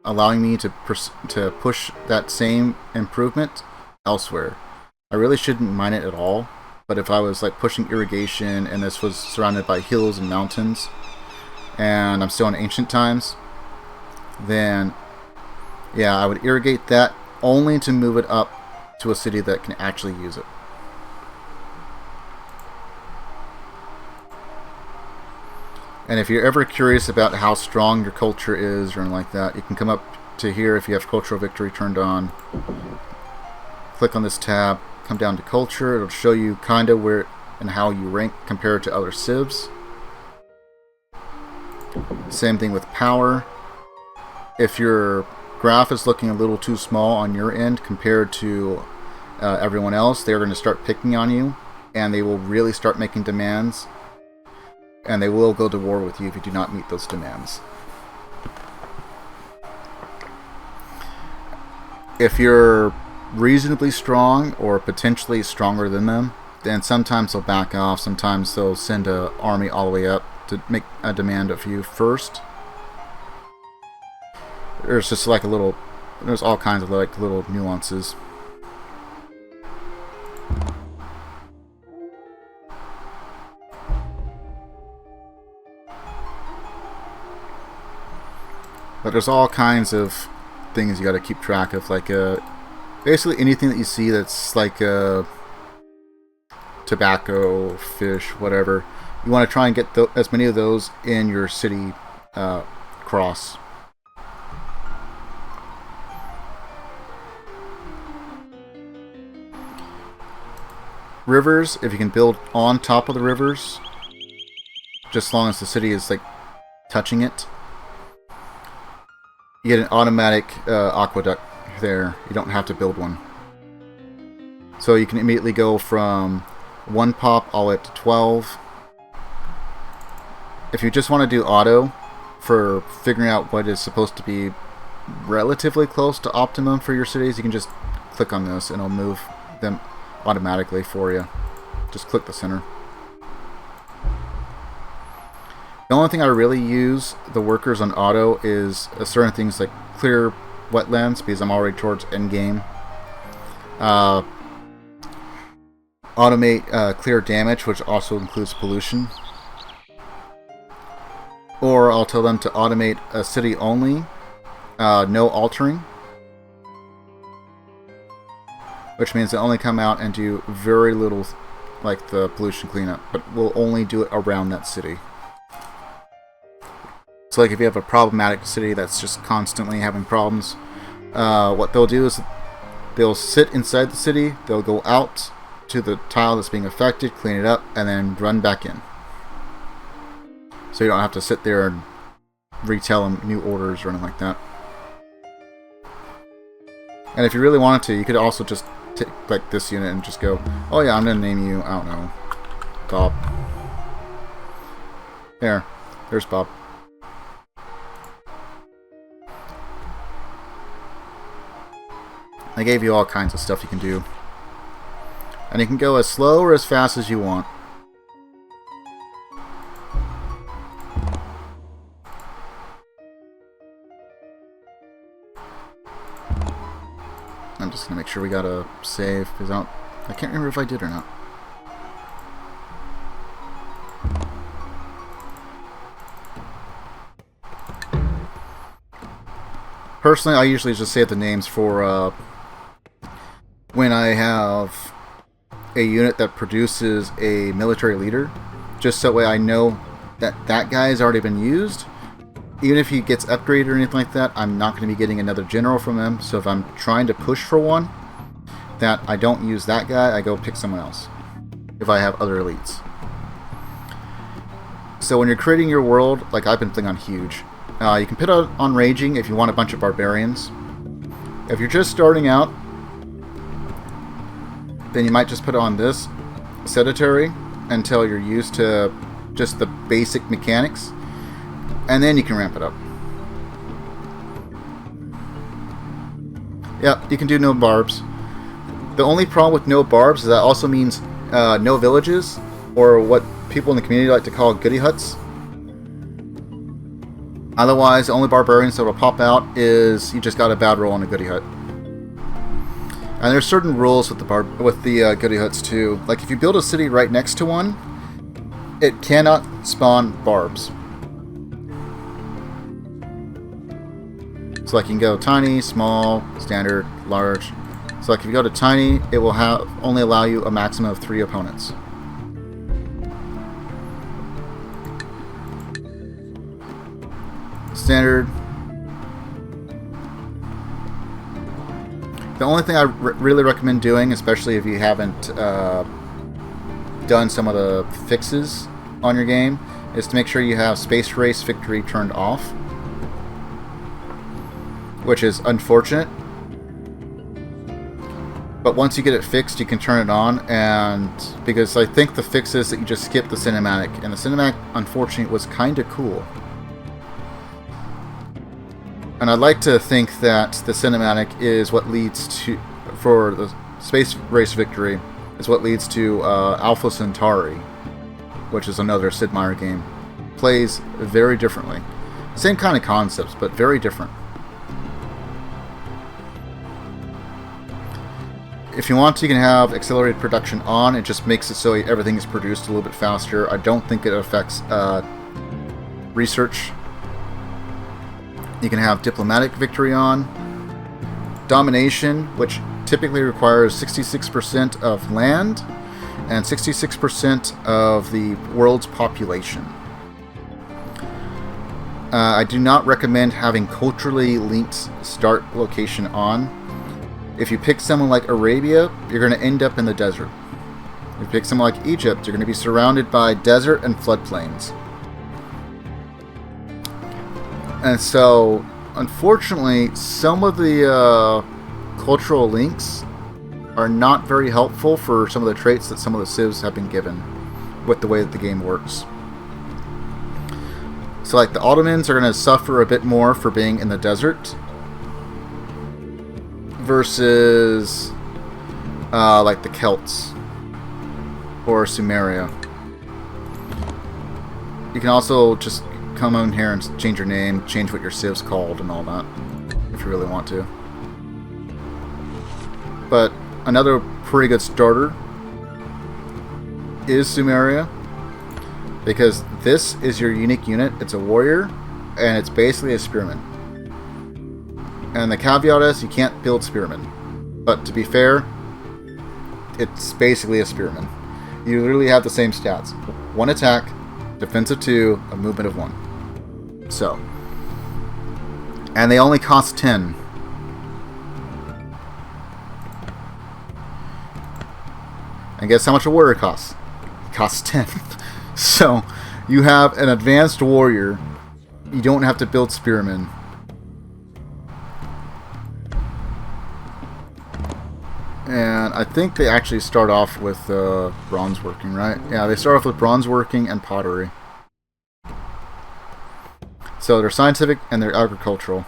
allowing me to push that same improvement elsewhere. I really shouldn't mine it at all, but if I was like pushing irrigation and this was surrounded by hills and mountains and I'm still in ancient times, then yeah, I would irrigate that only to move it up to a city that can actually use it. And if you're ever curious about how strong your culture is or anything like that, you can come up to here if you have Cultural Victory turned on. Click on this tab, come down to Culture. It'll show you kind of where and how you rank compared to other civs. Same thing with power. If your graph is looking a little too small on your end compared to everyone else, they're going to start picking on you, and they will really start making demands. And they will go to war with you if you do not meet those demands. If you're reasonably strong or potentially stronger than them, then sometimes they'll back off. Sometimes they'll send an army all the way up to make a demand of you first. There's just like a little, there's all kinds of like little nuances. But there's all kinds of things you got to keep track of, like basically anything that you see that's like tobacco, fish, whatever. You want to try and get as many of those in your city cross. Rivers, if you can build on top of the rivers, just as long as the city is like touching it, you get an automatic aqueduct there. You don't have to build one. So you can immediately go from 1 pop all the way up to 12. If you just want to do auto for figuring out what is supposed to be relatively close to optimum for your cities, you can just click on this and it'll move them automatically for you. Just click the center. The only thing I really use the workers on auto is certain things like clear wetlands, because I'm already towards endgame. automate clear damage, which also includes pollution. Or I'll tell them to automate a city only, no altering. Which means they only come out and do very little, like the pollution cleanup, but will only do it around that city. So like if you have a problematic city that's just constantly having problems, what they'll do is they'll sit inside the city, they'll go out to the tile that's being affected, clean it up, and then run back in. So you don't have to sit there and retell them new orders or anything like that. And if you really wanted to, you could also just take like this unit and just go, oh yeah, I'm going to name you, I don't know, Bob. There's Bob. I gave you all kinds of stuff you can do. And you can go as slow or as fast as you want. I'm just gonna make sure we got a save, because I can't remember if I did or not. Personally, I usually just save the names for when I have a unit that produces a military leader, just so that way I know that that guy has already been used. Even if he gets upgraded or anything like that, I'm not going to be getting another general from him. So if I'm trying to push for one, that I don't use that guy, I go pick someone else. If I have other elites. So when you're creating your world, like I've been playing on Huge, you can put it on Raging if you want a bunch of barbarians. If you're just starting out, then you might just put on this sedentary until you're used to just the basic mechanics. And then you can ramp it up. Yeah, you can do no barbs. The only problem with no barbs is that also means no villages, or what people in the community like to call goody huts. Otherwise, the only barbarians that will pop out is you just got a bad roll on a goody hut. And there's certain rules with the goody huts too. Like if you build a city right next to one, it cannot spawn barbs. So like you can go tiny, small, standard, large. So like if you go to tiny, it will only allow you a maximum of 3 opponents. Standard. The only thing I really recommend doing, especially if you haven't done some of the fixes on your game, is to make sure you have Space Race Victory turned off. Which is unfortunate. But once you get it fixed, you can turn it on, and because I think the fix is that you just skip the cinematic, and the cinematic, unfortunately, was kind of cool. And I'd like to think that the cinematic is what leads to, for the Space Race Victory, is what leads to Alpha Centauri, which is another Sid Meier game. Plays very differently. Same kind of concepts, but very different. If you want, you can have accelerated production on. It just makes it so everything is produced a little bit faster. I don't think it affects research. You can have diplomatic victory on. Domination, which typically requires 66% of land and 66% of the world's population. I do not recommend having culturally linked start location on. If you pick someone like Arabia, you're going to end up in the desert. If you pick someone like Egypt, you're going to be surrounded by desert and floodplains. And so, unfortunately, some of the cultural links are not very helpful for some of the traits that some of the civs have been given with the way that the game works. So like the Ottomans are going to suffer a bit more for being in the desert versus like the Celts or Sumeria. You can also just come on here and change your name, change what your civ's called and all that, if you really want to. But another pretty good starter is Sumeria, because this is your unique unit. It's a warrior, and it's basically a spearman. And the caveat is you can't build spearmen. But to be fair, it's basically a spearman. You literally have the same stats. 1 attack, defense of 2, a movement of 1. So. And they only cost 10. And guess how much a warrior costs? It costs 10. So, you have an advanced warrior. You don't have to build spearmen. And I think they actually start off with bronze working, right? Yeah, they start off with bronze working and pottery. So they're scientific and they're agricultural.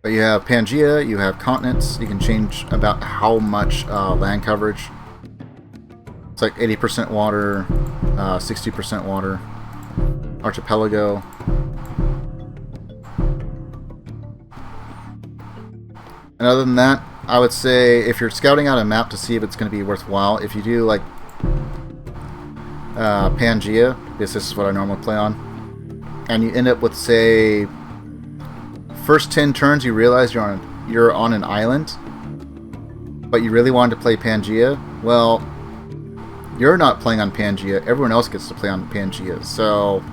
But you have Pangea, you have continents. You can change about how much land coverage. It's like 80% water, 60% water. Archipelago. And other than that, I would say if you're scouting out a map to see if it's going to be worthwhile, if you do like Pangea, because this is what I normally play on, and you end up with, say, first 10 turns you realize you're on an island, but you really wanted to play Pangea, well, you're not playing on Pangea, everyone else gets to play on Pangea, so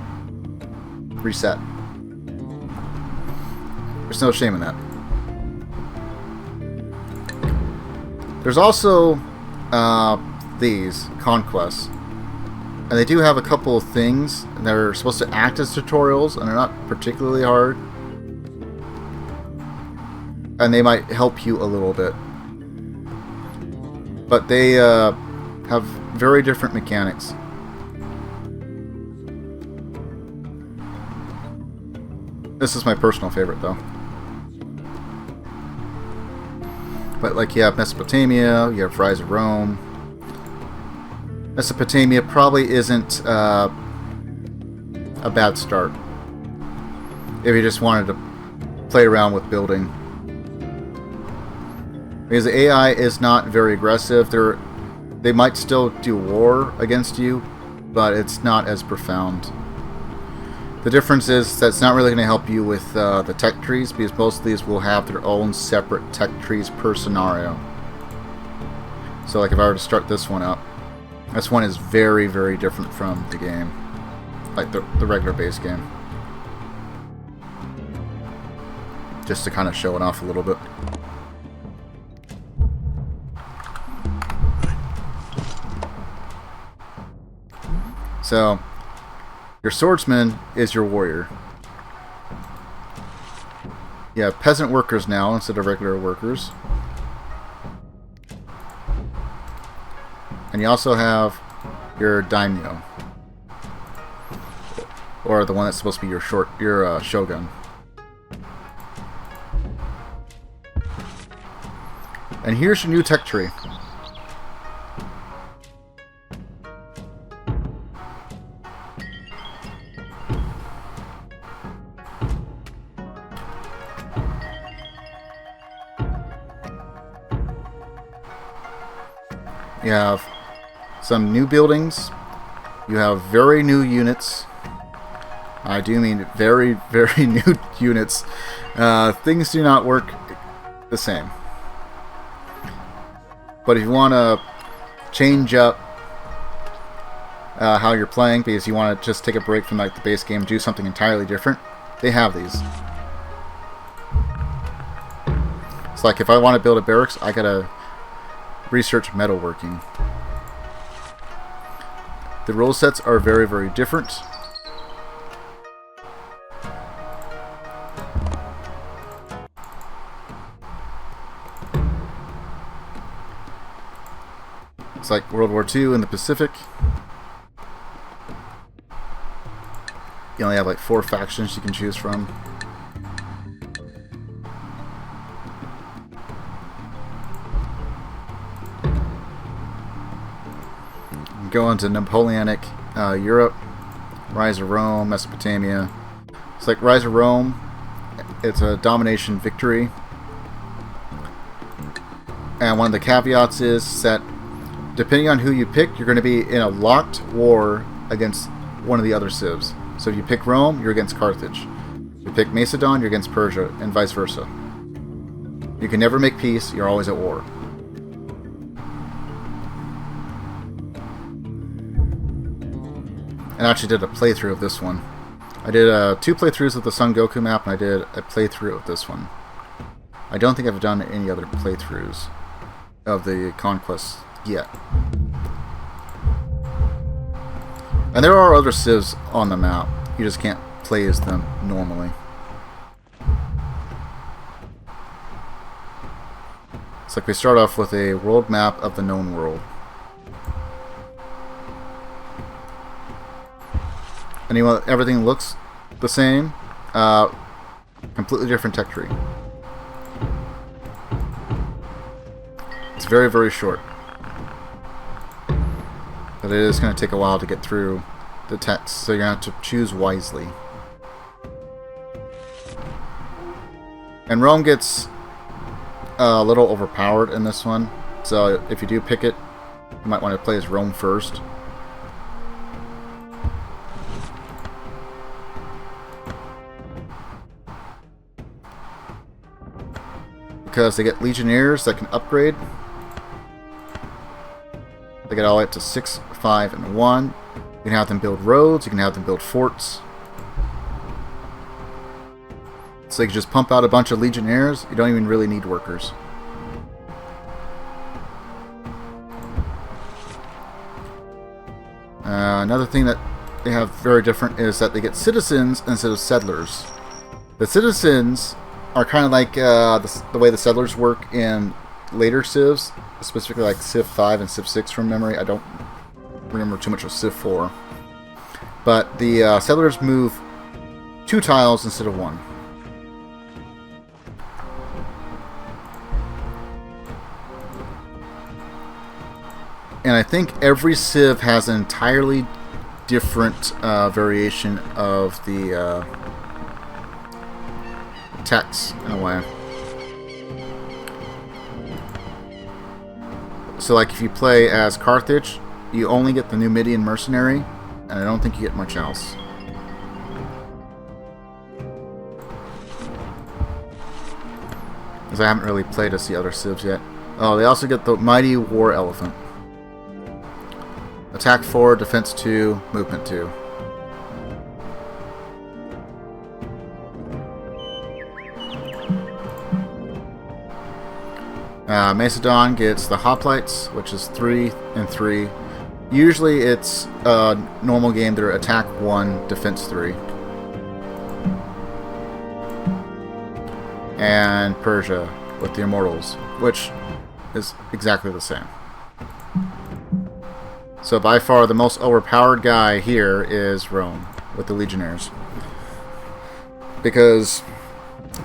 reset. There's no shame in that. There's also these conquests, and they do have a couple of things that are supposed to act as tutorials, and they're not particularly hard, and they might help you a little bit, but they have very different mechanics. This is my personal favorite, though. But like you have Mesopotamia, you have Rise of Rome. Mesopotamia probably isn't a bad start if you just wanted to play around with building. Because the AI is not very aggressive. They might still do war against you, but it's not as profound. The difference is that it's not really going to help you with the tech trees, because most of these will have their own separate tech trees per scenario. So like if I were to start this one up, this one is very, very different from the game. Like the regular base game. Just to kind of show it off a little bit. So, your swordsman is your warrior. You have peasant workers now instead of regular workers. And you also have your daimyo. Or the one that's supposed to be your shogun. And here's your new tech tree. You have some new buildings. You have very new units. I do mean very, very new units. Things do not work the same. But if you want to change up how you're playing, because you want to just take a break from like the base game, do something entirely different, they have these. It's like if I want to build a barracks, I gotta research metalworking. The rule sets are very, very different. It's like World War II in the Pacific. You only have like 4 factions you can choose from. Go into Napoleonic Europe, Rise of Rome, Mesopotamia. It's like Rise of Rome, it's a domination victory. And one of the caveats is that depending on who you pick, you're going to be in a locked war against one of the other civs. So if you pick Rome, you're against Carthage. If you pick Macedon, you're against Persia, and vice versa. You can never make peace, you're always at war. And I actually did a playthrough of this one. I did 2 playthroughs of the Son Goku map, and I did a playthrough of this one. I don't think I've done any other playthroughs of the Conquest yet. And there are other civs on the map. You just can't play as them normally. It's like we start off with a world map of the known world. Anyway, everything looks the same. Completely different tech tree. It's very, very short. But it is going to take a while to get through the text, so you're going to have to choose wisely. And Rome gets a little overpowered in this one, so if you do pick it, you might want to play as Rome first. Because they get legionnaires that can upgrade. They get all the way up to 6, 5, and 1. You can have them build roads, you can have them build forts. So you can just pump out a bunch of legionnaires. You don't even really need workers. Another thing that they have very different is that they get citizens instead of settlers. The citizens are kind of like the way the settlers work in later civs, specifically like Civ 5 and Civ 6 from memory. I don't remember too much of Civ 4. But the settlers move 2 tiles instead of 1. And I think every civ has an entirely different variation of the text in a way. So like if you play as Carthage, you only get the Numidian mercenary, and I don't think you get much else. Because I haven't really played as the other civs yet. Oh, they also get the Mighty War Elephant. Attack 4, Defense 2, Movement 2. Macedon gets the Hoplites, which is 3 and 3. Usually it's a normal game, they're Attack 1, Defense 3. And Persia with the Immortals, which is exactly the same. So by far the most overpowered guy here is Rome with the Legionnaires. Because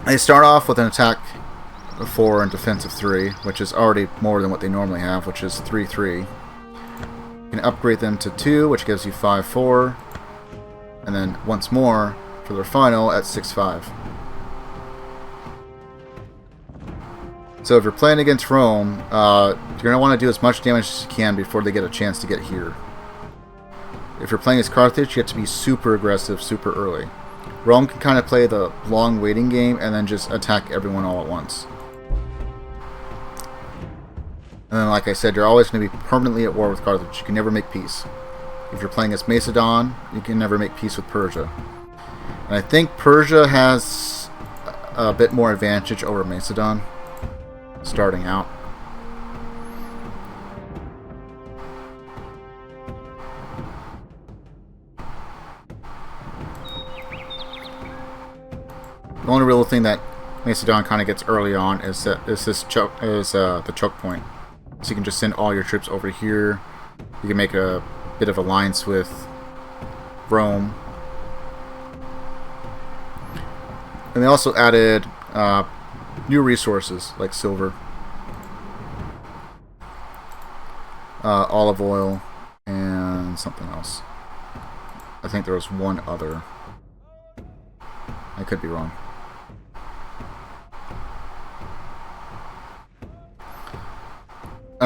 they start off with an attack of 4 and defense of 3, which is already more than what they normally have, which is 3-3. You can upgrade them to 2, which gives you 5-4. And then once more for their final at 6-5. So if you're playing against Rome, you're going to want to do as much damage as you can before they get a chance to get here. If you're playing as Carthage, you have to be super aggressive super early. Rome can kind of play the long waiting game and then just attack everyone all at once. And then, like I said, you're always going to be permanently at war with Carthage. You can never make peace. If you're playing as Macedon, you can never make peace with Persia. And I think Persia has a bit more advantage over Macedon, starting out. The only real thing that Macedon kind of gets early on is the choke point. So you can just send all your troops over here. You can make a bit of alliance with Rome. And they also added new resources like silver, olive oil, and something else. I think there was one other. I could be wrong.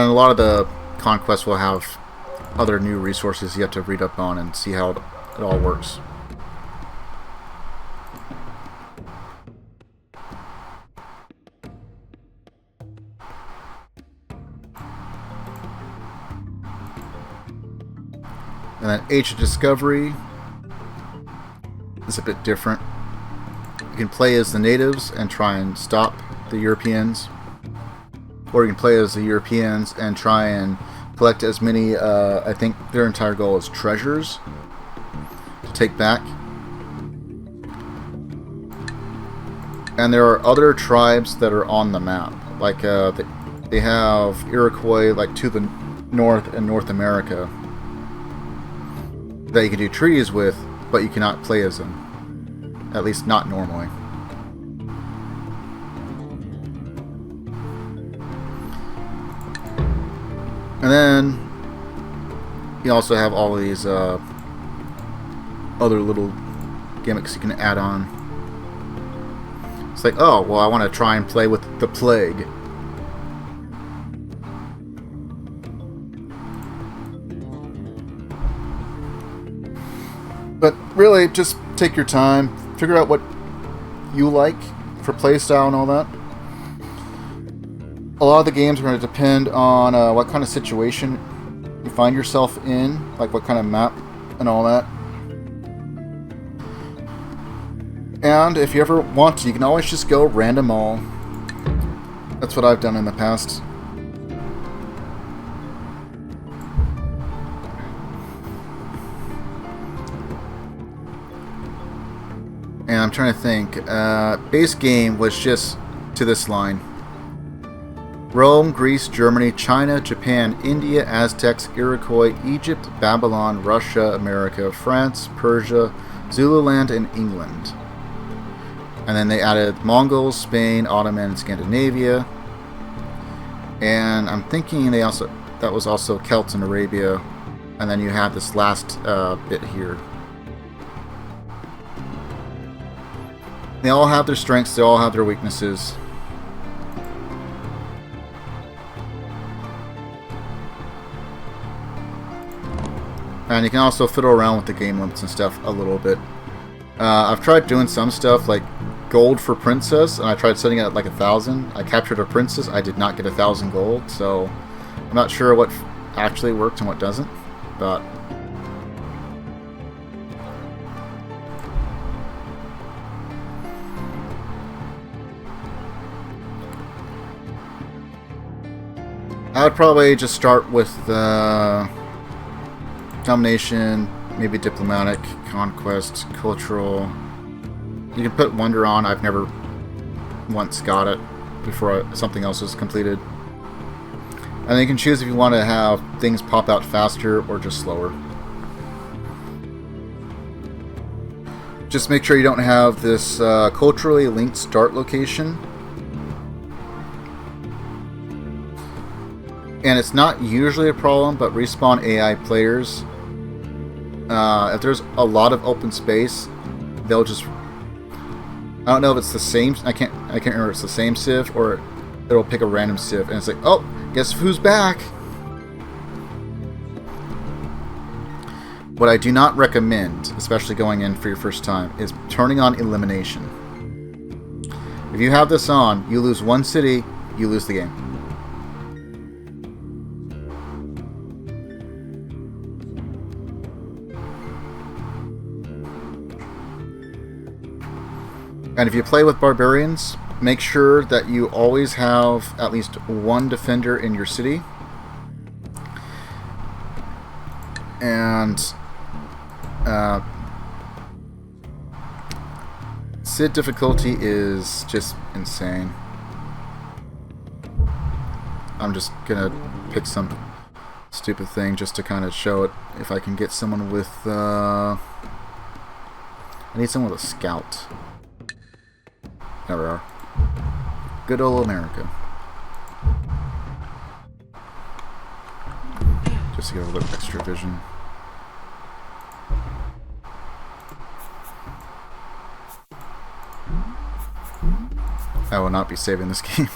And a lot of the conquests will have other new resources you have to read up on and see how it all works. And then Age of Discovery is a bit different. You can play as the natives and try and stop the Europeans. Or you can play as the Europeans and try and collect as many, I think their entire goal is treasures to take back. And there are other tribes that are on the map. Like, they have Iroquois, like, to the north in North America, that you can do treaties with, but you cannot play as them. At least not normally. And then you also have all of these other little gimmicks you can add on. It's like, oh, well, I want to try and play with the plague. But really, just take your time, figure out what you like for playstyle and all that. A lot of the games are going to depend on what kind of situation you find yourself in, like what kind of map and all that. And if you ever want to, you can always just go random all. That's what I've done in the past. And I'm trying to think. Base game was just to this line. Rome, Greece, Germany, China, Japan, India, Aztecs, Iroquois, Egypt, Babylon, Russia, America, France, Persia, Zululand, and England. And then they added Mongols, Spain, Ottoman, and Scandinavia. And I'm thinking that was also Celts in Arabia. And then you have this last bit here. They all have their strengths, they all have their weaknesses. And you can also fiddle around with the game limits and stuff a little bit. I've tried doing some stuff like gold for princess, and I tried setting it at like 1,000. I captured a princess, I did not get 1,000 gold, so I'm not sure what actually works and what doesn't, but I would probably just start with domination, maybe diplomatic, conquest, cultural. You can put wonder on. I've never once got it before something else is completed. And then you can choose if you want to have things pop out faster or just slower. Just make sure you don't have this culturally linked start location. And it's not usually a problem, but Respawn AI players, if there's a lot of open space, they'll just, I don't know if it's the same, I can't remember if it's the same civ or it'll pick a random civ and it's like, oh, guess who's back? What I do not recommend, especially going in for your first time, is turning on elimination. If you have this on, you lose one city, you lose the game. And if you play with barbarians, make sure that you always have at least one defender in your city. And Cid difficulty is just insane. I'm just gonna pick some stupid thing just to kind of show it. If I can get someone with I need someone with a scout. There we are. Good old America. Just to get a little bit extra vision. I will not be saving this game.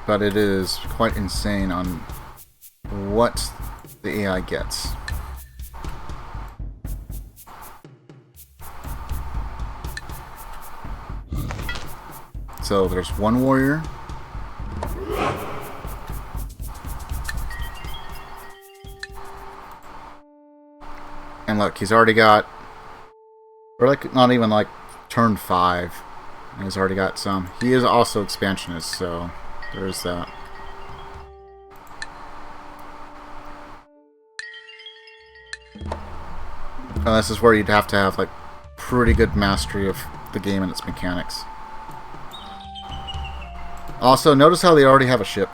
but it is quite insane on what the AI gets. So there's one warrior. And look, he's already got, or like not even like turn 5, and he's already got some. He is also expansionist, so there's that. This is where you'd have to have like pretty good mastery of the game and its mechanics. Also, notice how they already have a ship.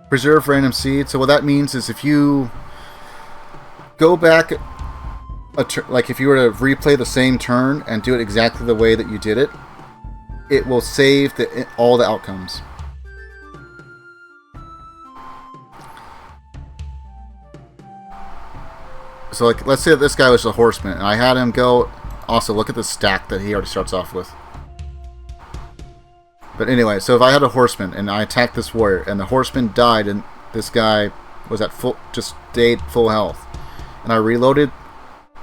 Preserve random seed. So what that means is if you go back, like if you were to replay the same turn and do it exactly the way that you did it, it will save all the outcomes. So like, let's say that this guy was a horseman, and I had him go. Also, look at the stack that he already starts off with. But anyway, so if I had a horseman and I attacked this warrior and the horseman died and this guy was at full, just stayed full health, and I reloaded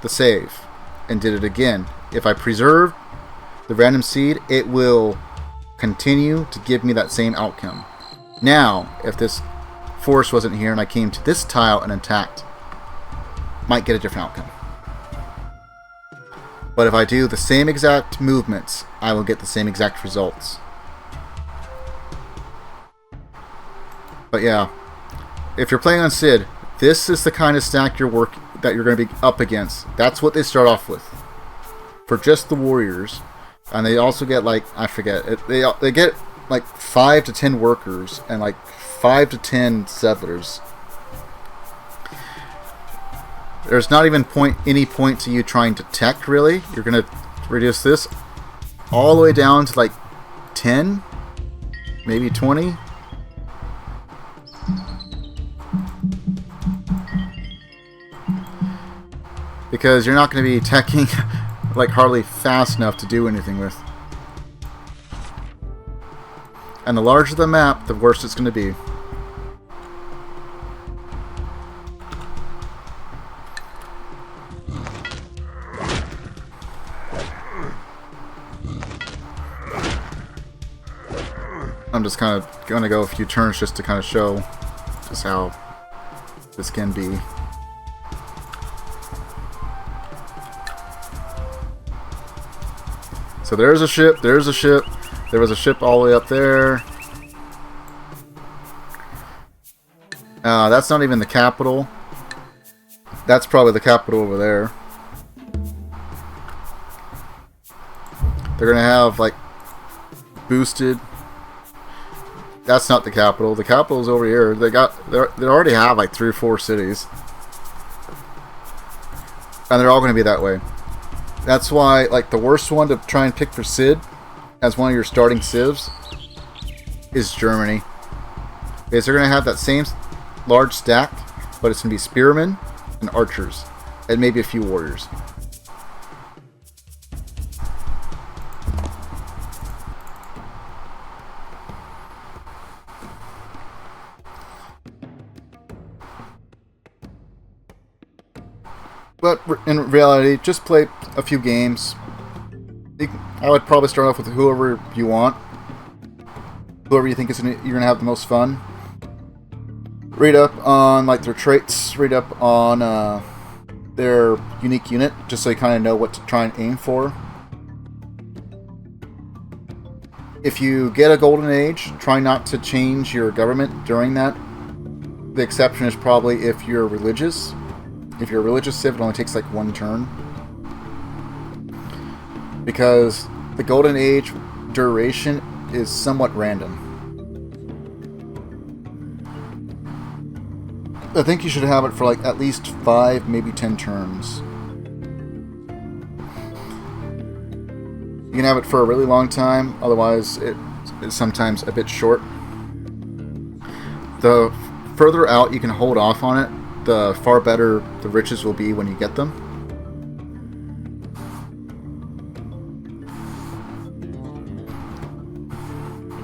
the save and did it again, if I preserved the random seed, it will continue to give me that same outcome. Now, if this force wasn't here and I came to this tile and attacked, might get a different outcome. But if I do the same exact movements, I will get the same exact results. But yeah, if you're playing on Sid, this is the kind of stack that you're going to be up against. That's what they start off with for just the warriors, and they also get like, I forget, they get like 5 to 10 workers and like 5 to 10 settlers. There's not even any point to you trying to tech, really. You're going to reduce this all the way down to like 10, maybe 20. Because you're not going to be teching like hardly fast enough to do anything with. And the larger the map, the worse it's going to be. I'm just kind of going to go a few turns just to kind of show just how this can be. So there's a ship, there was a ship all the way up there. That's not even the capital. That's probably the capital over there. They're going to have like boosted. That's not the capital. The capital's over here. They already have like 3 or 4 cities. And they're all going to be that way. That's why, like, the worst one to try and pick for Sid as one of your starting civs is Germany. Is they're going to have that same large stack, but it's going to be spearmen and archers, and maybe a few warriors. But in reality, just play a few games. I would probably start off with whoever you want. Whoever you think you're going to have the most fun. Read up on like their traits. Read up on their unique unit, just so you kind of know what to try and aim for. If you get a golden age, try not to change your government during that. The exception is probably if you're religious. If you're a religious civ, it only takes like 1 turn. Because the golden age duration is somewhat random. I think you should have it for like at least 5, maybe 10 turns. You can have it for a really long time, otherwise it is sometimes a bit short. The further out you can hold off on it, the far better the riches will be when you get them.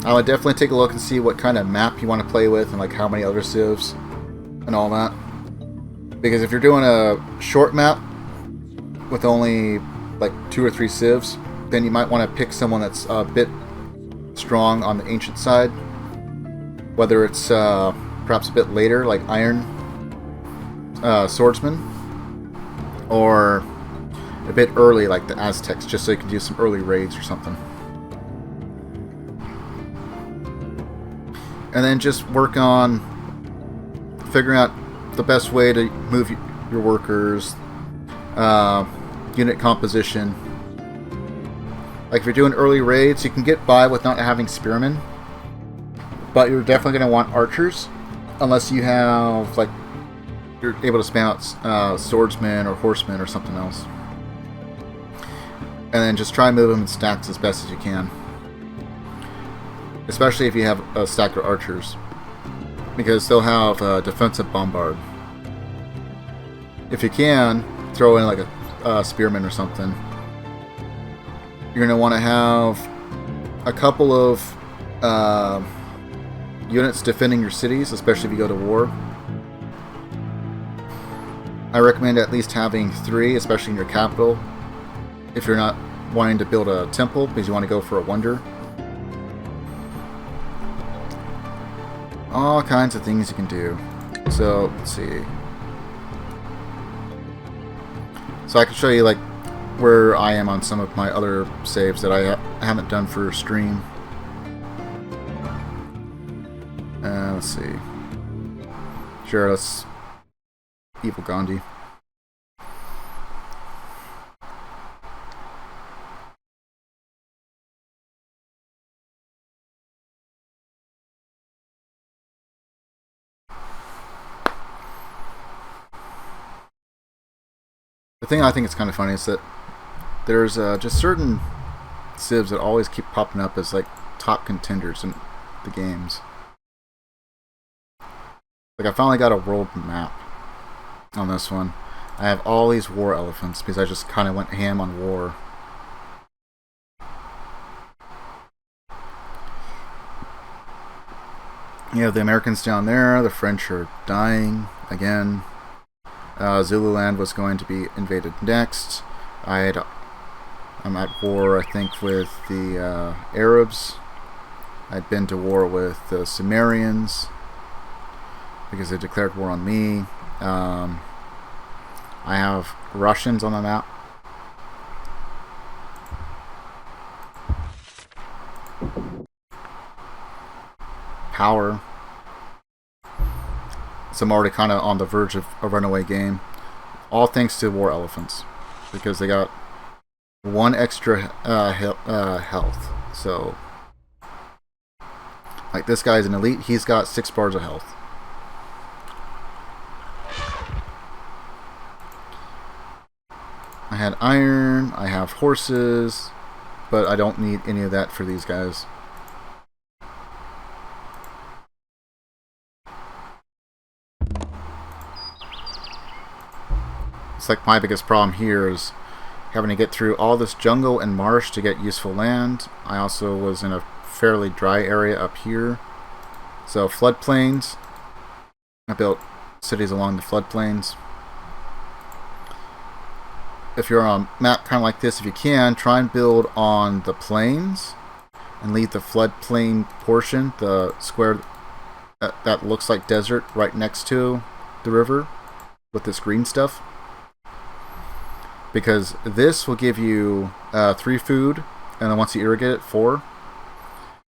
I would definitely take a look and see what kind of map you want to play with and like how many other civs and all that. Because if you're doing a short map with only like 2 or 3 civs, then you might want to pick someone that's a bit strong on the ancient side. Whether it's perhaps a bit later, like Iron Swordsman, or a bit early, like the Aztecs, just so you can do some early raids or something. And then just work on figuring out the best way to move your workers, unit composition. Like if you're doing early raids, you can get by with not having spearmen, but you're definitely going to want archers, unless you have like you're able to spam out swordsmen or horsemen or something else. And then just try and move them in stacks as best as you can, especially if you have a stack of archers, because they'll have a defensive bombard. If you can, throw in like a spearman or something. You're going to want to have a couple of units defending your cities, especially if you go to war. I recommend at least having 3, especially in your capital, if you're not wanting to build a temple because you want to go for a wonder. All kinds of things you can do. So, let's see. So I can show you like where I am on some of my other saves that I haven't done for stream. Let's see. Sure, let's Evil Gandhi. The thing I think is kind of funny is that there's just certain civs that always keep popping up as like top contenders in the games. Like I finally got a world map on this one. I have all these war elephants because I just kind of went ham on war. You have the Americans down there, the French are dying again. Zululand was going to be invaded next. I'm at war, I think, with the Arabs. I'd been to war with the Sumerians because they declared war on me. I have Russians on the map. Power. So I'm already kind of on the verge of a runaway game. All thanks to war elephants, because they got 1 extra health. So, like this guy's an elite. He's got 6 bars of health. I had iron. I have horses, but I don't need any of that for these guys. It's like my biggest problem here is having to get through all this jungle and marsh to get useful land. I also was in a fairly dry area up here. So floodplains. I built cities along the floodplains. If you're on a map kind of like this, if you can, try and build on the plains and leave the floodplain portion, the square that looks like desert, right next to the river with this green stuff. Because this will give you 3 food, and then once you irrigate it, 4.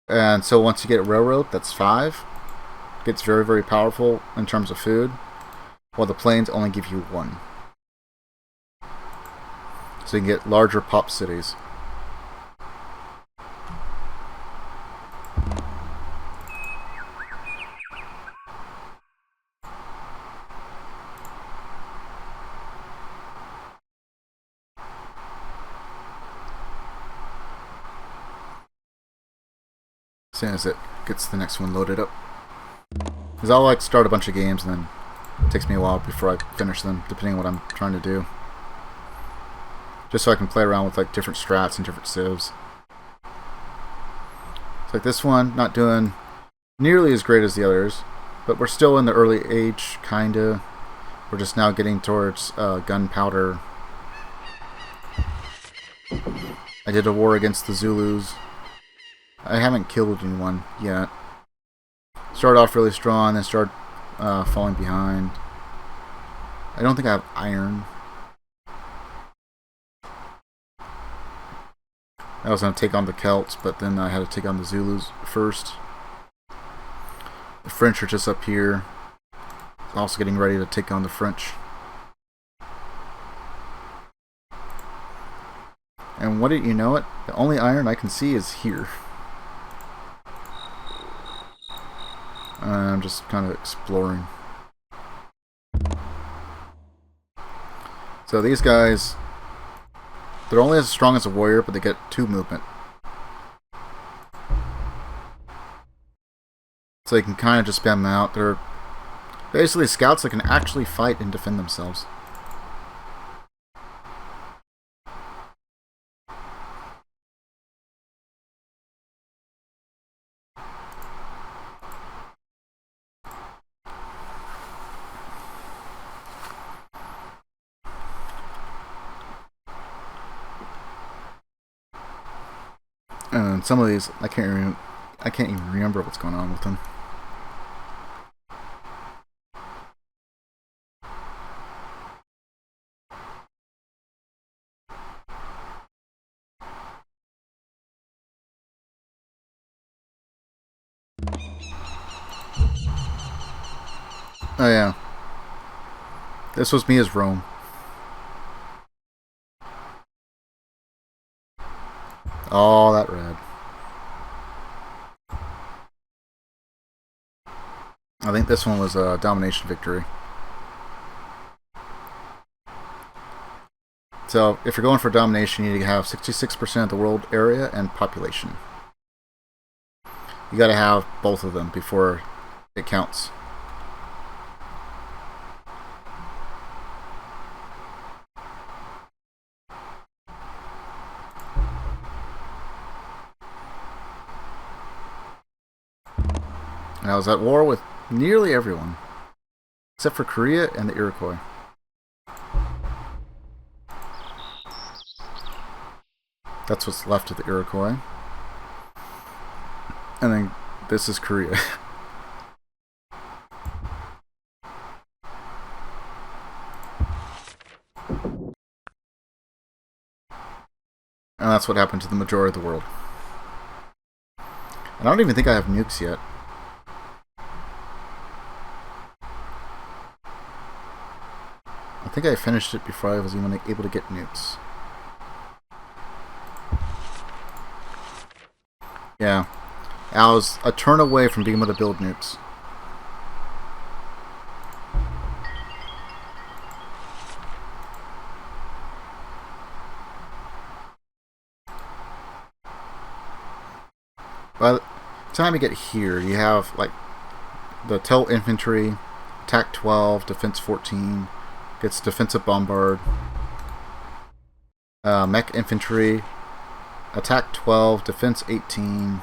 And so once you get a railroad, that's 5. It gets very, very powerful in terms of food, while the plains only give you 1. So you can get larger pop cities. As soon as it gets the next one loaded up. Because I'll like start a bunch of games and then it takes me a while before I finish them, depending on what I'm trying to do. Just so I can play around with like different strats and different civs. It's like this one, not doing nearly as great as the others, but we're still in the early age, kinda. We're just now getting towards gunpowder. I did a war against the Zulus. I haven't killed anyone yet. Started off really strong, then started falling behind. I don't think I have iron. I was going to take on the Celts, but then I had to take on the Zulus first. The French are just up here. Also getting ready to take on the French. And what did you know it? The only iron I can see is here. I'm just kind of exploring. So these guys, they're only as strong as a warrior, but they get 2 movement. So they can kind of just spam them out. They're basically scouts that can actually fight and defend themselves. And some of these, I can't even remember what's going on with them. Oh yeah. This was me as Rome. All that red. I think this one was a domination victory. So, if you're going for domination, you need to have 66% of the world area and population. You gotta have both of them before it counts. And I was at war with nearly everyone, except for Korea and the Iroquois. That's what's left of the Iroquois. And then this is Korea. And that's what happened to the majority of the world. And I don't even think I have nukes yet. I think I finished it before I was even able to get nukes. Yeah. I was a turn away from being able to build nukes. By the time you get here, you have like the Tel infantry, attack 12, defense 14, gets defensive bombard. Mech infantry, attack 12, defense 18.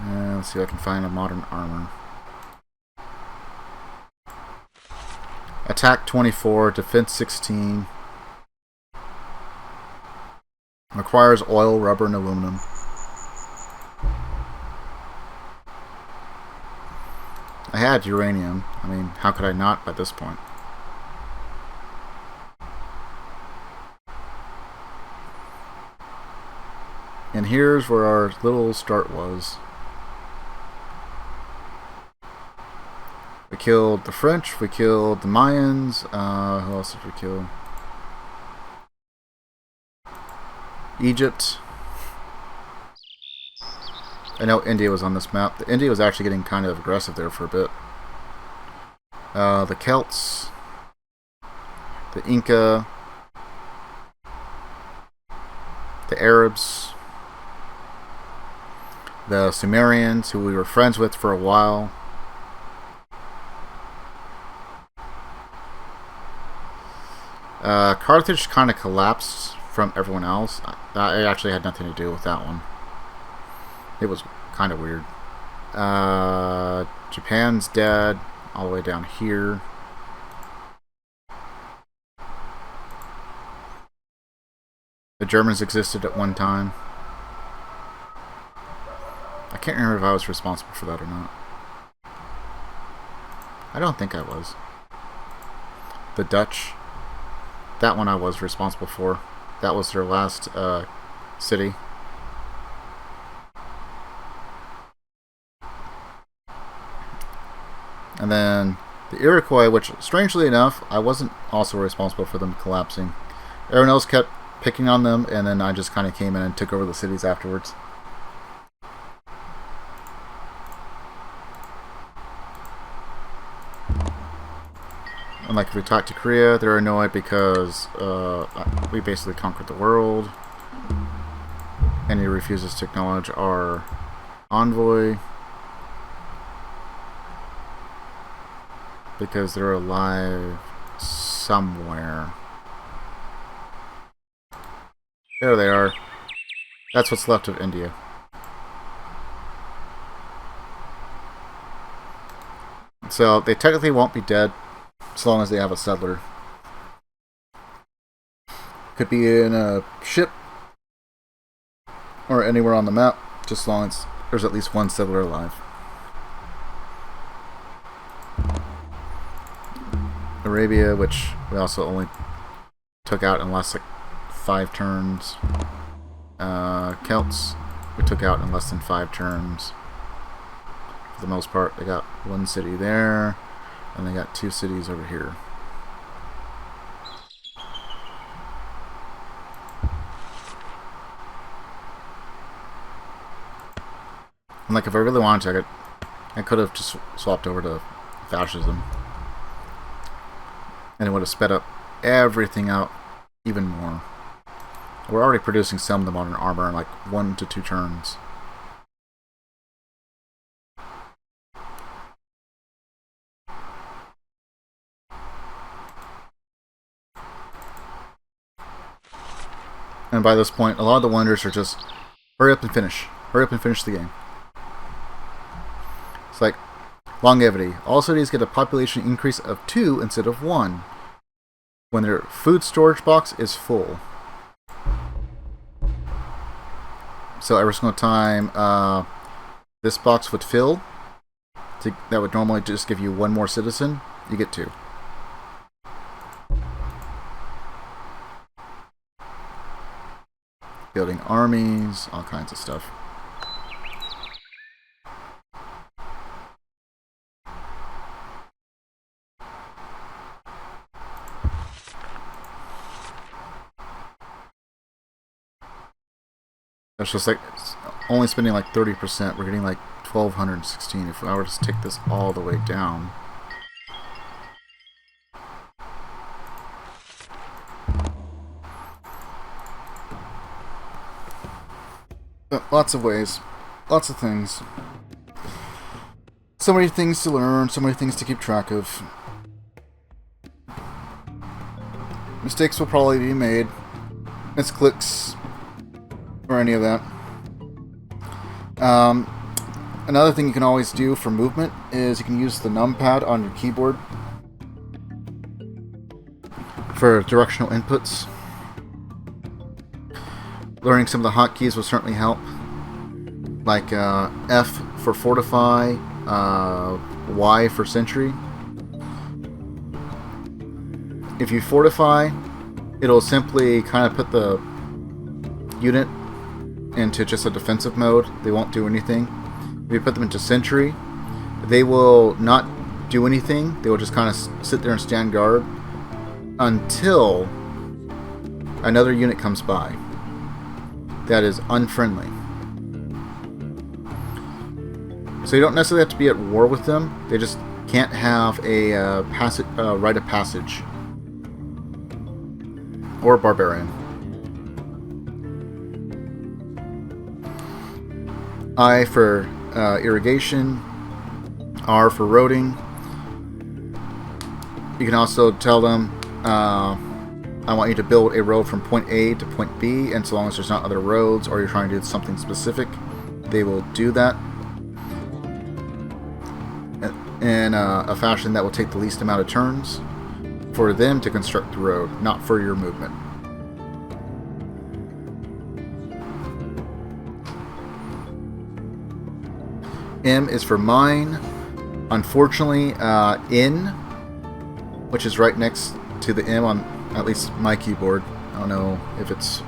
Let's see if I can find a modern armor. Attack 24, defense 16. Requires oil, rubber, and aluminum. I had uranium. I mean, how could I not by this point? And here's where our little start was. We killed the French, we killed the Mayans, who else did we kill? Egypt. I know India was on this map. India was actually getting kind of aggressive there for a bit. The Celts, the Inca, the Arabs, the Sumerians, who we were friends with for a while. Carthage kind of collapsed from everyone else. It actually had nothing to do with that one. It was kind of weird. Japan's dead, all the way down here. The Germans existed at one time. I can't remember if I was responsible for that or not. I don't think I was. The Dutch, that one I was responsible for. That was their last city. And then the Iroquois, which strangely enough, I wasn't also responsible for them collapsing. Everyone else kept picking on them, and then I just kind of came in and took over the cities afterwards. And like if we talk to Korea, they're annoyed because we basically conquered the world. And he refuses to acknowledge our envoy because they're alive somewhere. There they are. That's what's left of India. So they technically won't be dead as long as they have a settler. Could be in a ship or anywhere on the map, just as long as there's at least one settler alive. Arabia, which we also only took out in less like 5 turns. Celts, we took out in less than 5 turns. For the most part, they got 1 city there, and they got 2 cities over here. And like, if I really wanted to, I could have just swapped over to fascism. And it would have sped up everything out even more. We're already producing some of the modern armor in like 1 to 2 turns. And by this point, a lot of the wonders are just hurry up and finish. Hurry up and finish the game. It's like longevity. All cities get a population increase of 2 instead of 1 when their food storage box is full. So every single time this box would fill, that would normally just give you 1 more citizen, you get 2. Building armies, all kinds of stuff. It's just like only spending like 30%. We're getting like 1,216. If I were to take this all the way down, but lots of ways, lots of things. So many things to learn, so many things to keep track of. Mistakes will probably be made. Misclicks. Or any of that. Another thing you can always do for movement is you can use the numpad on your keyboard for directional inputs. Learning some of the hotkeys will certainly help, like F for fortify, Y for sentry. If you fortify, it'll simply kind of put the unit into just a defensive mode. They won't do anything. If you put them into sentry, they will not do anything. They will just kind of sit there and stand guard until another unit comes by that is unfriendly. So you don't necessarily have to be at war with them. They just can't have a rite of passage or barbarian. I for irrigation, R for roading. You can also tell them I want you to build a road from point A to point B, and so long as there's not other roads or you're trying to do something specific, they will do that in a fashion that will take the least amount of turns for them to construct the road, not for your movement. M is for mine. Unfortunately, N, which is right next to the M on at least my keyboard, I don't know if it's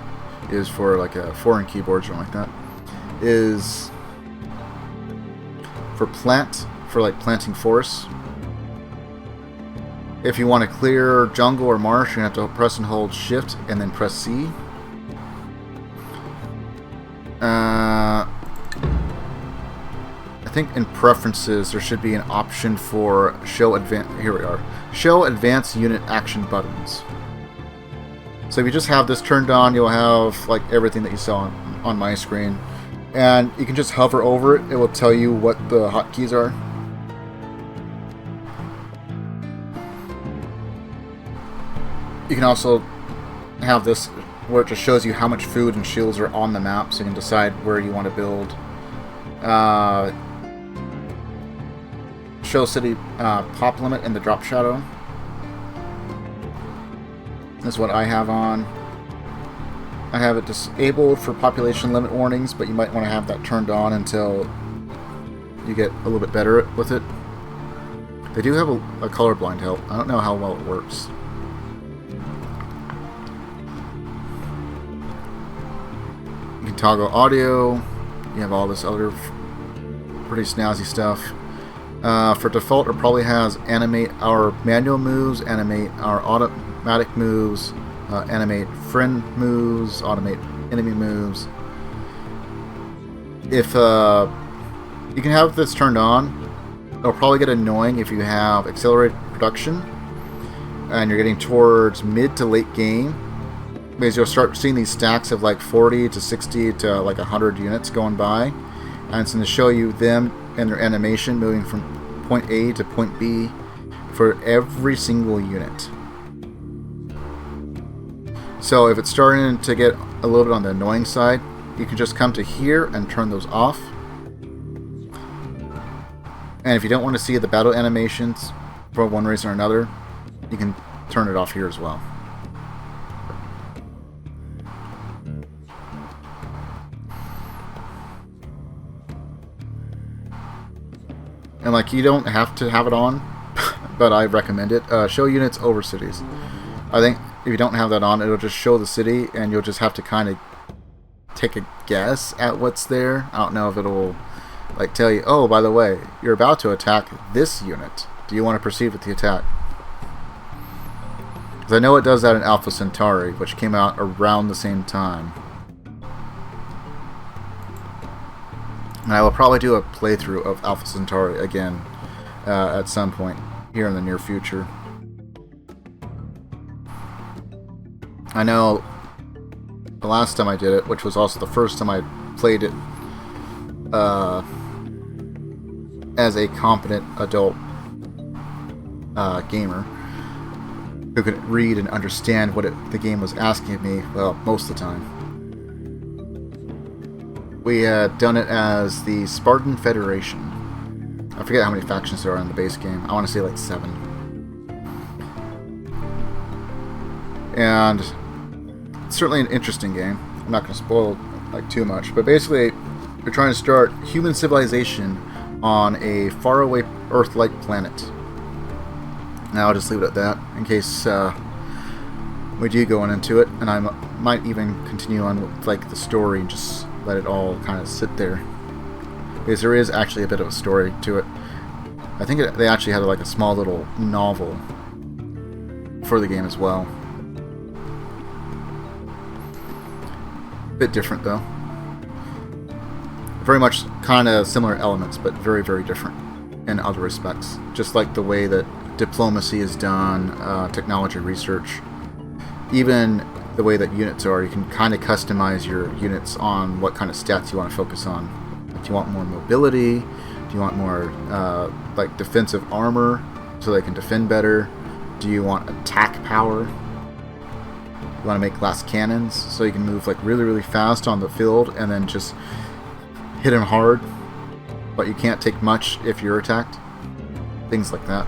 is for like a foreign keyboard or something like that, is for plant, for like planting forests. If you want to clear jungle or marsh, you have to press and hold shift and then press C. I think in preferences there should be an option for show advanced. Here we are. Show advanced unit action buttons. So if you just have this turned on, you'll have like everything that you saw on my screen, and you can just hover over it. It will tell you what the hotkeys are. You can also have this where it just shows you how much food and shields are on the map, so you can decide where you want to build. Show city pop limit and the drop shadow. That's what I have on. I have it disabled for population limit warnings, but you might want to have that turned on until you get a little bit better with it. They do have a colorblind help. I don't know how well it works. You can toggle audio. You have all this other pretty snazzy stuff. For default, it probably has animate our manual moves, animate our automatic moves, animate friend moves, automate enemy moves. If you can have this turned on, it'll probably get annoying if you have accelerated production and you're getting towards mid to late game, because you'll start seeing these stacks of like 40 to 60 to like 100 units going by, and it's going to show you them and their animation moving from point A to point B for every single unit. So if it's starting to get a little bit on the annoying side, you can just come to here and turn those off. And if you don't want to see the battle animations for one reason or another, you can turn it off here as well. And like, you don't have to have it on, but I recommend it. Show units over cities. I think if you don't have that on, it'll just show the city, and you'll just have to kind of take a guess at what's there. I don't know if it'll like tell you, oh, by the way, you're about to attack this unit. Do you want to proceed with the attack? Because I know it does that in Alpha Centauri, which came out around the same time. And I will probably do a playthrough of Alpha Centauri again at some point here in the near future. I know the last time I did it, which was also the first time I played it as a competent adult gamer who could read and understand what the game was asking of me, well, most of the time. We had done it as the Spartan Federation. I forget how many factions there are in the base game. I want to say like 7. And it's certainly an interesting game. I'm not going to spoil like too much, but basically you're trying to start human civilization on a faraway Earth-like planet. Now I'll just leave it at that in case we do go into it, and I might even continue on with like the story and just let it all kind of sit there, because there is actually a bit of a story to it. I think they actually had like a small little novel for the game as well. Bit different though. Very much kind of similar elements, but very, very different in other respects. Just like the way that diplomacy is done, technology research, even the way that units are. You can kind of customize your units on what kind of stats you want to focus on. Like, do you want more mobility? Do you want more like defensive armor so they can defend better? Do you want attack power? You want to make glass cannons so you can move like really, really fast on the field and then just hit him hard, but you can't take much if you're attacked. Things like that.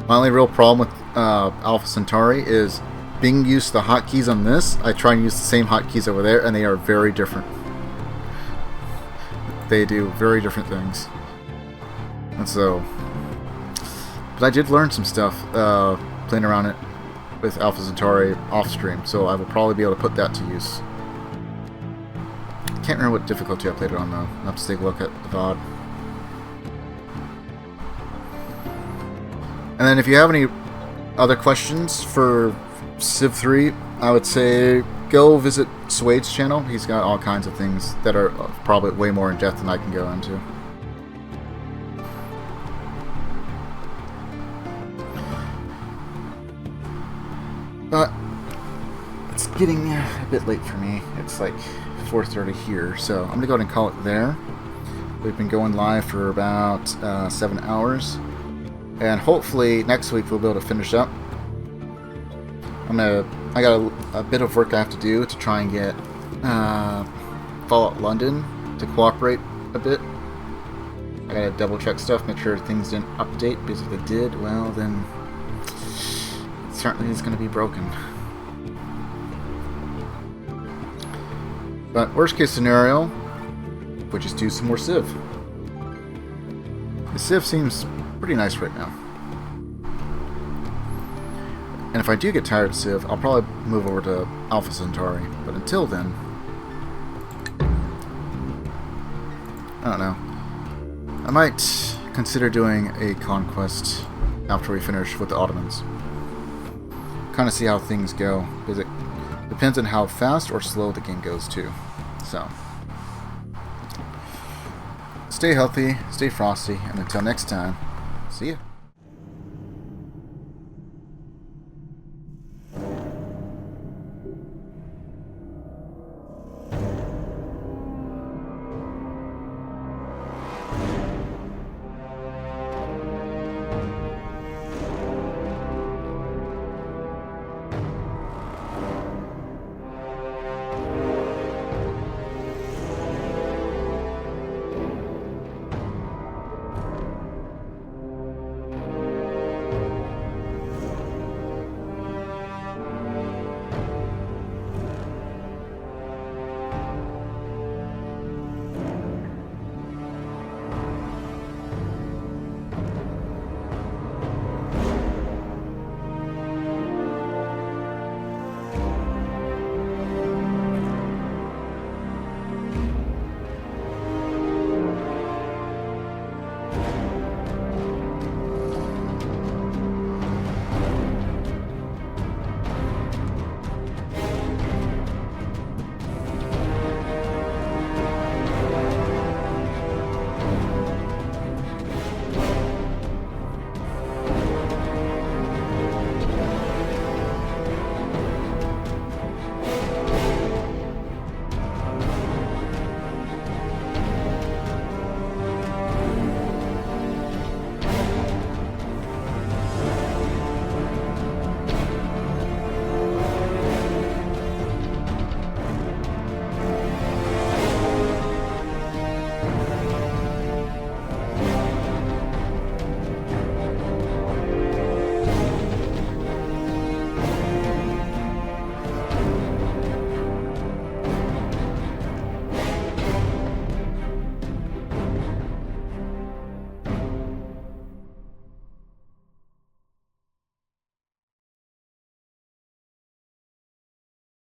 My only real problem with Alpha Centauri is being used to the hotkeys on this. I try and use the same hotkeys over there, and they are very different. They do very different things. And so, but I did learn some stuff playing around it with Alpha Centauri off stream, so I will probably be able to put that to use. Can't remember what difficulty I played it on though. I'll have to take a look at the VOD. And then if you have any other questions for Civ 3, I would say go visit Suede's channel. He's got all kinds of things that are probably way more in depth than I can go into. But it's getting a bit late for me. It's like 4:30 here, so I'm going to go ahead and call it there. We've been going live for about 7 hours. And hopefully next week we'll be able to finish up. I got a bit of work I have to do to try and get Fallout London to cooperate a bit. I gotta double check stuff, make sure things didn't update, because if they did, well then it certainly is going to be broken. But worst case scenario, we'll just do some more Civ. The Civ seems pretty nice right now. And if I do get tired of Civ, I'll probably move over to Alpha Centauri. But until then, I don't know. I might consider doing a conquest after we finish with the Ottomans. Kind of see how things go, because it depends on how fast or slow the game goes too. So, stay healthy, stay frosty, and until next time, see ya.